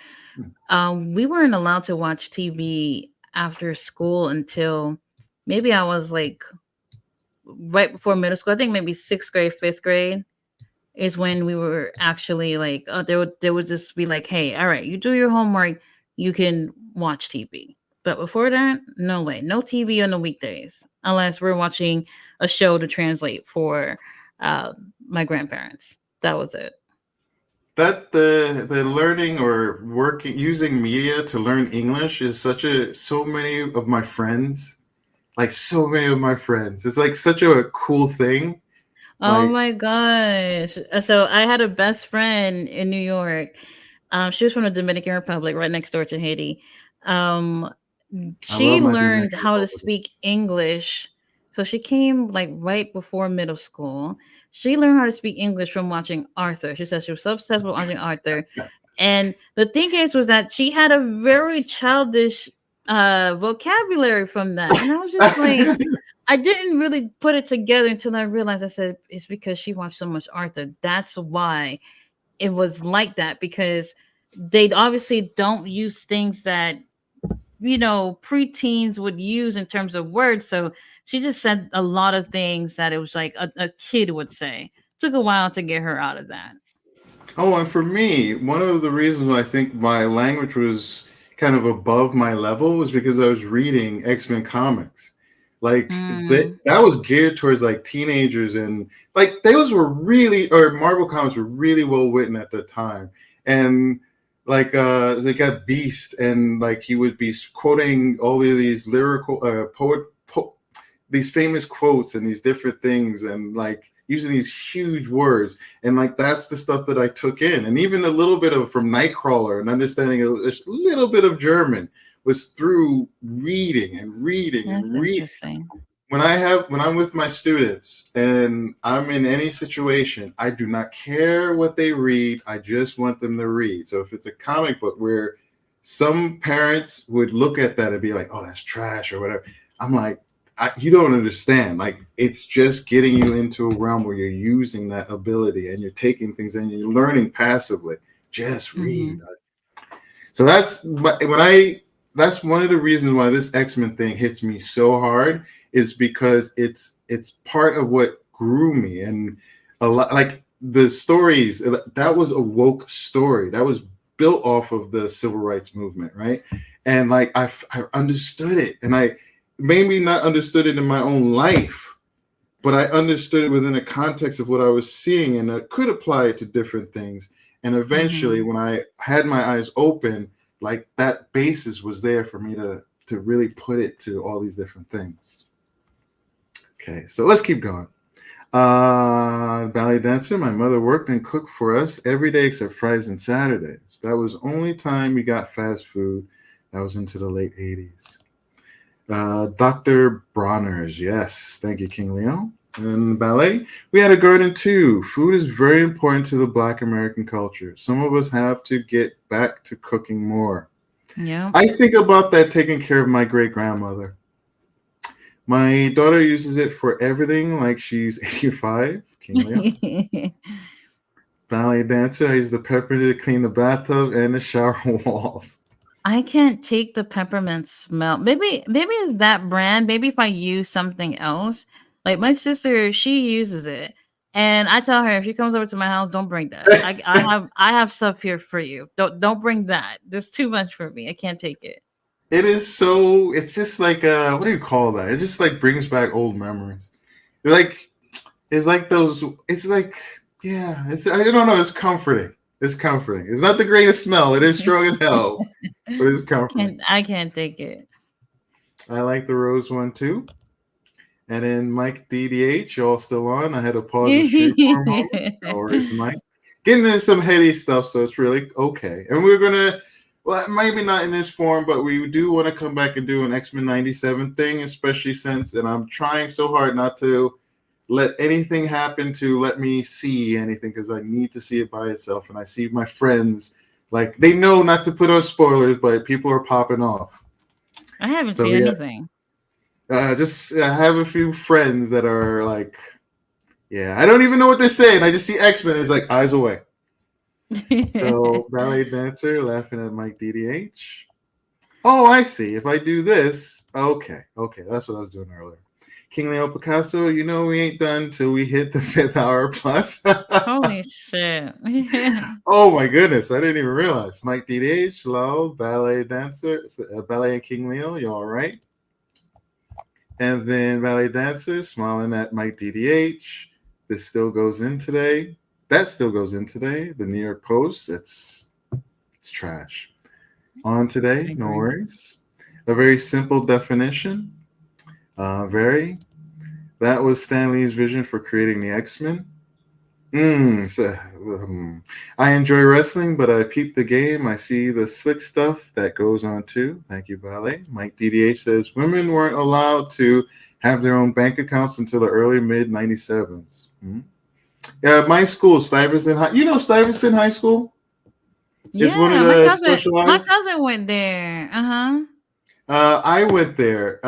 we weren't allowed to watch TV after school until maybe I was like right before middle school. I think maybe 6th grade, 5th grade is when we were actually like, they would just be like, hey, all right, you do your homework, you can watch TV. But before that, no way, no TV on the weekdays unless we're watching a show to translate for my grandparents. That was it. That the learning or working using media to learn English is so many of my friends, like so many of my friends. It's like such a cool thing. Oh Like, my gosh. So I had a best friend in New York. She was from the Dominican Republic, right next door to Haiti. Um, I love she my learned Dominican how to Republic. speak English. So she came like right before middle school. She learned how to speak English from watching Arthur. She said she was so obsessed with watching Arthur. And the thing was that she had a very childish vocabulary from that. And I was just like, I didn't really put it together until I realized. I said it's because she watched so much Arthur. That's why it was like that, because they obviously don't use things that preteens would use in terms of words. So she just said a lot of things that it was like a kid would say. Took a while to get her out of that. Oh, and for me, one of the reasons why I think my language was kind of above my level was because I was reading X-Men comics. Like that was geared towards like teenagers, and like those were really, or Marvel comics were really well written at the time. And like they got Beast, and like he would be quoting all of these lyrical these famous quotes and these different things, and like using these huge words, and like that's the stuff that I took in. And even a little bit of from Nightcrawler and understanding a little bit of German was through reading and reading That's and reading. interesting. When I'm with my students and I'm in any situation, I do not care what they read. I just want them to read. So if it's a comic book where some parents would look at that and be like, oh, that's trash or whatever, I'm like, you don't understand. Like, it's just getting you into a realm where you're using that ability and you're taking things and you're learning passively. Just read. So that's one of the reasons why this X-Men thing hits me so hard, is because it's part of what grew me. And a lot, like the stories, that was a woke story that was built off of the civil rights movement, right? And like I understood it, and I maybe not understood it in my own life, but I understood it within the context of what I was seeing, and I could apply it to different things. And eventually, when I had my eyes open, like that basis was there for me to really put it to all these different things. Okay, so let's keep going. Ballet dancer, my mother worked and cooked for us every day except Fridays and Saturdays. That was only time we got fast food. That was into the late 80s. Dr. Bronner's, yes. Thank you, King Leo. And ballet, we had a garden too. Food is very important to the Black American culture. Some of us have to get back to cooking more. Yeah. I think about that taking care of my great-grandmother. My daughter uses it for everything, like she's 85. King Leo. Ballet dancer, I use the peppermint to clean the bathtub and the shower walls. I can't take the peppermint smell. Maybe it's that brand. Maybe if I use something else. Like my sister, she uses it. And I tell her if she comes over to my house, don't bring that. I have stuff here for you. Don't bring that. There's too much for me. I can't take it. It is so, it's just like what do you call that? It just like brings back old memories. It's like those, it's like, yeah, it's, I don't know, it's comforting. It's comforting. It's not the greatest smell. It is strong as hell, but it's comforting. I can't take it. I like the rose one too. And then Mike DDH, y'all still on? I had to pause the stream for a moment. No worries, Mike. Getting into some heady stuff, so it's really okay. And we're gonna, well, maybe not in this form, but we do want to come back and do an X-Men 97 thing, especially since, and I'm trying so hard not to let anything happen to let me see anything, because I need to see it by itself. And I see my friends, like, they know not to put on spoilers, but people are popping off. I haven't seen anything. I have a few friends that are like, yeah, I don't even know what they're saying. I just see X-Men. It's like, eyes away. So, ballet dancer, laughing at Mike DDH. Oh, I see. If I do this, okay, that's what I was doing earlier. King Leo Picasso, you know we ain't done till we hit the 5th hour plus. Holy shit. Oh my goodness, I didn't even realize. Mike DDH, Lal, ballet dancer, ballet and King Leo, you all right? And then ballet dancer, smiling at Mike DDH. This still goes in today. That still goes in today. The New York Post, it's trash. On today, no worries. A very simple definition. That was Stan Lee's vision for creating the X-Men. I enjoy wrestling, but I peep the game. I see the slick stuff that goes on too. Thank you, Ballet. Mike DDH says women weren't allowed to have their own bank accounts until the early mid-97s. Yeah, my school, Stuyvesant High. You know Stuyvesant High School? It's one of the specialized. My cousin went there. I went there.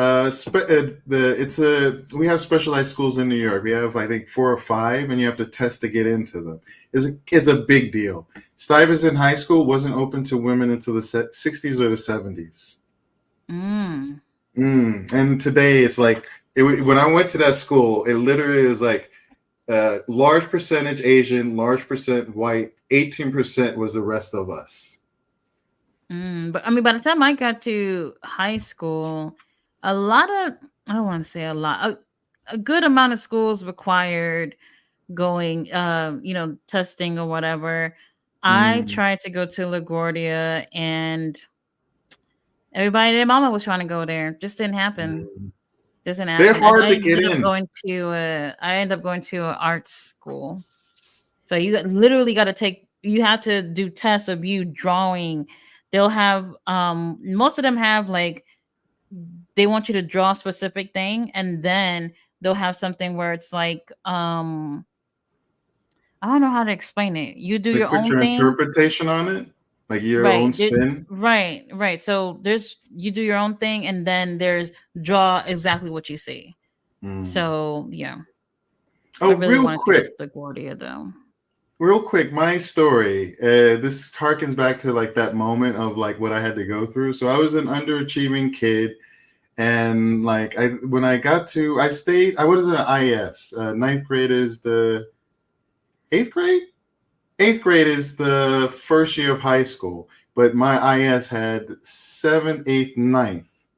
We have specialized schools in New York. We have, I think, 4 or 5, and you have to test to get into them. It's a big deal. Stuyvesant High School wasn't open to women until the 60s or the 70s. And today it's like, when I went to that school, it literally is like large percentage Asian, large percent white, 18% was the rest of us. But I mean, by the time I got to high school, I don't want to say a lot, a good amount of schools required going, testing or whatever. I tried to go to LaGuardia, and everybody and their mama was trying to go there. Just didn't happen. They're hard to get in. I ended up going to an arts school. So you literally got to you have to do tests of you drawing. They'll have, most of them have like, they want you to draw a specific thing, and then they'll have something where it's like, I don't know how to explain it. You do your own thing. Interpretation on it, like your own spin. Right. So you do your own thing, and then there's draw exactly what you see. So yeah. Oh, real quick. LaGuardia though. real quick, my story. This harkens back to like that moment of like what I had to go through. So I was an underachieving kid, and like when I got to, I stayed. I was in an IS. Ninth grade is the eighth grade. Eighth grade is the first year of high school, but my IS had seventh, eighth, ninth.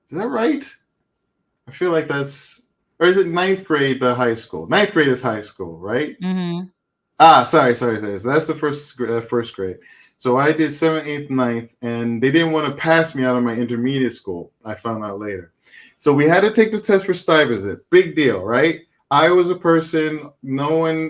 Is that right? I feel like that's, or is it ninth grade the high school? Ninth grade is high school, right? Mm-hmm. Sorry. So that's the first grade. So I did seventh, eighth, ninth, and they didn't want to pass me out of my intermediate school. I found out later. So we had to take the test for Stuyvesant. Big deal, right? I was a person,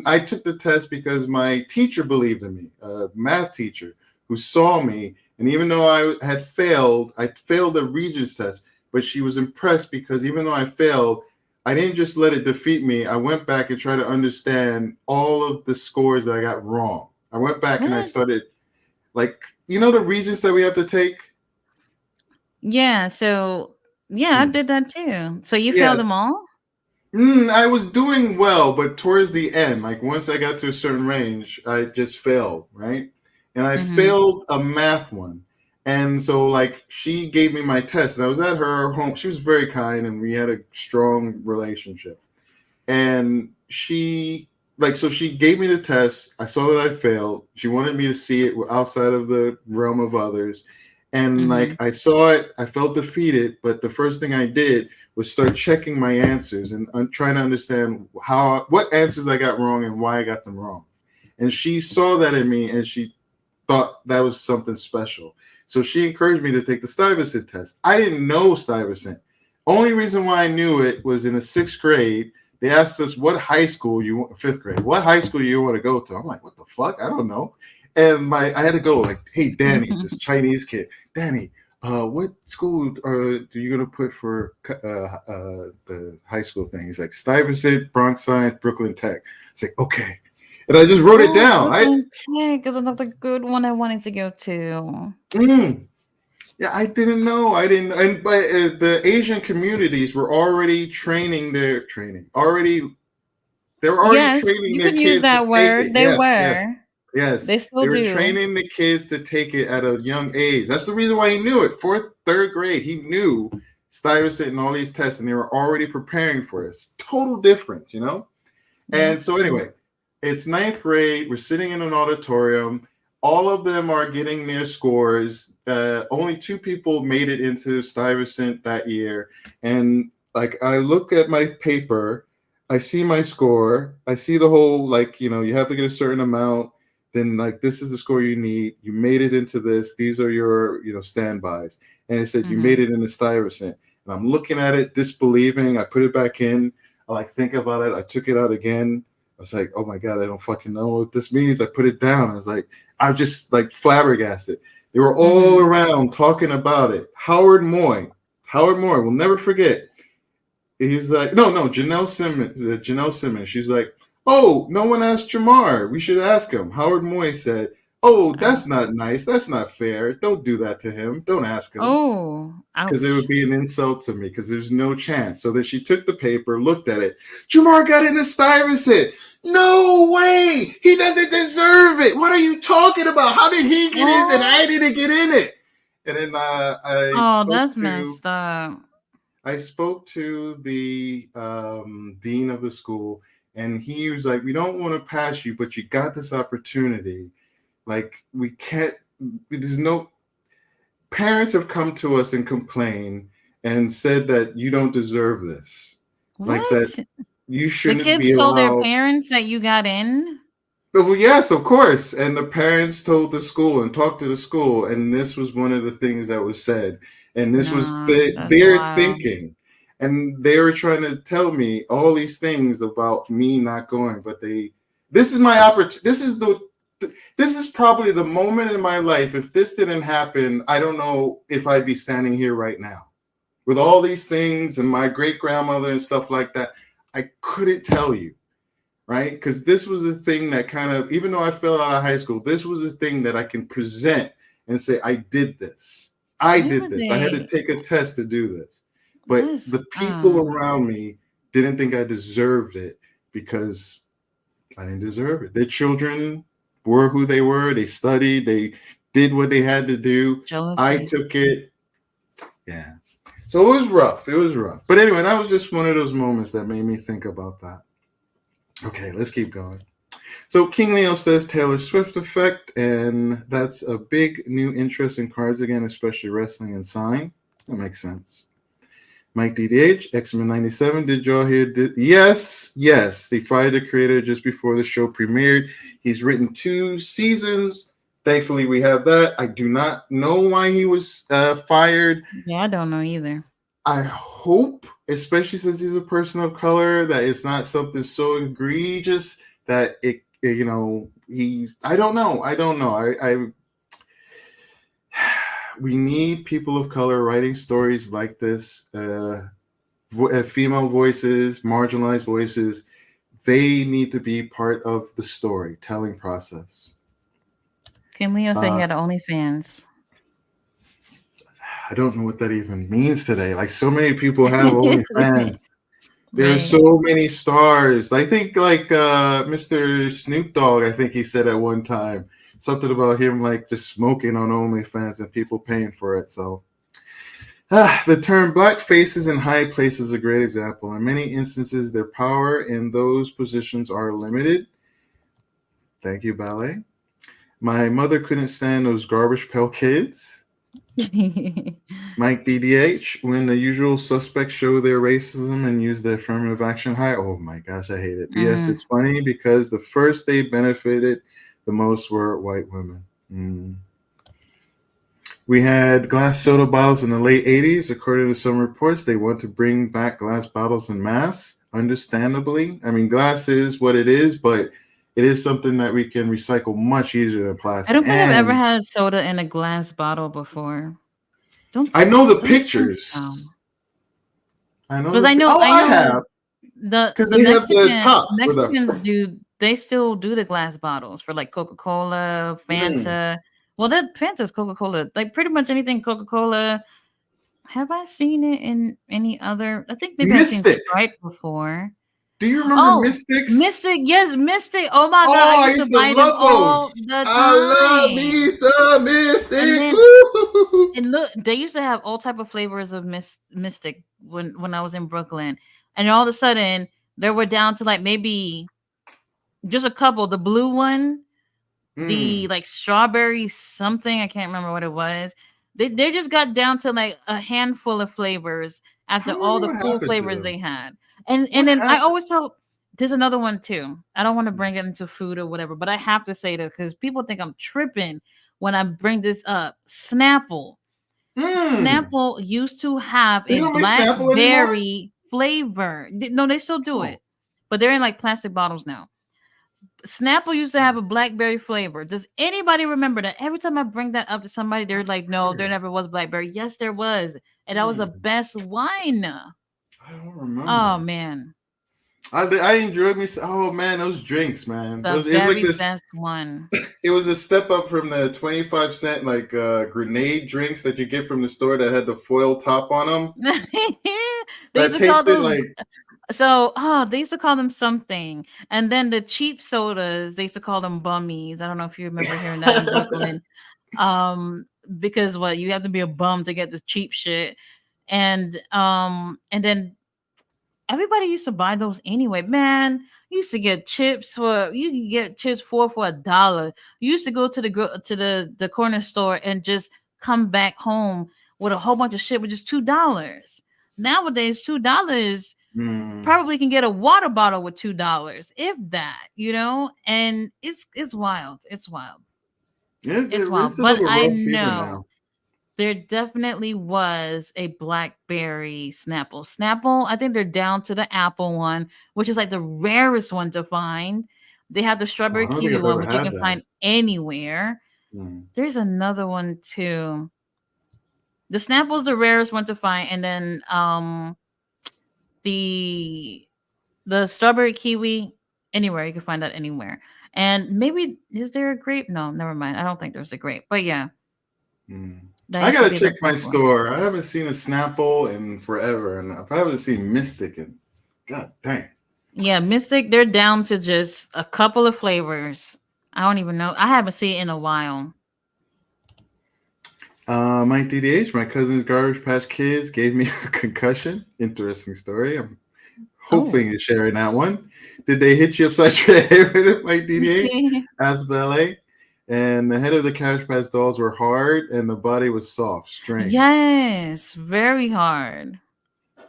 I took the test because my teacher believed in me, a math teacher who saw me. And even though I failed the Regents test, but she was impressed because even though I failed, I didn't just let it defeat me. I went back and tried to understand all of the scores that I got wrong. I went back and I started, like, the Regents that we have to take? Yeah, so, I did that too. So you failed them all? I was doing well, but towards the end, like once I got to a certain range, I just failed, right? And I failed a math one. And so like she gave me my test and I was at her home. She was very kind and we had a strong relationship. And she gave me the test. I saw that I failed. She wanted me to see it outside of the realm of others. And like I saw it, I felt defeated, but the first thing I did was start checking my answers and trying to understand what answers I got wrong and why I got them wrong. And she saw that in me and she thought that was something special. So she encouraged me to take the Stuyvesant test. I didn't know Stuyvesant. Only reason why I knew it was in the sixth grade. They asked us what high school you want, fifth grade, what high school you want to go to. I'm like, what the fuck? I don't know. And I had to go like, hey, Danny, this Chinese kid, Danny, what school are you going to put for the high school thing? He's like, Stuyvesant, Bronx Science, Brooklyn Tech. It's like, okay. And I just wrote it down. Brooklyn Tech is another good one I wanted to go to. Yeah, I didn't know. But the Asian communities were already training They were already training you their could kids use that word. it. They Yes, were. yes. They still They were do. training the kids to take it at a young age. That's the reason why he knew it. Fourth, third grade, he knew Stuyvesant and all these tests, and they were already preparing for this. Total difference, And so anyway, it's ninth grade. We're sitting in an auditorium. All of them are getting their scores. Only two people made it into Stuyvesant that year. And like I look at my paper, I see my score. I see the whole, like, you have to get a certain amount. Then like, this is the score you need. You made it into this. These are your, standbys. And it said, you made it into Stuyvesant. And I'm looking at it, disbelieving. I put it back in. I like think about it. I took it out again. I was like, oh my God, I don't fucking know what this means. I put it down. I was like, I'm just like flabbergasted. They were all around talking about it. Howard Moy, we'll never forget. He's like, no, Janelle Simmons. She's like, oh, no one asked Jamar. We should ask him. Howard Moy said, oh, that's not nice. That's not fair. Don't do that to him. Don't ask him. Oh, because it would be an insult to me because there's no chance. So then she took the paper, looked at it. Jamar got into Stuyvesant. No way. He doesn't deserve it. What are you talking about? How did he get in and I didn't get in it? And then that's messed up. I spoke to the dean of the school, and he was like, we don't want to pass you, but you got this opportunity. Like, we can't, there's no, parents have come to us and complained and said that you don't deserve this. What? Like that you shouldn't be allowed. The kids told their parents that you got in? Well, yes, of course. And the parents told the school and talked to the school, and this was one of the things that was said. And this was their thinking. And they were trying to tell me all these things about me not going, but this is my opportunity. This is probably the moment in my life. If this didn't happen, I don't know if I'd be standing here right now with all these things and my great grandmother and stuff like that. I couldn't tell you, right? Because this was a thing that kind of, even though I fell out of high school, this was a thing that I can present and say, I did this. I did this. I had to take a test to do this. But the people around me didn't think I deserved it because I didn't deserve it. Their children were who they were. They studied. They did what they had to do. I Jealousy. took it. Yeah. So it was rough. It was rough. But anyway, that was just one of those moments that made me think about that. Okay, let's keep going. So King Leo says Taylor Swift effect, and that's a big new interest in cards again, especially wrestling and sign. That makes sense. Mike DDH, X-Men 97. Did y'all hear? Yes. They fired the creator just before the show premiered. He's written 2 seasons. Thankfully, we have that. I do not know why he was fired. Yeah, I don't know either. I hope, especially since he's a person of color, that it's not something so egregious that it, you know, I don't know. We need people of color writing stories like this. Female voices, marginalized voices, they need to be part of the storytelling process. Kim Leo said he had OnlyFans. I don't know what that even means today. Like, so many people have OnlyFans. There's so many stars. I think like Mr. Snoop Dogg, I think he said at one time something about him like just smoking on OnlyFans and people paying for it. So the term black faces in high places is a great example. In many instances, their power in those positions are limited. Thank you, Ballet. My mother couldn't stand those garbage pail kids. Mike DDH, when the usual suspects show their racism and use the affirmative action high. Oh my gosh, I hate it. Yes, it's funny because the first they benefited the most were white women. We had glass soda bottles in the late 80s. According to some reports, they want to bring back glass bottles en masse, understandably. I mean, glass is what it is, but it is something that we can recycle much easier than plastic. I don't think I've ever had soda in a glass bottle before. I know the pictures. I know. Because I know. I have. Because they have the tops. Mexicans do. They still do the glass bottles for like Coca-Cola, Fanta. Well, that Fanta's Coca-Cola. Like pretty much anything Coca-Cola. Have I seen it in any other? I think maybe I've seen Sprite before. Do you remember Mystics? Mystic, yes, Mystic. Oh my god, I used to buy them all the time. I love me some Mystic. And look, they used to have all type of flavors of Mystic when I was in Brooklyn, and all of a sudden they were down to like maybe just a couple. The blue one, the like strawberry something, I can't remember what it was. They just got down to like a handful of flavors after all the cool flavors they had. And then I always tell, there's another one too. I don't want to bring it into food or whatever, but I have to say this because people think I'm tripping when I bring this up. Snapple. Snapple used to have a blackberry flavor. No, they still do it, but they're in like plastic bottles now. Snapple used to have a blackberry flavor. Does anybody remember that? Every time I bring that up to somebody, they're like, no, there never was blackberry. Yes, there was. And that was the best wine. I don't remember. Oh, man. I enjoyed me. Oh, man, those drinks, man. The very best one. It was a step up from the 25-cent like grenade drinks that you get from the store that had the foil top on them. That tasted like... So, they used to call them something. And then the cheap sodas, they used to call them bummies. I don't know if you remember hearing that in Brooklyn. Because you have to be a bum to get the cheap shit. And then everybody used to buy those anyway. Man, you used to get chips for $4 You used to go to the corner store and just come back home with a whole bunch of shit with just $2. Nowadays, $2 probably can get a water bottle with $2, if that, and it's wild. It's wild. It's wild. But I know there definitely was a blackberry Snapple. Snapple, I think they're down to the apple one, which is like the rarest one to find. They have the strawberry kiwi one, which you can find anywhere. There's another one too. The Snapple's the rarest one to find, and then the strawberry kiwi, anywhere you can find that anywhere. And maybe is there a grape? No, never mind. I don't think there's a grape. But yeah. I gotta check my store. I haven't seen a Snapple in forever, and I haven't seen Mystic in god dang. Yeah, Mystic, they're down to just a couple of flavors. I don't even know. I haven't seen it in a while. My DDH, my cousin's Garbage Patch Kids gave me a concussion. Interesting story. I'm Oh. hoping you're sharing that one. Did they hit you upside your head with it, Mike DDH? Asked Ballet. And the head of the Cabbage Patch dolls were hard, and the body was soft, strange. Yes, very hard. I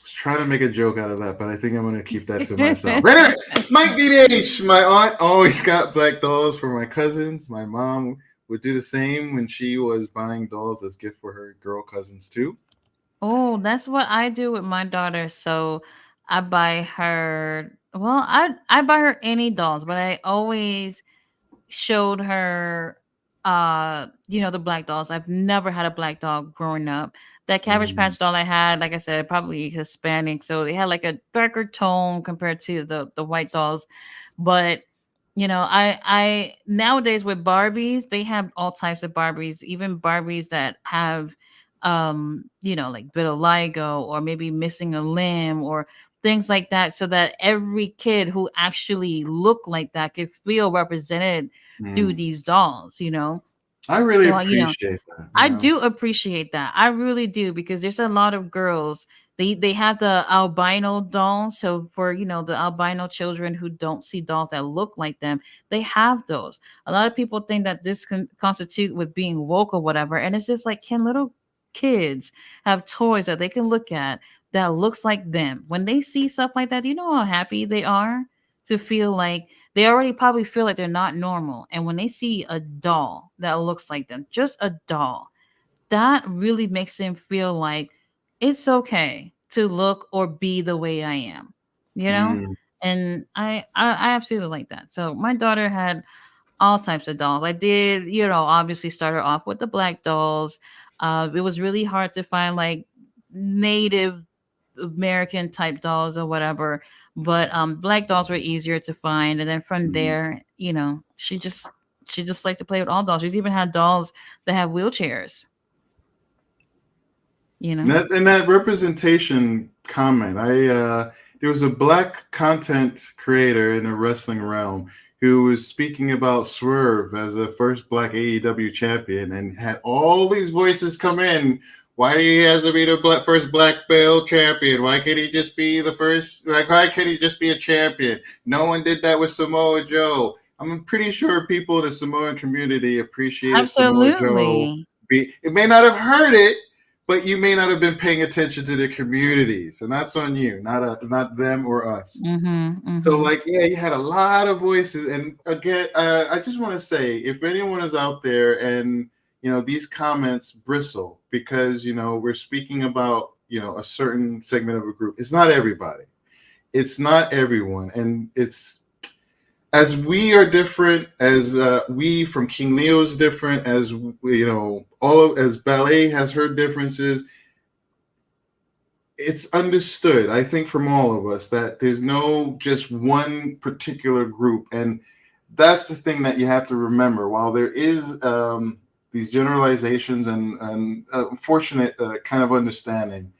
was trying to make a joke out of that, but I think I'm going to keep that to myself. Anyway, Mike DDH, my aunt always got black dolls for my cousins. My mom would do the same when she was buying dolls as gift for her girl cousins too. Oh, that's what I do with my daughter. So I buy her, well, I buy her any dolls, but I always showed her the black dolls. I've never had a black doll growing up. That Cabbage Mm, Patch doll I had, like I said, probably Hispanic, so they had like a darker tone compared to the white dolls. But I nowadays with Barbies, they have all types of Barbies, even Barbies that have like vitiligo or maybe missing a limb or things like that, so that every kid who actually look like that could feel represented through mm. these dolls. I really So appreciate that. I do appreciate that. I really do, because there's a lot of girls. They have the albino dolls. So for the albino children who don't see dolls that look like them, they have those. A lot of people think that this can constitute with being woke or whatever, and it's just like, can little kids have toys that they can look at that looks like them? When they see stuff like that, do you know how happy they are to feel like they already probably feel like they're not normal, and when they see a doll that looks like them, just a doll, that really makes them feel like it's okay to look or be the way I am, you know? Mm. And I absolutely like that. So my daughter had all types of dolls. I did, obviously start her off with the black dolls. It was really hard to find like Native American type dolls or whatever, but black dolls were easier to find. And then from Mm. there, she just liked to play with all dolls. She's even had dolls that have wheelchairs. You know? That representation comment, there was a black content creator in the wrestling realm who was speaking about Swerve as the first black AEW champion and had all these voices come in. Why do he has to be the first black belt champion? Why can't he just be the first? Like, why can't he just be a champion? No one did that with Samoa Joe. I'm pretty sure people in the Samoan community appreciated Samoa Joe. Absolutely. It may not have heard it, but you may not have been paying attention to the communities, and that's on you, not them or us. So, Mm-hmm. like, yeah, you had a lot of voices, and again, I just want to say, if anyone is out there and these comments bristle because we're speaking about a certain segment of a group, it's not everybody, it's not everyone, and it's as we are different, as we from King Leo is different, as as ballet has her differences. It's understood, I think, from all of us that there's no just one particular group, and that's the thing that you have to remember. While there is these generalizations and unfortunate kind of understanding,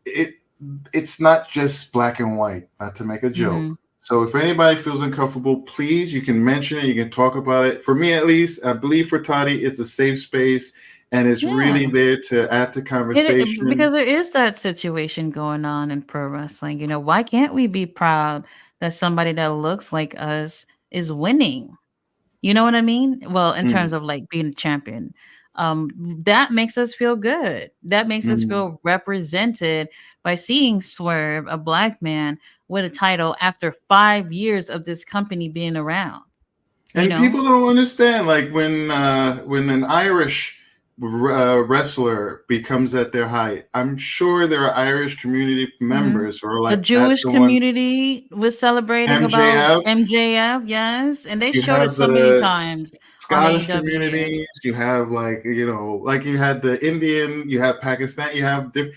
it's not just black and white. Not to make a joke. Mm-hmm. So if anybody feels uncomfortable, please, you can mention it. You can talk about it. For me, at least, I believe for Toddy, it's a safe space, and it's really Yeah. there to add to conversation. Because there is that situation going on in pro wrestling. Why can't we be proud that somebody that looks like us is winning? You know what I mean? Well, in Mm, terms of like being a champion, that makes us feel good. That makes us mm. feel represented by seeing Swerve, a black man, with a title after 5 years of this company being around. You And know? people don't understand, like when an Irish wrestler becomes at their height. I'm sure there are Irish community Mhm. members who are The like, that's Jewish the one. community was celebrating about MJF. MJF, yes, and they You showed it have so many the times on Scottish AEW. communities. You have like you had the Indian. You have Pakistan. You have different.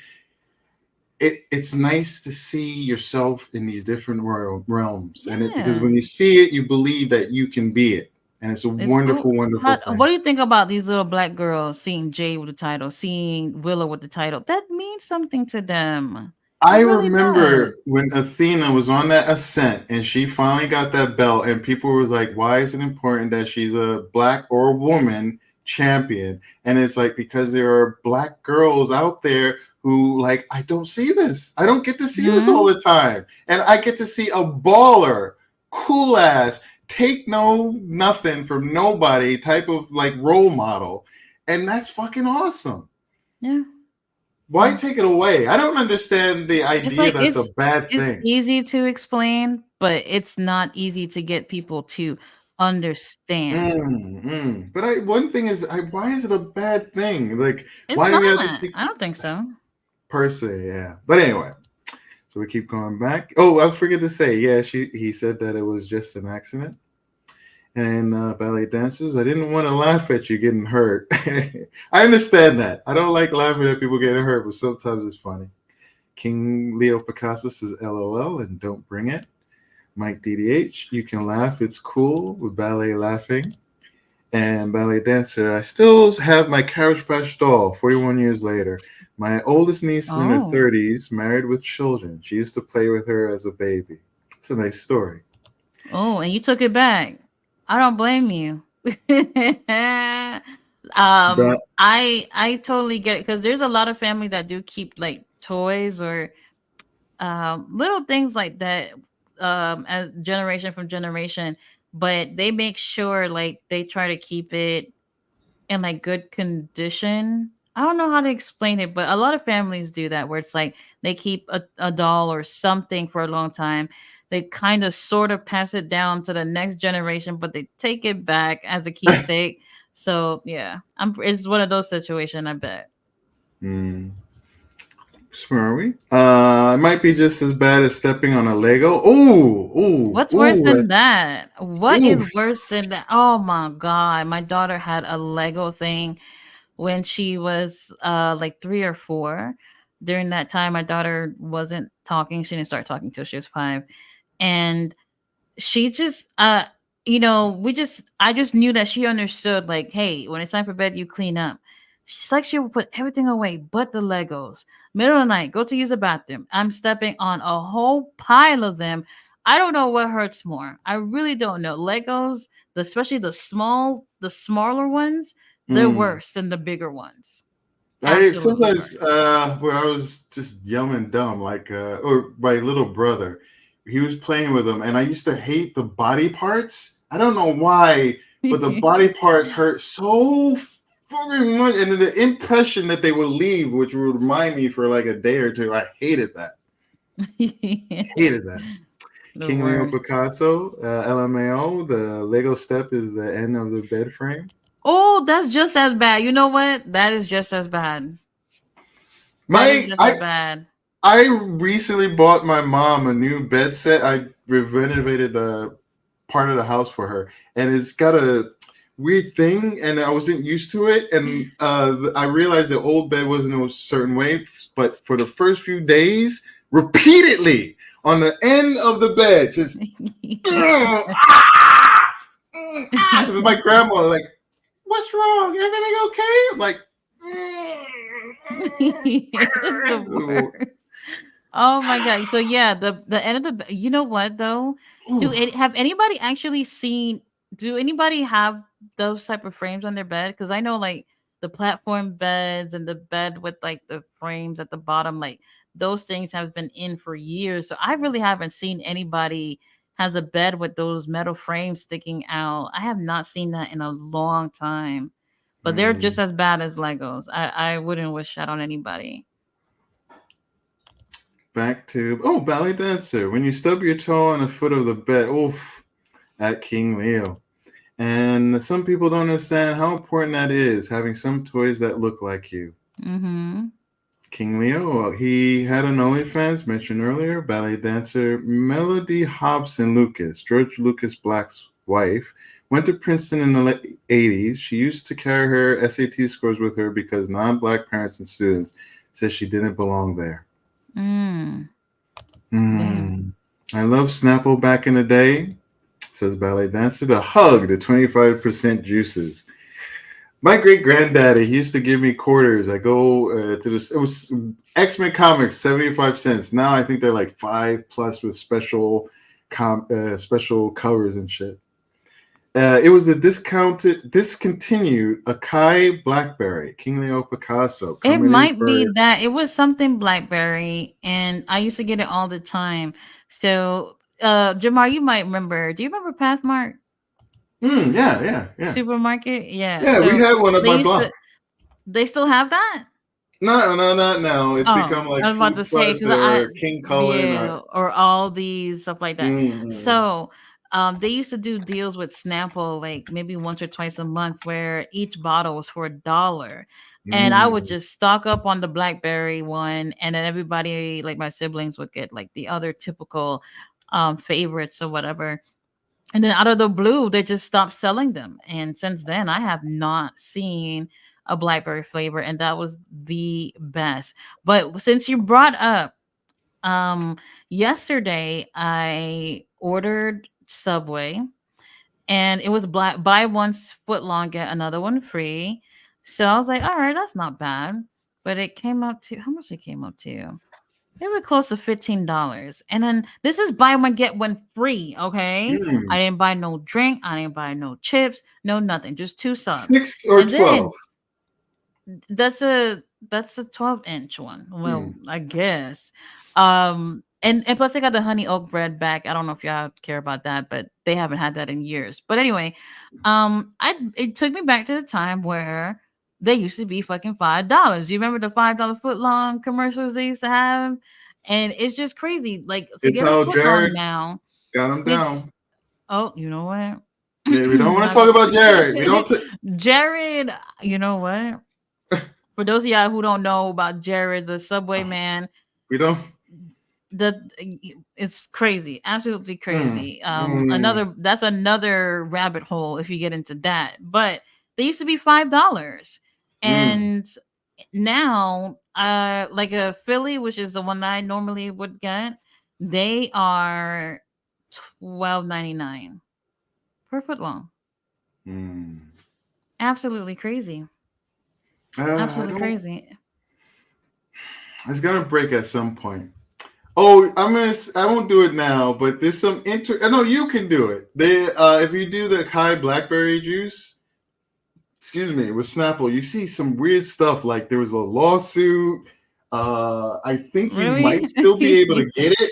It's nice to see yourself in these different realms, and because Yeah, when you see it, you believe that you can be it, and it's a it's cool. wonderful, wonderful What thing. do you think about these little black girls seeing Jay with the title, seeing Willow with the title? That means something to them. I It really remember does. when Athena was on that ascent and she finally got that belt, and people was like, "Why is it important that she's a black or a woman champion?" And it's like because there are black girls out there who like I don't see this. I don't get to see this all Hmm. the time, and I get to see a baller, cool ass, take no nothing from nobody type of like role model, and that's fucking awesome. Yeah. Why take it away? I don't understand the It's idea like that's a bad it's thing. easy to explain, but it's not easy to get people to understand. But one thing is, why is it a bad thing? Like, It's why do we have to not. see I don't think so. per se? Yeah. But anyway, so we keep going back. Oh, I forget to say, yeah, he said that it was just an accident. And ballet dancers, I didn't want to laugh at you getting hurt. I understand that. I don't like laughing at people getting hurt, but sometimes it's funny. King Leo Picasso says LOL and don't bring it. Mike DDH, you can laugh. It's cool with ballet laughing. And ballet dancer, I still have my Carriage Patch doll 41 years later. My oldest niece is in her Oh. 30s, married with children. She used to play with her as a baby. It's a nice story. Oh, and you took it back. I don't blame you. But I totally get it because there's a lot of family that do keep like toys or little things like that as generation from generation, but they make sure like they try to keep it in like good condition. I don't know how to explain it, but a lot of families do that where it's like they keep a doll or something for a long time. They kind of sort of pass it down to the next generation, but they take it back as a keepsake. So yeah, it's one of those situations, I bet. hmm, where are we? It might be just as bad as stepping on a Lego. What's worse Ooh, than that? What is oof. worse than that? Oh my god, my daughter had a Lego thing when she was like 3 or 4. During that time, my daughter wasn't talking. She didn't start talking till she was 5, and she just we just I just knew that she understood like, hey, when it's time for bed, you clean up. She's like she would put everything away but the Legos. Middle of the night, go to use the bathroom. I'm stepping on a whole pile of them. I don't know what hurts more. I really don't know. Legos, especially the smaller ones, they're Mm. worse than the bigger ones. I Absolutely sometimes worse. when I was just young and dumb, like or my little brother, he was playing with them, and I used to hate the body parts. I don't know why, but the body parts hurt so fucking much, and then the impression that they would leave, which would remind me for like a day or two, I hated that. Hated that. The King Leo worst. Picasso, LMAO. The Lego step is the end of the bed frame. Oh, that's just as bad. You know what? That is just as bad. That is My just as I bad. I recently bought my mom a new bed set. I renovated part of the house for her, and it's got a weird thing, and I wasn't used to it. And I realized the old bed wasn't a certain way, but for the first few days, repeatedly on the end of the bed, just ah, my grandma like, "What's wrong? Everything okay?" I'm like. It's the worst. Oh my god. So yeah, the end of the you know what though? Oof. Have anybody actually seen do anybody have those type of frames on their bed? Because I know like the platform beds and the bed with like the frames at the bottom, like those things have been in for years. So I really haven't seen anybody has a bed with those metal frames sticking out. I have not seen that in a long time. But they're just Mm. as bad as Legos. I wouldn't wish that on anybody. Back to ballet dancer. When you stub your toe on the foot of the bed, oof, at King Leo. And some people don't understand how important that is, having some toys that look like you. Mm-hmm. King Leo, well, he had an OnlyFans mentioned earlier. Ballet dancer Melody Hobson Lucas, George Lucas Black's wife, went to Princeton in the late 80s. She used to carry her SAT scores with her because non-black parents and students said she didn't belong there. Mm. Damn. Mm. I love Snapple back in the day, says ballet dancer. The hug, the 25% juices. My great granddaddy used to give me quarters. I go to this. It was X-Men comics, 75 cents. Now I think they're like 5+ with special covers and shit. It was a discontinued Akai Blackberry King Leo Picasso It coming in might be for. that it was something BlackBerry, and I used to get it all the time. So, Jamar, you might remember. Do you remember Pathmark Yeah. supermarket? Yeah. Yeah, we So had one at they my used to. block. They still have that. No, not now. It's Oh, become like I was about Food to say Plus because I or King Cullen yeah, or all these stuff like that. mm, So, they used to do deals with Snapple like maybe once or twice a month, where each bottle was for $1, and I would mm. just stock up on the BlackBerry one, and then everybody, like my siblings, would get like the other typical favorites or whatever. And then out of the blue, they just stopped selling them. And since then, I have not seen a blackberry flavor, and that was the best. But since you brought up um yesterday, I ordered Subway, and it was black buy one foot long, get another one free. So I was like, all right, that's not bad. But it came up to how much it came up to? They were close to $15. And then this is buy one, get one free. Okay. I Mm. didn't buy no drink. I didn't buy no chips, no nothing, just two subs. 6 or 12. And then that's a 12-inch one. Well, Mm. I guess. And plus they got the honey oak bread back. I don't know if y'all care about that, but they haven't had that in years. But anyway, I it took me back to the time where they used to be fucking $5. You remember the $5 foot long commercials they used to have? And it's just crazy. Like to It's get a how foot long Jared now, got him it's down. oh, you know what? Yeah, we don't want to Not talk gonna about Jared. We don't. Jared, you know what? For those of y'all who don't know about Jared, the Subway man, We don't. the it's crazy, absolutely Mm, crazy. mm. Another that's another rabbit hole if you get into that. But they used to be $5, Mm. and now, like a Philly, which is the one that I normally would get, they are 12.99 per foot long. Mm. Absolutely crazy. I Absolutely don't. crazy. It's gonna break at some point. Oh, I won't do it now, but there's some I know you can do it. If you do the Kai blackberry juice, excuse me, with Snapple, you see some weird stuff. Like there was a lawsuit. I think you might Really? still be able to get it.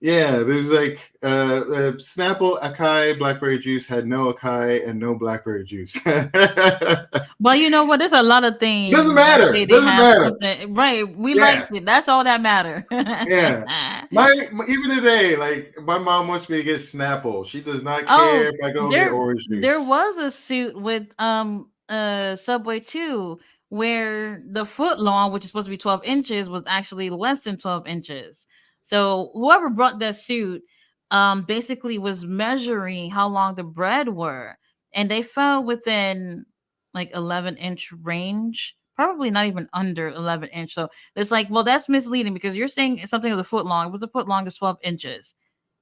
Yeah, there's like Snapple Akai blackberry juice had no Akai and no blackberry juice. But you know what? There's a lot of Doesn't things that matter. say they Doesn't have matter. something right. We like Yeah, it. That's all that matter. yeah. Even today, like my mom wants me to get Snapple. She does not care Oh, if I go get there orange there juice. was a suit with Subway 2 where the foot long, which is supposed to be 12 inches, was actually less than 12 inches. So whoever brought that suit basically was measuring how long the bread were, and they fell within like 11-inch range. Probably not even under 11-inch. So it's like, well, that's misleading because you're saying something is a foot long. It was a foot long is 12 inches.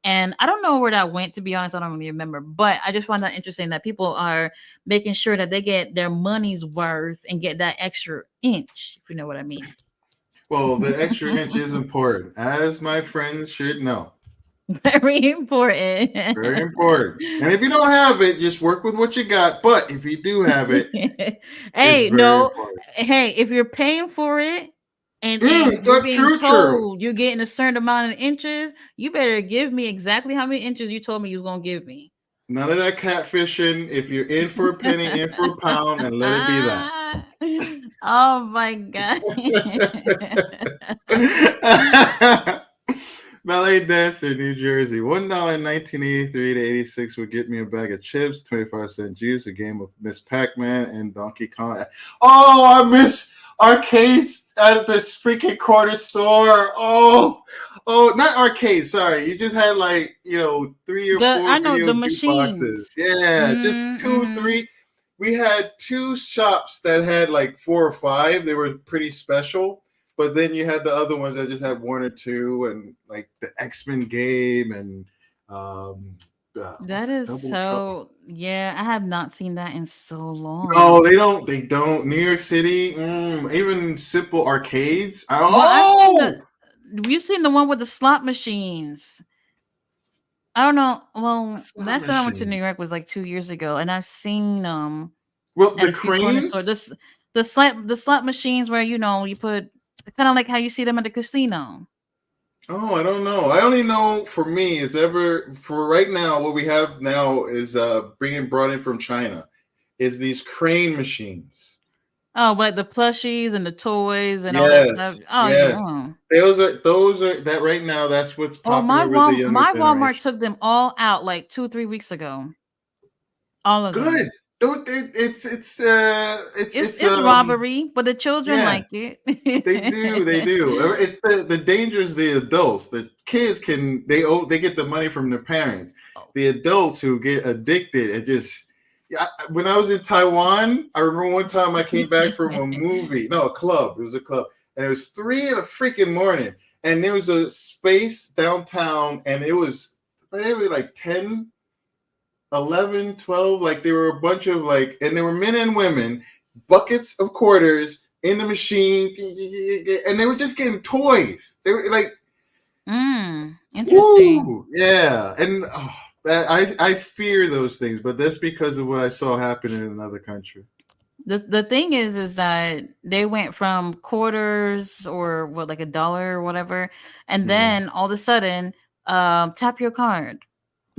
And I don't know where that went, to be honest. I don't really remember. But I just find that interesting that people are making sure that they get their money's worth and get that extra inch, if you know what I mean. Well, the extra inch is important, as my friends should know. Very important. Very important. And if you don't have it, just work with what you got. But if you do have it, it's Hey, very no. important. Hey, if you're paying for it and you're being True. told you're getting a certain amount of inches, you better give me exactly how many inches you told me you was gonna give me. None of that catfishing. If you're in for a penny, in for a pound, and let it be that. Oh my god. Ballet Dancer, New Jersey. $1 in 1983 to 86 would get me a bag of chips, 25-cent juice, a game of Miss Pac-Man, and Donkey Kong. Oh, I miss arcades at this freaking corner store. Not arcades. Sorry, you just had like 3 or 4 I know video the jukeboxes. machines. Yeah, just two, Mm-hmm. three. We had 2 shops that had like 4 or 5. They were pretty special. But then you had the other ones that just had 1 or 2, and like the X-Men game and That is Double trouble. so. Yeah, I have not seen that in so long. No, they don't. They don't. New York City, even simple arcades. Well, I've seen Oh, you've seen the one with the slot machines. I don't know. Well, slot last time I went to New machine. York was like 2 years ago, and I've seen Well, at the a few corner stores. cranes. The slot machines where you put kind of like how you see them at the casino. Oh, I don't know. I only know for me is ever for right now. What we have now is being brought in from China. Is these crane machines? Oh, but the plushies and the toys and all that stuff. Yes, Oh yeah. yes. Oh, Those are that right now. That's what's oh my popular with the younger my Walmart generation. took them all out like 2 3 weeks ago. All of them. Good. It's It's robbery, but the children yeah. like it. They do. It's the dangers. The adults, the kids they get the money from their parents. The adults who get addicted and just yeah. When I was in Taiwan, I remember one time I came back from a movie, no, a club. It was a club, and it was 3 in the freaking morning, and there was a space downtown, and it was maybe like 10, 11, 12. Like there were a bunch of like, and there were men and women, buckets of quarters in the machine, and they were just getting toys. They were like, Interesting. woo, yeah. And I fear those things, but that's because of what I saw happen in another country. The thing is that they went from quarters or what like $1 or whatever, and then all of a sudden, tap your card.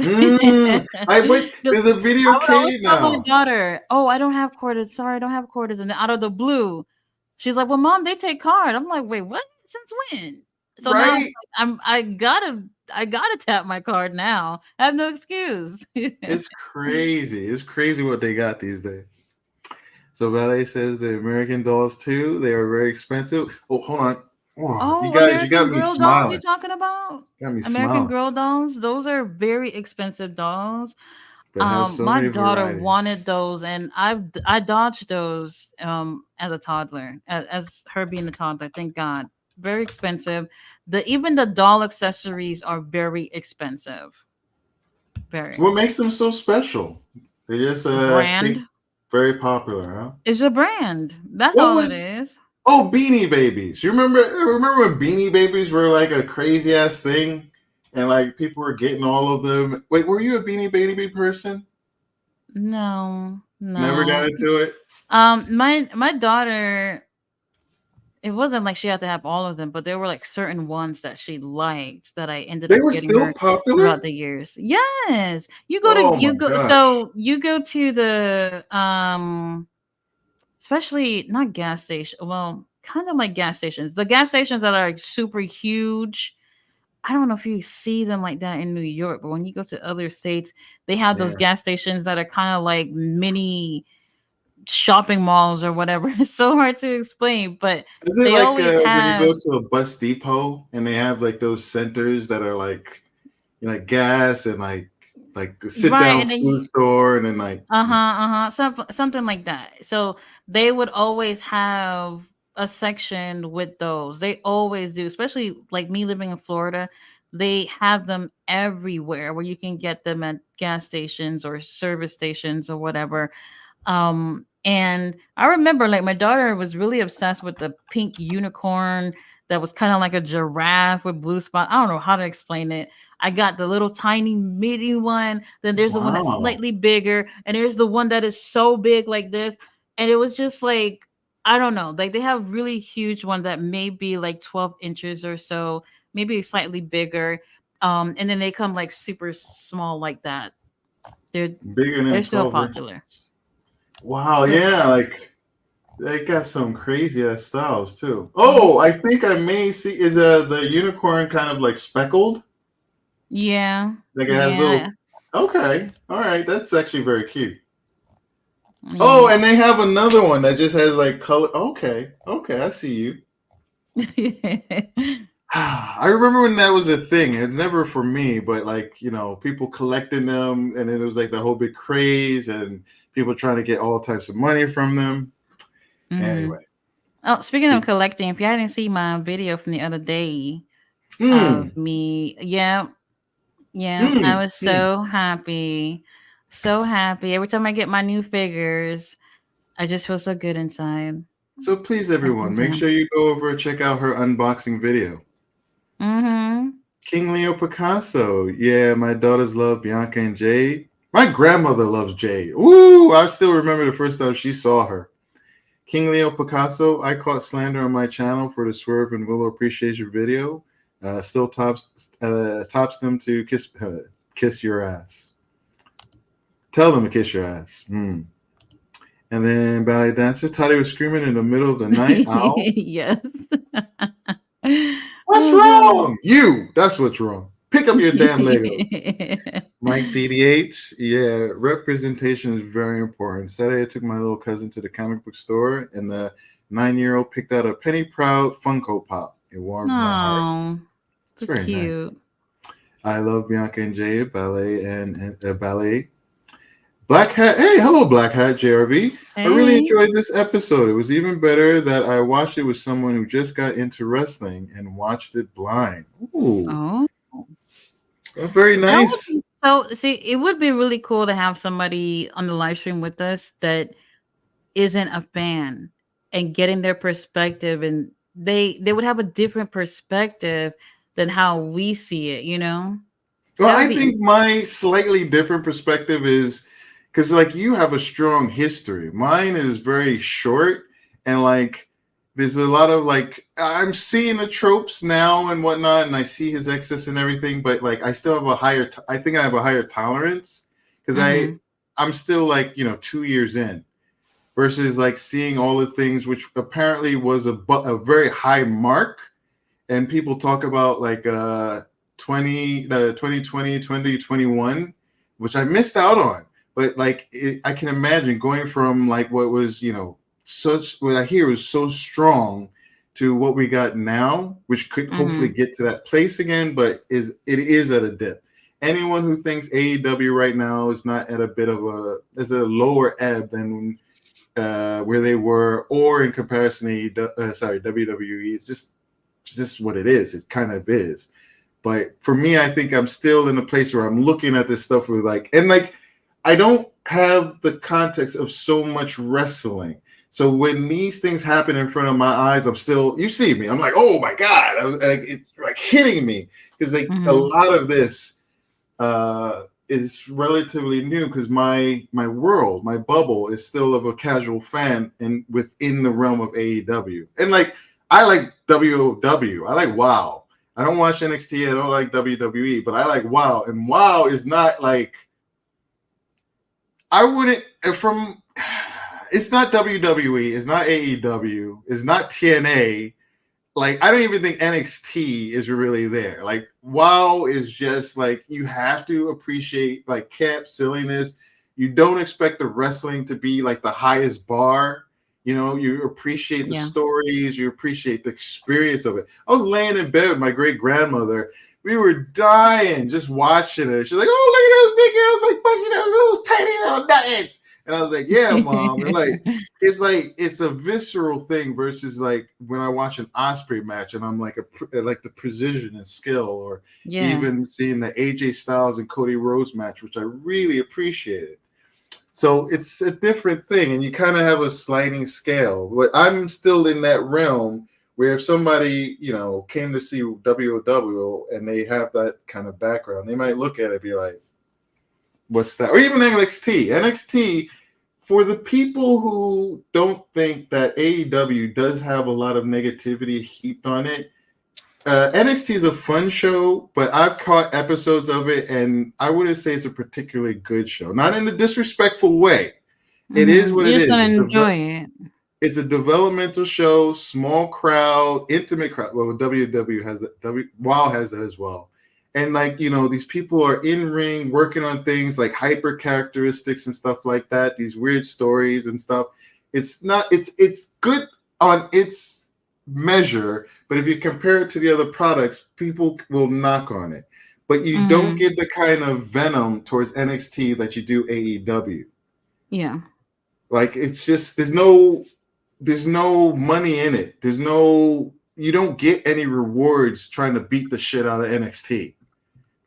I wait. Because There's a I video would always cade tell my now, daughter, "Oh, I don't have quarters. Sorry, I don't have quarters." And then out of the blue, she's like, "Well, mom, they take card." I'm like, "Wait, what? Since when?" So now right? I gotta tap my card now. I have no excuse. It's crazy. It's crazy what they got these days. So Ballet says the American dolls too. They are very expensive. Oh, hold on. Oh, Oh, you got American me Girl dolls you smiling. talking about? Got me American smiling. Girl dolls? Those are very expensive dolls. But have so My many daughter wanted varieties. those, and I dodged those as a toddler, as her being a toddler. Thank God. Very expensive. Even the doll accessories are very expensive. Very. What makes them so special? They just think Brand very popular, huh? is a brand. That's What all it was is. Beanie Babies? You remember when Beanie Babies were like a crazy ass thing, and like people were getting all of them. Wait, were you a Beanie Baby person? No, Never got no. into it. My daughter, it wasn't like she had to have all of them, but there were like certain ones that she liked that I ended They up were getting still her popular. throughout the years. Yes. Oh my gosh! You go to the especially not gas station, well, kind of like gas stations. The gas stations that are like super huge. I don't know if you see them like that in New York, but when you go to other states, they have those Yeah. gas stations that are kind of like mini shopping malls or whatever. It's so hard to explain, but Is it they like always when you go have to a bus depot and they have like those centers that are like gas and like a sit right, down and then food store and then like something like that. So they would always have a section with those. They always do, especially like me living in Florida. They have them everywhere where you can get them at gas stations or service stations or whatever. And I remember like my daughter was really obsessed with the pink unicorn that was kind of like a giraffe with blue spot. I don't know how to explain it. I got the little tiny mini one, then there's the one that's wow. slightly bigger, and there's the one that is so big like this. And it was just like, I don't know, like they have really huge one that may be like 12 inches or so, maybe slightly bigger. And then they come like super small like that. They're Bigger they're than still 12 popular. inches. Wow, Still yeah, popular. like they got some crazy ass styles too. Mhm. Oh, I think I may see is the unicorn kind of like speckled? Yeah, Like it has yeah, little. Okay, all right, that's actually very cute. Oh, yeah. and they have another one that just has like color. Okay, okay, I see you. I remember when that was a thing. It never for me, but like people collecting them, and then it was like the whole big craze, and people trying to get all types of money from them. hmm Anyway, Oh, speaking of collecting, if you hadn't seen my video from the other day hmm. of me, yeah, Yeah, I was so happy. So happy. Every time I get my new figures, I just feel so good inside. So please, Every everyone, make time. sure you go over and check out her unboxing video. Mm-hmm. King Leo Picasso. Yeah, my daughters love Bianca and Jade. My grandmother loves Jade. Ooh, I still remember the first time she saw her. King Leo Picasso, I caught slander on my channel for the Swerve and Willow appreciation video. Still tops them to kiss your ass. Tell them to kiss your ass. And then ballet dancer, Toddy was screaming in the middle of the night. Ow. Yes. What's Oh god. wrong? You. That's what's wrong. Pick up your damn Legos. Mike DDH, yeah, representation is very important. Saturday, I took my little cousin to the comic book store, and the 9-year-old picked out a Penny Proud Funko Pop. It warmed my heart. Oh, It's so very cute. nice. I love Bianca and Jay ballet and ballet. Black Hat, hey, hello, Black Hat JRV. I really Hey. enjoyed this episode. It was even better that I watched it with someone who just got into wrestling and watched it blind. Ooh, Oh. very That would nice. be so see, it would be really cool to have somebody on the live stream with us that isn't a fan and getting their perspective, and they would have a different perspective than how we see it, you know? Well, That would I be think my slightly different perspective is because, like, you have a strong history. Mine is very short, and like, there's a lot of like, I'm seeing the tropes now and whatnot, and I see his excess and everything, but like, I still have a higher. I think I have a higher tolerance because Mhm. I'm still like 2 years in versus like seeing all the things which apparently was a very high mark, and people talk about like 2020 2021, which I missed out on, but like I can imagine going from like what was such what I hear was so strong to what we got now, which could hopefully Mhm. get to that place again, but it is at a dip. Anyone who thinks AEW right now is not at a bit of a lower ebb than where they were, or in comparison to WWE, it's just what it is. It kind of is. But for me, I think I'm still in a place where I'm looking at this stuff with I don't have the context of so much wrestling. So when these things happen in front of my eyes, you see me. I'm like, oh my God. It's like hitting me because like a Mhm. lot of this is relatively new because my world, my bubble is still of a casual fan and within the realm of AEW. And like, I like WOW. I like WoW. I don't watch NXT. I don't like WWE, but I like WoW. And WoW is not like I wouldn't from. It's not WWE. It's not AEW. It's not TNA. Like I don't even think NXT is really there. Like WoW is just like you have to appreciate like camp silliness. You don't expect the wrestling to be like the highest bar. You appreciate the Yeah. stories, you appreciate the experience of it. I was laying in bed with my great grandmother. We were dying just watching it. She's like, "Oh, look at those big girls, like those tiny little nuggets." And I was like, "Yeah, mom." And like it's a visceral thing versus like when I watch an Osprey match and I'm like like the precision and skill, or Yeah. even seeing the AJ Styles and Cody Rhodes match, which I really appreciated. So it's a different thing, and you kind of have a sliding scale. But I'm still in that realm where if somebody, came to see WOW and they have that kind of background, they might look at it and be like, what's that? Or even NXT. NXT, for the people who don't think that AEW does have a lot of negativity heaped on it, NXT is a fun show, but I've caught episodes of it, and I wouldn't say it's a particularly good show. Not in a disrespectful way. It is Mhm. what You it just don't is. enjoy it. It's a developmental show, small crowd, intimate crowd. Well, WW has that. WoW has that as well. And like these people are in ring working on things like hyper characteristics and stuff like that. These weird stories and stuff. It's not. It's good on its measure, but if you compare it to the other products, people will knock on it. But you don't Mhm. get the kind of venom towards NXT that you do AEW. Yeah. Like it's just there's no money in it. You don't get any rewards trying to beat the shit out of NXT.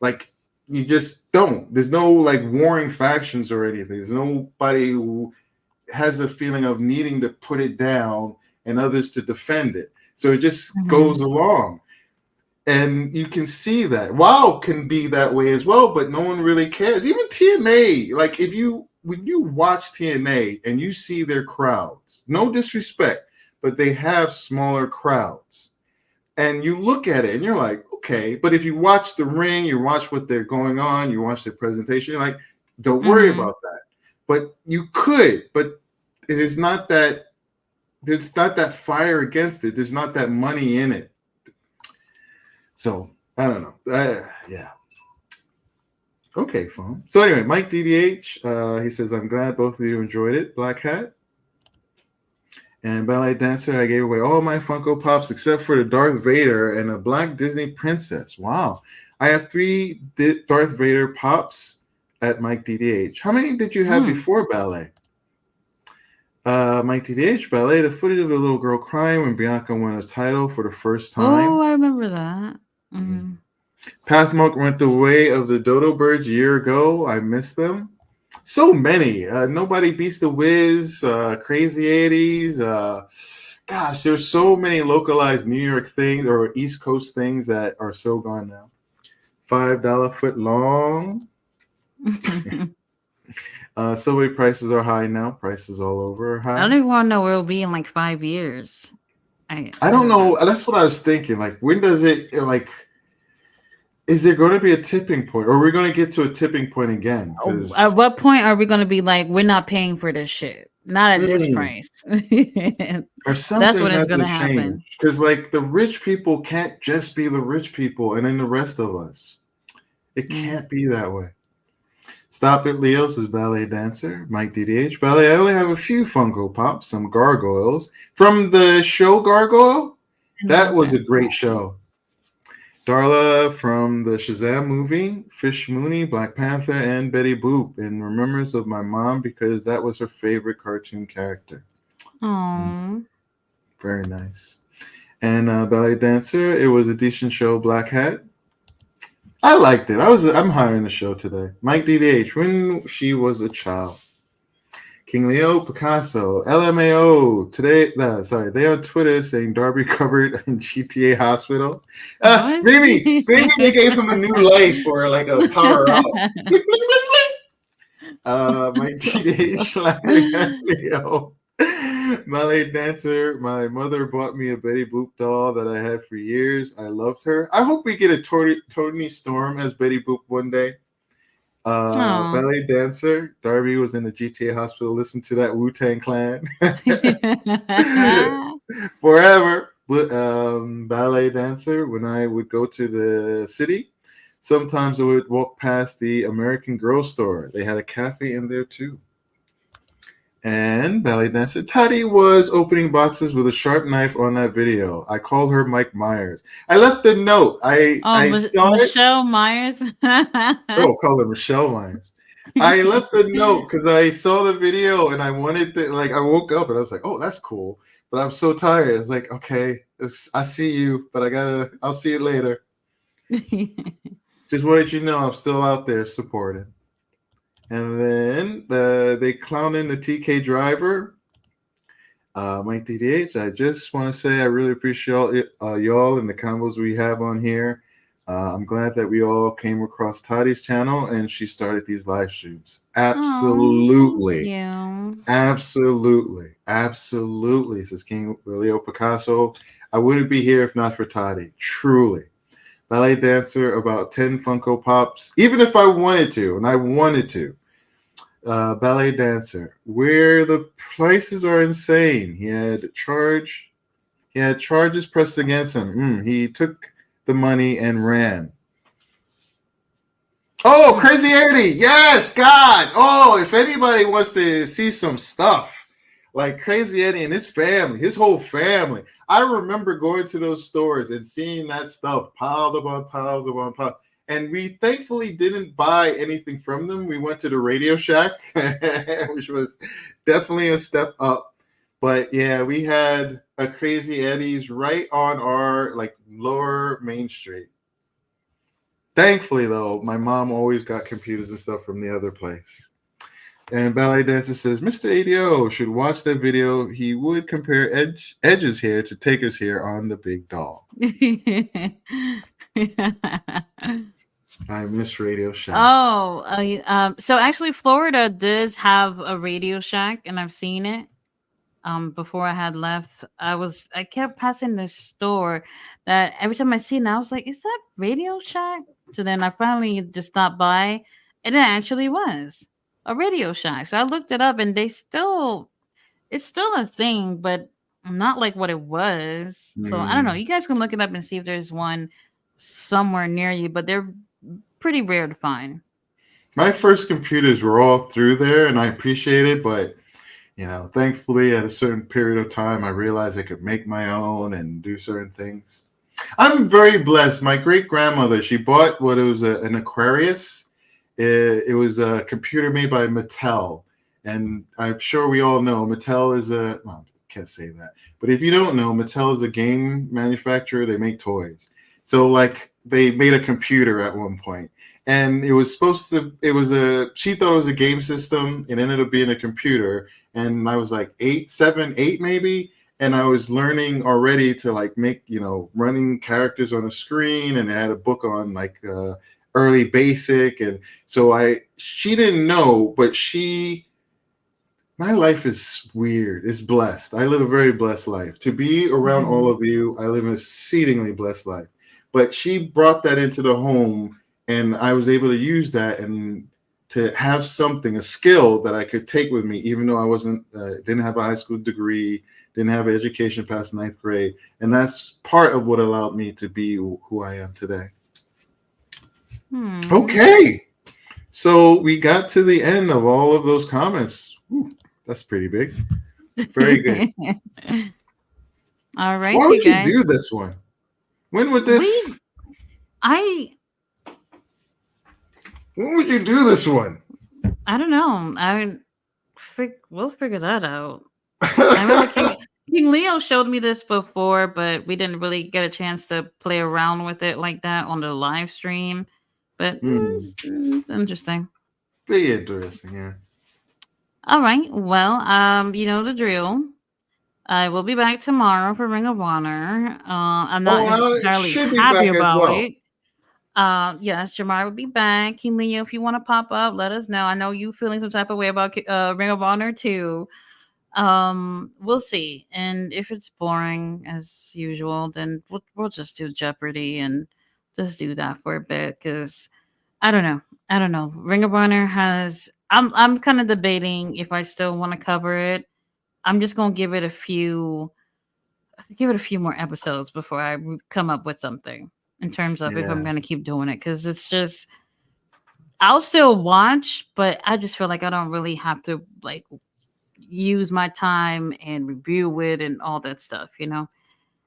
Like you just don't. There's no like warring factions or anything. There's nobody who has a feeling of needing to put it down and others to defend it. So it just goes along. And you can see that. WoW can be that way as well, but no one really cares. Even TNA, like when you watch TNA and you see their crowds, no disrespect, but they have smaller crowds. And you look at it and you're like, okay, but if you watch the ring, you watch what they're going on, you watch their presentation, you're like, don't worry about that. But you could, but it is not that, there's not that fire against it. There's not that money in it. So I don't know. Yeah. Okay, fine. So anyway, Mike DDH, he says, I'm glad both of you enjoyed it. Black Hat. And Ballet Dancer, I gave away all my Funko Pops except for the Darth Vader and a black Disney princess. Wow. I have 3 Darth Vader Pops at Mike DDH. How many did you have before Ballet? Mike DDH, Ballet, the footage of the little girl crying when Bianca won a title for the first time. Oh, I remember that. Pathmark went the way of the Dodo Birds a year ago. I miss them. So many. Nobody Beats the Wiz, Crazy 80s. Gosh, there's so many localized New York things or East Coast things that are so gone now. $5 foot long. Subway prices are high now. Prices all over are high. I don't even want to know where it'll be in like 5 years. I don't know. That's what I was thinking. Like, when does it, like, is there going to be a tipping point? Or are we going to get to a tipping point again? At what point are we going to be like, we're not paying for this shit? Not at this price. Or something. That's when it's going to happen. Because, like, the rich people can't just be the rich people and then the rest of us. It can't be that way. Stop It, Leo, says Ballet Dancer. Mike DDH. Ballet, I only have a few Funko Pops, some gargoyles. From the show Gargoyle? That was a great show. Darla from the Shazam movie, Fish Mooney, Black Panther, and Betty Boop in remembrance of my mom because that was her favorite cartoon character. Aww. Very nice. And Ballet Dancer, it was a decent show, Black Hat. I liked it. I'm hiring the show today. Mike DDH, when she was a child. King Leo, Picasso, LMAO. Today, they on Twitter saying Darby covered in GTA Hospital. Maybe they gave him a new life or like a power up. My teenage laughing at Leo. Ballet Dancer. My mother bought me a Betty Boop doll that I had for years. I loved her. I hope we get a Tony Storm as Betty Boop one day. Ballet Dancer. Darby was in the GTA hospital. Listen to that Wu-Tang Clan. Forever. Ballet Dancer. When I would go to the city, sometimes I would walk past the American Girl store. They had a cafe in there too. And Ballet Dancer. Toddy was opening boxes with a sharp knife on that video. I called her Mike Myers. I left a note. I saw Michelle Myers. Call her Michelle Myers. I left a note because I saw the video and I wanted to, like, I woke up and I was like, oh, that's cool. But I'm so tired. It's like, okay, I see you, but I'll see you later. Just wanted you to know I'm still out there supporting. And then they clowning the TK driver. Mike DDH, I just want to say I really appreciate y'all and the combos we have on here. I'm glad that we all came across Toddy's channel and she started these live streams. Absolutely. Absolutely, says King Leo Picasso. I wouldn't be here if not for Toddy. Truly. Ballet Dancer, about 10 Funko Pops. Even if I wanted to, and I wanted to. Ballet Dancer, where the prices are insane. He had charges pressed against him. He took the money and ran. Oh, Crazy Eddie. Yes, God. Oh, if anybody wants to see some stuff like Crazy Eddie and his family, his whole family. I remember going to those stores and seeing that stuff piled upon piles upon piles. And we thankfully didn't buy anything from them. We went to the Radio Shack, which was definitely a step up. But yeah, we had a Crazy Eddie's right on our like lower Main Street. Thankfully, though, my mom always got computers and stuff from the other place. And Ballet Dancer says, Mr. ADO should watch that video. He would compare Edge's hair to Taker's hair on the big doll. I miss Radio Shack. Oh, so actually Florida does have a Radio Shack, and I've seen it. Before I had left, I kept passing this store that every time I seen it, I was like, is that Radio Shack? So then I finally just stopped by, and it actually was a Radio Shack. So I looked it up, and it's still a thing, but not like what it was. So I don't know. You guys can look it up and see if there's one somewhere near you, but they're pretty rare to find. My first computers were all through there, and I appreciate it, but thankfully at a certain period of time, I realized I could make my own and do certain things. I'm very blessed. My great-grandmother, she bought what it was an Aquarius. It was a computer made by Mattel. And I'm sure we all know Mattel is well, I can't say that. But if you don't know, Mattel is a game manufacturer. They make toys. So like they made a computer at one point. And she thought it was a game system. It ended up being a computer. And I was like 7, 8 maybe. And I was learning already to like make, running characters on a screen. And I had a book on like early basic. And so she didn't know, but my life is weird. It's blessed. I live a very blessed life. To be around all of you, I live an exceedingly blessed life. But she brought that into the home, and I was able to use that and to have a skill that I could take with me, even though I didn't have a high school degree, didn't have an education past 9th grade. And that's part of what allowed me to be who I am today. Okay. So we got to the end of all of those comments. Ooh, that's pretty big. Very good. All right. Why would you do this one? When would this? When would you do this one? I don't know. We'll figure that out. I remember King Leo showed me this before, but we didn't really get a chance to play around with it like that on the live stream. But it's interesting. Be interesting, yeah. All right. Well, you know the drill. I will be back tomorrow for Ring of Honor. I'm not entirely happy about it. Yes, Jamar will be back. King Leo, if you want to pop up, let us know. I know you feeling some type of way about Ring of Honor too. We'll see. And if it's boring as usual, then we'll just do Jeopardy and just do that for a bit, because I don't know. Ring of Honor has. I'm kind of debating if I still want to cover it. I'm just gonna give it a few more episodes before I come up with something in terms of if I'm gonna keep doing it, because it's just I'll still watch, but I just feel like I don't really have to like use my time and review it and all that stuff, Yeah,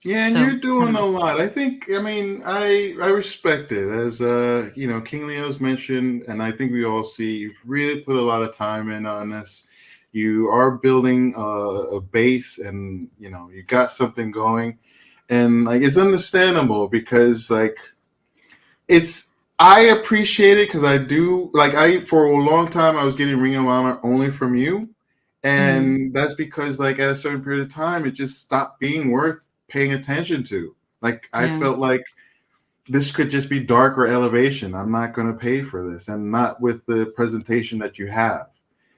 and you're doing a lot. I respect it. As King Leo's mentioned, and I think we all see, you've really put a lot of time in on this. You are building a base, and you got something going, and like it's understandable, because like I appreciate it, because I do for a long time I was getting Ring of Honor only from you, and that's because like at a certain period of time it just stopped being worth paying attention to. Like I felt like this could just be dark or elevation. I'm not going to pay for this, and not with the presentation that you have.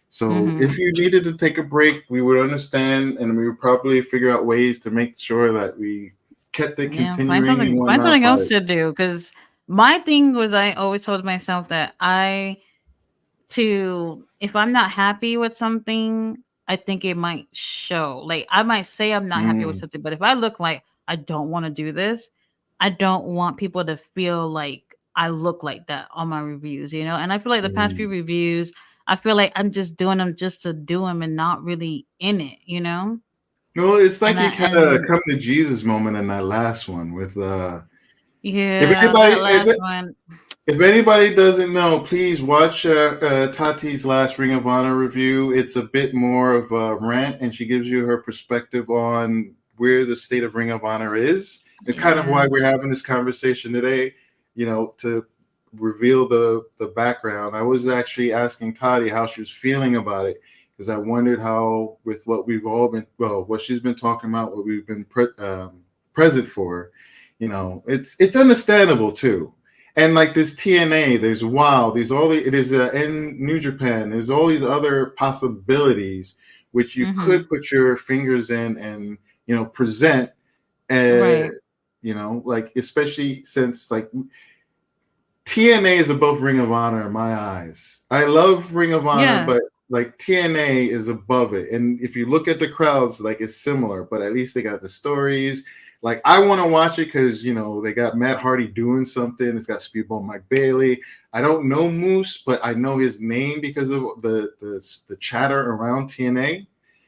So if you needed to take a break, we would understand, and we would probably figure out ways to make sure that we kept it continuing. Find something else to do, because my thing was, I always told myself that if I'm not happy with something, I think it might show. Like I might say I'm not happy with something, but if I look like I don't want to do this, I don't want people to feel like I look like that on my reviews, And I feel like the past few reviews, I feel like I'm just doing them just to do them and not really in it, Well, it's like you kind of come to Jesus moment in that last one with If anybody doesn't know, please watch Tati's last Ring of Honor review. It's a bit more of a rant, and she gives you her perspective on where the state of Ring of Honor is, and kind of why we're having this conversation today. To reveal the background, I was actually asking Toddy how she was feeling about it, because I wondered how, with what we've all been, well, what she's been talking about, what we've been present for, it's understandable too. And like this TNA, there's WoW, there's in New Japan, there's all these other possibilities which you could put your fingers in and present, Right. like, especially since like TNA is above Ring of Honor in my eyes. I love Ring of Honor, Yes. but like TNA is above it. And if you look at the crowds, like it's similar, but at least they got the stories. Like I want to watch it because they got Matt Hardy doing something. It's got Speedball Mike Bailey. I don't know Moose, but I know his name because of the chatter around TNA.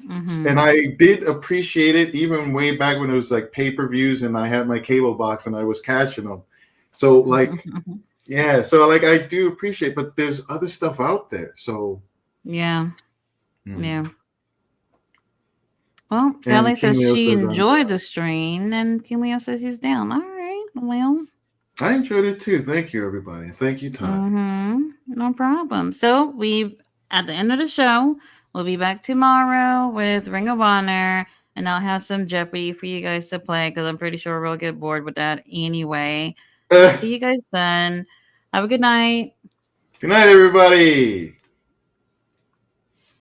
And I did appreciate it even way back when it was like pay-per-views and I had my cable box and I was catching them. So like, yeah, so like I do appreciate, but there's other stuff out there. So yeah. Well, And Kelly says King Leo she says I'm enjoyed down. the stream, and Kim Leo says he's down. All right, well. I enjoyed it too. Thank you, everybody. Thank you, Todd. No problem. So at the end of the show, we'll be back tomorrow with Ring of Honor, and I'll have some Jeopardy for you guys to play because I'm pretty sure we'll get bored with that anyway. I'll see you guys then. Have a good night. Good night, everybody.